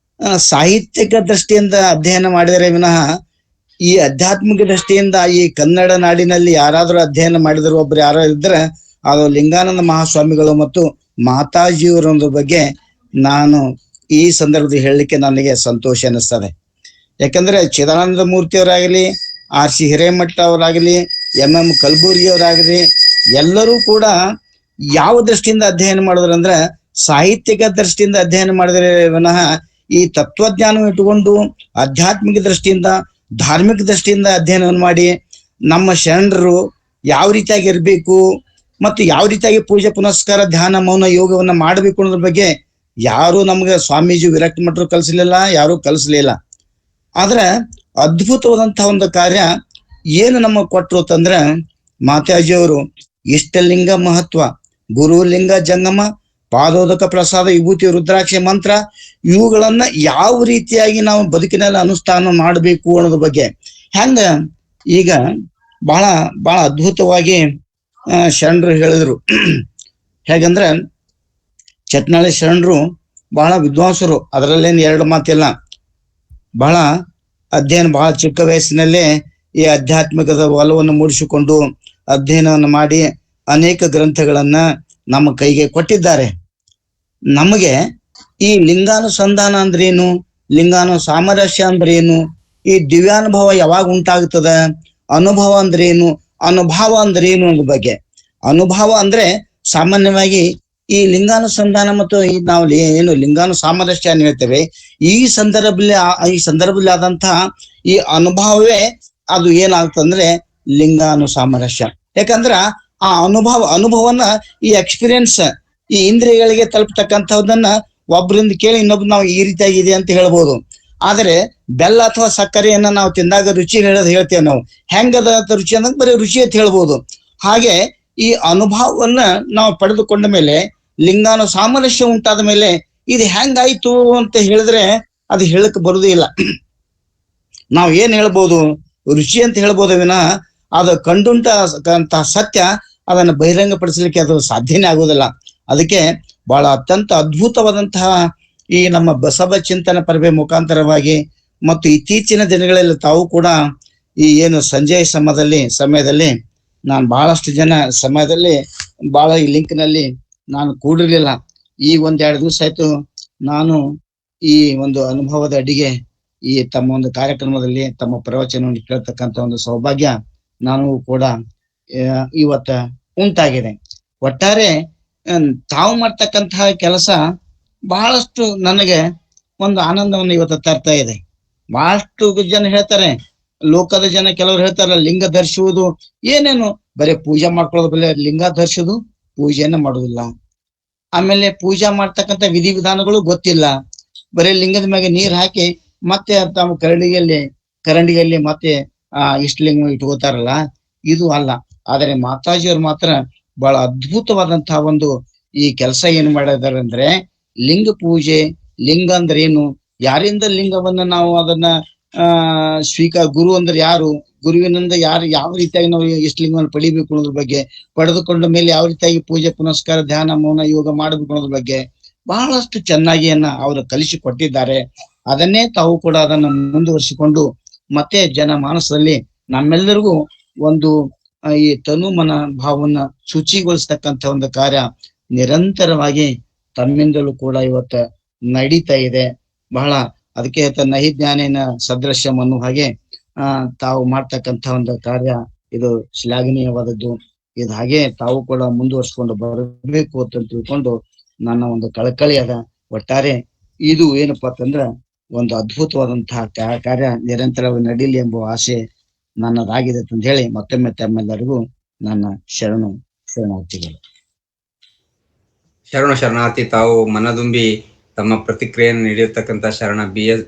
ಸಾಹಿತ್ಯಿಕ ದೃಷ್ಟಿಯಿಂದ ಅಧ್ಯಯನ ಮಾಡಿದರೆ ವಿನಃ ಈ ಆಧ್ಯಾತ್ಮಿಕ ದೃಷ್ಟಿಯಿಂದ ಈ ಕನ್ನಡ ನಾಡಿನಲ್ಲಿ ಯಾರಾದ್ರೂ ಅಧ್ಯಯನ ಮಾಡಿದ್ರು ಒಬ್ರು ಯಾರೋ ಇದ್ರೆ ಅದು ಲಿಂಗಾನಂದ ಮಹಾಸ್ವಾಮಿಗಳು ಮತ್ತು ಮಾತಾಜಿಯವರ ಬಗ್ಗೆ ನಾನು ಈ ಸಂದರ್ಭದಲ್ಲಿ ಹೇಳಲಿಕ್ಕೆ ನನಗೆ ಸಂತೋಷ ಅನಿಸ್ತದೆ. ಯಾಕಂದ್ರೆ ಚಿದಾನಂದ ಮೂರ್ತಿಯವರಾಗಲಿ, R.C. ಹಿರೇಮಠ ಅವರಾಗಲಿ, M.M. ಕಲಬುರ್ಗಿ ಅವರಾಗಲಿ, ಎಲ್ಲರೂ ಕೂಡ ಯಾವ ದೃಷ್ಟಿಯಿಂದ ಅಧ್ಯಯನ ಮಾಡಿದ್ರು ಅಂದ್ರೆ ಸಾಹಿತ್ಯಿಕ ದೃಷ್ಟಿಯಿಂದ ಅಧ್ಯಯನ ಮಾಡಿದರೆ ವಿನಃ ಈ ತತ್ವಜ್ಞಾನ ಇಟ್ಟುಕೊಂಡು ಆಧ್ಯಾತ್ಮಿಕ ದೃಷ್ಟಿಯಿಂದ, ಧಾರ್ಮಿಕ ದೃಷ್ಟಿಯಿಂದ ಅಧ್ಯಯನವನ್ನು ಮಾಡಿ ನಮ್ಮ ಶರಣರು ಯಾವ ರೀತಿಯಾಗಿ ಇರಬೇಕು ಮತ್ತು ಯಾವ ರೀತಿಯಾಗಿ ಪೂಜೆ ಪುನಸ್ಕಾರ ಧ್ಯಾನ ಮೌನ ಯೋಗವನ್ನ ಮಾಡಬೇಕು ಅನ್ನೋದ್ರ ಬಗ್ಗೆ ಯಾರು ನಮ್ಗೆ ಸ್ವಾಮೀಜಿ ವಿರಕ್ತ ಮಠರು ಕಲಿಸಲಿಲ್ಲ, ಯಾರು ಕಲಿಸ್ಲಿಲ್ಲ. ಆದ್ರೆ ಅದ್ಭುತವಾದಂತಹ ಒಂದು ಕಾರ್ಯ ಏನು ನಮಗ್ ಕೊಟ್ರು ಅಂತಂದ್ರ ಮಾತಾಜಿಯವರು ಇಷ್ಟಲಿಂಗ ಮಹತ್ವ, ಗುರುಲಿಂಗ ಜಂಗಮ, ಪಾದೋದಕ ಪ್ರಸಾದ, ವಿಭೂತಿ, ರುದ್ರಾಕ್ಷಿ ಮಂತ್ರ ಇವುಗಳನ್ನ ಯಾವ ರೀತಿಯಾಗಿ ನಾವು ಬದುಕಿನಲ್ಲಿ ಅನುಷ್ಠಾನ ಮಾಡಬೇಕು ಅನ್ನೋದ್ರ ಬಗ್ಗೆ ಹೆಂಗ ಈಗ ಬಹಳ ಬಹಳ ಅದ್ಭುತವಾಗಿ ಶರಣರು ಹೇಳಿದ್ರು. ಹೇಗಂದ್ರೆ ಚಟ್ನಾಳಿ ಶರಣರು ಬಹಳ ವಿದ್ವಾಂಸರು, ಅದರಲ್ಲೇನು ಎರಡು ಮಾತಿಲ್ಲ. ಬಹಳ ಅಧ್ಯಯನ, ಬಹಳ ಚಿಕ್ಕ ವಯಸ್ಸಿನಲ್ಲೇ ಈ ಆಧ್ಯಾತ್ಮಿಕದ ಒಲವನ್ನು ಮೂಡಿಸಿಕೊಂಡು ಅಧ್ಯಯನವನ್ನು ಮಾಡಿ ಅನೇಕ ಗ್ರಂಥಗಳನ್ನ ನಮ್ಮ ಕೈಗೆ ಕೊಟ್ಟಿದ್ದಾರೆ. ನಮಗೆ ಈ ಲಿಂಗಾನುಸಂಧಾನ ಅಂದ್ರೆ ಏನು, ಲಿಂಗಾನು ಸಾಮರಸ್ಯ ಅಂದ್ರೆ ಏನು, ಈ ದಿವ್ಯಾನುಭವ ಯಾವಾಗ ಉಂಟಾಗ್ತದ, ಅನುಭವ ಅಂದ್ರೆ ಏನು, ಅನುಭಾವ ಅಂದ್ರೆ ಏನು ಅನ್ನೋ ಬಗ್ಗೆ. ಅನುಭವ ಅಂದ್ರೆ ಸಾಮಾನ್ಯವಾಗಿ ಈ ಲಿಂಗಾನುಸಂಧಾನ ಮತ್ತು ನಾವು ಏನು ಲಿಂಗಾನು ಸಾಮರಸ್ಯ ಅಂತ ಹೇಳ್ತೇವೆ, ಈ ಸಂದರ್ಭದಲ್ಲಿ ಆದಂತಹ ಈ ಅನುಭವವೇ ಅದು ಏನಾಗ್ತಂದ್ರೆ ಲಿಂಗಾನು ಸಾಮರಸ್ಯ. ಯಾಕಂದ್ರ ಆ ಅನುಭವನ ಈ ಎಕ್ಸ್ಪೀರಿಯನ್ಸ್ ಈ ಇಂದ್ರಿಯಗಳಿಗೆ ತಲುಪತಕ್ಕಂಥದ್ದನ್ನ ಒಬ್ಬರಿಂದ ಕೇಳಿ ಇನ್ನೊಬ್ರು ನಾವು ಈ ರೀತಿಯಾಗಿದೆ ಅಂತ ಹೇಳ್ಬೋದು. ಆದ್ರೆ ಬೆಲ್ಲ ಅಥವಾ ಸಕ್ಕರೆಯನ್ನ ನಾವು ತಿಂದಾಗ ರುಚಿ ಹೇಳ್ತೇವೆ ನಾವು, ಹೆಂಗದ ರುಚಿ ಅಂದಾಗ ಬರೀ ರುಚಿ ಅಂತ ಹೇಳ್ಬೋದು. ಹಾಗೆ ಈ ಅನುಭವವನ್ನ ನಾವು ಪಡೆದುಕೊಂಡ ಮೇಲೆ, ಲಿಂಗಾನು ಸಾಮರಸ್ಯ ಉಂಟಾದ ಮೇಲೆ ಇದು ಹೆಂಗಾಯ್ತು ಅಂತ ಹೇಳಿದ್ರೆ ಅದು ಹೇಳಕ್ ಬರುದೇ ಇಲ್ಲ. ನಾವ್ ಏನ್ ಹೇಳ್ಬೋದು, ರುಚಿ ಅಂತ ಹೇಳ್ಬೋದು ವಿನಃ ಅದು ಕಂಡುಂಟಂತಹ ಸತ್ಯ ಅದನ್ನ ಬಹಿರಂಗಪಡಿಸಲಿಕ್ಕೆ ಅದು ಸಾಧ್ಯನೇ ಆಗೋದಿಲ್ಲ. ಅದಕ್ಕೆ ಬಹಳ ಅತ್ಯಂತ ಅದ್ಭುತವಾದಂತಹ ಈ ನಮ್ಮ ಬಸವ ಚಿಂತನ ಪರಬೆ ಮುಖಾಂತರವಾಗಿ ಮತ್ತು ಇತ್ತೀಚಿನ ದಿನಗಳಲ್ಲಿ ತಾವು ಕೂಡ ಈ ಏನು ಸಂಜೆಯ ಸಮಯದಲ್ಲಿ ನಾನು ಬಹಳಷ್ಟು ಜನ ಸಮಯದಲ್ಲಿ ಬಹಳ ಈ ಲಿಂಕ್ನಲ್ಲಿ ನಾನು ಕೂಡಿರ್ಲಿಲ್ಲ. ಈ 1-2 ದಿವಸ ಆಯ್ತು ನಾನು ಈ ಒಂದು ಅನುಭವದ ಅಡಿಗೆ ಈ ತಮ್ಮ ಒಂದು ಕಾರ್ಯಕ್ರಮದಲ್ಲಿ ತಮ್ಮ ಪ್ರವಚನವನ್ನು ಕೇಳ್ತಕ್ಕಂಥ ಒಂದು ಸೌಭಾಗ್ಯ ನಾನು ಕೂಡ ಇವತ್ತ ಉಂಟಾಗಿದೆ. ಒಟ್ಟಾರೆ ತಾವು ಮಾಡ್ತಕ್ಕಂತಹ ಕೆಲಸ ಬಹಳಷ್ಟು ನನಗೆ ಒಂದು ಆನಂದವನ್ನು ಇವತ್ತು ತರ್ತಾ ಇದೆ. ಬಹಳಷ್ಟು ಜನ ಹೇಳ್ತಾರೆ, ಲೋಕದ ಜನ ಕೆಲವರು ಹೇಳ್ತಾರ ಲಿಂಗ ಧರಿಸುವುದು ಏನೇನು ಬರೀ ಪೂಜೆ ಮಾಡ್ಕೊಳ್ಳೋದು, ಬರೀ ಲಿಂಗ ಧರಿಸುದು ಪೂಜೆಯನ್ನ ಮಾಡುದಿಲ್ಲ, ಆಮೇಲೆ ಪೂಜಾ ಮಾಡ್ತಕ್ಕಂಥ ವಿಧಿವಿಧಾನಗಳು ಗೊತ್ತಿಲ್ಲ, ಬರೀ ಲಿಂಗದ ಮ್ಯಾಗೆ ನೀರ್ ಹಾಕಿ ಮತ್ತೆ ತಮ್ಮ ಕರಂಡಿಯಲ್ಲಿ ಮತ್ತೆ ಇಷ್ಟಲಿಂಗ ಇಟ್ಕೋತಾರಲ್ಲ, ಇದು ಅಲ್ಲ. ಆದರೆ ಮಾತಾಜಿಯವ್ರು ಮಾತ್ರ ಬಹಳ ಅದ್ಭುತವಾದಂತಹ ಒಂದು ಈ ಕೆಲಸ ಏನ್ ಮಾಡಿದಾರೆ ಅಂದ್ರೆ, ಲಿಂಗ ಪೂಜೆ, ಲಿಂಗ ಅಂದ್ರೆ ಏನು, ಯಾರಿಂದ ಲಿಂಗವನ್ನ ನಾವು ಅದನ್ನ ಗುರು ಅಂದ್ರೆ ಯಾರು, ಗುರುವಿನಿಂದ ಯಾವ ರೀತಿಯಾಗಿ ನಾವು ಇಷ್ಟಲಿಂಗವನ್ನು ಪಡಿಬೇಕು ಅನ್ನೋದ್ರ ಬಗ್ಗೆ, ಪಡೆದುಕೊಂಡ ಮೇಲೆ ಯಾವ ರೀತಿಯಾಗಿ ಪೂಜೆ ಪುನಸ್ಕಾರ ಧ್ಯಾನ ಮೌನ ಯೋಗ ಮಾಡಬೇಕು ಅನ್ನೋದ್ರ ಬಗ್ಗೆ ಬಹಳಷ್ಟು ಚೆನ್ನಾಗಿ ಅವರು ಕಲಿಸಿ ಕೊಟ್ಟಿದ್ದಾರೆ. ಅದನ್ನೇ ತಾವು ಕೂಡ ಅದನ್ನು ಮುಂದುವರಿಸಿಕೊಂಡು ಮತ್ತೆ ಜನ ಮಾನಸದಲ್ಲಿ ನಮ್ಮೆಲ್ಲರಿಗೂ ಒಂದು ಈ ತನು ಮನ ಭಾವವನ್ನ ಶುಚಿಗೊಳಿಸ್ತಕ್ಕಂಥ ಒಂದು ಕಾರ್ಯ ನಿರಂತರವಾಗಿ ತಮ್ಮಿಂದಲೂ ಕೂಡ ಇವತ್ತ ನಡೀತಾ ಇದೆ. ಬಹಳ ಅದಕ್ಕೆ ನಹಿ ಜ್ಞಾನೇನ ಸದೃಶ್ಯಂ ಅನ್ನೋ ಹಾಗೆ ತಾವು ಮಾಡ್ತಕ್ಕಂಥ ಒಂದು ಕಾರ್ಯ ಇದು ಶ್ಲಾಘನೀಯವಾದದ್ದು. ಇದು ಹಾಗೆ ತಾವು ಕೂಡ ಮುಂದುವರ್ಸ್ಕೊಂಡು ಬರಬೇಕು ಅಂತ ತಿಳ್ಕೊಂಡು ನನ್ನ ಒಂದು ಕಳಕಳಿಯಾದ. ಒಟ್ಟಾರೆ ಇದು ಏನಪ್ಪಾ ಅಂತಂದ್ರ ಒಂದು ಅದ್ಭುತವಾದಂತಹ ಕಾರ್ಯ ನಿರಂತರವಾಗಿ ನಡೀಲಿ ಎಂಬ ಆಸೆ ನನ್ನದಾಗಿದೆ ಅಂತ ಹೇಳಿ ಮತ್ತೊಮ್ಮೆ ತಮ್ಮೆಲ್ಲರಿಗೂ ನನ್ನ ಶರಣಾರ್ಥಿಗಳು. ಶರಣಾರ್ಥಿ. ತಾವು ಮನದುಂಬಿ ತಮ್ಮ ಪ್ರತಿಕ್ರಿಯೆಯನ್ನು ನೀಡಿರ್ತಕ್ಕಂಥ ಶರಣ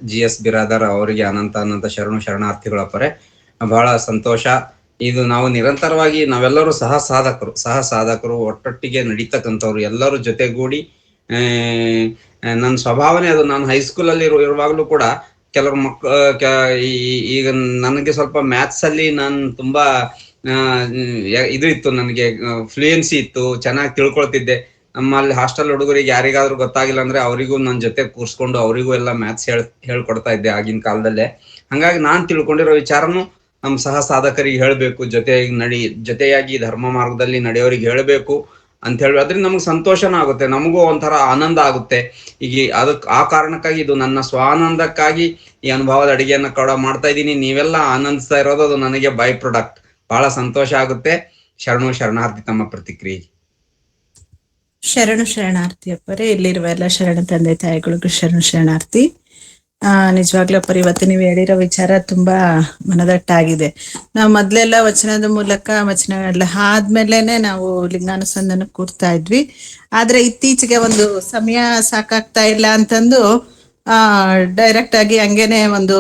GS ಬಿರಾದರ್ ಅವರಿಗೆ ಅನಂತ ಶರಣಾರ್ಥಿಗಳಪ್ಪರೆ. ಬಹಳ ಸಂತೋಷ. ಇದು ನಾವು ನಿರಂತರವಾಗಿ ನಾವೆಲ್ಲರೂ ಸಹ ಸಾಧಕರು ಒಟ್ಟೊಟ್ಟಿಗೆ ನಡೀತಕ್ಕಂಥವ್ರು, ಎಲ್ಲರೂ ಜೊತೆಗೂಡಿ ನನ್ನ ಸ್ವಭಾವನೆ ಅದು. ನಾನು ಹೈಸ್ಕೂಲಲ್ಲಿ ಇರುವಾಗಲೂ ಕೂಡ ಕೆಲವರು ಈಗ ನನಗೆ ಸ್ವಲ್ಪ ಮ್ಯಾಥ್ಸ್ ಅಲ್ಲಿ ನಾನು ತುಂಬಾ ಇದು ಇತ್ತು, ನನಗೆ ಫ್ಲೂಯೆನ್ಸಿ ಇತ್ತು, ಚೆನ್ನಾಗಿ ತಿಳ್ಕೊಳ್ತಿದ್ದೆ. ನಮ್ಮಲ್ಲಿ ಹಾಸ್ಟೆಲ್ ಹುಡುಗರಿಗೆ ಯಾರಿಗಾದ್ರೂ ಗೊತ್ತಾಗಿಲ್ಲ ಅಂದ್ರೆ ಅವರಿಗೂ ನನ್ನ ಜೊತೆ ಕೂರ್ಸ್ಕೊಂಡು ಅವರಿಗೂ ಎಲ್ಲ ಮ್ಯಾಥ್ಸ್ ಹೇಳ್ಕೊಡ್ತಾ ಇದ್ದೆ ಆಗಿನ ಕಾಲದಲ್ಲೇ. ಹಂಗಾಗಿ ನಾನ್ ತಿಳ್ಕೊಂಡಿರೋ ವಿಚಾರನು ನಮ್ಮ ಸಹ ಸಾಧಕರಿಗೆ ಹೇಳ್ಬೇಕು, ಜೊತೆಯಾಗಿ ಧರ್ಮ ಮಾರ್ಗದಲ್ಲಿ ನಡೆಯೋರಿಗೆ ಹೇಳ್ಬೇಕು ಅಂತ ಹೇಳಿ. ಅದ್ರಿಂದ ನಮ್ಗೆ ಸಂತೋಷನೂ ಆಗುತ್ತೆ, ನಮಗೂ ಒಂಥರ ಆನಂದ ಆಗುತ್ತೆ. ಈಗ ಆ ಕಾರಣಕ್ಕಾಗಿ ಇದು ನನ್ನ ಸ್ವಾನಂದಕ್ಕಾಗಿ ಈ ಅನುಭವದ ಅಡಿಗೆಯನ್ನ ಕೂಡ ಮಾಡ್ತಾ ಇದ್ದೀನಿ. ನೀವೆಲ್ಲ ಆನಂದಿಸ್ತಾ ಇರೋದು ಅದು ನನಗೆ ಬೈ ಪ್ರಾಡಕ್ಟ್. ಬಹಳ ಸಂತೋಷ ಆಗುತ್ತೆ. ಶರಣಾರ್ಥಿ ತಮ್ಮ ಪ್ರತಿಕ್ರಿಯೆ. ಶರಣಾರ್ಥಿ ಅಪ್ಪರೇ. ಇಲ್ಲಿರುವ ಎಲ್ಲ ಶರಣ ತಂದೆ ತಾಯಿಗಳಿಗೂ ಶರಣಾರ್ಥಿ. ನಿಜವಾಗ್ಲೂ ಅಪ್ಪರ ಇವತ್ತು ನೀವು ಹೇಳಿರೋ ವಿಚಾರ ತುಂಬಾ ಮನದಟ್ಟಾಗಿದೆ. ನಾವು ಮೊದ್ಲೆಲ್ಲ ವಚನದ ಮೂಲಕ ವಚನಗಳೆಲ್ಲ ಆದ್ಮೇಲೆನೆ ನಾವು ಲಿಂಗಾನುಸಂಧಾನ ಕೂರ್ತಾ ಇದ್ವಿ. ಆದ್ರೆ ಇತ್ತೀಚೆಗೆ ಒಂದು ಸಮಯ ಸಾಕಾಗ್ತಾ ಇಲ್ಲ ಅಂತಂದು ಡೈರೆಕ್ಟ್ ಆಗಿ ಹಂಗೇನೆ ಒಂದು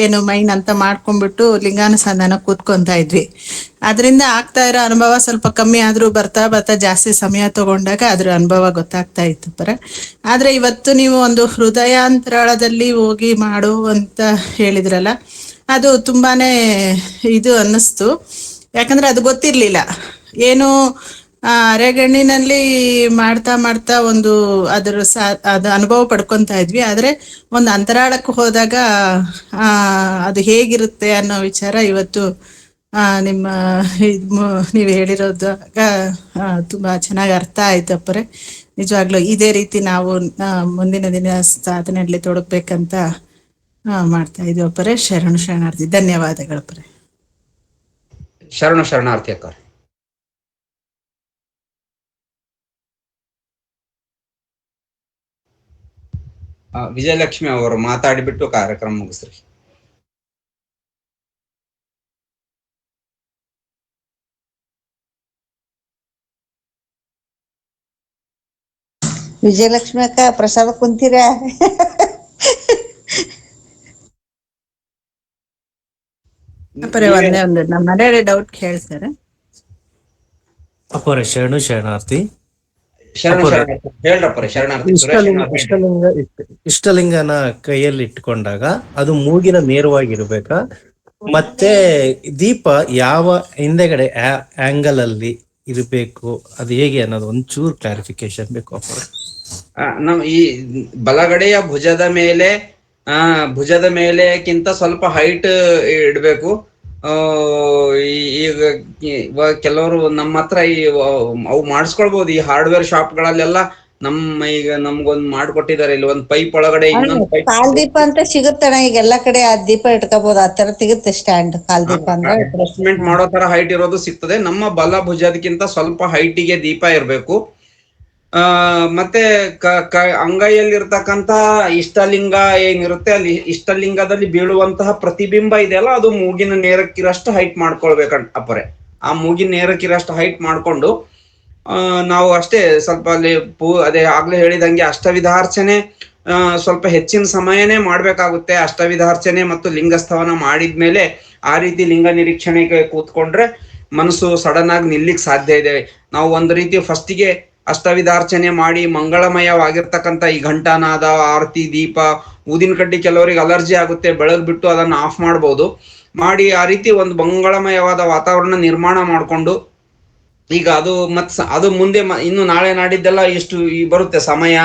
ಏನು ಮೈನ್ ಅಂತ ಮಾಡ್ಕೊಂಡ್ಬಿಟ್ಟು ಲಿಂಗಾನುಸಂಧಾನ ಕೂತ್ಕೊಂತ ಇದ್ವಿ. ಅದರಿಂದ ಆಗ್ತಾ ಇರೋ ಅನುಭವ ಸ್ವಲ್ಪ ಕಮ್ಮಿ ಆದ್ರೂ ಬರ್ತಾ ಬರ್ತಾ ಜಾಸ್ತಿ ಸಮಯ ತಗೊಂಡಾಗ ಅದ್ರ ಅನುಭವ ಗೊತ್ತಾಗ್ತಾ ಇತ್ತು ಪರ. ಆದ್ರೆ ಇವತ್ತು ನೀವು ಒಂದು ಹೃದಯಾಂತರಾಳದಲ್ಲಿ ಹೋಗಿ ಮಾಡು ಅಂತ ಹೇಳಿದ್ರಲ್ಲ, ಅದು ತುಂಬಾನೇ ಇದು ಅನ್ನಿಸ್ತು. ಯಾಕಂದ್ರೆ ಅದು ಗೊತ್ತಿರ್ಲಿಲ್ಲ. ಏನು ಅರೆಗಣ್ಣಿನಲ್ಲಿ ಮಾಡ್ತಾ ಮಾಡ್ತಾ ಒಂದು ಅದು ಅನುಭವ ಪಡ್ಕೊಂತ ಇದ್ವಿ. ಆದ್ರೆ ಒಂದು ಅಂತರಾಳಕ್ಕೆ ಹೋದಾಗ ಅದು ಹೇಗಿರುತ್ತೆ ಅನ್ನೋ ವಿಚಾರ ಇವತ್ತು ನಿಮ್ಮ ನೀವು ಹೇಳಿರೋದಾಗ ತುಂಬಾ ಚೆನ್ನಾಗಿ ಅರ್ಥ ಆಯ್ತು ಅಪ್ಪರೆ. ನಿಜವಾಗ್ಲೂ ಇದೇ ರೀತಿ ನಾವು ಮುಂದಿನ ದಿನ ಸಾಧನೆಯಲ್ಲಿ ತೊಡಗ್ಬೇಕಂತ ಮಾಡ್ತಾ ಇದೀವಿ ಅಪ್ಪರೆ. ಶರಣಾರ್ಥಿ. ಧನ್ಯವಾದಗಳಪ್ಪರೆ. ಶರಣಾರ್ಥಿ ಅಕ್ಕ. ವಿಜಯಲಕ್ಷ್ಮಿ ಅವರು ಮಾತಾಡಿಬಿಟ್ಟು ಕಾರ್ಯಕ್ರಮ ಮುಗಿಸ್ರಿ. ವಿಜಯಲಕ್ಷ್ಮಿ ಅಕ್ಕ ಪ್ರಸಾದ ಕುಂತೀರಾ? ಅಪ್ಪರೆ ಒಂದೇ ಒಂದು ನಮ್ಮ ಮನೆಯಲ್ಲಿ ಡೌಟ್ ಕೇಳ್ತಾರೆ. ಅಪ್ಪರೆ ಶರಣಾರ್ಥಿ. ಇಷ್ಟಲಿಂಗನ ಕೈಯಲ್ಲಿ ಇಟ್ಕೊಂಡಾಗ ಅದು ಮೂಗಿನ ನೇರವಾಗಿರ್ಬೇಕಾ, ಮತ್ತೆ ದೀಪ ಯಾವ ಹಿಂದೆಗಡೆ ಆಂಗಲ್ ಅಲ್ಲಿ ಇರಬೇಕು, ಅದು ಹೇಗೆ ಅನ್ನೋದು ಒಂಚೂರು ಕ್ಲಾರಿಫಿಕೇಶನ್ ಬೇಕು ಅಪ್ಪರೆ. ಈ ಬಲಗಡೆಯ ಭುಜದ ಮೇಲೆಕ್ಕಿಂತ ಸ್ವಲ್ಪ ಹೈಟ್ ಇಡ್ಬೇಕು. ಈಗ ಕೆಲವರು ನಮ್ಮ ಹತ್ರ ಅವು ಮಾಡಿಸ್ಕೊಳ್ಬಹುದು. ಈ ಹಾರ್ಡ್ವೇರ್ ಶಾಪ್ಗಳಲ್ಲೆಲ್ಲ ಈಗ ನಮ್ಗೊಂದು ಮಾಡ್ಕೊಟ್ಟಿದ್ದಾರೆ. ಇಲ್ಲಿ ಒಂದು ಪೈಪ್ ಒಳಗಡೆ ಕಾಲ್ ದೀಪ ಅಂತ ಸಿಗುತ್ತಣ್ಣ ಈಗ ಎಲ್ಲಾ ಕಡೆ. ಆ ದೀಪ ಇಟ್ಕೋಬಹುದು, ಆ ತರ ಸಿಗುತ್ತೆ ಸ್ಟ್ಯಾಂಡ್. ಕಾಲ್ ದೀಪ ಅಂದ್ರೆ ಅಡ್ಜಸ್ಟ್ಮೆಂಟ್ ಮಾಡೋ ತರ ಹೈಟ್ ಇರೋದು ಸಿಗ್ತದೆ. ನಮ್ಮ ಬಲ ಭುಜದಕ್ಕಿಂತ ಸ್ವಲ್ಪ ಹೈಟಿಗೆ ದೀಪ ಇರ್ಬೇಕು. ಮತ್ತೆ ಅಂಗೈಯಲ್ಲಿರ್ತಕ್ಕಂತ ಇಷ್ಟಲಿಂಗ ಏನಿರುತ್ತೆ, ಅಲ್ಲಿ ಇಷ್ಟಲಿಂಗದಲ್ಲಿ ಬೀಳುವಂತಹ ಪ್ರತಿಬಿಂಬ ಇದೆಯಲ್ಲ, ಅದು ಮೂಗಿನ ನೇರಕ್ಕಿರಷ್ಟು ಹೈಟ್ ಮಾಡ್ಕೊಳ್ಬೇಕಂತ ಅಪ್ಪರೆ. ಆ ಮೂಗಿನ ನೇರಕ್ಕಿರಷ್ಟು ಹೈಟ್ ಮಾಡ್ಕೊಂಡು ನಾವು ಅಷ್ಟೇ ಸ್ವಲ್ಪ ಅಲ್ಲಿ ಅದೇ ಆಗ್ಲೇ ಹೇಳಿದಂಗೆ ಅಷ್ಟವಿಧಾರ್ಚನೆ ಸ್ವಲ್ಪ ಹೆಚ್ಚಿನ ಸಮಯನೇ ಮಾಡ್ಬೇಕಾಗುತ್ತೆ. ಅಷ್ಟವಿಧಾರ್ಚನೆ ಮತ್ತು ಲಿಂಗಸ್ಥವನ ಮಾಡಿದ್ಮೇಲೆ ಆ ರೀತಿ ಲಿಂಗ ನಿರೀಕ್ಷಣೆಗೆ ಕೂತ್ಕೊಂಡ್ರೆ ಮನಸ್ಸು ಸಡನ್ ಆಗಿ ನಿಲ್ಲಿಕ್ ಸಾಧ್ಯ ಇದೆ. ನಾವು ಒಂದು ರೀತಿ ಫಸ್ಟಿಗೆ ಅಷ್ಟವಿಧಾರ್ಚನೆ ಮಾಡಿ ಮಂಗಳಮಯವಾಗಿರ್ತಕ್ಕಂಥ ಈ ಘಂಟಾನಾದ, ಆರತಿ, ದೀಪ, ಊದಿನ ಕಡ್ಡಿ ಕೆಲವರಿಗೆ ಅಲರ್ಜಿ ಆಗುತ್ತೆ, ಬೆಳಗ್ ಬಿಟ್ಟು ಅದನ್ನು ಆಫ್ ಮಾಡ್ಬೋದು. ಮಾಡಿ ಆ ರೀತಿ ಒಂದು ಮಂಗಳಮಯವಾದ ವಾತಾವರಣ ನಿರ್ಮಾಣ ಮಾಡಿಕೊಂಡು ಈಗ ಅದು ಮುಂದೆ ಇನ್ನು ನಾಳೆ ನಾಡಿದ್ದೆಲ್ಲ ಎಷ್ಟು ಬರುತ್ತೆ ಸಮಯ,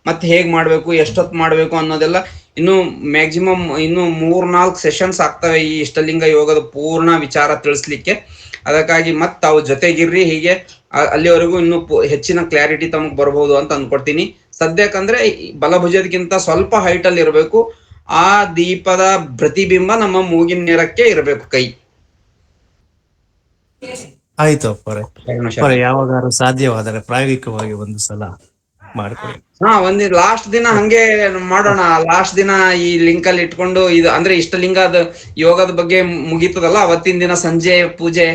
ಮತ್ತೆ ಹೇಗ್ ಮಾಡ್ಬೇಕು, ಎಷ್ಟೊತ್ತು ಮಾಡ್ಬೇಕು ಅನ್ನೋದೆಲ್ಲ ಇನ್ನು ಮ್ಯಾಕ್ಸಿಮಮ್ ಇನ್ನು 3-4 ಸೆಷನ್ಸ್ ಆಗ್ತವೆ ಈ ಇಷ್ಟಲಿಂಗ ಯೋಗದ ಪೂರ್ಣ ವಿಚಾರ ತಿಳಿಸ್ಲಿಕ್ಕೆ. ಅದಕ್ಕಾಗಿ ತಾವು ಜೊತೆಗಿರ್ರಿ. ಹೀಗೆ ಅಲ್ಲಿವರೆಗೂ ಇನ್ನು ಹೆಚ್ಚಿನ ಕ್ಲಾರಿಟಿ ತಮಗ್ ಬರ್ಬೋದು ಅಂತ ಅನ್ಕೊಡ್ತೀನಿ. ಸದ್ಯಕ್ಕಂದ್ರೆ ಬಲಭುಜದಕ್ಕಿಂತ ಸ್ವಲ್ಪ ಹೈಟ್ ಅಲ್ಲಿ ಇರಬೇಕು. ಆ ದೀಪದ ಪ್ರತಿಬಿಂಬ ನಮ್ಮ ಮೂಗಿನ ನೇರಕ್ಕೆ ಇರಬೇಕು ಕೈ. ಆಯ್ತು ಅಪ್ಪರೆ. ಯಾವಾಗಾದ್ರೂ ಸಾಧ್ಯವಾದರೆ ಪ್ರಾಯೋಗಿಕವಾಗಿ ಒಂದು ಸಲ ಮಾಡ್ಕೊಳ್ಳಿ. ಒಂದ್ ಲಾಸ್ಟ್ ದಿನ ಹಂಗೆ ಮಾಡೋಣ. ಲಾಸ್ಟ್ ದಿನ ಈ ಲಿಂಕ್ ಅಲ್ಲಿ ಇಟ್ಕೊಂಡು ಇದು ಅಂದ್ರೆ ಇಷ್ಟಲಿಂಗದ ಯೋಗದ ಬಗ್ಗೆ ಮುಗೀತದಲ್ಲ, ಅವತ್ತಿನ ದಿನ ಸಂಜೆ ಪೂಜೆ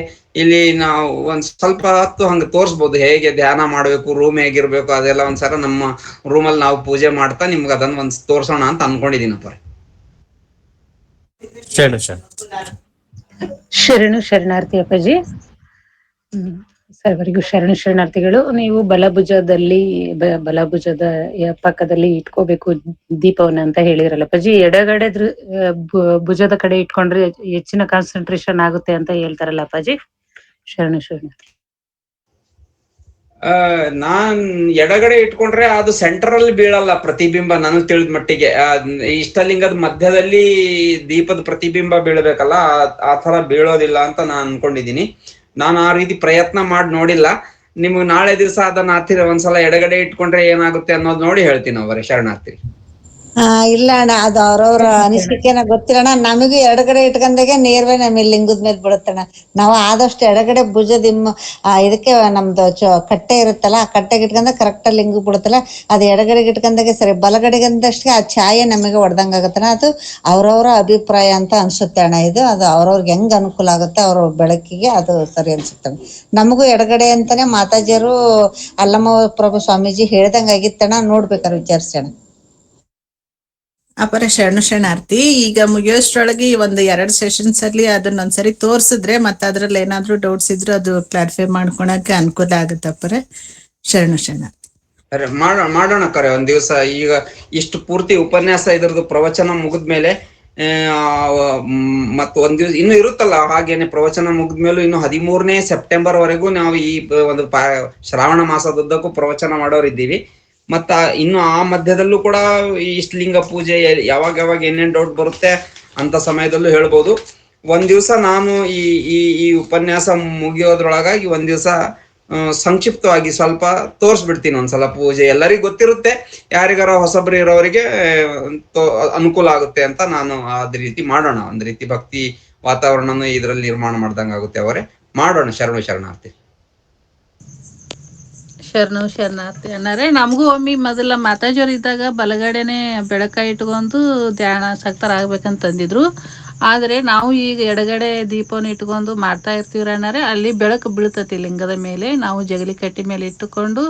ಇಲ್ಲಿ ನಾವು ಒಂದ್ ಸ್ವಲ್ಪ ಹೊತ್ತು ಹಂಗ ತೋರ್ಸ್ಬೋದು, ಹೇಗೆ ಧ್ಯಾನ ಮಾಡ್ಬೇಕು, ರೂಮ್ ಹೇಗಿರ್ಬೇಕು ಅದೆಲ್ಲ ಒಂದ್ಸಲ ನಮ್ಮ ರೂಮಲ್ಲಿ ನಾವು ಪೂಜೆ ಮಾಡ್ತಾ ನಿಮ್ಗೆ ಅದನ್ನ ಒಂದ್ ತೋರ್ಸೋಣ ಅಂತ ಅನ್ಕೊಂಡಿದೀನಪ್ಪ. ಶರಣಾರ್ಥಿ ಅಪ್ಪಾಜಿ. ಸರ್ವರಿಗೂ ಶರಣಾರ್ಥಿಗಳು. ನೀವು ಬಲಭುಜದ ಪಕ್ಕದಲ್ಲಿ ಇಟ್ಕೋಬೇಕು ದೀಪವನ್ನ ಅಂತ ಹೇಳಿದ್ರಲ್ಲ ಅಪ್ಪಾಜಿ. ಎಡಗಡೆ ಭುಜದ ಕಡೆ ಇಟ್ಕೊಂಡ್ರೆ ಹೆಚ್ಚಿನ ಕಾನ್ಸಂಟ್ರೇಷನ್ ಆಗುತ್ತೆ ಅಂತ ಹೇಳ್ತಾರಲ್ಲ ಅಪ್ಪಾಜಿ. ಶರಣಾರ್ಥಿ. ನಾನ್ ಎಡಗಡೆ ಇಟ್ಕೊಂಡ್ರೆ ಅದು ಸೆಂಟ್ರಲ್ ಬೀಳಲ್ಲ ಪ್ರತಿಬಿಂಬ, ನನಗ್ ತಿಳಿದ ಮಟ್ಟಿಗೆ. ಇಷ್ಟಲಿಂಗದ ಮಧ್ಯದಲ್ಲಿ ದೀಪದ ಪ್ರತಿಬಿಂಬ ಬೀಳ್ಬೇಕಲ್ಲ, ಆ ತರ ಬೀಳೋದಿಲ್ಲ ಅಂತ ನಾನ್ ಅನ್ಕೊಂಡಿದೀನಿ. ನಾನು ಆ ರೀತಿ ಪ್ರಯತ್ನ ಮಾಡಿ ನೋಡಿಲ್ಲ. ನಿಮ್ಗೆ ನಾಳೆ ದಿವಸ ಅದನ್ನ ಒಂದ್ಸಲ ಎಡಗಡೆ ಇಟ್ಕೊಂಡ್ರೆ ಏನಾಗುತ್ತೆ ಅನ್ನೋದು ನೋಡಿ ಹೇಳ್ತೀನಿ ಅವರೇ. ಶರಣಾರ್ಥಿ. ಇಲ್ಲ ಅಣ್ಣ, ಅದು ಅವ್ರವ್ರ ಅನಿಸಿಕೆನ ಗೊತ್ತಿಲ್ಲಣ್ಣ. ನಮಗೂ ಎಡಗಡೆ ಇಟ್ಕೊಂಡಾಗೆ ನೇರವೇ ನಮಗೆ ಲಿಂಗದ ಮೇಲೆ ಬೀಳುತ್ತಣ್ಣ. ನಾವು ಆದಷ್ಟು ಎಡಗಡೆ ಇದಕ್ಕೆ ನಮ್ದು ಕಟ್ಟೆ ಇರುತ್ತಲ್ಲ, ಆ ಕಟ್ಟೆಗೆ ಇಟ್ಕೊಂಡ ಕರೆಕ್ಟ್ ಲಿಂಗ ಬಿಡುತ್ತಲ್ಲ, ಅದು ಎಡಗಡೆಗೆ ಇಟ್ಕೊಂಡಾಗೆ ಸರಿ. ಬಲಗಡೆಗಂದಷ್ಟೇ ಆ ಛಾಯೆ ನಮಗೆ ಹೊಡೆದಂಗ ಆಗತ್ತಣ್ಣ. ಅದು ಅವ್ರವ್ರ ಅಭಿಪ್ರಾಯ ಅಂತ ಅನ್ಸುತ್ತೆ ಅಣ್ಣ. ಇದು ಅದು ಅವ್ರವ್ರಿಗೆ ಹೆಂಗ್ ಅನುಕೂಲ ಆಗುತ್ತೆ ಅವ್ರ ಬೆಳಕಿಗೆ ಅದು ಸರಿ ಅನ್ಸುತ್ತೆ. ನಮಗೂ ಎಡಗಡೆ ಅಂತಾನೆ ಮಾತಾಜಿಯವರು ಅಲ್ಲಮ್ಮ ಪ್ರಭು ಸ್ವಾಮೀಜಿ ಹೇಳ್ದಂಗ ಆಗಿತ್ತಣ್ಣ. ನೋಡ್ಬೇಕಾದ್ರೆ ವಿಚಾರಿಸೋಣ. ಅಪರ ಶರಣಾರ್ಥಿ. ಈಗ ಮುಗಿಯೋಷ್ಟ್ರೊಳಗೆ ಒಂದು 2 ಸೆಷನ್ಸ್ ಅಲ್ಲಿ ಅದನ್ನ ಒಂದ್ಸರಿ ತೋರ್ಸಿದ್ರೆ ಮತ್ತೆ ಅದ್ರಲ್ಲಿ ಏನಾದ್ರು ಡೌಟ್ಸ್ ಇದ್ರೆ ಅದು ಕ್ಲಾರಿಫೈ ಮಾಡ್ಕೊಳಕ್ಕೆ ಅನುಕೂಲ ಆಗುತ್ತೆ ಅಪರ ಶರಣಾರ್ಥಿ. ಮಾಡೋಣ ಕರೆ ಒಂದ್ ದಿವಸ. ಈಗ ಇಷ್ಟು ಪೂರ್ತಿ ಉಪನ್ಯಾಸ ಇದ್ರದ್ದು ಪ್ರವಚನ ಮುಗಿದ್ಮೇಲೆ ಮತ್ ಒಂದ್ ದಿವಸ ಇನ್ನು ಇರುತ್ತಲ್ಲ, ಹಾಗೇನೆ ಪ್ರವಚನ ಮುಗಿದ್ಮೇಲೂ ಇನ್ನು 13ನೇ ಸೆಪ್ಟೆಂಬರ್ ವರೆಗೂ ನಾವು ಈ ಒಂದು ಶ್ರಾವಣ ಮಾಸದುದ್ದಕ್ಕೂ ಪ್ರವಚನ ಮಾಡೋರಿದ್ದೀವಿ. ಮತ್ತ ಇನ್ನು ಆ ಮಧ್ಯದಲ್ಲೂ ಕೂಡ ಈ ಇಷ್ಟಲಿಂಗ ಪೂಜೆ ಯಾವಾಗ ಏನೇನ್ ಡೌಟ್ ಬರುತ್ತೆ ಅಂತ ಸಮಯದಲ್ಲೂ ಹೇಳ್ಬೋದು. ಒಂದ್ ದಿವಸ ನಾನು ಈ ಉಪನ್ಯಾಸ ಮುಗಿಯೋದ್ರೊಳಗಾಗಿ ಒಂದ್ ದಿವಸ ಸಂಕ್ಷಿಪ್ತವಾಗಿ ಸ್ವಲ್ಪ ತೋರ್ಸ್ಬಿಡ್ತೀನಿ. ಒಂದ್ಸಲ ಪೂಜೆ ಎಲ್ಲರಿಗೂ ಗೊತ್ತಿರುತ್ತೆ, ಯಾರಿಗಾರ ಹೊಸಬ್ರು ಇರೋರಿಗೆ ಅನುಕೂಲ ಆಗುತ್ತೆ ಅಂತ ನಾನು ಅದೇ ರೀತಿ ಮಾಡೋಣ. ಒಂದ್ ರೀತಿ ಭಕ್ತಿ ವಾತಾವರಣನು ಇದ್ರಲ್ಲಿ ನಿರ್ಮಾಣ ಮಾಡ್ದಂಗ ಆಗುತ್ತೆ ಅವರೇ. ಮಾಡೋಣ. ಶರಣಾರ್ಥಿ. ಶರಣಾರ್ಥಿ ಅಣ್ಣಾರೆ. ನಮಗೂ ಒಮ್ಮೆ ಮೊದಲ ಮಾತಾಜೋರ್ ಇದ್ದಾಗ ಬಲಗಡೆನೆ ಬೆಳಕ ಇಟ್ಕೊಂಡು ಧ್ಯಾನ ಸಕ್ತರಾಗ್ಬೇಕಂತ ಅಂದಿದ್ರು. ಆದ್ರೆ ನಾವು ಈಗ ಎಡಗಡೆ ದೀಪವನ್ನು ಇಟ್ಕೊಂಡು ಮಾಡ್ತಾ ಇರ್ತೀವ್ರಿ ಅಣ್ಣಾರೆ. ಅಲ್ಲಿ ಬೆಳಕು ಬೀಳ್ತತಿ ಲಿಂಗದ ಮೇಲೆ. ನಾವು ಜಗಲಿ ಕಟ್ಟಿ ಮೇಲೆ ಇಟ್ಟುಕೊಂಡು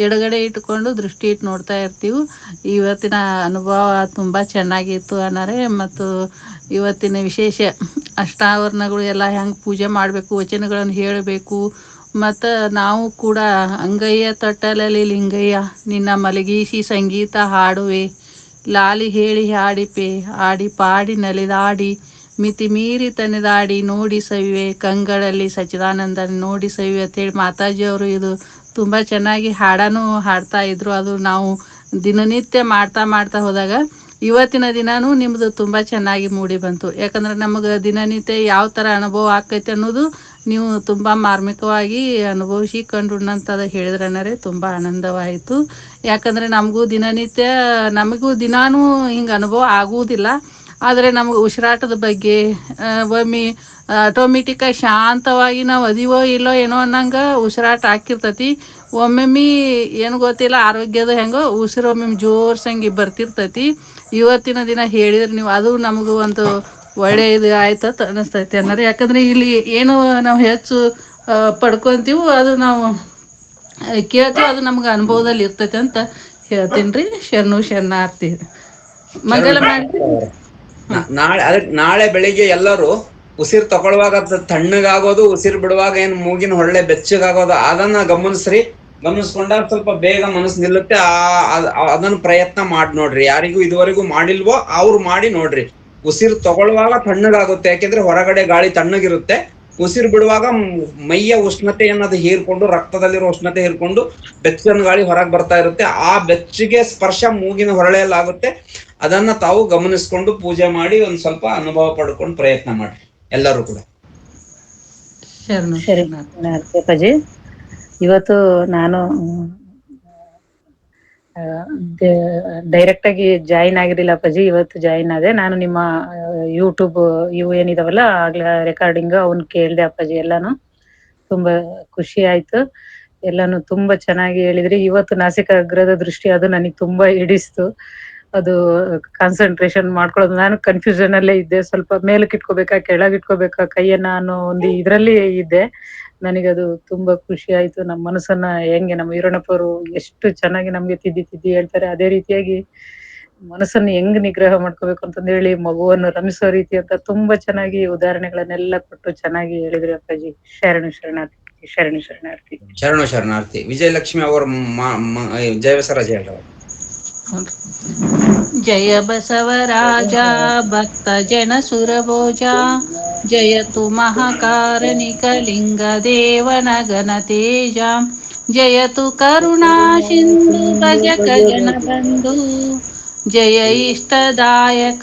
ಎಡಗಡೆ ಇಟ್ಟುಕೊಂಡು ದೃಷ್ಟಿ ಇಟ್ಟು ನೋಡ್ತಾ ಇರ್ತೀವಿ. ಇವತ್ತಿನ ಅನುಭವ ತುಂಬಾ ಚೆನ್ನಾಗಿತ್ತು ಅಣ್ಣಾರೆ. ಮತ್ತು ಇವತ್ತಿನ ವಿಶೇಷ ಅಷ್ಟಾವರಣಗಳು ಎಲ್ಲ ಹೆಂಗ್ ಪೂಜೆ ಮಾಡ್ಬೇಕು, ವಚನಗಳನ್ನು ಹೇಳಬೇಕು, ಮತ್ತ ನಾವು ಕೂಡ ಅಂಗಯ್ಯ ತೊಟ್ಟಲಲ್ಲಿ ಲಿಂಗಯ್ಯ ನಿನ್ನ ಮಲಗಿಸಿ ಸಂಗೀತ ಹಾಡುವೆ, ಲಾಲಿ ಹೇಳಿ ಹಾಡಿಪೆ ಆಡಿ ಪಾಡಿ ನಲಿದಾಡಿ ಮಿತಿ ಮೀರಿ ತನೆದಾಡಿ ನೋಡಿ ಸವಿವೆ ಕಂಗಳಲ್ಲಿ ಸಚ್ಚಿದಾನಂದ ನೋಡಿ ಸವಿವೆ ಅಂತೇಳಿ ಮಾತಾಜಿಯವರು ಇದು ತುಂಬ ಚೆನ್ನಾಗಿ ಹಾಡನೂ ಹಾಡ್ತಾ ಇದ್ರು. ಅದು ನಾವು ದಿನನಿತ್ಯ ಮಾಡ್ತಾ ಹೋದಾಗ ಇವತ್ತಿನ ದಿನಾನೂ ನಿಮ್ಮದು ತುಂಬ ಚೆನ್ನಾಗಿ ಮೂಡಿ ಬಂತು. ಯಾಕಂದ್ರೆ ನಮಗೆ ದಿನನಿತ್ಯ ಯಾವ ಥರ ಅನುಭವ ಆಕೈತೆ ಅನ್ನೋದು ನೀವು ತುಂಬ ಮಾರ್ಮಿಕವಾಗಿ ಅನುಭವಿಸಿ ಕಂಡುಣ್ಣಂಥದ್ದು ಹೇಳಿದ್ರನ್ನರೇ ತುಂಬ ಆನಂದವಾಯಿತು. ಯಾಕಂದರೆ ನಮಗೂ ದಿನಾನೂ ಹಿಂಗೆ ಅನುಭವ ಆಗುವುದಿಲ್ಲ. ಆದರೆ ನಮಗೆ ಉಸಿರಾಟದ ಬಗ್ಗೆ ಒಮ್ಮೆ ಆಟೋಮೆಟಿಕ್ಕಾಗಿ ಶಾಂತವಾಗಿ ನಾವು ಅದೀವೋ ಇಲ್ಲೋ ಏನೋ ಅನ್ನಂಗೆ ಉಸಿರಾಟ ಹಾಕಿರ್ತತಿ. ಒಮ್ಮೊಮ್ಮೆ ಏನು ಗೊತ್ತಿಲ್ಲ, ಆರೋಗ್ಯದ ಹೆಂಗೋ ಉಸಿರೊಮ್ಮೆ ಜೋರ್ಸಂಗಿ ಬರ್ತಿರ್ತೈತಿ. ಇವತ್ತಿನ ದಿನ ಹೇಳಿದ್ರೆ ನೀವು ಅದು ನಮಗೂ ಒಂದು ಒಳ್ಳೆಯದು ಆಯ್ತು ಅಂತ ಅನ್ನಿಸ್ತೈತಿ ಅನ್ನೋದು. ಯಾಕಂದರೆ ಇಲ್ಲಿ ಏನು ನಾವು ಹೆಚ್ಚು ಪಡ್ಕೊತೀವೋ ಅದು ನಾವು ಕೇಳ್ತೀವಿ, ಅದು ನಮ್ಗೆ ಅನುಭವದಲ್ಲಿ ಇರ್ತೈತೆ ಅಂತ ಹೇಳ್ತೀನಿ ರೀ. ಶರಣಾರ್ಥಿ. ಮಂಗಲ ಮಾಡಿ ನಾಳೆ ಬೆಳಿಗ್ಗೆ ಎಲ್ಲರೂ ಉಸಿರು ತಗೊಳ್ಳುವಾಗ ತಣ್ಣಗಾಗೋದು, ಉಸಿರು ಬಿಡುವಾಗ ಏನ್ ಮೂಗಿನ ಹೊಳ್ಳೆ ಬೆಚ್ಚಗಾಗೋದು ಅದನ್ನ ಗಮನಿಸ್ಕೊಂಡಾಗ ಸ್ವಲ್ಪ ಬೇಗ ಮನಸ್ಸು ನಿಲ್ಲುತ್ತೆ. ಅದನ್ನ ಪ್ರಯತ್ನ ಮಾಡಿ ನೋಡ್ರಿ. ಯಾರಿಗೂ ಇದುವರೆಗೂ ಮಾಡಿಲ್ವೋ ಅವ್ರು ಮಾಡಿ ನೋಡ್ರಿ. ಉಸಿರು ತಗೊಳ್ಳುವಾಗ ತಣ್ಣಗಾಗುತ್ತೆ, ಯಾಕೆಂದ್ರೆ ಹೊರಗಡೆ ಗಾಳಿ ತಣ್ಣಗಿರುತ್ತೆ. ಉಸಿರು ಬಿಡುವಾಗ ಮೈಯ ಉಷ್ಣತೆ ಅನ್ನೋದು ಹೀರ್ಕೊಂಡು, ರಕ್ತದಲ್ಲಿರೋ ಉಷ್ಣತೆ ಹೀರ್ಕೊಂಡು ಬೆಚ್ಚನ ಗಾಳಿ ಹೊರಗೆ ಬರ್ತಾ ಇರುತ್ತೆ. ಆ ಬೆಚ್ಚಗೆ ಸ್ಪರ್ಶ ಮೂಗಿನ ಹೊರಳೆಯಲ್ಲಾಗುತ್ತೆ. ಅದನ್ನ ತಾವು ಗಮನಿಸ್ಕೊಂಡು ಪೂಜೆ ಮಾಡಿ ಒಂದ್ ಸ್ವಲ್ಪ ಅನುಭವ ಪಡ್ಕೊಂಡು ಪ್ರಯತ್ನ ಮಾಡ್ರಿ ಎಲ್ಲರೂ ಕೂಡ. ಅಪ್ಪಾಜಿ, ಇವತ್ತು ನಾನು ಡೈರೆಕ್ಟ್ ಆಗಿ ಜಾಯಿನ್ ಆಗಿರಲಿಲ್ಲ ಅಪ್ಪಾಜಿ. ಇವತ್ತು ಜಾಯಿನ್ ಆದೆ. ನಾನು ನಿಮ್ಮ ಯೂಟ್ಯೂಬ್ ಇವು ಏನಿದಾವಲ್ಲ ಆಗ್ಲ ರೆಕಾರ್ಡಿಂಗ್ ಅವನ್ ಕೇಳ್ದೆ ಅಪ್ಪಾಜಿ. ಎಲ್ಲಾನು ತುಂಬಾ ಖುಷಿ ಆಯ್ತು. ಎಲ್ಲಾನು ತುಂಬಾ ಚೆನ್ನಾಗಿ ಹೇಳಿದ್ರಿ. ಇವತ್ತು ನಾಸಿಕ ಅಗ್ರದ ದೃಷ್ಟಿ ಅದು ನನಗೆ ತುಂಬಾ ಹಿಡಿಸ್ತು. ಅದು ಕಾನ್ಸಂಟ್ರೇಷನ್ ಮಾಡ್ಕೊಳ್ಳೋದು, ನಾನು ಕನ್ಫ್ಯೂಷನ್ ಅಲ್ಲೇ ಇದ್ದೆ. ಸ್ವಲ್ಪ ಮೇಲಕ್ಕೆ ಇಟ್ಕೋಬೇಕಾ ಕೆಳಗೆ ಇಟ್ಕೋಬೇಕಾ ಕೈಯನ್ನ ಅನ್ನೋ ಒಂದು ಇದ್ರಲ್ಲಿ ಇದ್ದೆ. ನನಗದು ತುಂಬಾ ಖುಷಿ ಆಯ್ತು. ನಮ್ಮ ಮನಸ್ಸನ್ನ ಹೆಂಗೆ ನಮ್ಮ ಈರಣ್ಣಪ್ಪರು ಎಷ್ಟು ಚೆನ್ನಾಗಿ ನಮ್ಗೆ ತಿದ್ದಿ ಹೇಳ್ತಾರೆ, ಅದೇ ರೀತಿಯಾಗಿ ಮನಸ್ಸನ್ನು ಹೆಂಗ್ ನಿಗ್ರಹ ಮಾಡ್ಕೋಬೇಕು ಅಂತಂದ ಹೇಳಿ ಮಗುವನ್ನು ರಮಿಸೋ ರೀತಿ ಅಂತ ತುಂಬಾ ಚೆನ್ನಾಗಿ ಉದಾಹರಣೆಗಳನ್ನೆಲ್ಲ ಕೊಟ್ಟು ಚೆನ್ನಾಗಿ ಹೇಳಿದ್ರಿ ಅಪ್ಪಾಜಿ. ಶರಣಾರ್ಥಿ. ಶರಣು ಶರಣಾರ್ಥಿ. ಶರಣು ಶರಣಾರ್ಥಿ. ವಿಜಯಲಕ್ಷ್ಮಿ ಅವರು ಜಯವಸರಾಜ ಹೇಳ್ರವರು. ಜಯ ಬಸವರಾಜ ಭಕ್ತ ಜನ ಸುರಭೋಜ ಜಯತು ಮಹಾಕಾರಣಿಕ ಲಿಂಗ ದೇವನ ಘನ ತೇಜ ಜಯತು ಕರುಣಾ ಸಿಂಧು ಭಜಕ ಜನ ಬಂಧು ಜಯ ಇಷ್ಟದಾಯಕ